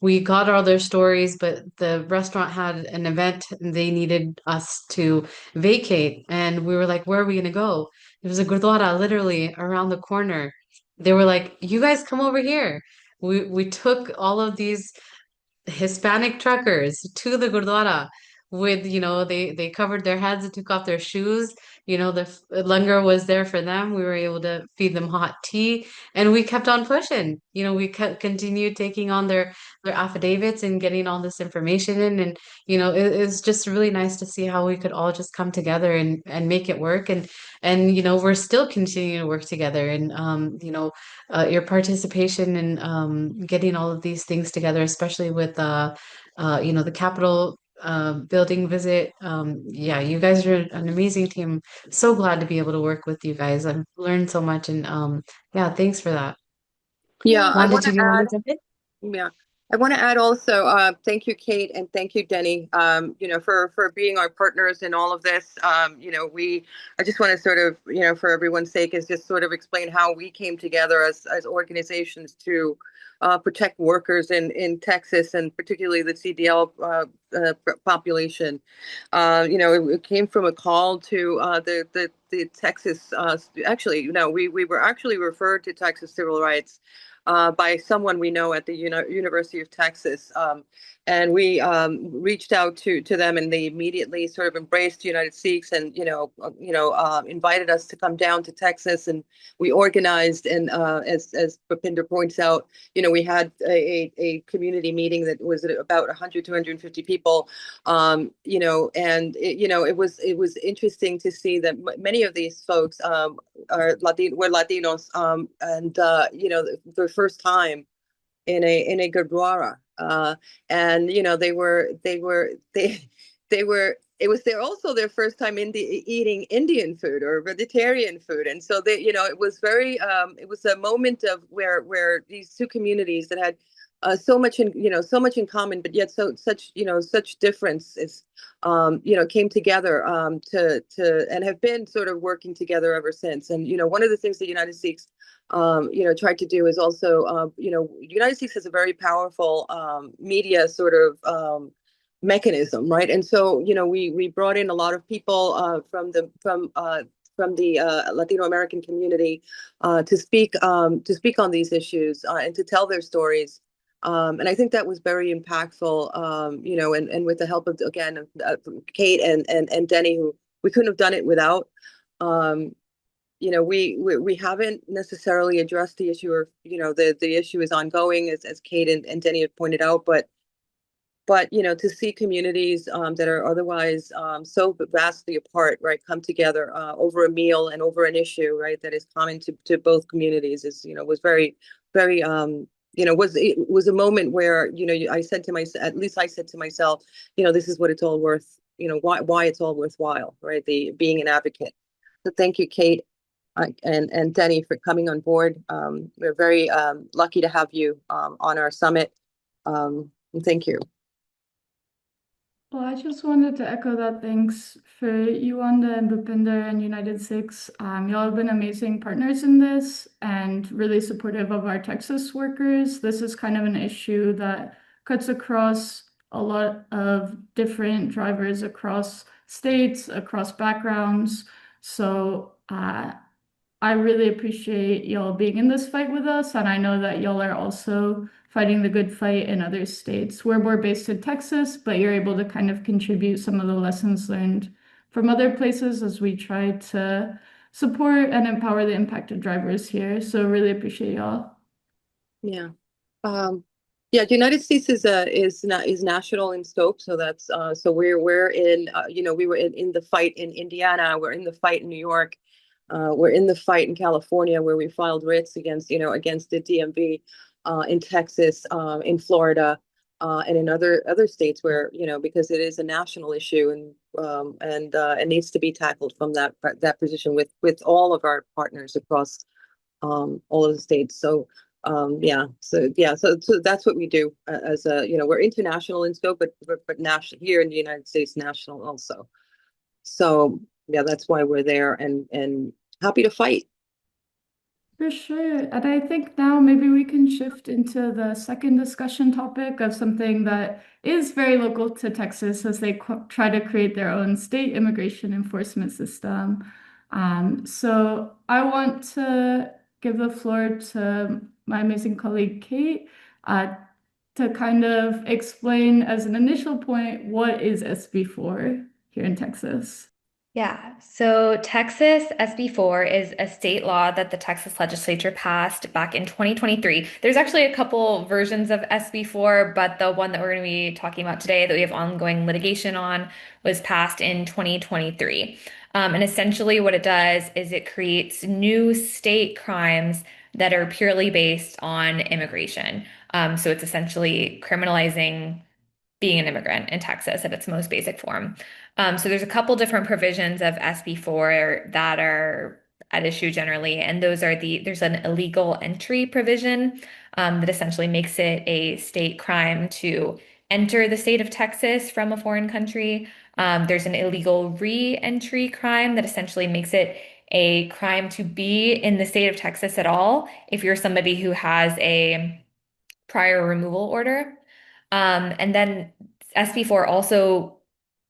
We got all their stories, but the restaurant had an event and they needed us to vacate. And we were like, where are we going to go? There was a gurdwara literally around the corner. They were like, you guys come over here. We took all of these Hispanic truckers to the Gurdwara with, they covered their heads and took off their shoes. The langar was there for them. We were able to feed them hot tea and we kept on pushing. We continued taking on their affidavits and getting all this information in. And, it's just really nice to see how we could all just come together and make it work. And, we're still continuing to work together. And, your participation in getting all of these things together, especially with the Capitol building visit. Yeah, you guys are an amazing team. So glad to be able to work with you guys. I've learned so much, and yeah, thanks for that. Yeah, I Wanda, want to did you want add. to jump in? Yeah, I want to add also, thank you, Kate, and thank you, Denny, for being our partners in all of this. I just want to sort of, for everyone's sake, is just sort of explain how we came together as organizations to protect workers in Texas and particularly the CDL population. It came from a call to the Texas. Actually, we were actually referred to Texas Civil Rights by someone we know at the University of Texas. And we reached out to them, and they immediately sort of embraced UNITEDSIKHS and invited us to come down to Texas, and we organized. And as Bhupinder points out, we had a community meeting that was about 100 to 150 people. And it was interesting to see that many of these folks were Latinos, and their first time in a gurdwara, and it was also their first time eating Indian food or vegetarian food, and so it was very it was a moment of where these two communities that had so much in common, but yet such differences came together to and have been sort of working together ever since. And one of the things that UNITEDSIKHS tried to do is also UNITEDSIKHS has a very powerful media sort of mechanism, right? And so we brought in a lot of people from the Latino American community to speak on these issues and to tell their stories. And I think that was very impactful, and with the help of, again, Kate and Denny, who we couldn't have done it without. We haven't necessarily addressed the issue, or the issue is ongoing, as Kate and Denny have pointed out. But But to see communities that are otherwise so vastly apart, right, come together over a meal and over an issue, right, that is common to both communities is was very, very it was a moment where I said to myself, at least I said to myself, this is what it's all worth, why it's all worthwhile, right, the being an advocate. So thank you, Kate. And Denny, for coming on board. We're very lucky to have you on our summit. And thank you. Well, I just wanted to echo that. Thanks for you, Wanda and Bhupinder and UNITEDSIKHS. Y'all have been amazing partners in this and really supportive of our Texas workers. This is kind of an issue that cuts across a lot of different drivers across states, across backgrounds. So I really appreciate y'all being in this fight with us, and I know that y'all are also fighting the good fight in other states. We're more based in Texas, but you're able to kind of contribute some of the lessons learned from other places as we try to support and empower the impacted drivers here. So really appreciate y'all. Yeah. Yeah, the United States is national in scope, so that's so we're in we were in the fight in Indiana, we're in the fight in New York, we're in the fight in California where we filed writs against against the DMV, in Texas, in Florida, and in other states where because it is a national issue and it needs to be tackled from that position with all of our partners across all of the states. So so that's what we do as a we're international in scope, but national here in the United States, national also. So yeah, that's why we're there and happy to fight. For sure. And I think now maybe we can shift into the second discussion topic of something that is very local to Texas as they try to create their own state immigration enforcement system. So I want to give the floor to my amazing colleague, Kate, to kind of explain as an initial point, what is SB4 here in Texas? Yeah, so Texas SB4 is a state law that the Texas legislature passed back in 2023. There's actually a couple versions of SB4, but the one that we're going to be talking about today that we have ongoing litigation on was passed in 2023. And essentially what it does is it creates new state crimes that are purely based on immigration. So it's essentially criminalizing being an immigrant in Texas at its most basic form. So there's a couple different provisions of SB4 that are at issue generally, and those are there's an illegal entry provision that essentially makes it a state crime to enter the state of Texas from a foreign country. There's an illegal re-entry crime that essentially makes it a crime to be in the state of Texas at all if you're somebody who has a prior removal order. And then SB4 also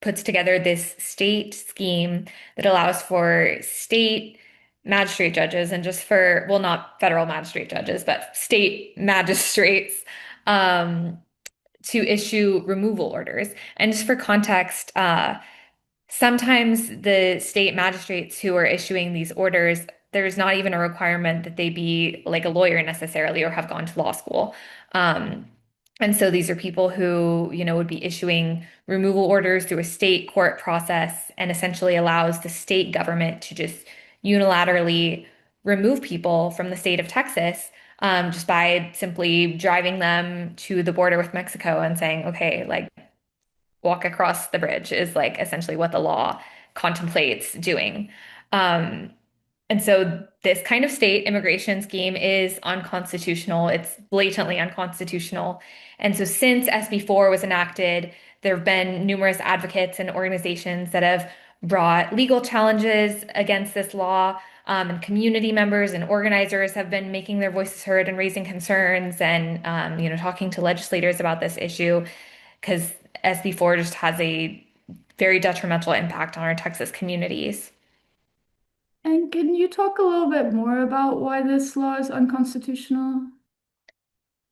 puts together this state scheme that allows for state magistrate judges and just for, well, not federal magistrate judges, but state magistrates to issue removal orders. And just for context, sometimes the state magistrates who are issuing these orders, there's not even a requirement that they be like a lawyer necessarily or have gone to law school. And so these are people who, would be issuing removal orders through a state court process and essentially allows the state government to just unilaterally remove people from the state of Texas, just by simply driving them to the border with Mexico and saying, okay, like walk across the bridge is like essentially what the law contemplates doing. And so this kind of state immigration scheme is unconstitutional. It's blatantly unconstitutional. And so since SB4 was enacted, there have been numerous advocates and organizations that have brought legal challenges against this law. And community members and organizers have been making their voices heard and raising concerns and, talking to legislators about this issue because SB4 just has a very detrimental impact on our Texas communities. And can you talk a little bit more about why this law is unconstitutional?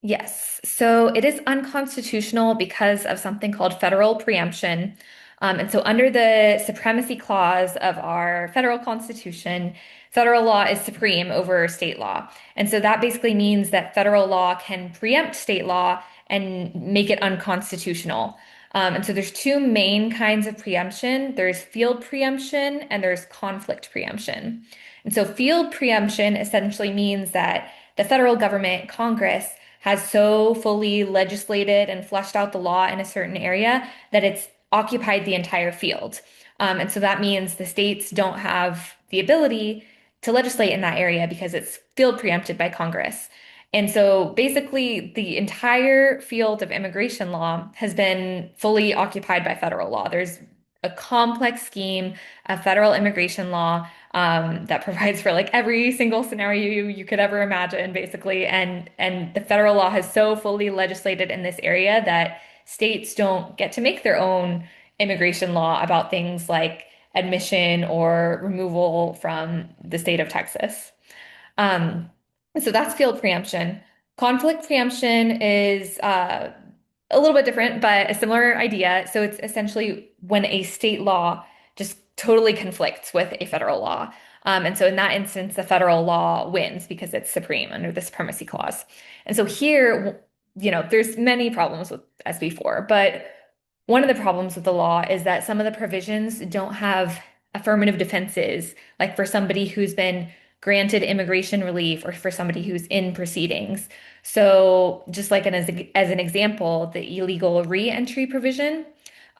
Yes, so it is unconstitutional because of something called federal preemption. And so under the supremacy clause of our federal constitution, federal law is supreme over state law. And so that basically means that federal law can preempt state law and make it unconstitutional. And so there's two main kinds of preemption. There's field preemption and there's conflict preemption. And so field preemption essentially means that the federal government, Congress, has so fully legislated and fleshed out the law in a certain area that it's occupied the entire field. And so that means the states don't have the ability to legislate in that area because it's field preempted by Congress. And so basically, the entire field of immigration law has been fully occupied by federal law. There's a complex scheme of federal immigration law that provides for like every single scenario you could ever imagine, basically. And the federal law has so fully legislated in this area that states don't get to make their own immigration law about things like admission or removal from the state of Texas. So that's field preemption. Conflict preemption is a little bit different, but a similar idea. So it's essentially when a state law just totally conflicts with a federal law. And so in that instance, the federal law wins because it's supreme under the supremacy clause. And so here, there's many problems with SB4, but one of the problems with the law is that some of the provisions don't have affirmative defenses, like for somebody who's been granted immigration relief or for somebody who's in proceedings. So just like as an example, the illegal re-entry provision,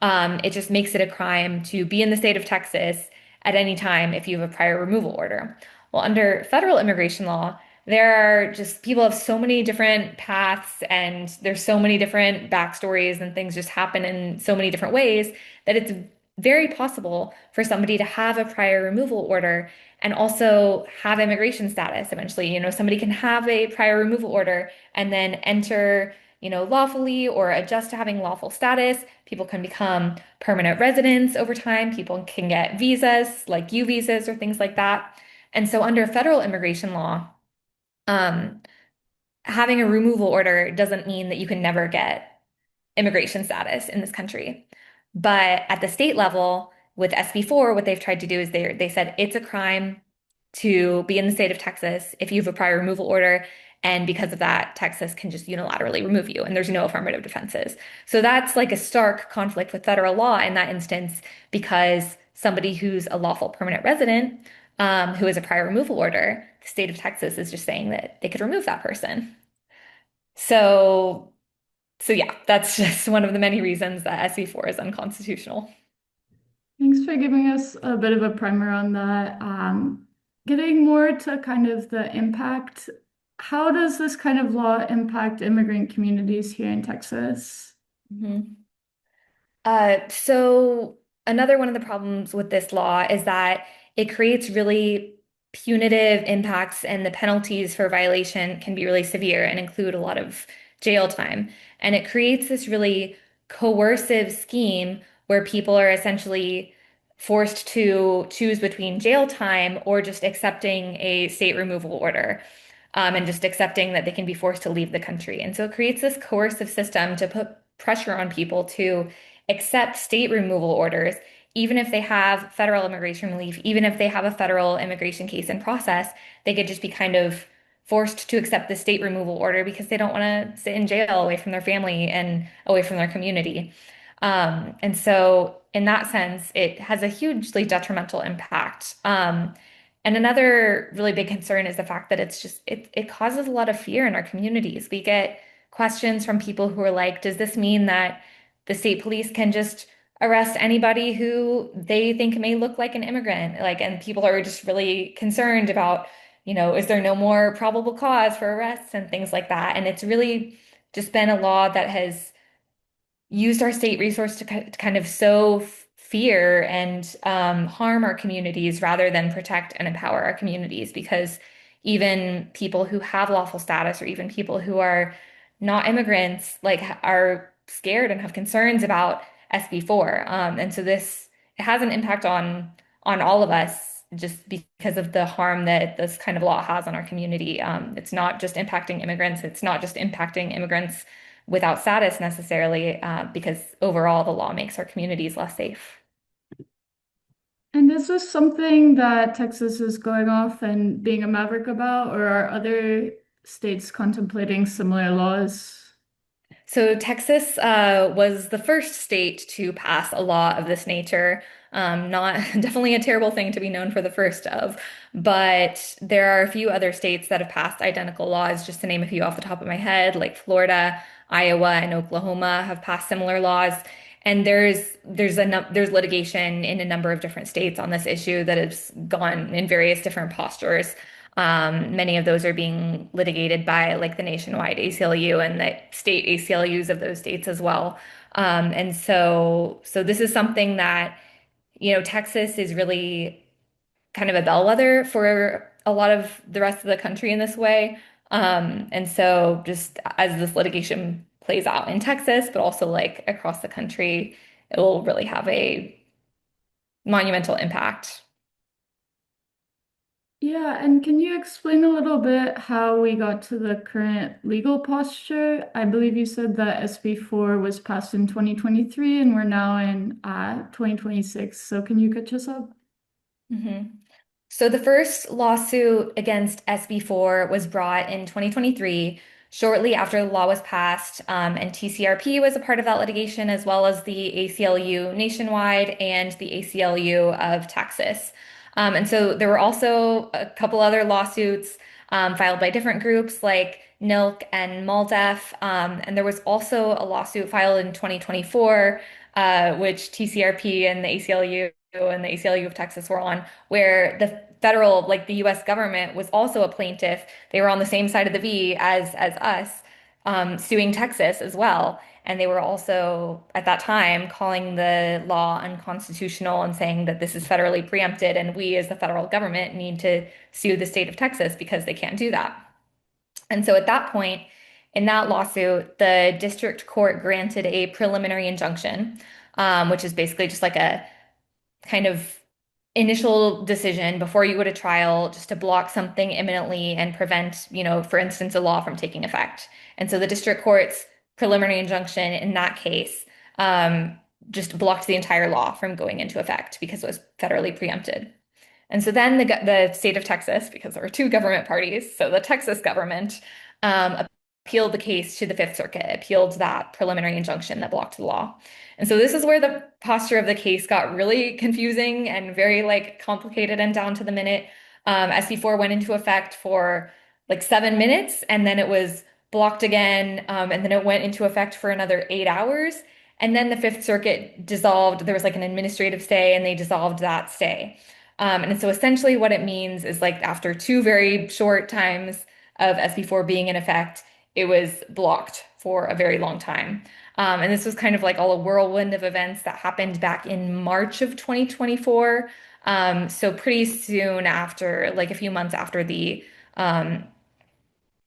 it just makes it a crime to be in the state of Texas at any time if you have a prior removal order. Well, under federal immigration law, there are just people have so many different paths and there's so many different backstories and things just happen in so many different ways that it's very possible for somebody to have a prior removal order and also have immigration status eventually. Somebody can have a prior removal order and then enter, lawfully or adjust to having lawful status. People can become permanent residents over time. People can get visas like U visas or things like that. And so under federal immigration law, having a removal order doesn't mean that you can never get immigration status in this country. But at the state level, with SB4, what they've tried to do is they said it's a crime to be in the state of Texas if you have a prior removal order. And because of that, Texas can just unilaterally remove you, and there's no affirmative defenses. So that's like a stark conflict with federal law in that instance, because somebody who's a lawful permanent resident, who has a prior removal order, the state of Texas is just saying that they could remove that person. So yeah, that's just one of the many reasons that SB4 is unconstitutional. Thanks for giving us a bit of a primer on that. Getting more to kind of the impact, how does this kind of law impact immigrant communities here in Texas? So another one of the problems with this law is that it creates really punitive impacts, and the penalties for violation can be really severe and include a lot of jail time. And it creates this really coercive scheme where people are essentially forced to choose between jail time or just accepting a state removal order, and just accepting that they can be forced to leave the country. And so it creates this coercive system to put pressure on people to accept state removal orders, even if they have federal immigration relief, even if they have a federal immigration case in process, they could just be kind of forced to accept the state removal order because they don't want to sit in jail away from their family and away from their community. And so in that sense, it has a hugely detrimental impact. And another really big concern is the fact that it causes a lot of fear in our communities. We get questions from people who are like, does this mean that the state police can just arrest anybody who they think may look like an immigrant? And people are just really concerned about, is there no more probable cause for arrests and things like that? And it's really just been a law that has used our state resource to kind of sow fear and harm our communities rather than protect and empower our communities, because even people who have lawful status or even people who are not immigrants are scared and have concerns about SB4. And so it has an impact on all of us just because of the harm that this kind of law has on our community. It's not just impacting immigrants. It's not just impacting immigrants without status necessarily, because overall the law makes our communities less safe. And is this something that Texas is going off and being a maverick about, or are other states contemplating similar laws? So Texas was the first state to pass a law of this nature. Not definitely a terrible thing to be known for the first of, but there are a few other states that have passed identical laws, just to name a few off the top of my head, like Florida, Iowa, and Oklahoma have passed similar laws. And there's litigation in a number of different states on this issue that has gone in various different postures. Many of those are being litigated by like the nationwide ACLU and the state ACLUs of those states as well. And so this is something that, Texas is really kind of a bellwether for a lot of the rest of the country in this way. And so just as this litigation plays out in Texas, but also like across the country, it will really have a monumental impact. Yeah, and can you explain a little bit how we got to the current legal posture? I believe you said that SB4 was passed in 2023 and we're now in 2026. So can you catch us up? So the first lawsuit against SB4 was brought in 2023, shortly after the law was passed, and TCRP was a part of that litigation, as well as the ACLU nationwide and the ACLU of Texas. And so there were also a couple other lawsuits filed by different groups like NILC and MALDEF. And there was also a lawsuit filed in 2024, which TCRP and the ACLU and the ACLU of Texas were on, where the federal, like the US government, was also a plaintiff. They were on the same side of the V as us, suing Texas as well. And they were also, at that time, calling the law unconstitutional and saying that this is federally preempted and we as the federal government need to sue the state of Texas because they can't do that. And so at that point, in that lawsuit, the district court granted a preliminary injunction, which is basically just like a kind of initial decision before you go to trial, just to block something imminently and prevent, for instance, a law from taking effect. And so the district court's preliminary injunction in that case just blocked the entire law from going into effect because it was federally preempted. And so then the state of Texas, because there were two government parties, so the Texas government appealed the case to the Fifth Circuit, appealed that preliminary injunction that blocked the law. And so this is where the posture of the case got really confusing and very like complicated and down to the minute. SB4 went into effect for like 7 minutes, and then it was blocked again, and then it went into effect for another 8 hours. And then the Fifth Circuit dissolved. There was like an administrative stay, and they dissolved that stay. And so essentially what it means is like after 2 very short times of SB4 being in effect, it was blocked for a very long time. And this was kind of like all a whirlwind of events that happened back in March of 2024. So pretty soon after, like a few months after the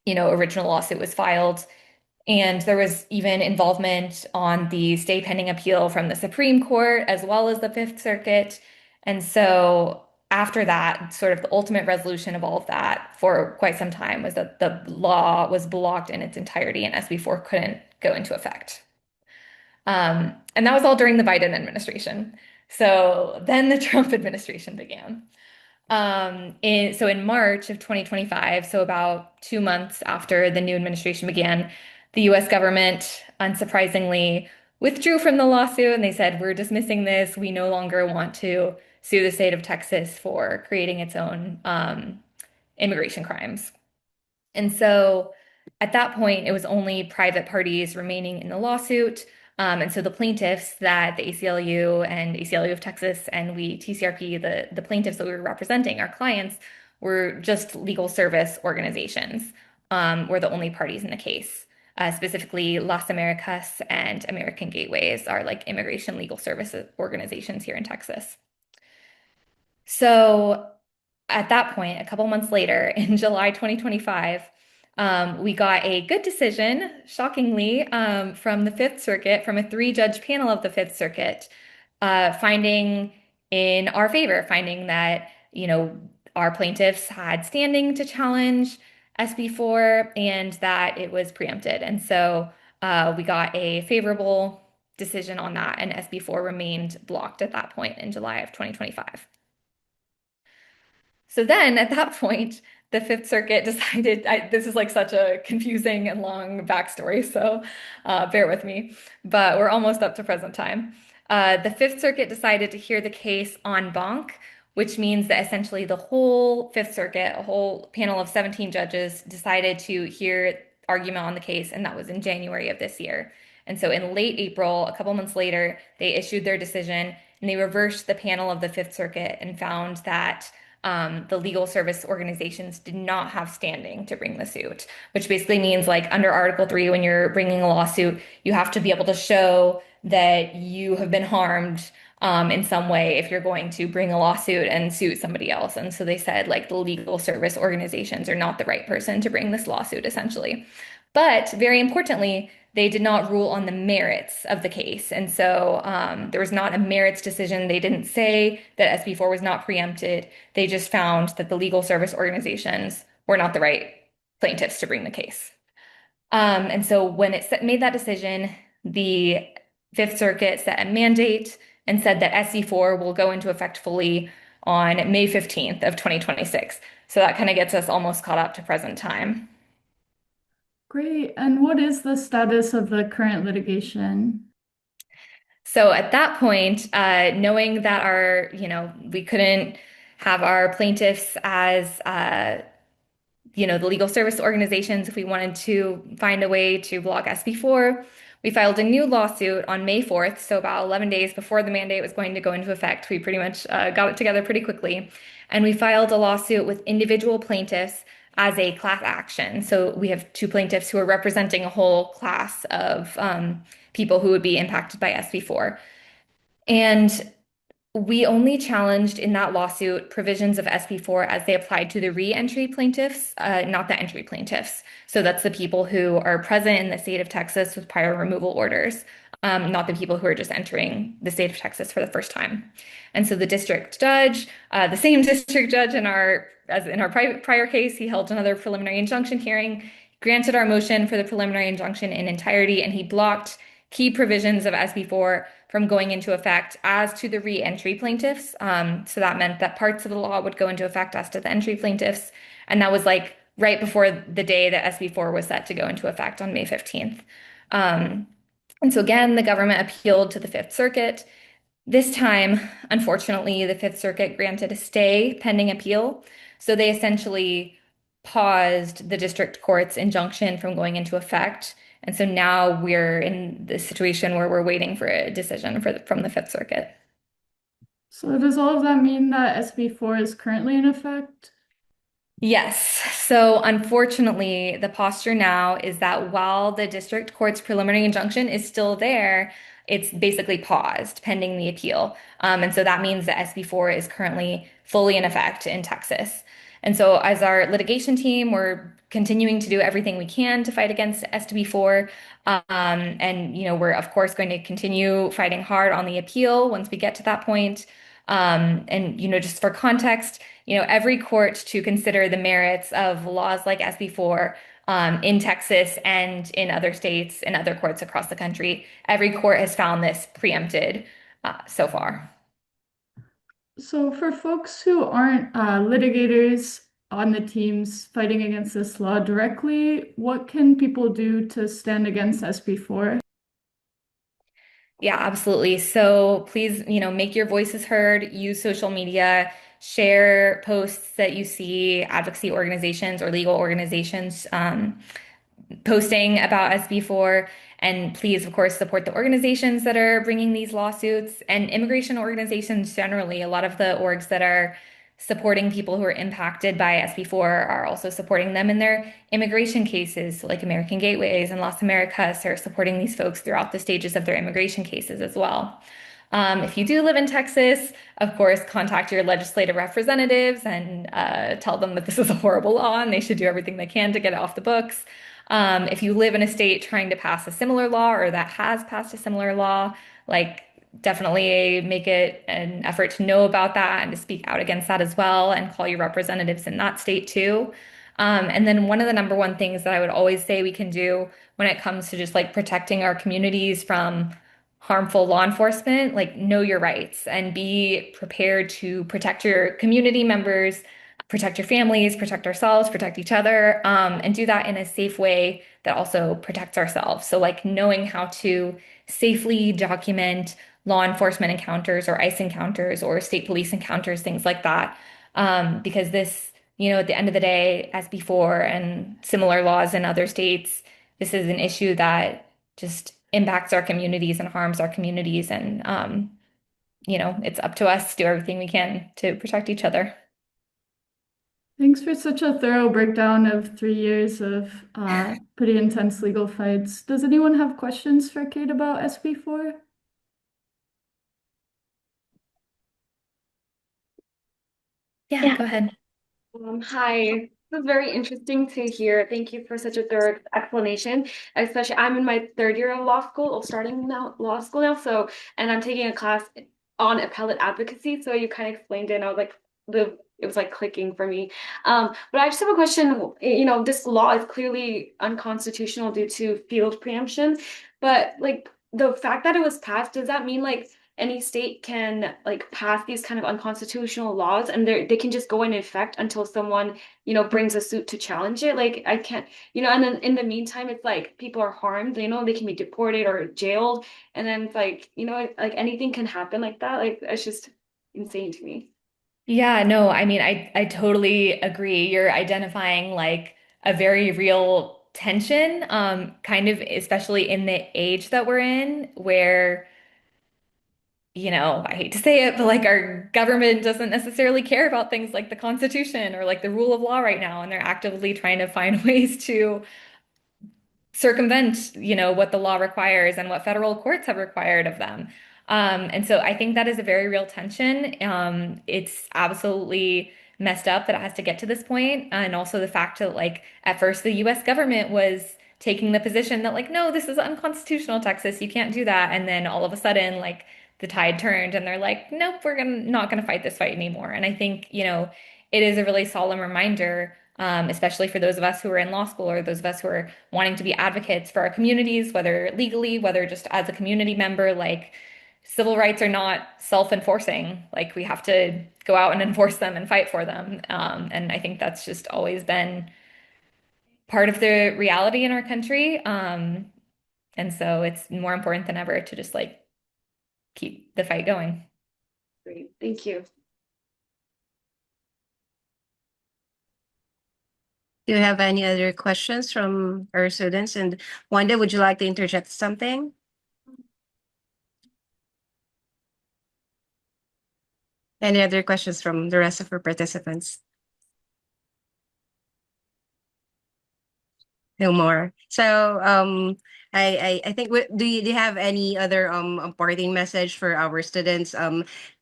original lawsuit was filed. And there was even involvement on the stay pending appeal from the Supreme Court as well as the Fifth Circuit. And so after that, sort of the ultimate resolution of all of that for quite some time was that the law was blocked in its entirety and SB4 couldn't go into effect. And that was all during the Biden administration. So then the Trump administration began. In March of 2025, so about 2 months after the new administration began, the US government, unsurprisingly, withdrew from the lawsuit and they said, we're dismissing this. We no longer want to sue the state of Texas for creating its own immigration crimes. And so at that point, it was only private parties remaining in the lawsuit. And so the plaintiffs that the ACLU and ACLU of Texas and we, TCRP, the plaintiffs that we were representing, our clients, were just legal service organizations, were the only parties in the case. Specifically, Las Americas and American Gateways are like immigration legal services organizations here in Texas. So at that point, a couple months later, in July 2025, we got a good decision, shockingly, from the Fifth Circuit, from a 3-judge panel of the Fifth Circuit, finding in our favor, finding that, our plaintiffs had standing to challenge SB4 and that it was preempted. And so we got a favorable decision on that, and SB4 remained blocked at that point in July of 2025. So then at that point, the Fifth Circuit decided, this is like such a confusing and long backstory, so bear with me, but we're almost up to present time. The Fifth Circuit decided to hear the case en banc, which means that essentially the whole Fifth Circuit, a whole panel of 17 judges, decided to hear argument on the case, and that was in January of this year. And so in late April, a couple months later, they issued their decision, and they reversed the panel of the Fifth Circuit and found that the legal service organizations did not have standing to bring the suit, which basically means like under Article 3, when you're bringing a lawsuit, you have to be able to show that you have been harmed in some way if you're going to bring a lawsuit and sue somebody else. And so they said like the legal service organizations are not the right person to bring this lawsuit, essentially. But very importantly, they did not rule on the merits of the case. And so there was not a merits decision. They didn't say that SB4 was not preempted. They just found that the legal service organizations were not the right plaintiffs to bring the case. And so when it made that decision, the Fifth Circuit set a mandate and said that SC4 will go into effect fully on May 15th of 2026. So that kind of gets us almost caught up to present time. Great. And what is the status of the current litigation? So at that point, knowing that we couldn't have our plaintiffs as, the legal service organizations, if we wanted to find a way to block SB4, we filed a new lawsuit on May 4th. So about 11 days before the mandate was going to go into effect, we pretty much got it together pretty quickly. And we filed a lawsuit with individual plaintiffs as a class action. So we have two plaintiffs who are representing a whole class of people who would be impacted by SB4. And we only challenged in that lawsuit provisions of SB4 as they applied to the re-entry plaintiffs, not the entry plaintiffs. So that's the people who are present in the state of Texas with prior removal orders, not the people who are just entering the state of Texas for the first time. And so the district judge, the same district judge as in our prior case, he held another preliminary injunction hearing, granted our motion for the preliminary injunction in entirety, and he blocked key provisions of SB4 from going into effect as to the re-entry plaintiffs. So that meant that parts of the law would go into effect as to the entry plaintiffs. And that was like right before the day that SB4 was set to go into effect on May 15th. And so again, the government appealed to the Fifth Circuit. This time, unfortunately, the Fifth Circuit granted a stay pending appeal. So they essentially paused the district court's injunction from going into effect. And so now we're in the situation where we're waiting for a decision from the Fifth Circuit. So does all of that mean that SB4 is currently in effect? Yes. So unfortunately, the posture now is that while the district court's preliminary injunction is still there, it's basically paused pending the appeal. And so that means that SB4 is currently fully in effect in Texas. And so as our litigation team, we're continuing to do everything we can to fight against SB4. And, we're of course going to continue fighting hard on the appeal once we get to that point. And, just for context, every court to consider the merits of laws like SB4 in Texas and in other states and other courts across the country, every court has found this preempted so far. So for folks who aren't litigators on the teams fighting against this law directly, what can people do to stand against SB4? Yeah, absolutely. So please, make your voices heard, use social media, share posts that you see advocacy organizations or legal organizations posting about SB4. And please, of course, support the organizations that are bringing these lawsuits and immigration organizations generally. A lot of the orgs that are supporting people who are impacted by SB4 are also supporting them in their immigration cases, like American Gateways and Las Americas are supporting these folks throughout the stages of their immigration cases as well. If you do live in Texas, of course, contact your legislative representatives and tell them that this is a horrible law and they should do everything they can to get it off the books. If you live in a state trying to pass a similar law or that has passed a similar law, definitely make it an effort to know about that and to speak out against that as well and call your representatives in that state too. And then one of the number one things that I would always say we can do when it comes to just like protecting our communities from harmful law enforcement, like know your rights and be prepared to protect your community members, protect your families, protect ourselves, protect each other, and do that in a safe way that also protects ourselves. So like knowing how to safely document law enforcement encounters or ICE encounters or state police encounters, things like that. Because this, at the end of the day, as before, and similar laws in other states, this is an issue that just impacts our communities and harms our communities. And, it's up to us to do everything we can to protect each other. Thanks for such a thorough breakdown of 3 years of pretty intense legal fights. Does anyone have questions for Kate about SB4? Yeah, go ahead. Hi, this is very interesting to hear. Thank you for such a thorough explanation. Especially, I'm in my third year of law school, or starting now law school now. So, and I'm taking a class on appellate advocacy. So you kind of explained it, and I was like, it was like clicking for me. But I just have a question. This law is clearly unconstitutional due to field preemption. But like the fact that it was passed, does that mean like any state can like pass these kind of unconstitutional laws and they can just go in effect until someone brings a suit to challenge it? Like I can't, and then in the meantime it's like people are harmed, they can be deported or jailed, and then it's like like anything can happen like that. Like it's just insane to me. Yeah, no, I mean, I totally agree. You're identifying like a very real tension, kind of especially in the age that we're in, where I hate to say it, but like our government doesn't necessarily care about things like the Constitution or like the rule of law right now, and they're actively trying to find ways to circumvent, what the law requires and what federal courts have required of them. And so I think that is a very real tension. It's absolutely messed up that it has to get to this point. And also the fact that like at first the US government was taking the position that like, no, this is unconstitutional, Texas, you can't do that. And then all of a sudden, like the tide turned and they're like, nope, not gonna fight this fight anymore. And I think, it is a really solemn reminder, especially for those of us who are in law school or those of us who are wanting to be advocates for our communities, whether legally, whether just as a community member, like civil rights are not self-enforcing. Like we have to go out and enforce them and fight for them. And I think that's just always been part of the reality in our country. And so it's more important than ever to just like keep the fight going. Great, thank you. Do you have any other questions from our students? And Wanda, would you like to interject something? Any other questions from the rest of our participants? No more. So I think do you have any other parting message for our students,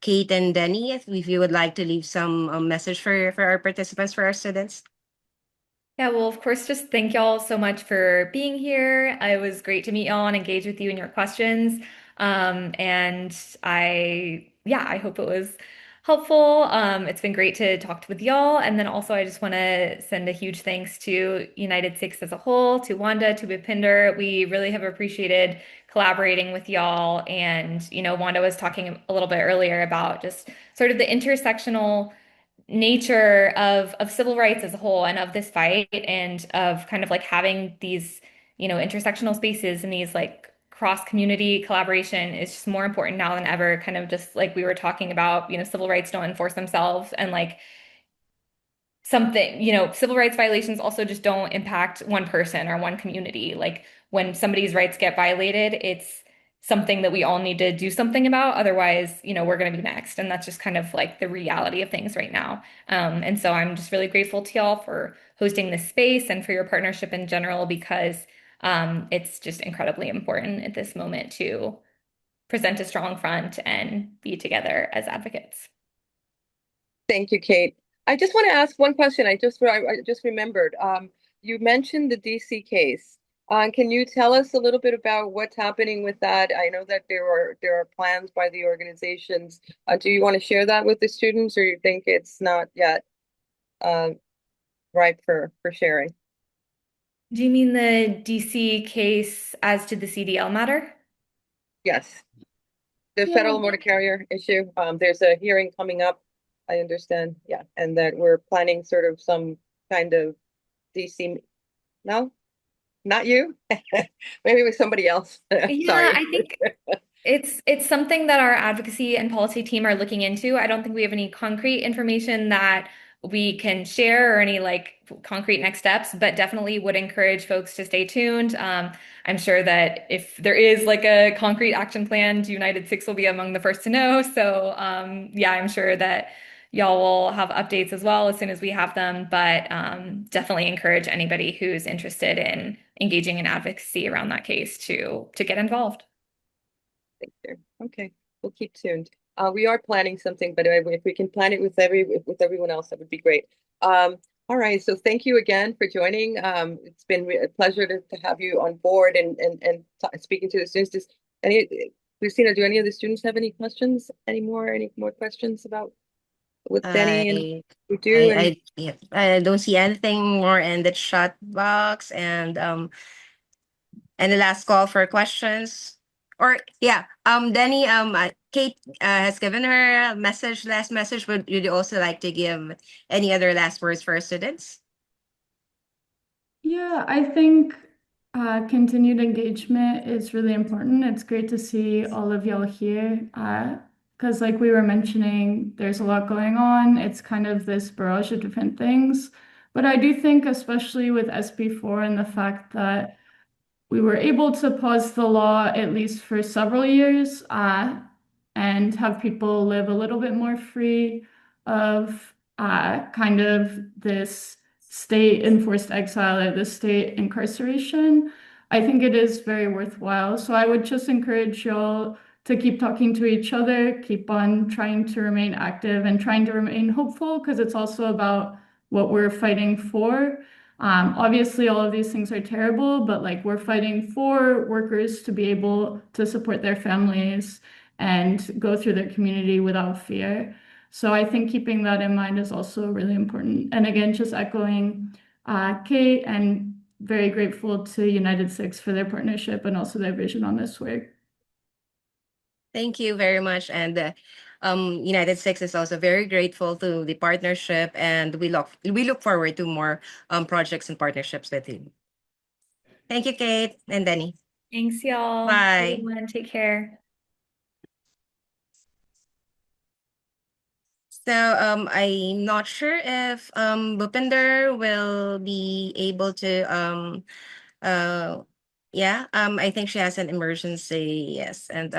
Kate and Denny, if you would like to leave some message for our participants, for our students? Yeah, well, of course, just thank y'all so much for being here. It was great to meet y'all and engage with you in your questions. And I hope it was helpful. It's been great to talk with y'all. And then also, I just want to send a huge thanks to United Sikh as a whole, to Wanda, to Bipinder. We really have appreciated collaborating with y'all. And, Wanda was talking a little bit earlier about just sort of the intersectional nature of civil rights as a whole and of this fight and of kind of like having these, intersectional spaces and these like cross community collaboration is just more important now than ever, kind of just like we were talking about, civil rights don't enforce themselves and like something, civil rights violations also just don't impact one person or one community. Like when somebody's rights get violated, it's something that we all need to do something about. Otherwise, we're going to be next. And that's just kind of like the reality of things right now. And so I'm just really grateful to y'all for hosting this space and for your partnership in general, because it's just incredibly important at this moment to present a strong front and be together as advocates. Thank you, Kate. I just want to ask one question. I just remembered. You mentioned the DC case. Can you tell us a little bit about what's happening with that? I know that there are plans by the organizations. Do you want to share that with the students, or you think it's not yet ripe for sharing. Do you mean the DC case as to the CDL matter? Yes. The Yeah. federal motor carrier issue. There's a hearing coming up, I understand. Yeah, and that we're planning sort of some kind of DC. No, not you. Maybe with somebody else. Yeah, Sorry. I think it's something that our advocacy and policy team are looking into. I don't think we have any concrete information that we can share or any like concrete next steps, but definitely would encourage folks to stay tuned. I'm sure that if there is like a concrete action plan, United 6 will be among the first to know. So yeah, I'm sure that y'all will have updates as well as soon as we have them, but definitely encourage anybody who's interested in engaging in advocacy around that case to get involved. Thank you. Okay, we'll keep tuned. We are planning something, but if we can plan it with everyone else, that would be great. All right, so thank you again for joining. It's been a pleasure to have you on board and speaking to the students. Christina, do any of the students have any questions? Any more questions about what Denny and we do? I don't see anything more in the chat box, and the last call for questions. Or yeah, Denny, Kate has given her a last message. Would you also like to give any other last words for our students? Yeah, I think continued engagement is really important. It's great to see all of y'all here because, like we were mentioning, there's a lot going on. It's kind of this barrage of different things. But I do think, especially with SB4 and the fact that we were able to pause the law at least for several years and have people live a little bit more free of kind of this state enforced exile or the state incarceration. I think it is very worthwhile. So I would just encourage y'all to keep talking to each other, keep on trying to remain active and trying to remain hopeful because it's also about what we're fighting for. Obviously, all of these things are terrible, but like we're fighting for workers to be able to support their families and go through their community without fear. So I think keeping that in mind is also really important. And again, just echoing Kate, and very grateful to United 6 for their partnership and also their vision on this work. Thank you very much. And United 6 is also very grateful to the partnership, and we look forward to more projects and partnerships with you. Thank you, Kate and Denny. Thanks, y'all. Bye. Everyone, take care. So I'm not sure if Bhupinder will be able to I think she has an emergency, yes. And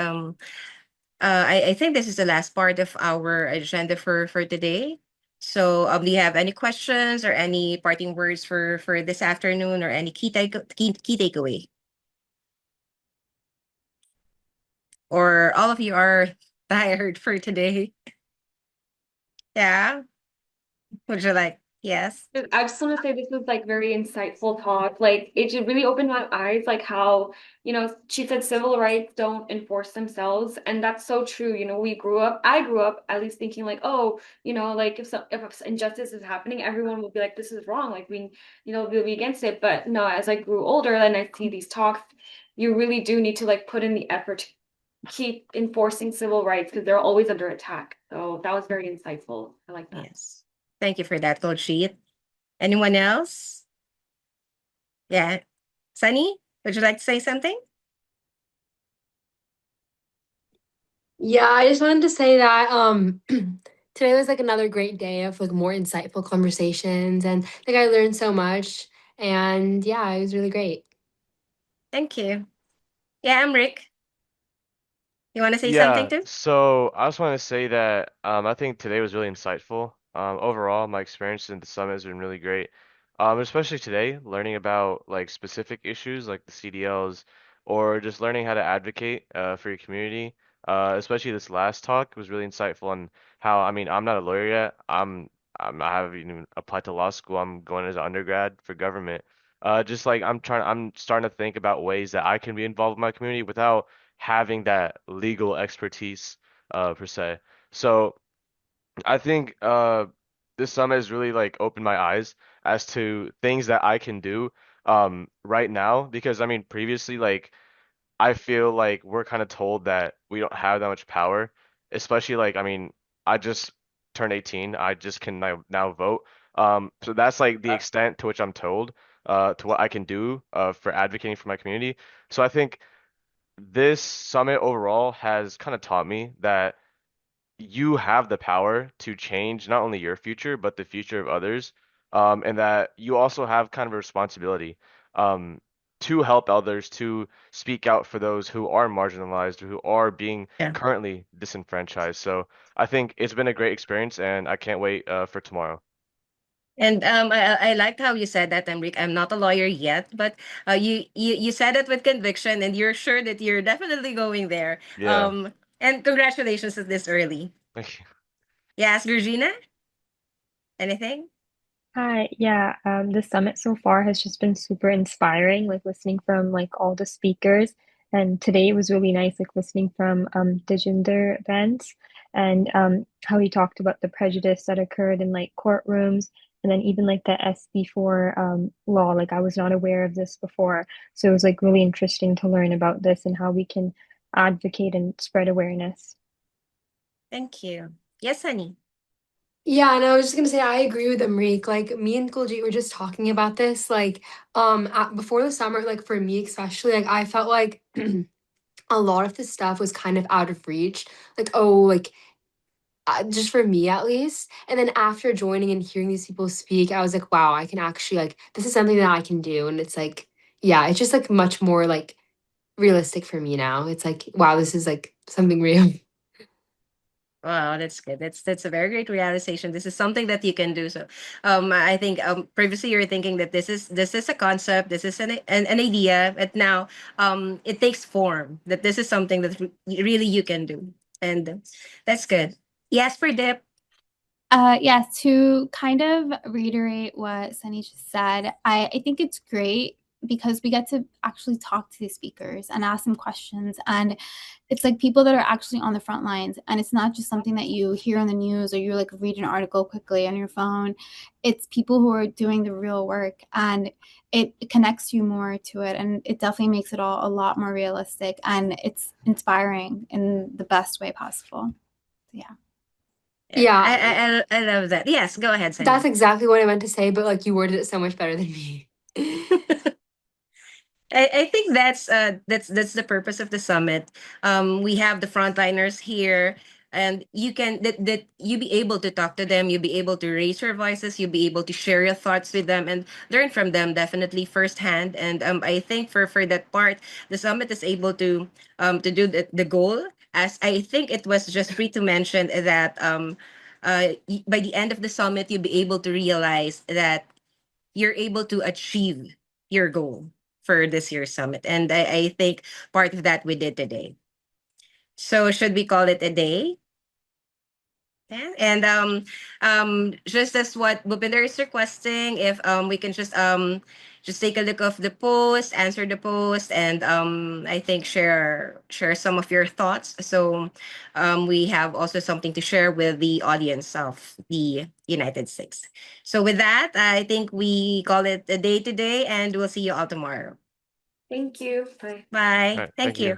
I think this is the last part of our agenda for today. So do you have any questions or any parting words for this afternoon, or any key takeaway? Or all of you are tired for today? Yeah. Would you like? Yes. I just want to say this was like very insightful talk. Like it just really opened my eyes, like how, she said civil rights don't enforce themselves. And that's so true. I grew up at least thinking like, oh, like if injustice is happening, everyone will be like, this is wrong. Like we'll be against it. But no, as I grew older and I see these talks, you really do need to like put in the effort to keep enforcing civil rights because they're always under attack. So that was very insightful. I like that. Yes. Thank you for that, Coach Sheet. Anyone else? Yeah. Sunny, would you like to say something? Yeah, I just wanted to say that today was like another great day of like more insightful conversations, and like I learned so much, and yeah, it was really great. Thank you. Yeah, I'm Rick. You want to say something Yeah, too? so I just want to say that I think today was really insightful. Overall, my experience in the summit has been really great. Especially today, learning about like specific issues like the CDLs, or just learning how to advocate for your community. Especially this last talk was really insightful on how, I mean, I'm not a lawyer yet. I haven't even applied to law school. I'm going as an undergrad for government. Just like I'm starting to think about ways that I can be involved in my community without having that legal expertise per se. So I think this summit has really like opened my eyes as to things that I can do right now, because I mean previously, like, I feel like we're kind of told that we don't have that much power, especially like, I mean, I just turned 18. I just can now vote. So that's like the extent to which I'm told, to what I can do, for advocating for my community. So I think this summit overall has kind of taught me that you have the power to change not only your future, but the future of others. And that you also have kind of a responsibility to help others, to speak out for those who are marginalized, who are being Yeah. currently disenfranchised. So I think it's been a great experience, and I can't wait for tomorrow. And I liked how you said that, Enrique. I'm not a lawyer yet, but you said it with conviction, and you're sure that you're definitely going there. Yeah. And congratulations at this early. Thank you. Yes, Virginia? Anything? Hi, yeah, the summit so far has just been super inspiring, like listening from like all the speakers. And today it was really nice, like listening from Dijinder Vance and how he talked about the prejudice that occurred in like courtrooms and then even like the SB4 law. Like I was not aware of this before. So it was like really interesting to learn about this and how we can advocate and spread awareness. Thank you. Yes, honey. Yeah, and I was just gonna say I agree with Amrik. Like me and Kuljit were just talking about this. Like, before the summer, like for me especially, like I felt like a lot of this stuff was kind of out of reach. Like, oh, like just for me at least. And then after joining and hearing these people speak, I was like, wow, I can actually like this is something that I can do. And it's like, yeah, it's just like much more like realistic for me now. It's like, wow, this is like something real. Wow, that's good. That's a very great realization. This is something that you can do. So, I think previously you were thinking that this is a concept, this is an idea, but now it takes form. That this is something that really you can do, and that's good. Yes, for Dip. Yes, to kind of reiterate what Sunny just said, I think it's great because we get to actually talk to the speakers and ask them questions. And it's like people that are actually on the front lines. And it's not just something that you hear on the news or you like read an article quickly on your phone. It's people who are doing the real work and it connects you more to it. And it definitely makes it all a lot more realistic and it's inspiring in the best way possible. Yeah. Yeah, I love that. Yes, go ahead, Sunny. that's exactly what I meant to say, but like you worded it so much better than me. I think that's the purpose of the summit. We have the frontliners here, and you can that you be able to talk to them, you be able to raise your voices, you be able to share your thoughts with them and learn from them definitely firsthand. And I think for that part, the summit is able to do the goal. As I think it was just free to mention that by the end of the summit, you'll be able to realize that you're able to achieve your goal for this year's summit. And I think part of that we did today. So should we call it a day? Yeah. And just as what Bhupinder is requesting, if we can just take a look of the post, answer the post, and I think share some of your thoughts. So we have also something to share with the audience of the UNITEDSIKHS. So with that, I think we call it a day today, and we'll see you all tomorrow. Thank you. Bye. Bye. All right, Thank thank you. you.